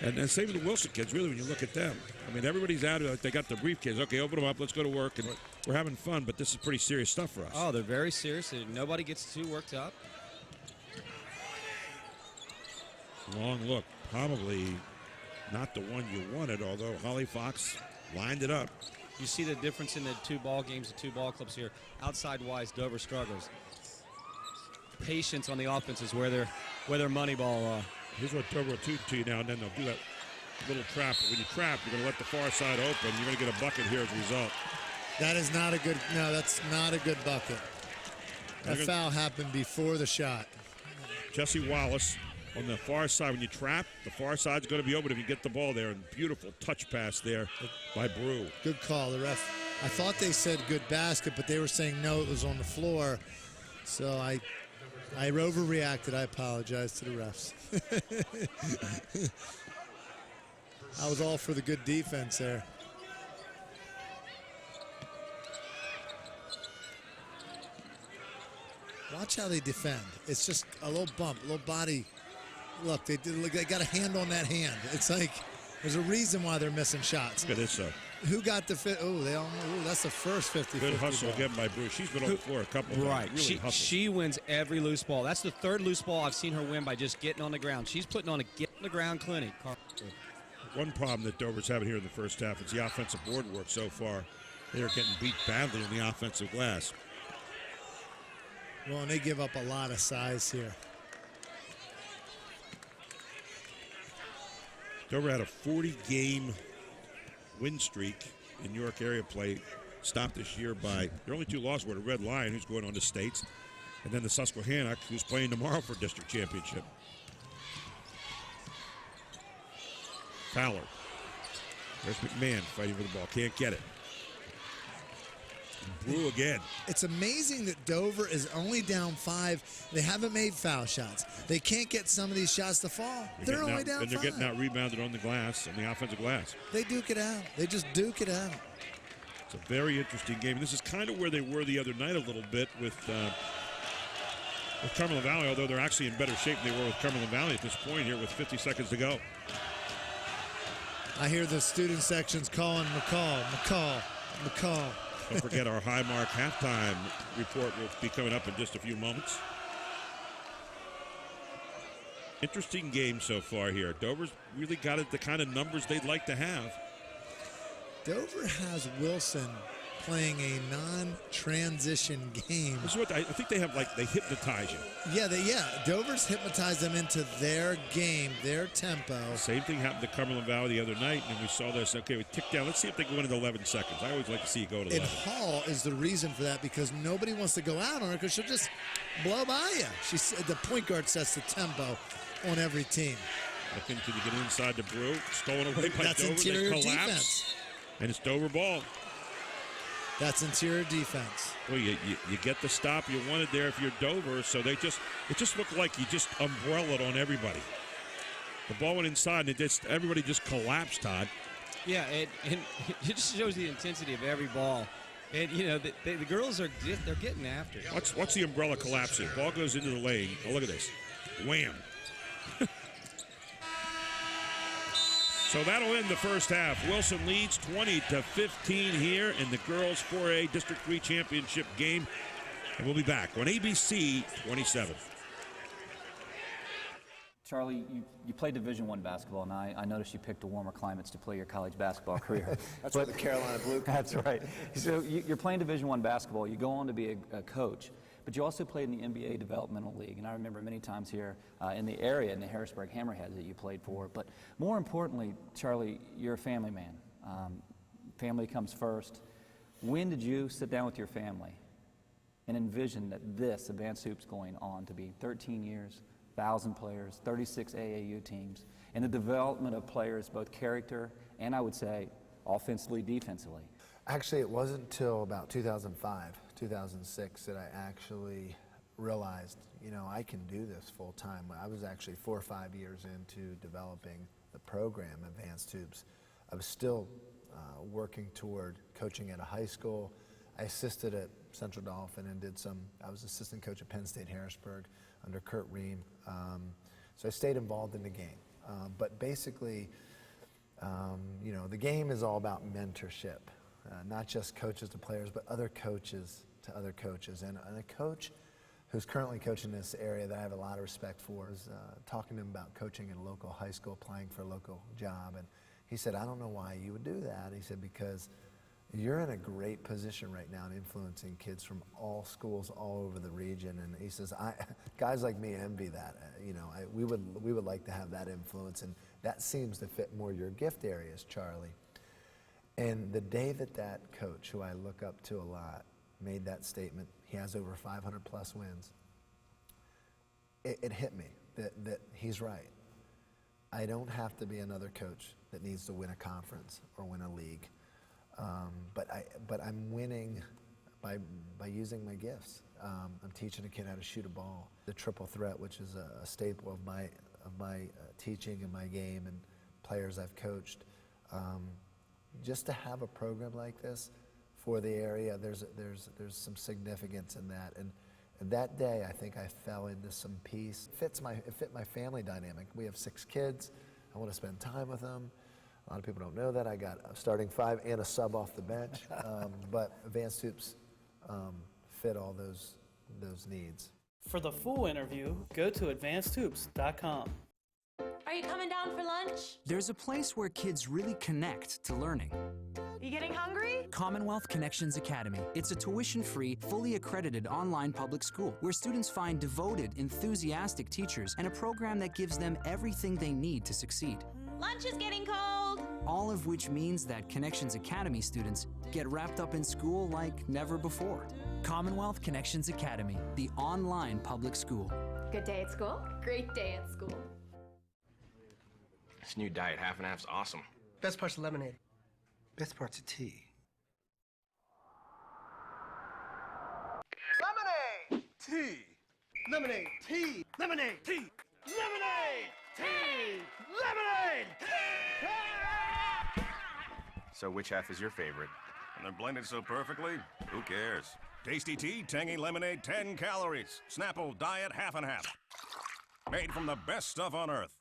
And same with the Wilson kids, really, when you look at them. I mean, everybody's out of it. They got their briefcase. Okay, open them up. Let's go to work. And we're having fun, but this is pretty serious stuff for us. Oh, they're very serious. Nobody gets too worked up. Long look. Probably not the one you wanted, although Holly Fox lined it up. You see the difference in the 2 ball games, the 2 ball clubs here. Outside-wise, Dover struggles. Patience on the offense is where their money ball. Here's what Dover will do to you now, and then they'll do that little trap. But when you trap, you're going to let the far side open. You're going to get a bucket here as a result. That is not a good. No, that's not a good bucket. That foul happened before the shot. Jesse Wallace on the far side. When you trap, the far side's going to be open if you get the ball there. And beautiful touch pass there by Brew. Good call. The ref I thought they said good basket, but they were saying no, it was on the floor. So I overreacted. I apologize to the refs. I was all for the good defense there. Watch how they defend. It's just a little bump, a little body. Look, they got a hand on that hand. It's like there's a reason why they're missing shots. Look at this, though. Who got the fit? Oh, that's the first 50-50 Good hustle ball. again by Bruce. She's been on the floor a couple of times. Really hustles. She wins every loose ball. That's the third loose ball I've seen her win by just getting on the ground. She's putting on a get-on-the-ground clinic. One problem that Dover's having here in the first half is the offensive board work so far. They are getting beat badly on the offensive glass. Well, and they give up a lot of size here. Dover had a 40-game win streak in York area play, stopped this year by their only two losses were the Red Lion, who's going on to states, and then the Susquehannock, who's playing tomorrow for district championship. Fowler. There's McMahon fighting for the ball. Can't get it. Blue again. It's amazing that Dover is only down 5. They haven't made foul shots. They can't get some of these shots to fall. They're only down 5. And they're getting out rebounded on the glass, on the offensive glass. They duke it out. They just duke it out. It's a very interesting game. And this is kind of where they were the other night a little bit with Cumberland Valley, although they're actually in better shape than they were with Cumberland Valley at this point here with 50 seconds to go. I hear the student sections calling McCall. Don't forget our Highmark halftime report will be coming up in just a few moments. Interesting game so far here. Dover's really got it, the kind of numbers they'd like to have. Dover has Wilson playing a non-transition game. This is what I think they have, like, they hypnotize you. Yeah, Dover's hypnotized them into their game, their tempo. Same thing happened to Cumberland Valley the other night, and we saw this. Okay, we tick down. Let's see if they go into 11 seconds. I always like to see you go to 11. And Hall is the reason for that because nobody wants to go out on her because she'll just blow by you. The point guard sets the tempo on every team. Looking, can you get inside the Brew? Stolen away by That's Dover. Interior They collapse, defense. and it's Dover ball. That's interior defense. Well, you get the stop you wanted there if you're Dover, so it just looked like you just umbrellaed on everybody. The ball went inside, and everybody just collapsed, Todd. Yeah, it just shows the intensity of every ball. And, you know, the girls they're getting after it. Watch the umbrella collapse here. Ball goes into the lane. Oh, look at this. Wham. So that'll end the first half. Wilson leads 20-15 here in the girls 4A District 3 championship game. And we'll be back on ABC 27. Charlie, you played Division I basketball, and I noticed you picked a warmer climates to play your college basketball career. That's where the Carolina Blue comes That's right. So you're playing Division I basketball. You go on to be a coach, but you also played in the NBA Developmental League. And I remember many times here in the area, in the Harrisburg Hammerheads that you played for. But more importantly, Charlie, you're a family man. Family comes first. When did you sit down with your family and envision that this Advanced Hoops going on to be 13 years, 1,000 players, 36 AAU teams, and the development of players, both character and, I would say, offensively, defensively? Actually, it wasn't until about 2005, 2006 that I actually realized, you know, I can do this full time. I was actually 4 or 5 years into developing the program, Advanced Hoops. I was still working toward coaching at a high school. I assisted at Central Dauphin and I was assistant coach at Penn State Harrisburg under Kurt Ream. So I stayed involved in the game. But basically, you know, the game is all about mentorship. Not just coaches to players, but other coaches to other coaches. And a coach who's currently coaching this area that I have a lot of respect for is talking to him about coaching in a local high school, applying for a local job. And he said, I don't know why you would do that. He said, because you're in a great position right now in influencing kids from all schools all over the region. And he says, guys like me envy that. You know, we would like to have that influence. And that seems to fit more your gift areas, Charlie. And the day that coach, who I look up to a lot, made that statement, he has over 500 plus wins, it hit me that he's right. I don't have to be another coach that needs to win a conference or win a league. But I'm winning by using my gifts. I'm teaching a kid how to shoot a ball. The triple threat, which is a staple of my teaching and my game and players I've coached. Just to have a program like this for the area, there's some significance in that. And that day, I think I fell into some peace. It fit my family dynamic. We have 6 kids. I want to spend time with them. A lot of people don't know that. I got a starting 5 and a sub off the bench. But Advanced Hoops fit all those needs. For the full interview, go to advancedhoops.com. Are you coming down for lunch? There's a place where kids really connect to learning. You getting hungry? Commonwealth Connections Academy. It's a tuition-free, fully accredited online public school where students find devoted, enthusiastic teachers and a program that gives them everything they need to succeed. Lunch is getting cold. All of which means that Connections Academy students get wrapped up in school like never before. Commonwealth Connections Academy, the online public school. Good day at school? Great day at school. This new diet half and half's awesome. Best part's lemonade. Best part's of tea. Lemonade! Tea! Lemonade! Tea! Lemonade! Tea! Lemonade! Tea! Lemonade! So which half is your favorite? And they're blended so perfectly, who cares? Tasty tea, tangy lemonade, 10 calories. Snapple diet half and half. Made from the best stuff on earth.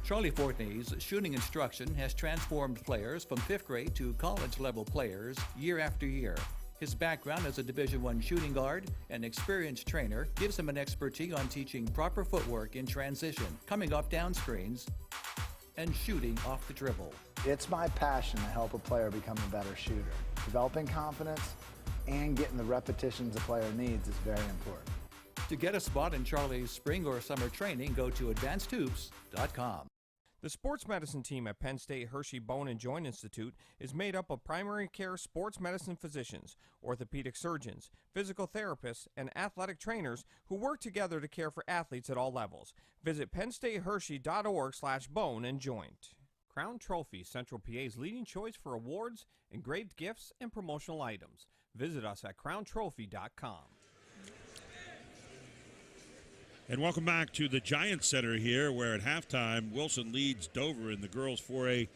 Charlie Fortney's shooting instruction has transformed players from 5th grade to college-level players year after year. His background as a Division I shooting guard and experienced trainer gives him an expertise on teaching proper footwork in transition, coming off down screens, and shooting off the dribble. It's my passion to help a player become a better shooter. Developing confidence and getting the repetitions a player needs is very important. To get a spot in Charlie's spring or summer training, go to advancedhoops.com. The sports medicine team at Penn State Hershey Bone and Joint Institute is made up of primary care sports medicine physicians, orthopedic surgeons, physical therapists, and athletic trainers who work together to care for athletes at all levels. Visit PennStateHershey.org/bone and joint. Crown Trophy, Central PA's leading choice for awards, engraved gifts, and promotional items. Visit us at crowntrophy.com. And welcome back to the Giants Center here, where at halftime, Wilson leads Dover in the girls 4A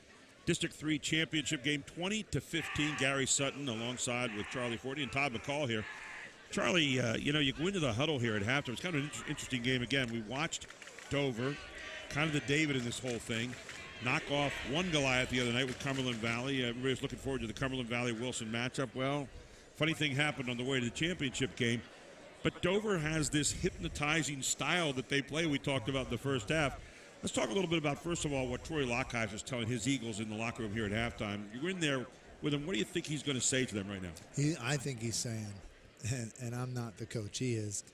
District 3 championship game, 20-15. Gary Sutton alongside with Charlie Fortney and Todd McCall here. Charlie, you go into the huddle here at halftime. It's kind of an interesting game again. We watched Dover, kind of the David in this whole thing, knock off one Goliath the other night with Cumberland Valley. Everybody's looking forward to the Cumberland Valley-Wilson matchup. Well, funny thing happened on the way to the championship game. But Dover has this hypnotizing style that they play we talked about in the first half. Let's talk a little bit about, first of all, what Troy Lockhart is telling his Eagles in the locker room here at halftime. You're in there with him. What do you think he's going to say to them right now? I think he's saying, and I'm not the coach, he is,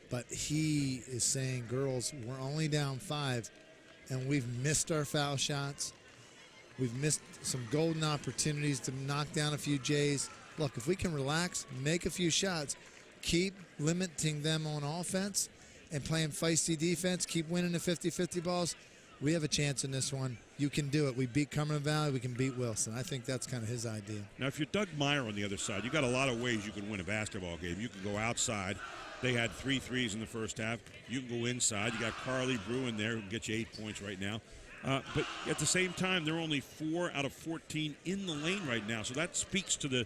but he is saying, girls, we're only down 5, and we've missed our foul shots. We've missed some golden opportunities to knock down a few J's. Look, if we can relax, make a few shots, keep limiting them on offense and playing feisty defense, keep winning the 50-50 balls, we have a chance in this one. You can do it. We beat Cumberland Valley. We can beat Wilson. I think that's kind of his idea. Now, if you're Doug Meyer on the other side, you've got a lot of ways you can win a basketball game. You can go outside. They had 3 threes in the first half. You can go inside. You got Carly Bruin there who can get you 8 points right now. But at the same time, they're only 4 out of 14 in the lane right now. So that speaks to the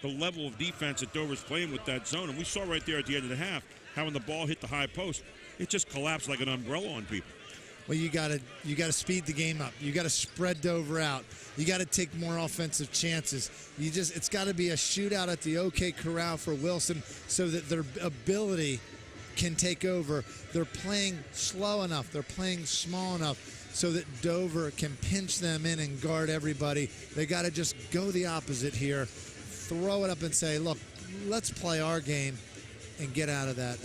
level of defense that Dover's playing with that zone. And we saw right there at the end of the half how when the ball hit the high post, it just collapsed like an umbrella on people. Well, you got to speed the game up. You got to spread Dover out. You got to take more offensive chances. It's got to be a shootout at the OK Corral for Wilson so that their ability can take over. They're playing slow enough. They're playing small enough so that Dover can pinch them in and guard everybody. They got to just go the opposite here, throw it up and say, look, let's play our game and get out of that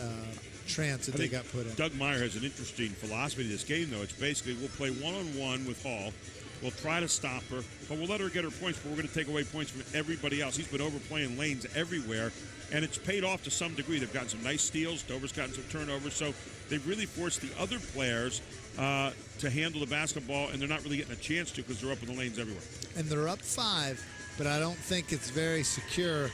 trance that they got put in. Doug Meyer has an interesting philosophy to this game, though. It's basically we'll play one-on-one with Hall. We'll try to stop her, but we'll let her get her points, but we're going to take away points from everybody else. He's been overplaying lanes everywhere, and it's paid off to some degree. They've gotten some nice steals. Dover's gotten some turnovers, so they've really forced the other players to handle the basketball, and they're not really getting a chance to because they're up in the lanes everywhere. And they're up 5, but I don't think it's very secure.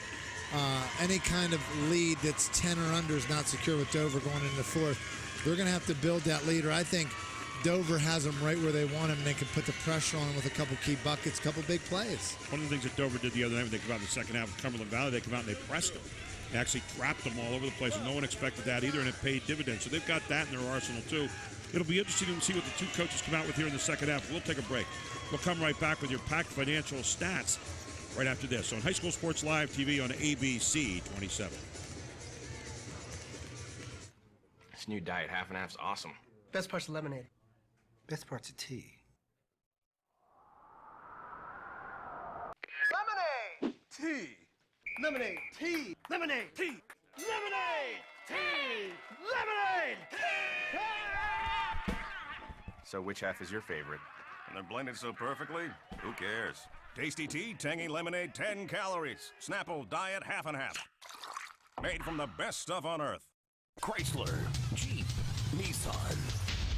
Any kind of lead that's 10 or under is not secure with Dover going into the 4th. They're going to have to build that lead, or I think Dover has them right where they want them, and they can put the pressure on them with a couple key buckets, a couple big plays. One of the things that Dover did the other night when they came out in the second half of Cumberland Valley, they came out and they pressed them. They actually trapped them all over the place, and no one expected that either, and it paid dividends. So they've got that in their arsenal, too. It'll be interesting to see what the two coaches come out with here in the second half. We'll take a break. We'll come right back with your packed financial stats right after this on High School Sports Live TV on ABC 27. This new diet half and half's awesome. Best part's the lemonade. Best part's the tea. Lemonade! Tea! Lemonade! Tea! Lemonade! Tea! Lemonade! Tea! Lemonade! So which half is your favorite? And they're blended so perfectly, who cares? Tasty tea, tangy lemonade, 10 calories. Snapple diet half and half. Made from the best stuff on earth. Chrysler, Jeep, Nissan.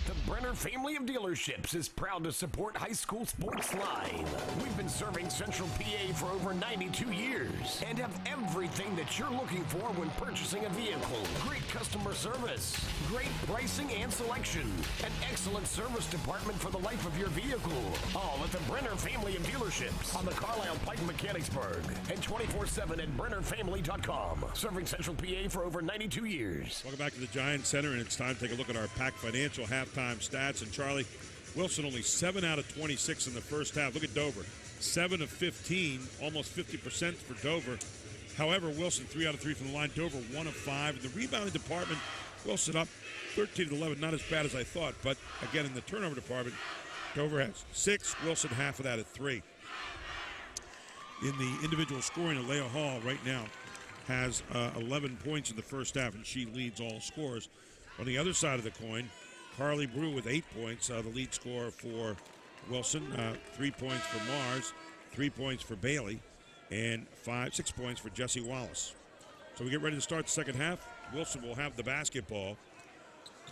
The Brenner family of dealerships is proud to support High School Sports Live. We've been serving Central PA for over 92 years and have everything that you're looking for when purchasing a vehicle. Great customer service, great pricing and selection, an excellent service department for the life of your vehicle. All at the Brenner family of dealerships on the Carlisle Pike Mechanicsburg and 24/7 at BrennerFamily.com. Serving Central PA for over 92 years. Welcome back to the Giant Center, and it's time to take a look at our packed financial halftime stats. And Charlie, Wilson only 7 out of 26 in the first half. Look at Dover, 7 of 15, almost 50% for Dover. However, Wilson 3 out of 3 from the line. Dover 1 of 5. In the rebounding department, Wilson up 13-11, not as bad as I thought. But again, in the turnover department, Dover has 6, Wilson half of that at 3. In the individual scoring, Alea Hall right now has 11 points in the first half, and she leads all scores. On the other side of the coin, Carly Brew with 8 points, the lead scorer for Wilson. 3 points for Mars, 3 points for Bailey, and 6 points for Jesse Wallace. So we get ready to start the second half. Wilson will have the basketball,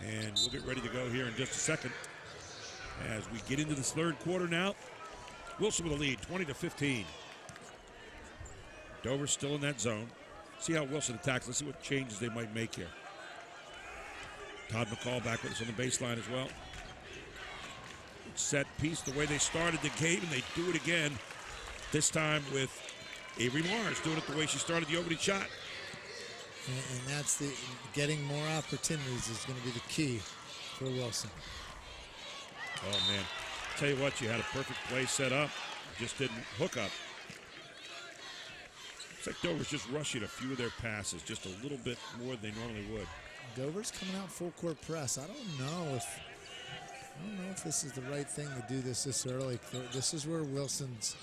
and we'll get ready to go here in just a second. As we get into this third quarter now, Wilson with a lead, 20-15. Dover's still in that zone. See how Wilson attacks. Let's see what changes they might make here. Todd McCall back with us on the baseline as well. Set piece the way they started the game, and they do it again. This time with Avery Mars doing it the way she started the opening shot. And that's getting more opportunities is going to be the key for Wilson. Oh, man. Tell you what, you had a perfect play set up. Just didn't hook up. It's like Dover's just rushing a few of their passes just a little bit more than they normally would. Dover's coming out full court press. I don't know if this is the right thing to do this early. This is where Wilson's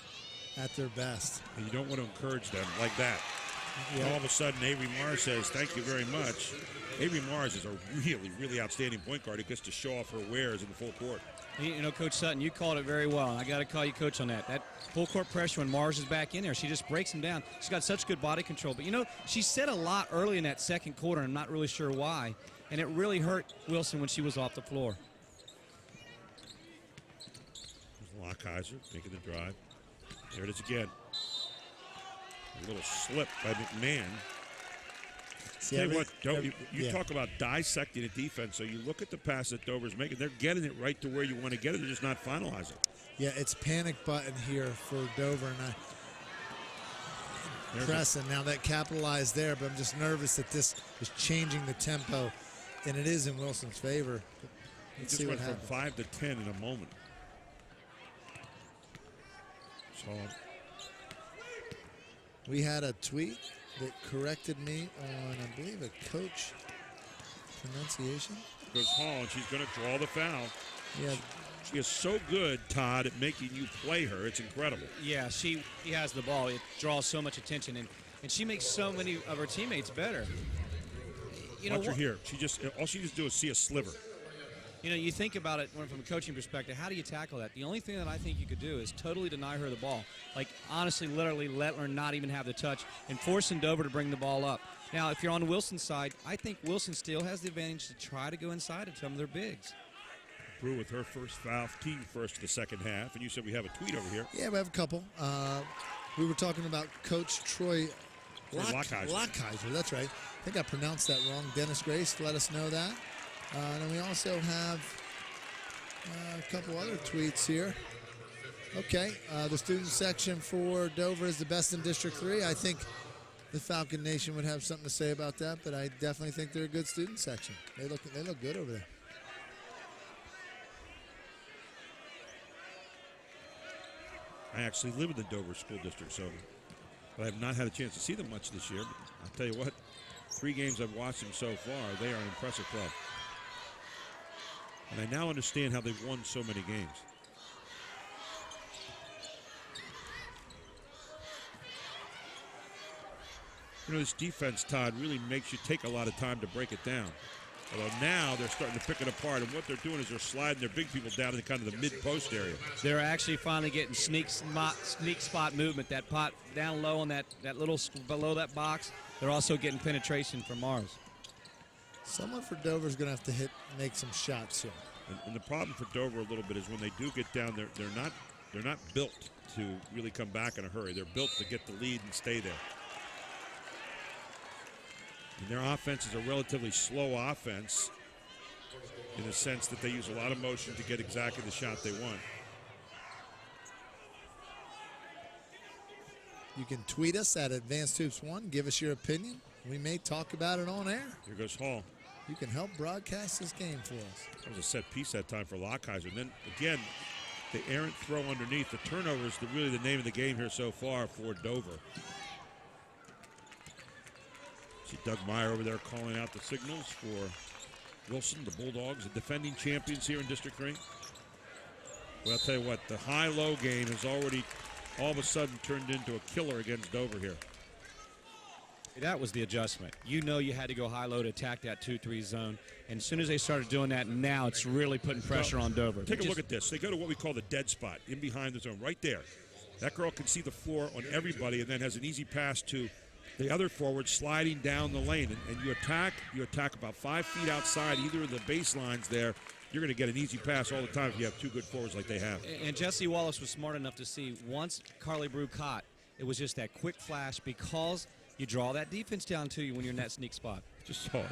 at their best. And you don't want to encourage them like that. Yeah. All of a sudden, Avery Mars says, thank you very much. Avery Mars is a really, really outstanding point guard who gets to show off her wares in the full court. You know, Coach Sutton, you called it very well, and I got to call you Coach on that. That full court pressure when Mars is back in there, she just breaks him down. She's got such good body control. But, you know, she said a lot early in that second quarter, and I'm not really sure why, and it really hurt Wilson when she was off the floor. Lockheiser making the drive. There it is again. A little slip by McMahon. Tell you what, you talk about dissecting a defense. So you look at the pass that Dover's making. They're getting it right to where you want to get it. They're just not finalizing. Yeah, it's panic button here for Dover. And pressing. Now that capitalized there, but I'm just nervous that this is changing the tempo. And it is in Wilson's favor. Let's see what happens. From 5 to 10 in a moment. So we had a tweet that corrected me on, I believe, a coach pronunciation. Goes Hall, and she's going to draw the foul. Yeah, She is so good, Todd, at making you play her. It's incredible. Yeah, she has the ball. It draws so much attention, and she makes so many of her teammates better. Watch her here. All she just do is see a sliver. You know, you think about it from a coaching perspective, how do you tackle that? The only thing that I think you could do is totally deny her the ball. Like, honestly, literally let her not even have the touch and forcing Dover to bring the ball up. Now, if you're on Wilson's side, I think Wilson still has the advantage to try to go inside of some of their bigs. Brew with her first foul, team first of the second half, and you said we have a tweet over here. Yeah, we have a couple. We were talking about Coach Troy Lockheiser. That's right. I think I pronounced that wrong. Dennis Grace let us know that. And we also have a couple other tweets here. Okay, the student section for Dover is the best in District 3. I think the Falcon Nation would have something to say about that, but I definitely think they're a good student section. They look good over there. I actually live in the Dover School District, but I have not had a chance to see them much this year. But I'll tell you what, 3 games I've watched them so far, they are an impressive club. And I now understand how they've won so many games. You know, this defense, Todd, really makes you take a lot of time to break it down. Although now they're starting to pick it apart, and what they're doing is they're sliding their big people down to kind of the mid-post area. They're actually finally getting sneak spot movement, that pot down low on that little below that box. They're also getting penetration from Mars. Someone for Dover is going to have to make some shots here. And the problem for Dover a little bit is when they do get down, they're not built to really come back in a hurry. They're built to get the lead and stay there. And their offense is a relatively slow offense in the sense that they use a lot of motion to get exactly the shot they want. You can tweet us at Advanced Hoops 1. Give us your opinion. We may talk about it on air. Here goes Hall. You can help broadcast this game for us. That was a set piece that time for Lockheiser. And then, again, the errant throw underneath. The turnover is really the name of the game here so far for Dover. See Doug Meyer over there calling out the signals for Wilson, the Bulldogs, the defending champions here in District 3. Well, I'll tell you what, the high-low game has already all of a sudden turned into a killer against Dover here. That was the adjustment. You know you had to go high-low to attack that 2-3 zone. And as soon as they started doing that, now it's really putting pressure on Dover. Take a look at this. They go to what we call the dead spot, in behind the zone, right there. That girl can see the floor on everybody and then has an easy pass to the other forward sliding down the lane. And you attack about 5 feet outside either of the baselines there. You're going to get an easy pass all the time if you have 2 good forwards like they have. And Jesse Wallace was smart enough to see once Carly Brew caught, it was just that quick flash because you draw that defense down to you when you're in that sneak spot. Just saw it.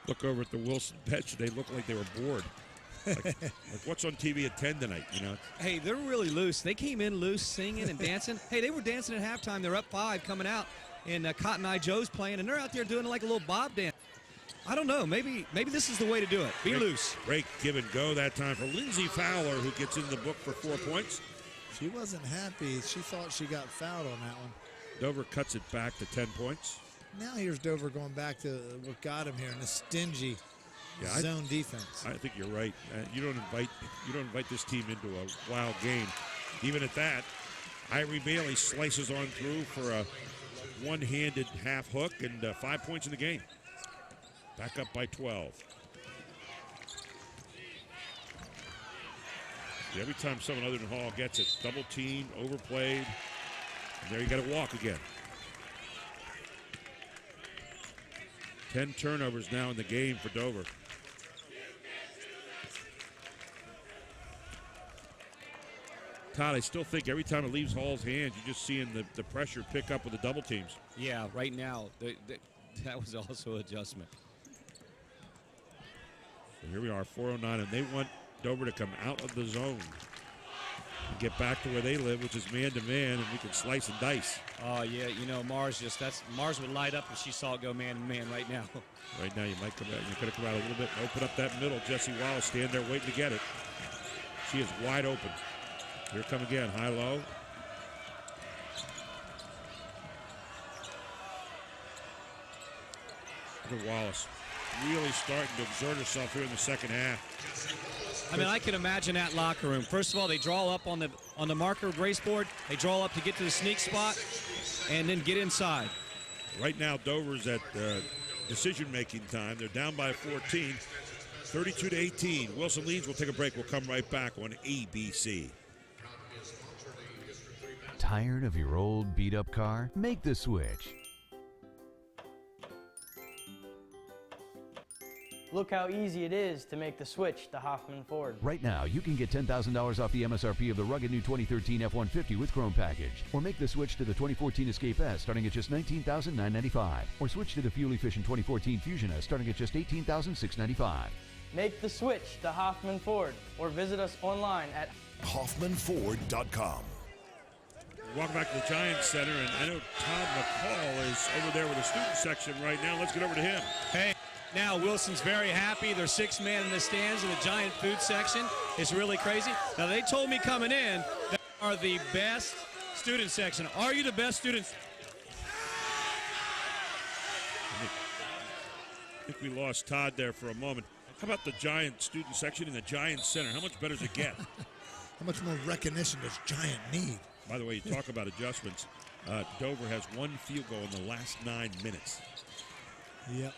Look over at the Wilson bench. They look like they were bored. Like what's on TV at 10 tonight, you know? Hey, they're really loose. They came in loose, singing and dancing. Hey, they were dancing at halftime. They're up 5 coming out, and Cotton Eye Joe's playing, and they're out there doing like a little bob dance. I don't know. Maybe this is the way to do it. Be loose. Great give and go that time for Lindsay Fowler, who gets in the book for 4 points. She wasn't happy. She thought she got fouled on that one. Dover cuts it back to 10 points. Now here's Dover going back to what got him here in a stingy zone defense. I think you're right. You don't invite this team into a wild game. Even at that, Irie Bailey slices on through for a one-handed half hook and 5 points in the game. Back up by 12. Every time someone other than Hall gets it, double team, overplayed, and there you got to walk again. 10 turnovers now in the game for Dover. Todd, I still think every time it leaves Hall's hands, you're just seeing the pressure pick up with the double teams. Yeah, right now, that was also an adjustment. So here we are, 4:09, and they want Dover to come out of the zone and get back to where they live, which is man-to-man, and we can slice and dice. Oh, yeah, you know, Mars would light up if she saw it go man-to-man right now. Right now, you might come out. You could have come out a little bit and open up that middle. Jessie Wallace stand there waiting to get it. She is wide open. Here come again, high-low. Look at Wallace really starting to exert herself here in the second half. I mean, I can imagine that locker room. First of all, they draw up on the marker race board. They draw up to get to the sneak spot, and then get inside. Right now, Dover's at decision-making time. They're down by 14, 32-18. Wilson leads. We'll take a break. We'll come right back on ABC. Tired of your old beat-up car? Make the switch. Look how easy it is to make the switch to Hoffman Ford. Right now, you can get $10,000 off the MSRP of the rugged new 2013 F-150 with Chrome package. Or make the switch to the 2014 Escape S starting at just $19,995. Or switch to the fuel-efficient 2014 Fusion S starting at just $18,695. Make the switch to Hoffman Ford or visit us online at HoffmanFord.com. Welcome back to the Giants Center, and I know Todd McCall is over there with the student section right now. Let's get over to him. Hey, now Wilson's very happy. They're 6 man in the stands in the Giant food section. It's really crazy. Now, they told me coming in that they are the best student section. Are you the best students? I think we lost Todd there for a moment. How about the Giant student section in the Giant Center? How much better does it get? How much more recognition does Giant need? By the way, you talk about adjustments. Dover has 1 field goal in the last 9 minutes. Yep.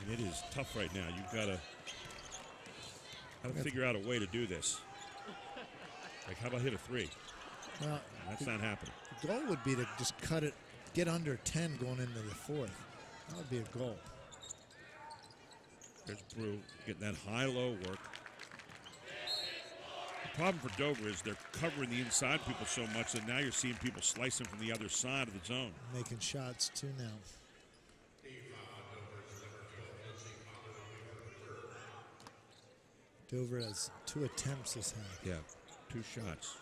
And it is tough right now. You've got to figure out a way to do this. Like, how about hit a 3? Well, that's not happening. The goal would be to just cut it, get under 10 going into the 4th. That would be a goal. There's Brew getting that high-low work. The problem for Dover is they're covering the inside people so much that now you're seeing people slicing from the other side of the zone. Making shots, too, now. Dover has 2 attempts this half. Yeah, 2 shots.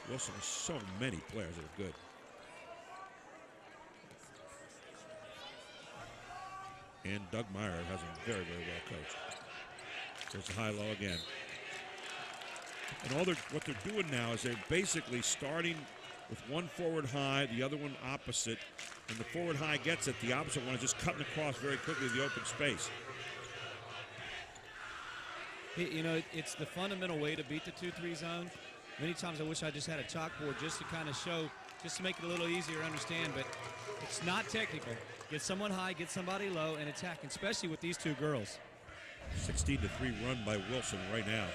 Wilson has so many players that are good. And Doug Meyer has him very, very well coached. There's the high-low again. And what they're doing now is they're basically starting with one forward high, the other one opposite. And the forward high gets it, the opposite one is just cutting across very quickly the open space. You know, it's the fundamental way to beat the 2-3 zone. Many times I wish I just had a chalkboard just to kind of show, just to make it a little easier to understand, but it's not technical. Get someone high, get somebody low, and attack, especially with these 2 girls. 16-3 run by Wilson right now.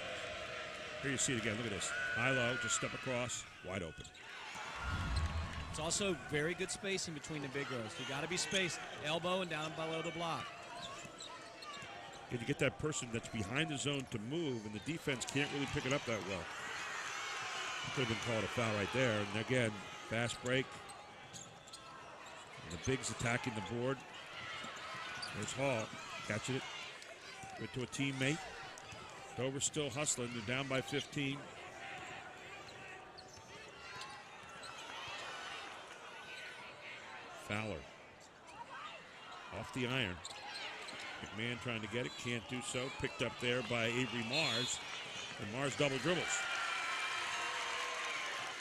Here you see it again. Look at this. High-low, just step across, wide open. It's also very good spacing between the big girls. You got to be spaced, elbow and down below the block. And you get that person that's behind the zone to move, and the defense can't really pick it up that well. Could have been called a foul right there. And again, fast break. And the bigs attacking the board. There's Hall catching it. Good to a teammate. Dover's still hustling. They're down by 15. Fowler off the iron. McMahon trying to get it, can't do so. Picked up there by Avery Mars, and Mars double dribbles.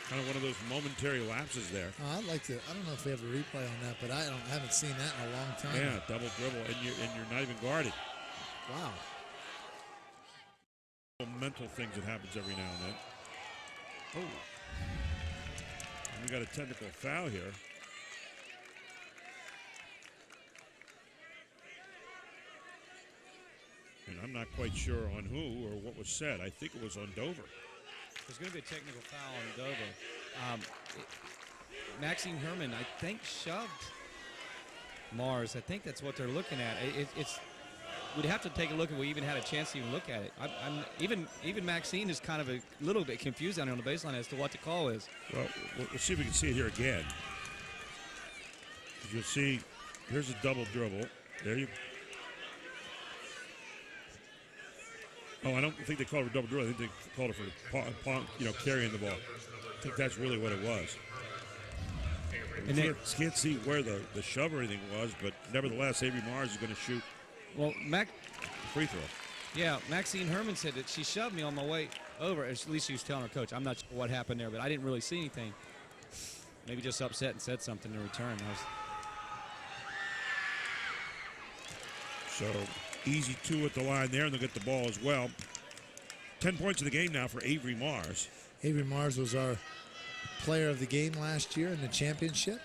Kind of one of those momentary lapses there. I'd like to. I don't know if we have a replay on that, but I haven't seen that in a long time. Yeah, double dribble, and you're not even guarded. Wow. Mental things that happens every now and then. Oh, and we got a technical foul here. And I'm not quite sure on who or what was said. I think it was on Dover. There's going to be a technical foul on Dover. Maxine Herman, I think, shoved Mars. I think that's what they're looking at. We'd have to take a look if we even had a chance to even look at it. Even Maxine is kind of a little bit confused down here on the baseline as to what the call is. Well, we'll see if we can see it here again. You'll see, here's a double dribble. There you. Oh, I don't think they called it for double dribble. I think they called it for carrying the ball. I think that's really what it was. And can't see where the shove or anything was, but nevertheless, Avery Mars is going to shoot. Well, free throw. Yeah, Maxine Herman said that she shoved me on my way over. At least she was telling her coach. I'm not sure what happened there, but I didn't really see anything. Maybe just upset and said something in return. So Easy 2 at the line there, and they'll get the ball as well. 10 points in the game now for Avery Mars. Avery Mars was our player of the game last year in the championship.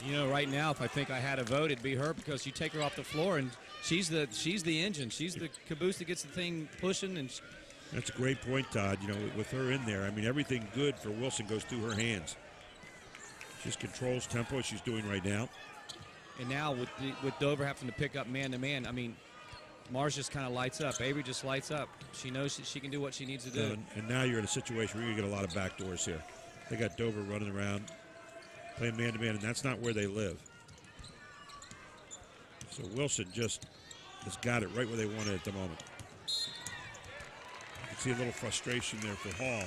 You know, right now, if I think I had a vote, it'd be her, because you take her off the floor and she's the engine. She's the caboose that gets the thing pushing. And that's a great point, Todd. You know, with her in there, I mean, everything good for Wilson goes through her hands. She just controls tempo, as she's doing right now. And now with Dover having to pick up man-to-man, I mean, Mars just kind of lights up. Avery just lights up. She knows she can do what she needs to do. And now you're in a situation where you're going to get a lot of backdoors here. They got Dover running around, playing man-to-man, and that's not where they live. So Wilson just has got it right where they want it at the moment. You can see a little frustration there for Hall.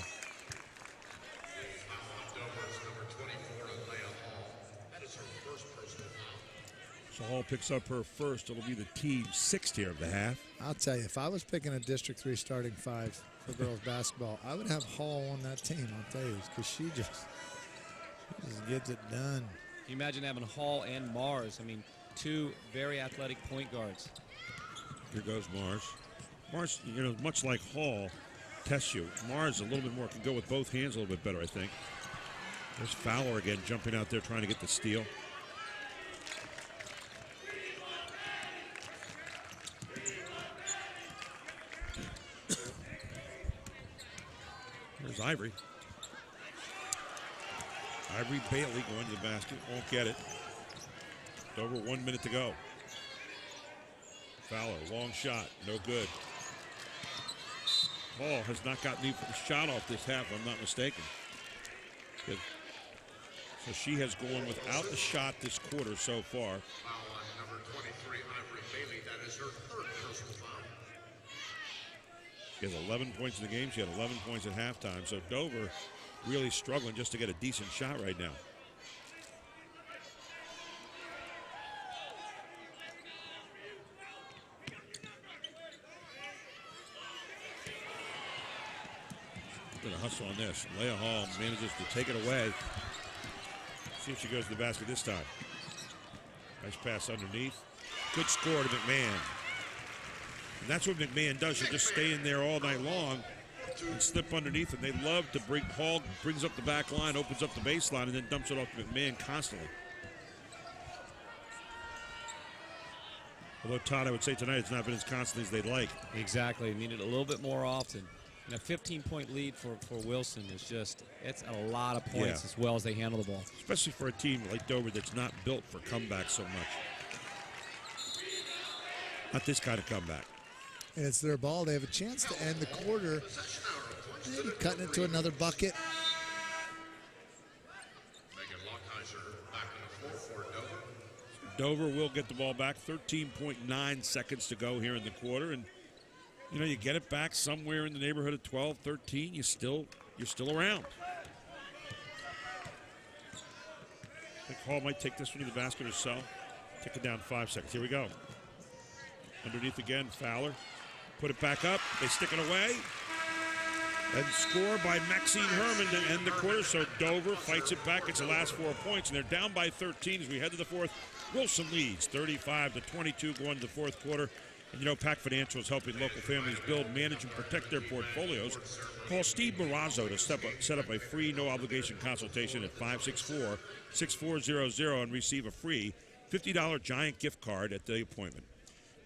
So Hall picks up her first. It'll be the team's 6th here of the half. I'll tell you, if I was picking a District 3 starting 5 for girls basketball, I would have Hall on that team, I'll tell you, because she just gets it done. Can you imagine having Hall and Mars? I mean, 2 very athletic point guards. Here goes Mars. Mars, you know, much like Hall, tests you. Mars a little bit more, can go with both hands a little bit better, I think. There's Fowler again, jumping out there trying to get the steal. There's Ivory. Ivory Bailey going to the basket. Won't get it. Over 1 minute to go. Fowler, long shot. No good. Hall has not gotten the shot off this half, if I'm not mistaken. Good. So she has gone without the shot this quarter so far. Foul on number 23, Ivory Bailey. That is her 3rd personal foul. She has 11 points in the game. She had 11 points at halftime. So Dover really struggling just to get a decent shot right now. Going to hustle on this. Leah Hall manages to take it away. See if she goes to the basket this time. Nice pass underneath. Good score to McMahon. And that's what McMahon does. She'll just stay in there all night long and slip underneath. And they love to bring Hall, brings up the back line, opens up the baseline, and then dumps it off to McMahon constantly. Although, Todd, I would say tonight it's not been as constant as they'd like. Exactly. Needed a little bit more often. And a 15-point lead for Wilson is just, it's a lot of points as well as they handle the ball. Especially for a team like Dover that's not built for comebacks so much. Not this kind of comeback. And it's their ball. They have a chance to end the quarter. Maybe cutting it to another bucket. Dover will get the ball back. 13.9 seconds to go here in the quarter. And, you know, you get it back somewhere in the neighborhood of 12, 13. You're still around. I think Hall might take this one to the basket herself. Take it down 5 seconds. Here we go. Underneath again, Fowler. Put it back up. They stick it away. And score by Maxine Herman to end the quarter. So Dover fights it back. It's the last 4 points, and they're down by 13 as we head to the fourth. Wilson leads 35-22 going to the fourth quarter. And you know, Pac Financial is helping local families build, manage, and protect their portfolios. Call Steve Marazzo to set up a free, no-obligation consultation at 564-6400 and receive a free $50 Giant gift card at the appointment.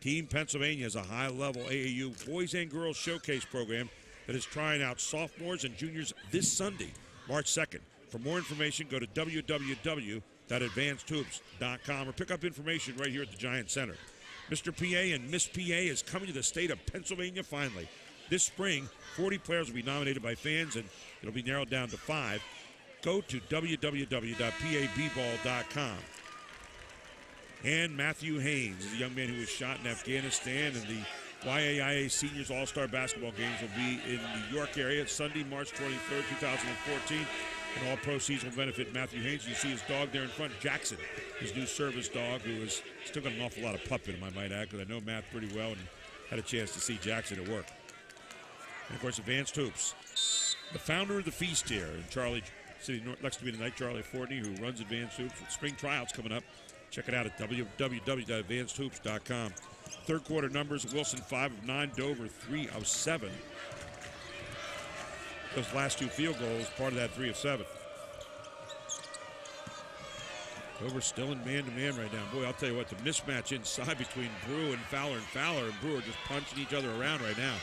Team Pennsylvania has a high-level AAU boys and girls showcase program that is trying out sophomores and juniors this Sunday, March 2nd. For more information, go to www.advancedhoops.com or pick up information right here at the Giant Center. Mr. PA and Miss PA is coming to the state of Pennsylvania finally. This spring, 40 players will be nominated by fans, and it'll be narrowed down to 5. Go to www.pabball.com. And Matthew Haynes is a young man who was shot in Afghanistan, and the YAIA Seniors All-Star Basketball Games will be in the New York area Sunday, March 23rd, 2014. And all proceeds will benefit Matthew Haynes. You see his dog there in front, Jackson, his new service dog, who has still got an awful lot of pup in him, I might add, because I know Matt pretty well and had a chance to see Jackson at work. And, of course, Advanced Hoops. The founder of the feast here, and Charlie, sitting next to me tonight, Charlie Fortney, who runs Advanced Hoops. With spring tryouts coming up. Check it out at www.advancedhoops.com. Third quarter numbers, Wilson 5 of 9, Dover 3 of 7. Those last 2 field goals, part of that 3 of 7. Dover still in man-to-man right now. Boy, I'll tell you what, the mismatch inside between Brew and Fowler, and Brew are just punching each other around right now.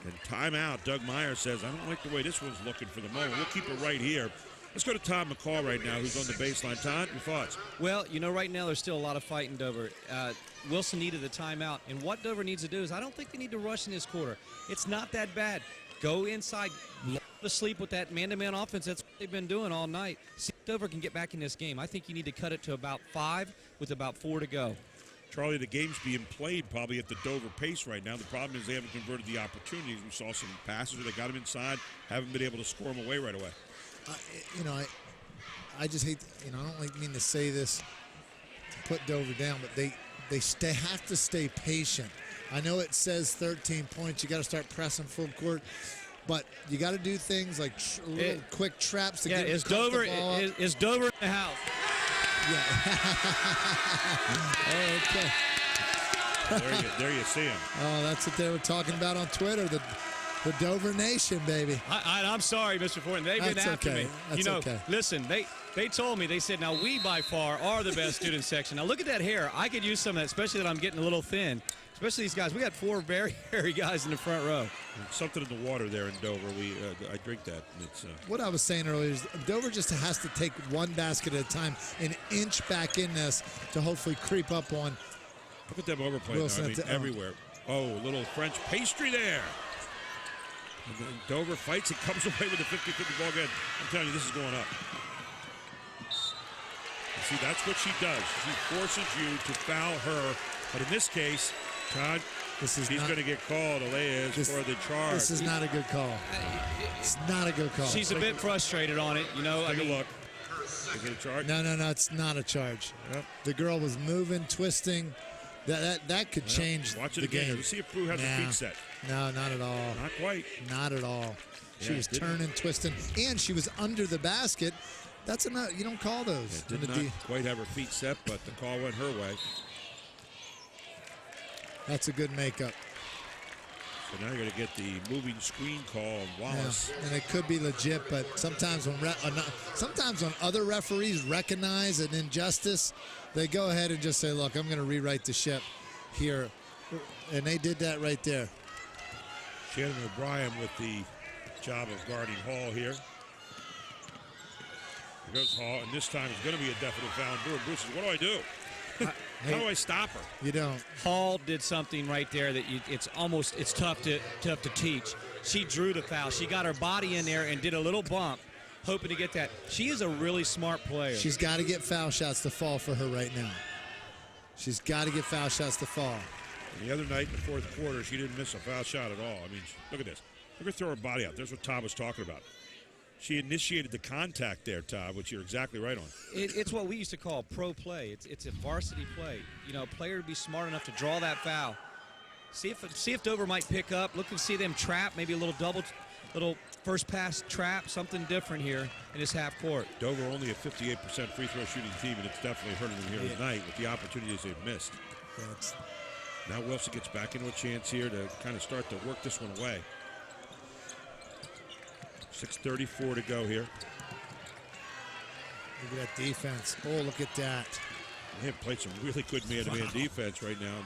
And timeout, Doug Meyer says, I don't like the way this one's looking for the moment. We'll keep it right here. Let's go to Todd McCall right now, who's on the baseline. Todd, your thoughts? Well, you know, right now there's still a lot of fight in Dover. Wilson needed the timeout, and what Dover needs to do is I don't think they need to rush in this quarter. It's not that bad. Go inside, to sleep with that man-to-man offense. That's what they've been doing all night. See if Dover can get back in this game. I think you need to cut it to about 5 with about 4 to go. Charlie, the game's being played probably at the Dover pace right now. The problem is they haven't converted the opportunities. We saw some passes where they got them inside, haven't been able to score them away right away. I just hate, I don't mean to say this to put Dover down, but they have to stay patient. I know it says 13 points. You got to start pressing full court, but you got to do things like little quick traps to get is Dover in the house? Yeah. Okay. There you see him. Oh, that's what they were talking about on Twitter. The Dover Nation, baby. I'm sorry, Mr. Fortin. They've been after me. That's okay. Listen, they told me, they said, now we by far are the best student section. Now look at that hair. I could use some of that, especially that I'm getting a little thin. Especially these guys. We got 4 very hairy guys in the front row. Something in the water there in Dover. I drink that. It's, what I was saying earlier is Dover just has to take one basket at a time, an inch back in this to hopefully creep up on. Look at them overplay everywhere. Oh, a little French pastry there. And then Dover fights and comes away with a 50-50 ball game. I'm telling you, this is going up. See, that's what she does. She forces you to foul her. But in this case, Todd, he's going to get called, Alea, for the charge. This is not a good call. It's not a good call. She's a bit frustrated on it, Take a look. Is it a charge? No, it's not a charge. Yep. The girl was moving, twisting. That could change Watch it the again. game. Let's see if Brew has her feet set. No, not at all. Not quite. Not at all. She Yeah, was turning, twisting, and she was under the basket. That's enough. You don't call those. Did not quite have her feet set, but the call went her way. That's a good makeup. So now you're going to get the moving screen call on Wallace. Yeah, and it could be legit, but sometimes when other referees recognize an injustice, they go ahead and just say, look, I'm going to rewrite the ship here. And they did that right there. Shannon O'Brien with the job of guarding Hall here. Here goes Hall, and this time it's going to be a definite foul. Bruce says, what do I do? How do I stop her? You don't. Hall did something right there that it's tough to teach. She drew the foul. She got her body in there and did a little bump, hoping to get that. She is a really smart player. She's got to get foul shots to fall for her right now. She's got to get foul shots to fall. And the other night in the fourth quarter, she didn't miss a foul shot at all. I mean, look at this. Look at her throw her body out. There's what Todd was talking about. She initiated the contact there, Todd, which you're exactly right on. It's what we used to call pro play. It's a varsity play. A player to be smart enough to draw that foul. See if Dover might pick up. Look and see them trap, maybe a little first pass trap, something different here in this half court. Dover only a 58% free throw shooting team, and it's definitely hurting them here tonight with the opportunities they've missed. Now Wilson gets back into a chance here to kind of start to work this one away. 6:34 to go here. Look at that defense. Oh, look at that. They have played some really good man-to-man defense right now.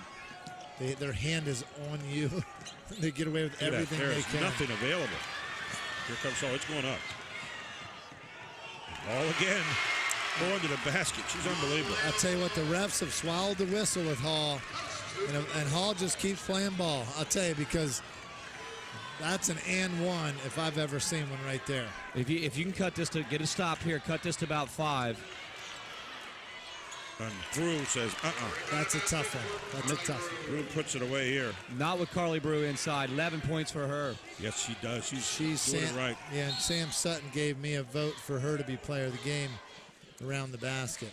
Their hand is on you. They get away with everything they can. There's nothing available. Here comes Hall. It's going up. Hall again. Going to the basket. She's unbelievable. I'll tell you what, the refs have swallowed the whistle with Hall. And Hall just keeps playing ball. I'll tell you, because that's an and one if I've ever seen one right there. If you can cut this to get a stop here, cut this to about 5. And Brew says, That's a tough one. That's a tough one. Brew puts it away here. Not with Carly Brew inside. 11 points for her. Yes, she does. She's doing it right. Yeah, and Sam Sutton gave me a vote for her to be player of the game around the basket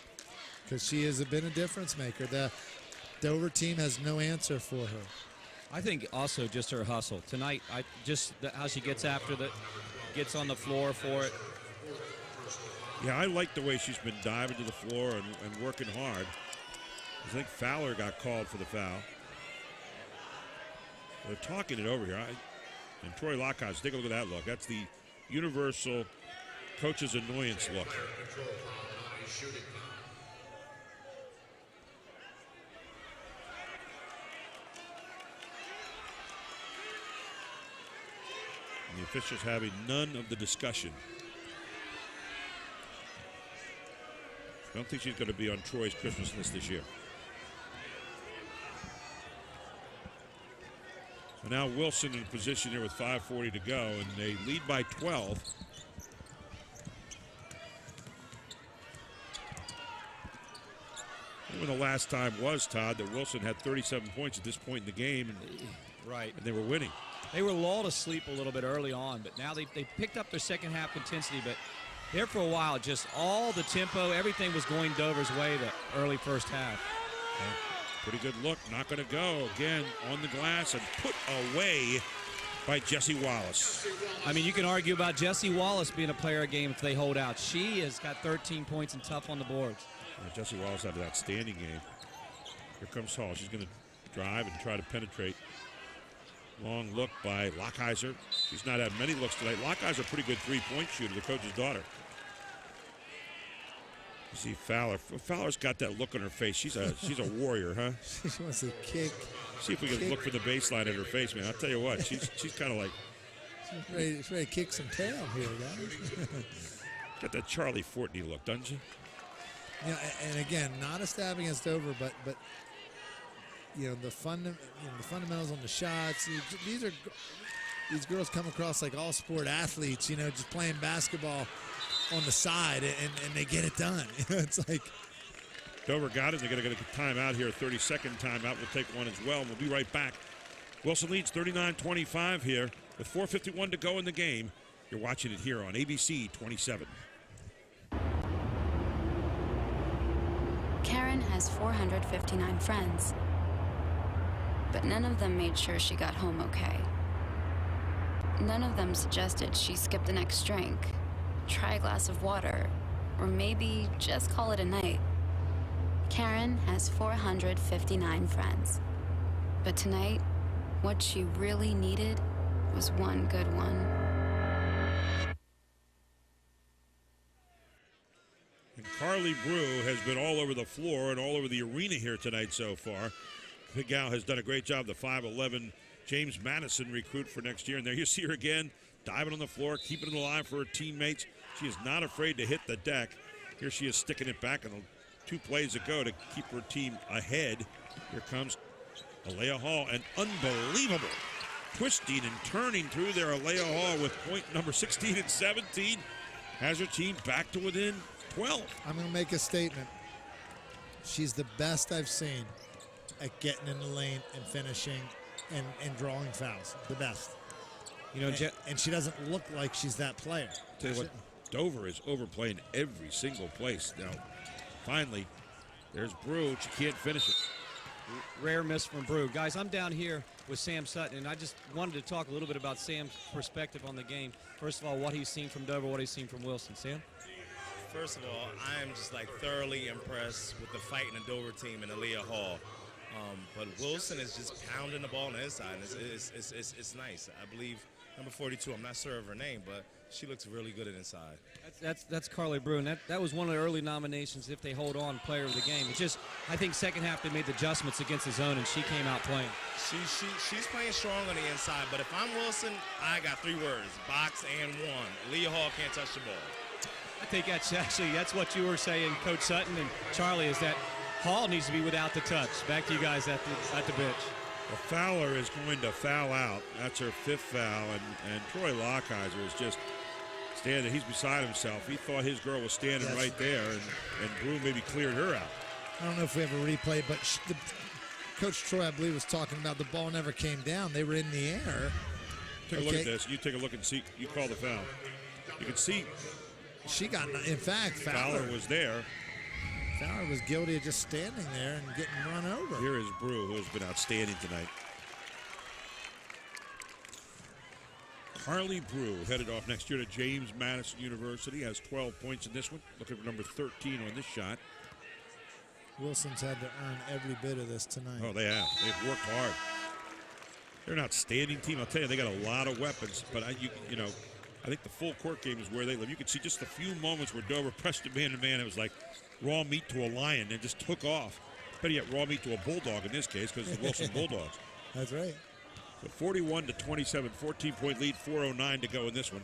because she has been a difference maker. The Dover team has no answer for her. I think also just her hustle tonight. How she gets after gets on the floor for it. Yeah, I like the way she's been diving to the floor and working hard. I think Fowler got called for the foul. They're talking it over here. And Troy Lockhart, take a look at that look. That's the universal coach's annoyance look. And the officials having none of the discussion. I don't think she's going to be on Troy's Christmas list this year. So now Wilson in position here with 5:40 to go, and they lead by 12. When the last time was, Todd, that Wilson had 37 points at this point in the game, and they were winning. They were lulled to sleep a little bit early on, but now they picked up their second half intensity, but there for a while, just all the tempo, everything was going Dover's way the early first half. Pretty good look, not going to go. Again, on the glass and put away by Jessie Wallace. I mean, you can argue about Jessie Wallace being a player of game if they hold out. She has got 13 points and tough on the boards. Yeah, Jessie Wallace had an outstanding game. Here comes Hall. She's going to drive and try to penetrate. Long look by Lockheiser. She's not had many looks tonight. Lockheiser, a pretty good three-point shooter, the coach's daughter. You see Fowler. Fowler's got that look on her face. She's a warrior, huh? She wants to kick. See if we can look for the baseline in her face, man. I'll tell you what, she's kind of like. She's ready to kick some tail here, guys. Got that Charlie Fortney look, doesn't she? You know, and again, not a stab against Dover, but you know the fundamentals on the shots. These girls come across like all sport athletes. You know, just playing basketball on the side, and they get it done. You know, it's like Dover got it. They're going to get a timeout here, 32nd timeout. We'll take one as well, and we'll be right back. Wilson leads 39-25 here with 4:51 to go in the game. You're watching it here on ABC 27. Karen has 459 friends, but none of them made sure she got home okay. None of them suggested she skip the next drink, try a glass of water, or maybe just call it a night. Karen has 459 friends, but tonight, what she really needed was one good one. And Carly Brew has been all over the floor and all over the arena here tonight so far. The gal has done a great job, the 5'11" James Madison recruit for next year. And there you see her again, diving on the floor, keeping it alive for her teammates. She is not afraid to hit the deck. Here she is sticking it back, and 2 plays ago to keep her team ahead. Here comes Alea Hall, an unbelievable twisting and turning through there. Alea Hall with point number 16 and 17 has her team back to within 12. I'm going to make a statement. She's the best I've seen at getting in the lane and finishing and drawing fouls. The best. You know, and she doesn't look like she's that player. Tell you what, Dover is overplaying every single place. Now, finally, there's Brew. She can't finish it. Rare miss from Brew. Guys, I'm down here with Sam Sutton, and I just wanted to talk a little bit about Sam's perspective on the game. First of all, what he's seen from Dover, what he's seen from Wilson. Sam? First of all, I am just like thoroughly impressed with the fight in the Dover team and Alea Hall. But Wilson is just pounding the ball on the inside. And it's nice. I believe number 42, I'm not sure of her name, but she looks really good inside. That's Carly Brew, and that was one of the early nominations if they hold on player of the game. It's just, I think second half they made the adjustments against the zone, and she came out playing. She's playing strong on the inside, but if I'm Wilson, I got 3 words, box and one. Alea Hall can't touch the ball. I think that's what you were saying, Coach Sutton and Charlie, is that Hall needs to be without the touch. Back to you guys at the bench. Well, Fowler is going to foul out. That's her 5th foul, and Troy Lockheiser is just standing. He's beside himself. He thought his girl was standing right there, and Brew maybe cleared her out. I don't know if we have a replay, but Coach Troy, I believe, was talking about the ball never came down. They were in the air. Take a look at this. You take a look and see. You call the foul. You can see. She got, in fact, Fowler was there. Fowler was guilty of just standing there and getting run over. Here is Brew, who has been outstanding tonight. Carly Brew headed off next year to James Madison University, has 12 points in this one. Looking for number 13 on this shot. Wilson's had to earn every bit of this tonight. Oh, they have. They've worked hard. They're an outstanding team. I'll tell you, they got a lot of weapons. But I think the full court game is where they live. You could see just a few moments where Dover pressed it man to man. It was like raw meat to a lion and just took off. Better yet, raw meat to a bulldog in this case because it's the Wilson Bulldogs. That's right. So 41-27, 14-point lead, 4:09 to go in this one.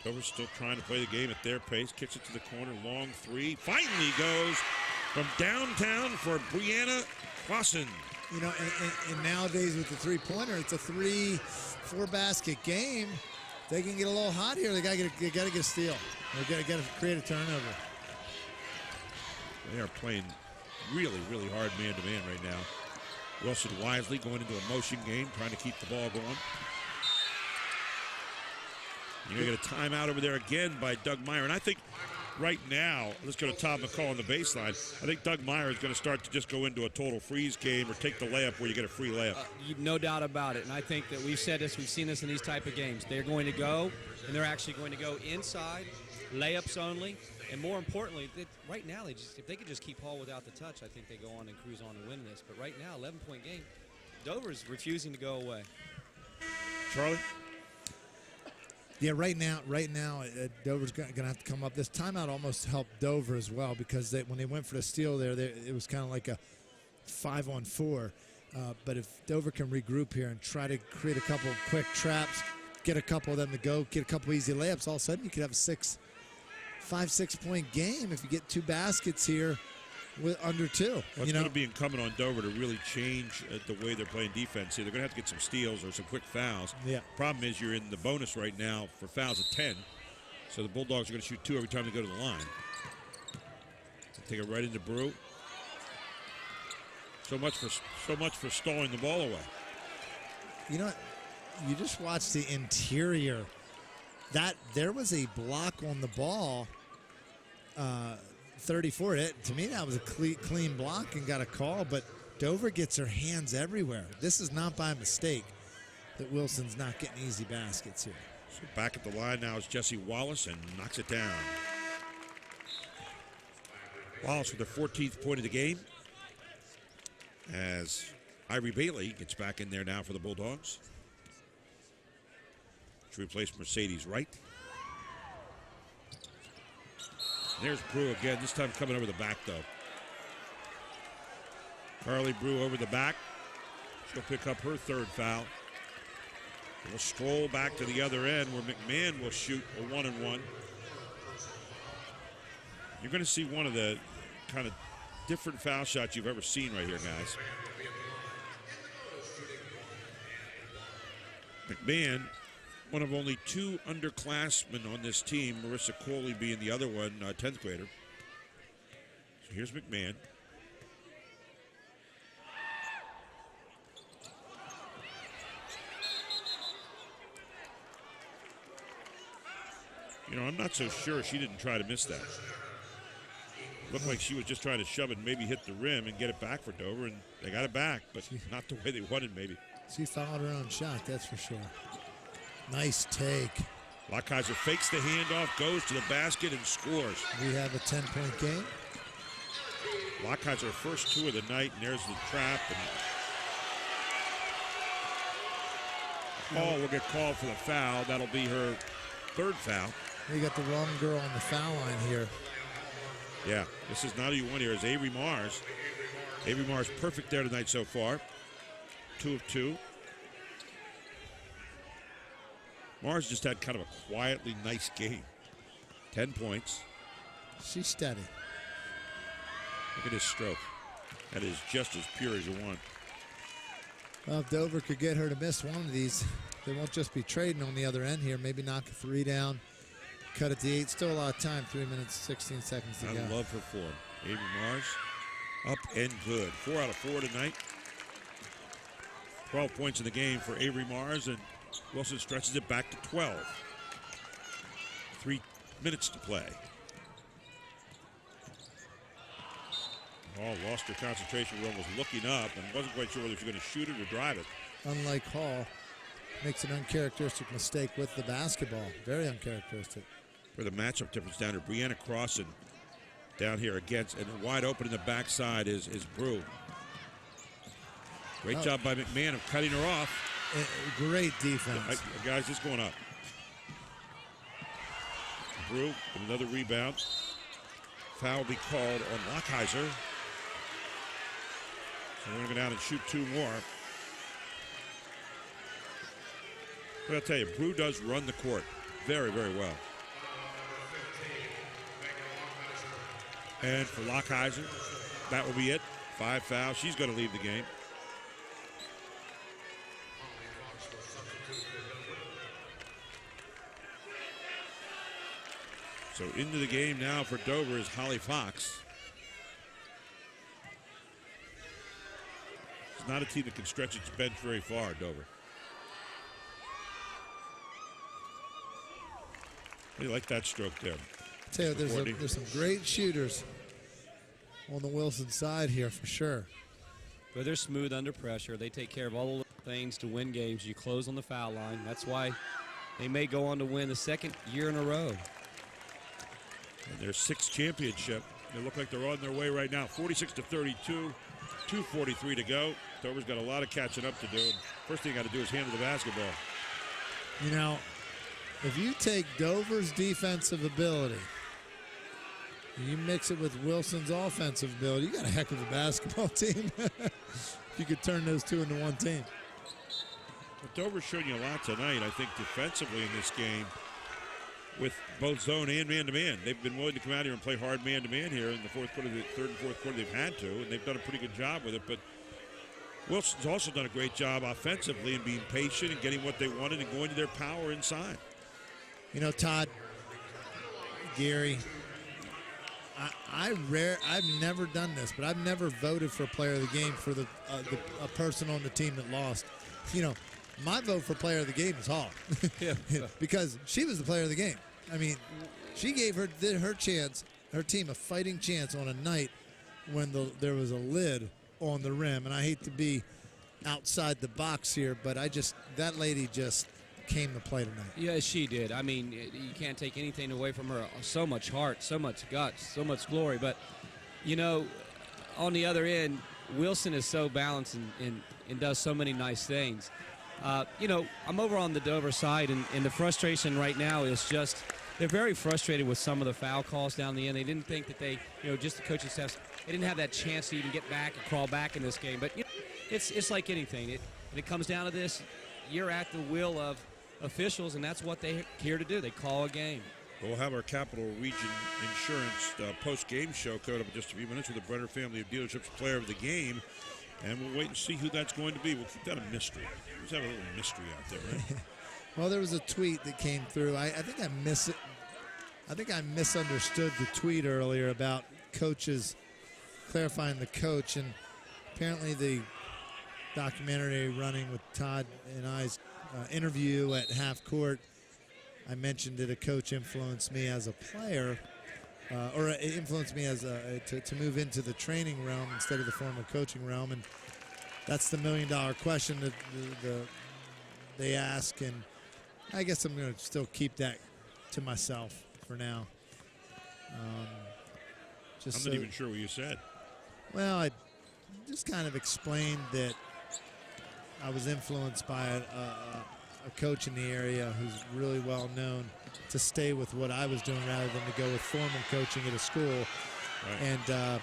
Dover's still trying to play the game at their pace. Kicks it to the corner, long three. Finally goes from downtown for Brianna Clausen. You know, and nowadays with the three-pointer, it's a 3-4 basket game. They can get a little hot here. They got to get a steal. They got to create a turnover. They are playing really, really hard man-to-man right now. Wilson wisely going into a motion game, trying to keep the ball going. You're going to get a timeout over there again by Doug Meyer. And I think right now, let's go to Todd McCall on the baseline. I think Doug Meyer is going to start to just go into a total freeze game or take the layup where you get a free layup. No doubt about it. And I think that we've said this, we've seen this in these type of games. They're going to go, and they're actually going to go inside, layups only. And more importantly, right now, if they could just keep Hall without the touch, I think they go on and cruise on and win this. But right now, 11-point game, Dover's refusing to go away. Charlie? Yeah, right now, Dover's going to have to come up. This timeout almost helped Dover as well because when they went for the steal there, it was kind of like a 5-on-4. But if Dover can regroup here and try to create a couple of quick traps, get a couple of them to go, get a couple easy layups, all of a sudden you could have a 5-6-point game if you get 2 baskets here with under 2. Well, it's going to be incumbent on Dover to really change the way they're playing defense here. They're going to have to get some steals or some quick fouls. Yeah. Problem is you're in the bonus right now for fouls at 10. So the Bulldogs are going to shoot 2 every time they go to the line. Take it right into Brew. So much for stalling the ball away. You know what? You just watch the interior. There was a block on the ball. 34. To me, that was a clean block and got a call, but Dover gets her hands everywhere. This is not by mistake that Wilson's not getting easy baskets here. So back at the line now is Jesse Wallace and knocks it down. Wallace with the 14th point of the game as Ivory Bailey gets back in there now for the Bulldogs. To replace Mercedes Wright. There's Brew again, this time coming over the back, though. Carly Brew over the back. She'll pick up her 3rd foul. We'll stroll back to the other end where McMahon will shoot a 1-and-1. You're going to see one of the kind of different foul shots you've ever seen right here, guys. McMahon, one of only 2 underclassmen on this team, Marissa Coley being the other one, 10th grader. So here's McMahon. You know, I'm not so sure she didn't try to miss that. Looked like she was just trying to shove it and maybe hit the rim and get it back for Dover, and they got it back, but not the way they wanted maybe. She fouled her own shot, that's for sure. Nice take. Lockheiser fakes the handoff, goes to the basket, and scores. We have a 10-point game. Lockheiser first 2 of the night, and there's the trap. And Hall will get called for the foul. That'll be her 3rd foul. We got the wrong girl on the foul line here. Yeah, this is not who you want here. It's Avery Mars. Avery Mars perfect there tonight so far. 2 of 2. Mars just had kind of a quietly nice game. 10 points. She's steady. Look at his stroke. That is just as pure as you want. Well, if Dover could get her to miss one of these, they won't just be trading on the other end here. Maybe knock a 3 down, cut it to 8. Still a lot of time. 3 minutes, 16 seconds to go. I love her form. Avery Mars, up and good. 4 out of 4 tonight. 12 points in the game for Avery Mars, and Wilson stretches it back to 12. 3 minutes to play. Hall lost her concentration, was looking up and wasn't quite sure whether she was going to shoot it or drive it. Unlike Hall, makes an uncharacteristic mistake with the basketball. Very uncharacteristic. for the matchup difference down here. Brianna Crossan down here against, and wide open in the backside is Brew. Great job by McMahon of cutting her off. Great defense. Guys, it's going up. Brew with another rebound. Foul will be called on Lockheiser. So we're going to go down and shoot 2 more. But I'll tell you, Brew does run the court very, very well. And for Lockheiser, that will be it. 5 fouls. She's going to leave the game. So into the game now for Dover is Holly Fox. It's not a team that can stretch its bench very far, Dover. I like that stroke there. I tell you, there's some great shooters on the Wilson side here for sure. But they're smooth under pressure. They take care of all the little things to win games. You close on the foul line. That's why they may go on to win the 2nd year in a row. And their 6th championship. They look like they're on their way right now. 46-32, 2:43 to go. Dover's got a lot of catching up to do. And first thing you got to do is handle the basketball. You know, if you take Dover's defensive ability and you mix it with Wilson's offensive ability, you got a heck of a basketball team. If you could turn those two into one team. But Dover's showing you a lot tonight, I think, defensively in this game with both zone and man-to-man. They've been willing to come out here and play hard man-to-man here in the 4th quarter, the 3rd and 4th quarter they've had to, and they've done a pretty good job with it. But Wilson's also done a great job offensively in being patient and getting what they wanted and going to their power inside. You know, Todd, Gary, I've never done this, but I've never voted for a player of the game for a person on the team that lost. You know, my vote for player of the game is Hall. Yeah. Because she was the player of the game. I mean, she gave her team a fighting chance on a night when there was a lid on the rim. And I hate to be outside the box here, but that lady just came to play tonight. Yeah, she did. I mean, you can't take anything away from her. So much heart, so much guts, so much glory. But, you know, on the other end, Wilson is so balanced and does so many nice things. You know, I'm over on the Dover side, and the frustration right now is just they're very frustrated with some of the foul calls down the end. They didn't think that just the coaching staff, they didn't have that chance to even get back and crawl back in this game. But you know, it's like anything. It comes down to this. You're at the will of officials, and that's what they're here to do. They call a game. We'll have our Capital Region Insurance post-game show coming up in just a few minutes with the Brenner family of dealerships player of the game. And we'll wait and see who that's going to be. We'll keep that a mystery. Let's have a little mystery out there, right? Well, there was a tweet that came through. I think I misunderstood the tweet earlier about coaches clarifying the coach. And apparently the documentary running with Todd and I's interview at half court, I mentioned that a coach influenced me as a player. Or it influenced me as to move into the training realm instead of the formal coaching realm, and that's the $1 million question that they ask, and I guess I'm going to still keep that to myself for now. I'm not even sure what you said. Well, I just kind of explained that I was influenced by a coach in the area who's really well known to stay with what I was doing rather than to go with formal coaching at a school. Right. And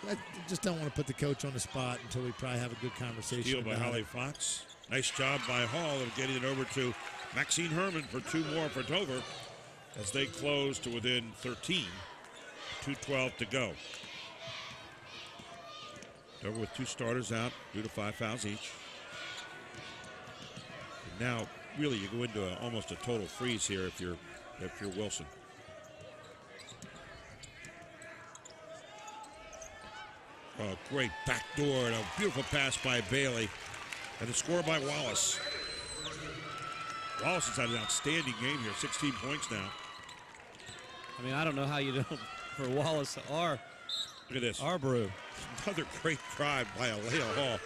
I just don't want to put the coach on the spot until we probably have a good conversation. Steal by about Holly it. Fox. Nice job by Hall of getting it over to Maxine Herman for 2 more for Dover as they close to within 13. 2:12 to go. Dover with 2 starters out due to 5 fouls each. And now, really, you go into almost a total freeze here if you're Wilson. Oh, great backdoor and a beautiful pass by Bailey. And the score by Wallace. Wallace has had an outstanding game here, 16 points now. I mean, I don't know how you don't for Wallace or look at this. Brew. Another great drive by Alea Hall.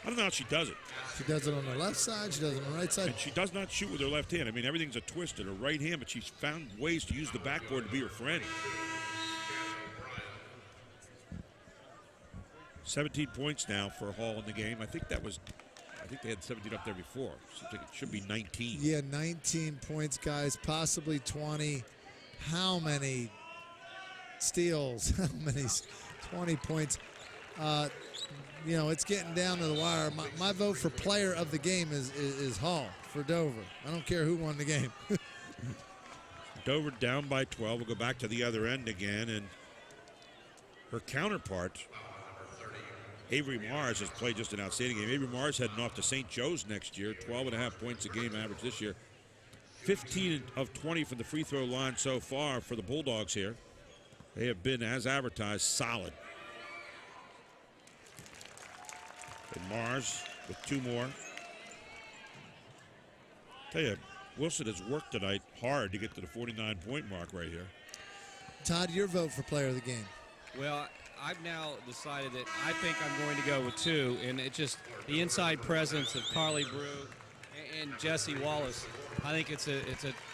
I don't know how she does it. She does it on the left side. She does it on the right side. And she does not shoot with her left hand. I mean, everything's a twist in her right hand, but she's found ways to use the backboard to be her friend. 17 points now for Hall in the game. I think they had 17 up there before. Seems like it should be 19. Yeah, 19 points, guys, possibly 20. How many steals? How many 20 points? You know, it's getting down to the wire. My vote for player of the game is Hall for Dover. I don't care who won the game. Dover down by 12. We'll go back to the other end again, and her counterpart, Avery Mars, has played just an outstanding game. Avery Mars heading off to St. Joe's next year, 12.5 points a game average this year. 15 of 20 from the free throw line so far for the Bulldogs here. They have been, as advertised, solid. And Mars with 2 more. Tell you, Wilson has worked tonight hard to get to the 49-point mark right here. Todd, your vote for player of the game. Well, I've now decided that I think I'm going to go with 2, and it just the inside presence of Carly Brew and Jesse Wallace. I think it's a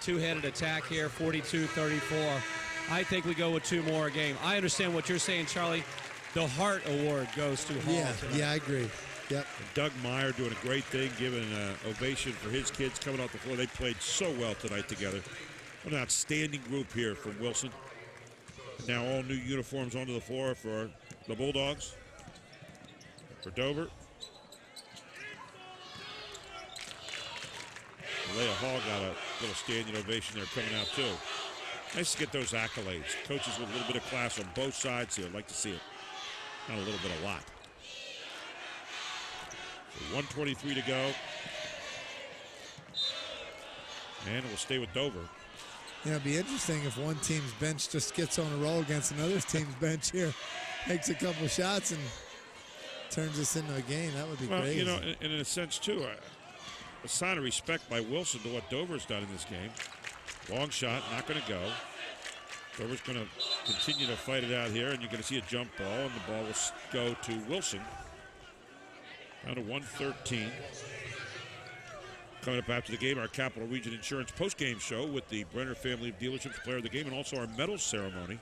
two-headed attack here, 42-34. I think we go with 2 more a game. I understand what you're saying, Charlie. The Hart Award goes to Hall. Yeah, I agree. Yep. And Doug Meyer doing a great thing, giving an ovation for his kids coming off the floor. They played so well tonight together. What an outstanding group here from Wilson. Now all new uniforms onto the floor for the Bulldogs. For Dover. Leah Hall got a little standing ovation there coming out too. Nice to get those accolades. Coaches with a little bit of class on both sides here. I'd like to see it. Not a little bit, a lot. So 1:23 to go. And it will stay with Dover. You know, it'd be interesting if one team's bench just gets on a roll against another team's bench here, takes a couple shots and turns this into a game. That would be well, crazy. You know, and in a sense, too, a sign of respect by Wilson to what Dover's done in this game. Long shot, not going to go. Dover's going to continue to fight it out here, and you're going to see a jump ball, and the ball will go to Wilson. Down to 113. Coming up after the game, our Capital Region Insurance post-game show with the Brenner family of dealerships player of the game, and also our medals ceremony.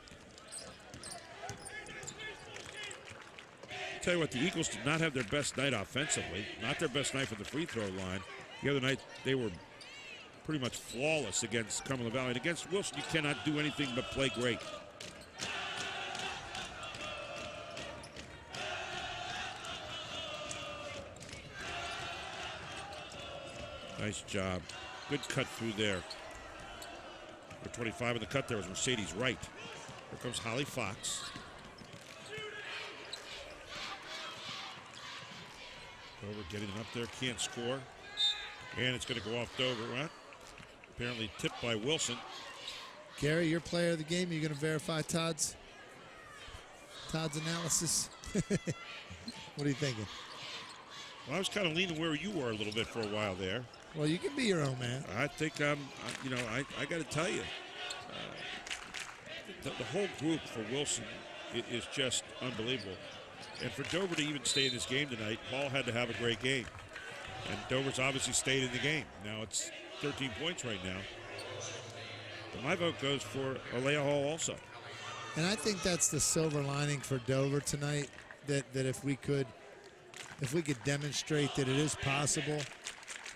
I'll tell you what, the Eagles did not have their best night offensively, not their best night from the free throw line. The other night, they were pretty much flawless against Cumberland Valley. And against Wilson, you cannot do anything but play great. Nice job. Good cut through there. Number 25 in the cut there was Mercedes Wright. Here comes Holly Fox. Dover getting it up there, can't score. And it's going to go off Dover. Right? Apparently tipped by Wilson. Gary, your player of the game, you're going to verify Todd's analysis? What are you thinking? Well, I was kind of leaning where you were a little bit for a while there. Well, you can be your own man. I think I got to tell you, the whole group for Wilson is just unbelievable. And for Dover to even stay in this game tonight, Hall had to have a great game. And Dover's obviously stayed in the game. Now it's 13 points right now. But my vote goes for Alea Hall also. And I think that's the silver lining for Dover tonight, that if we could demonstrate that it is possible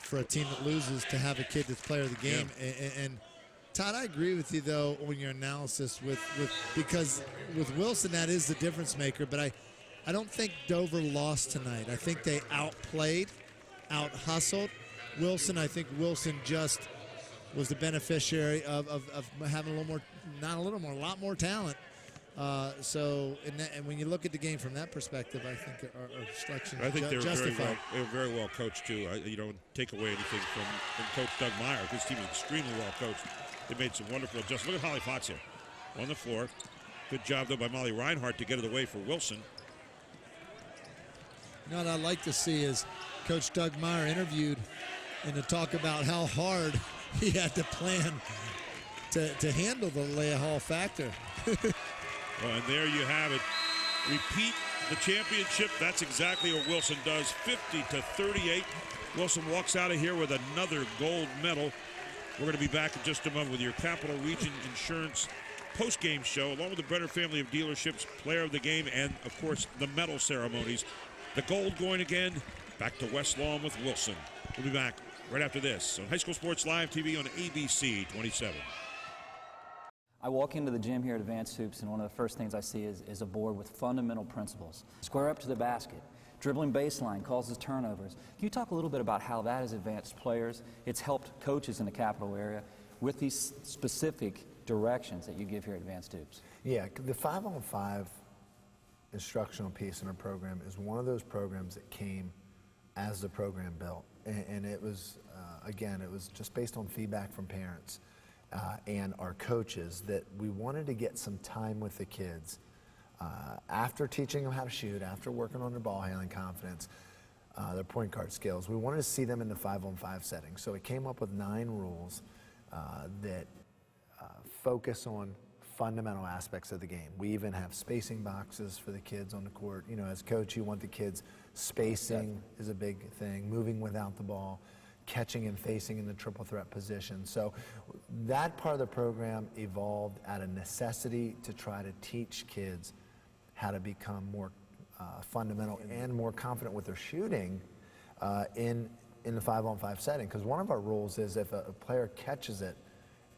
for a team that loses to have a kid that's player of the game. Yeah. And Todd, I agree with you, though, on your analysis because with Wilson, that is the difference maker. But I don't think Dover lost tonight. I think they outplayed, out-hustled Wilson. I think Wilson just was the beneficiary of having a lot more talent. And when you look at the game from that perspective, I think our selection is justified. They were very well coached too. You don't take away anything from Coach Doug Meyer. His team is extremely well coached. They made some wonderful adjustments. Look at Holly Fox here on the floor. Good job though by Molly Reinhardt to get it away for Wilson. You know what I'd like to see is Coach Doug Meyer interviewed and to talk about how hard he had to plan to handle the Leah Hall factor. Well, and there you have it. Repeat the championship. That's exactly what Wilson does, 50-38. Wilson walks out of here with another gold medal. We're going to be back in just a moment with your Capital Region Insurance post-game show, along with the Brenner family of dealerships, player of the game, and, of course, the medal ceremonies. The gold going again, back to West Lawn with Wilson. We'll be back right after this on High School Sports Live TV on ABC 27. I walk into the gym here at Advanced Hoops, and one of the first things I see is a board with fundamental principles. Square up to the basket, dribbling baseline, causes turnovers. Can you talk a little bit about how that has advanced players? It's helped coaches in the capital area with these specific directions that you give here at Advanced Hoops. Yeah, the 5-on-5 instructional piece in our program is one of those programs that came as the program built. And it was, again, it was just based on feedback from parents and our coaches that we wanted to get some time with the kids after teaching them how to shoot, after working on their ball handling confidence, their point guard skills. We wanted to see them in the 5-on-5 setting. So it came up with 9 rules that focus on fundamental aspects of the game. We even have spacing boxes for the kids on the court. You know, as coach, you want the kids spacing is a big thing, moving without the ball, catching and facing in the triple threat position. So that part of the program evolved out of necessity to try to teach kids how to become more fundamental and more confident with their shooting in the 5-on-5 setting. Because one of our rules is if a player catches it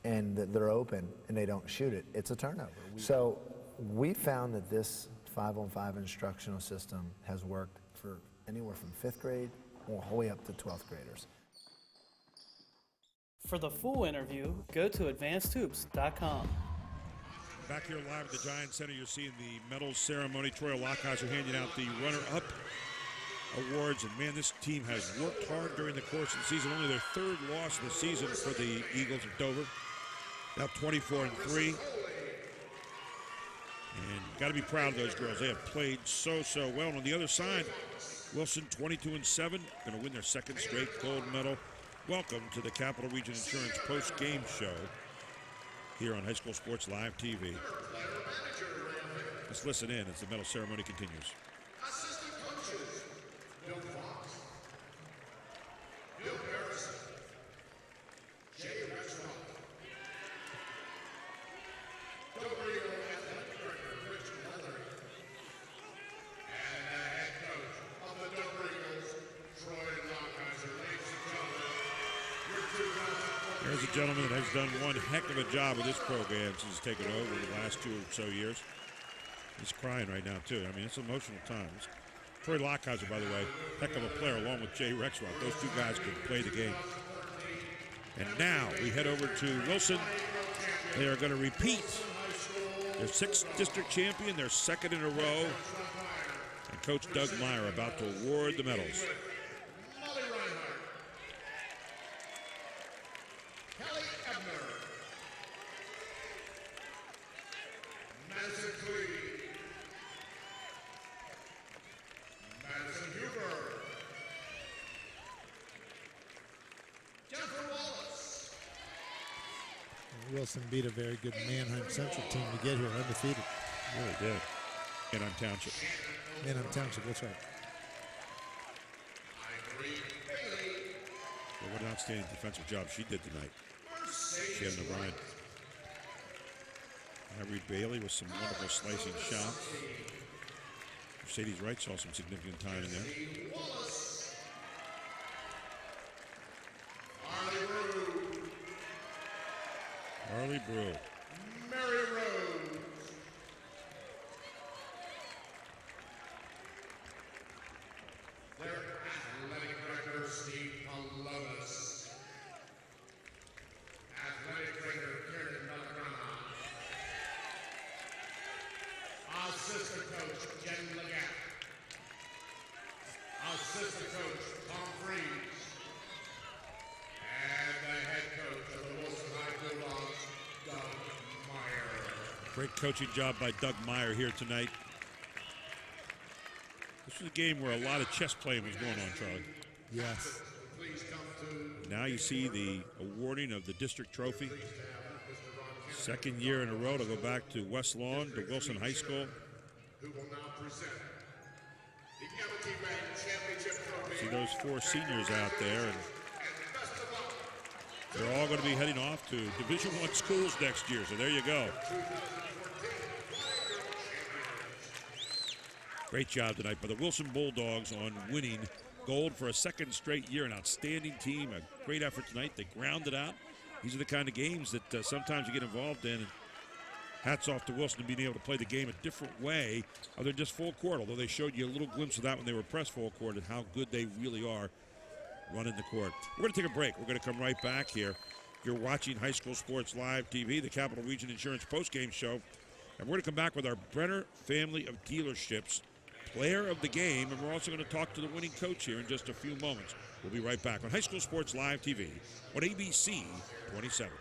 and they're open and they don't shoot it, it's a turnover. So we found that this 5-on-5 instructional system has worked for anywhere from 5th grade all the way up to 12th graders. For the full interview, go to advancedhoops.com. Back here live at the Giant Center, you're seeing the medals ceremony. Troy Lockheiser handing out the runner-up awards. And, man, this team has worked hard during the course of the season. Only their 3rd loss of the season for the Eagles of Dover. Now 24-3. And got to be proud of those girls. They have played so well. And on the other side, Wilson 22-7, going to win their 2nd straight gold medal. Welcome to the Capital Region Insurance post-game show here on High School Sports Live TV. Let's listen in as the medal ceremony continues. Assistant coaches, Bill Fox, Bill Harrison, Jay Rexroth, Dover Eagle Athletic Director Rich Mullery, and the head coach of the Dover Eagles, Troy Lockheiser. Ladies and gentlemen, your 2014. There's a gentleman that has done one heck of a job with this program since he's taken over the last 2 or so years. He's crying right now, too. I mean, it's emotional times. Troy Lockheiser, by the way, heck of a player, along with Jay Rexroth. Those 2 guys could play the game. And now we head over to Wilson. They are going to repeat their 6th district champion, their 2nd in a row. And Coach Doug Meyer about to award the medals. Wilson beat a very good Manheim Central team to get here undefeated. Really did. Manheim Township. Manheim Township, that's right. Well, what an outstanding defensive job she did tonight. Shannon O'Brien. Reed Bailey with some wonderful slicing shots. Mercedes Wright saw some significant time in there. Harley Brew. Mary Rose. Their athletic director, Steve Palonis. Athletic trainer, Karen Malagrana. Assistant coach, Jen Legat. Assistant coach, Tom Freeze. And the head coach of the Wilson High Bulldogs, Doug Meyer. Great coaching job by Doug Meyer here tonight. This was a game where a lot of chess playing was going on, Charlie. Yes. Now you see the awarding of the district trophy. 2nd year in a row to go back to West Lawn, to Wilson High School. Who will now present See those 4 seniors out there, and they're all going to be heading off to Division I schools next year, so there you go. Great job tonight by the Wilson Bulldogs on winning gold for a second straight year. An outstanding team, a great effort tonight. They grounded out. These are the kind of games that sometimes you get involved in. And hats off to Wilson to being able to play the game a different way other than just full court, although they showed you a little glimpse of that when they were pressed full court and how good they really are running the court. We're going to take a break. We're going to come right back here. You're watching High School Sports Live TV, the Capital Region Insurance postgame show. And we're going to come back with our Brenner family of dealerships player of the game, and we're also going to talk to the winning coach here in just a few moments. We'll be right back on High School Sports Live TV on ABC 27.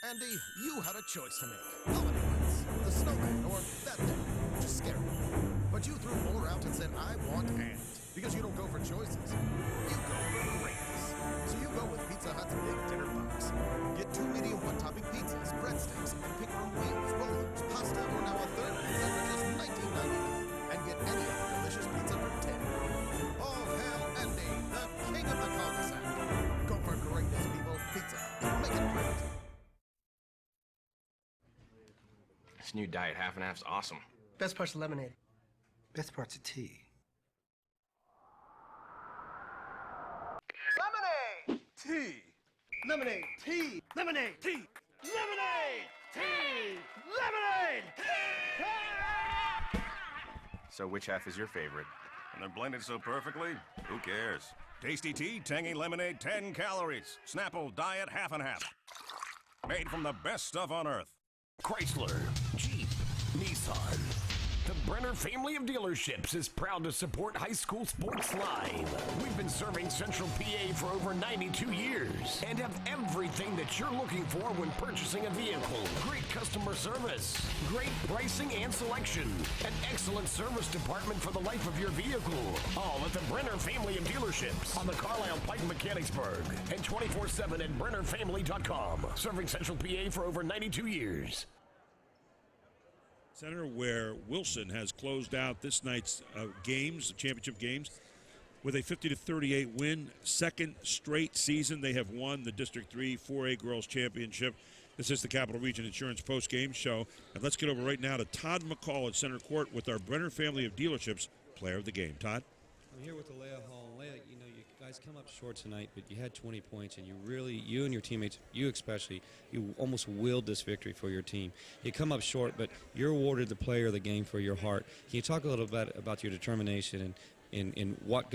Andy, you had a choice to make. Holiday lights, the snowman, or that thing, which is scary. But you threw Muller out and said, I want and. Because you don't go for choices. You go for greatness. So you go with Pizza Hut's Big Dinner Box. Get 2 medium one-topping pizzas, breadsticks, and pick from wings, rollers, pasta, or now a third pizza for just $19.99. And get any other delicious pizza for $10. All hail Andy, the king of the cul-de-sac. Go for greatness, people. Pizza Hut. Make it great. This new diet half and half's awesome. Best part's the lemonade. Best part's the tea. Lemonade! Tea! Lemonade! Tea! Lemonade! Tea! Lemonade! Tea! Lemonade! So which half is your favorite? And they're blended so perfectly, who cares? Tasty tea, tangy lemonade, 10 calories. Snapple diet half and half. Made from the best stuff on earth. Chrysler, Jeep, Nissan. The Brenner family of dealerships is proud to support High School Sports Live. We've been serving Central PA for over 92 years and have everything that you're looking for when purchasing a vehicle. Great customer service, great pricing and selection, an excellent service department for the life of your vehicle. All at the Brenner family of dealerships on the Carlisle Pike Mechanicsburg and 24/7 at BrennerFamily.com. Serving Central PA for over 92 years. Center, where Wilson has closed out this night's games, championship games, with a 50-38 win. Second straight season they have won the District 3 4A Girls Championship. This is the Capital Region Insurance post-game show. And let's get over right now to Todd McCall at center court with our Brenner family of dealerships player of the game. Todd? I'm here with Alea Hall. Alea, you know, you guys come up short tonight, but you had 20 points, and you and your teammates, you especially, you almost willed this victory for your team. You come up short, but you're awarded the player of the game for your heart. Can you talk a little bit about your determination and what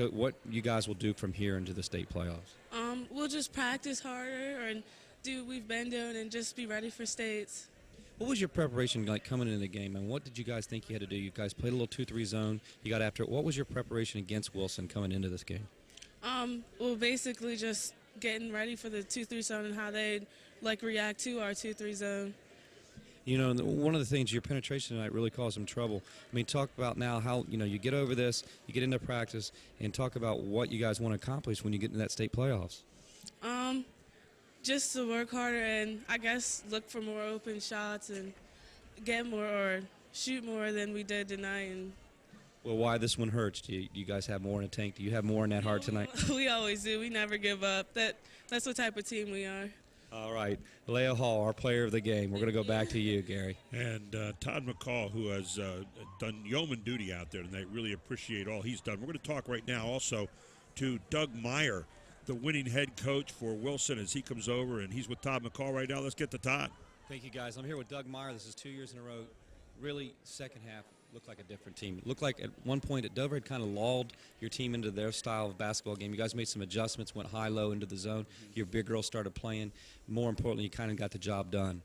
you guys will do from here into the state playoffs? We'll just practice harder and do what we've been doing and just be ready for states. What was your preparation like coming into the game, and what did you guys think you had to do? You guys played a little 2-3 zone. You got after it. What was your preparation against Wilson coming into this game? Well, basically just getting ready for the 2-3 zone and how they'd react to our 2-3 zone. You know, one of the things, your penetration tonight really caused some trouble. I mean, talk about now how, you get over this, you get into practice, and talk about what you guys want to accomplish when you get into that state playoffs. Just to work harder and I guess look for more open shots and get more or shoot more than we did tonight. And well, why this one hurts? Do you guys have more in the tank? Do you have more in that heart tonight? We always do. We never give up. That's what type of team we are. All right. Leah Hall, our player of the game. We're going to go back to you, Gary. And Todd McCall, who has done yeoman duty out there tonight, really appreciate all he's done. We're going to talk right now also to Doug Meyer, the winning head coach for Wilson, as he comes over, and he's with Todd McCall right now. Let's get to Todd. Thank you, guys. I'm here with Doug Meyer. This is 2 years in a row. Really, second half looked like a different team. It looked like at one point that Dover had kind of lulled your team into their style of basketball game. You guys made some adjustments, went high-low into the zone. Your big girls started playing. More importantly, you kind of got the job done.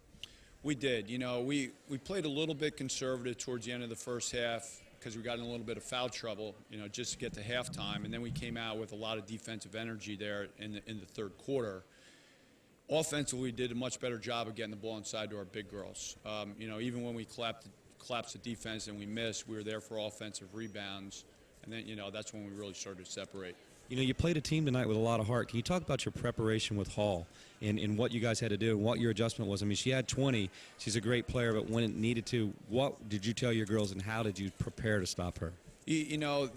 We did. You know, we played a little bit conservative towards the end of the first half because we got in a little bit of foul trouble, just to get to halftime. And then we came out with a lot of defensive energy there in the third quarter. Offensively, we did a much better job of getting the ball inside to our big girls. Even when we collapsed the defense and we missed, we were there for offensive rebounds. And then, that's when we really started to separate. You know, you played a team tonight with a lot of heart. Can you talk about your preparation with Hall and what you guys had to do and what your adjustment was? I mean, she had 20. She's a great player, but when it needed to, what did you tell your girls and how did you prepare to stop her? You know,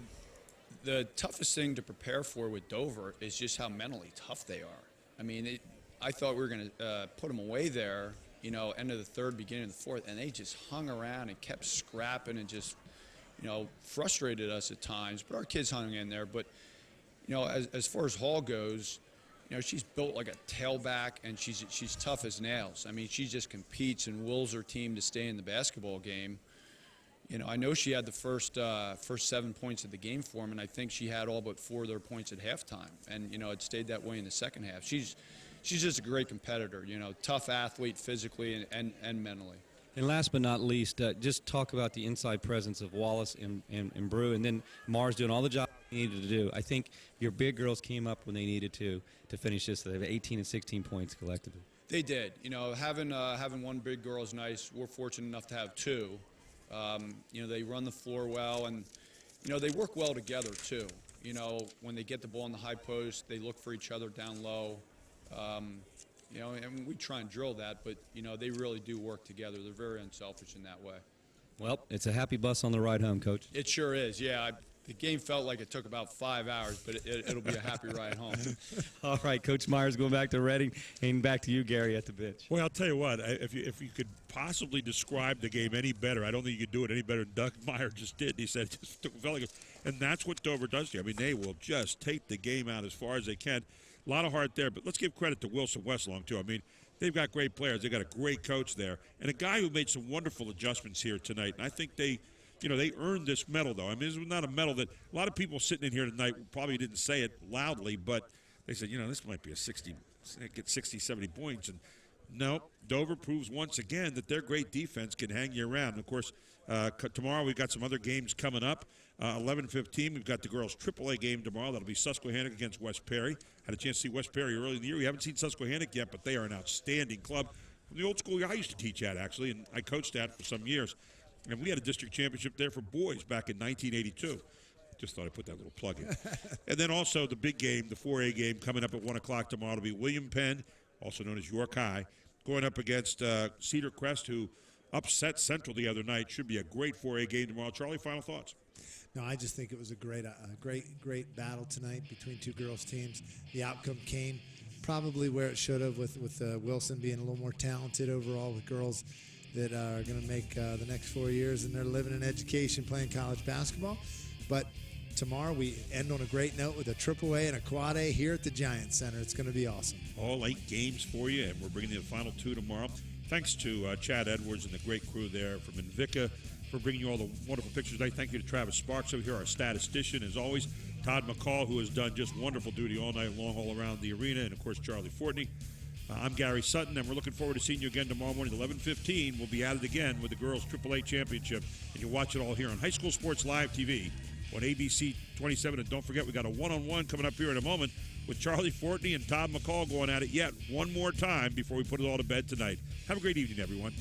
the toughest thing to prepare for with Dover is just how mentally tough they are. I mean, I thought we were going to put them away there, you know, end of the third, beginning of the fourth, and they just hung around and kept scrapping and just, you know, frustrated us at times. But our kids hung in there. But, you know, as far as Hall goes, you know, she's built like a tailback, and she's tough as nails. I mean, she just competes and wills her team to stay in the basketball game. You know, I know she had the first 7 points of the game for them, and I think she had all but 4 of their points at halftime. And, you know, it stayed that way in the second half. She's just a great competitor, you know, tough athlete physically and mentally. And last but not least, just talk about the inside presence of Wallace and Brew, and then Mars doing all the jobs they needed to do. I think your big girls came up when they needed to finish this. They have 18 and 16 points collectively. They did. You know, having one big girl is nice. We're fortunate enough to have 2. You know, they run the floor well, and, you know, they work well together, too. You know, when they get the ball in the high post, they look for each other down low. You know, and we try and drill that, but, you know, they really do work together. They're very unselfish in that way. Well, it's a happy bus on the ride home, Coach. It sure is, yeah. The game felt like it took about 5 hours, but it'll be a happy ride home. All right, Coach Myers going back to Reading, and back to you, Gary, at the bench. Well, I'll tell you what, if you could possibly describe the game any better, I don't think you could do it any better than Doug Meyer just did. He said, and that's what Dover does here. I mean, they will just take the game out as far as they can. A lot of heart there, but let's give credit to Wilson Westlong, too. I mean, they've got great players. They've got a great coach there, and a guy who made some wonderful adjustments here tonight. And I think they earned this medal, though. I mean, this was not a medal that a lot of people sitting in here tonight probably didn't say it loudly, but they said, this might be a 60, 70 points. And no, Dover proves once again that their great defense can hang you around. And of course, tomorrow we've got some other games coming up. 11:15, we've got the girls' AAA game tomorrow. That'll be Susquehannock against West Perry. Had a chance to see West Perry early in the year. We haven't seen Susquehannock yet, but they are an outstanding club. From the old school I used to teach at, actually, and I coached at for some years. And we had a district championship there for boys back in 1982. Just thought I'd put that little plug in. And then also the big game, the 4A game, coming up at 1 o'clock tomorrow. It'll be William Penn, also known as York High, going up against Cedar Crest, who upset Central the other night. Should be a great 4A game tomorrow. Charlie, final thoughts? No, I just think it was a great battle tonight between 2 girls' teams. The outcome came probably where it should have, with Wilson being a little more talented overall, with girls that are going to make the next 4 years, and they're living in education playing college basketball. But tomorrow we end on a great note with a AAA and a Quad A here at the Giant Center. It's going to be awesome. All 8 games for you, and we're bringing you the final 2 tomorrow. Thanks to Chad Edwards and the great crew there from Invicta for bringing you all the wonderful pictures today. Thank you to Travis Sparks over here, our statistician, as always. Todd McCall, who has done just wonderful duty all night long, all around the arena, and, of course, Charlie Fortney. I'm Gary Sutton, and we're looking forward to seeing you again tomorrow morning at 11:15. We'll be at it again with the Girls AAA Championship, and you'll watch it all here on High School Sports Live TV on ABC 27. And don't forget, we got a one-on-one coming up here in a moment with Charlie Fortney and Todd McCall going at it yet one more time before we put it all to bed tonight. Have a great evening, everyone.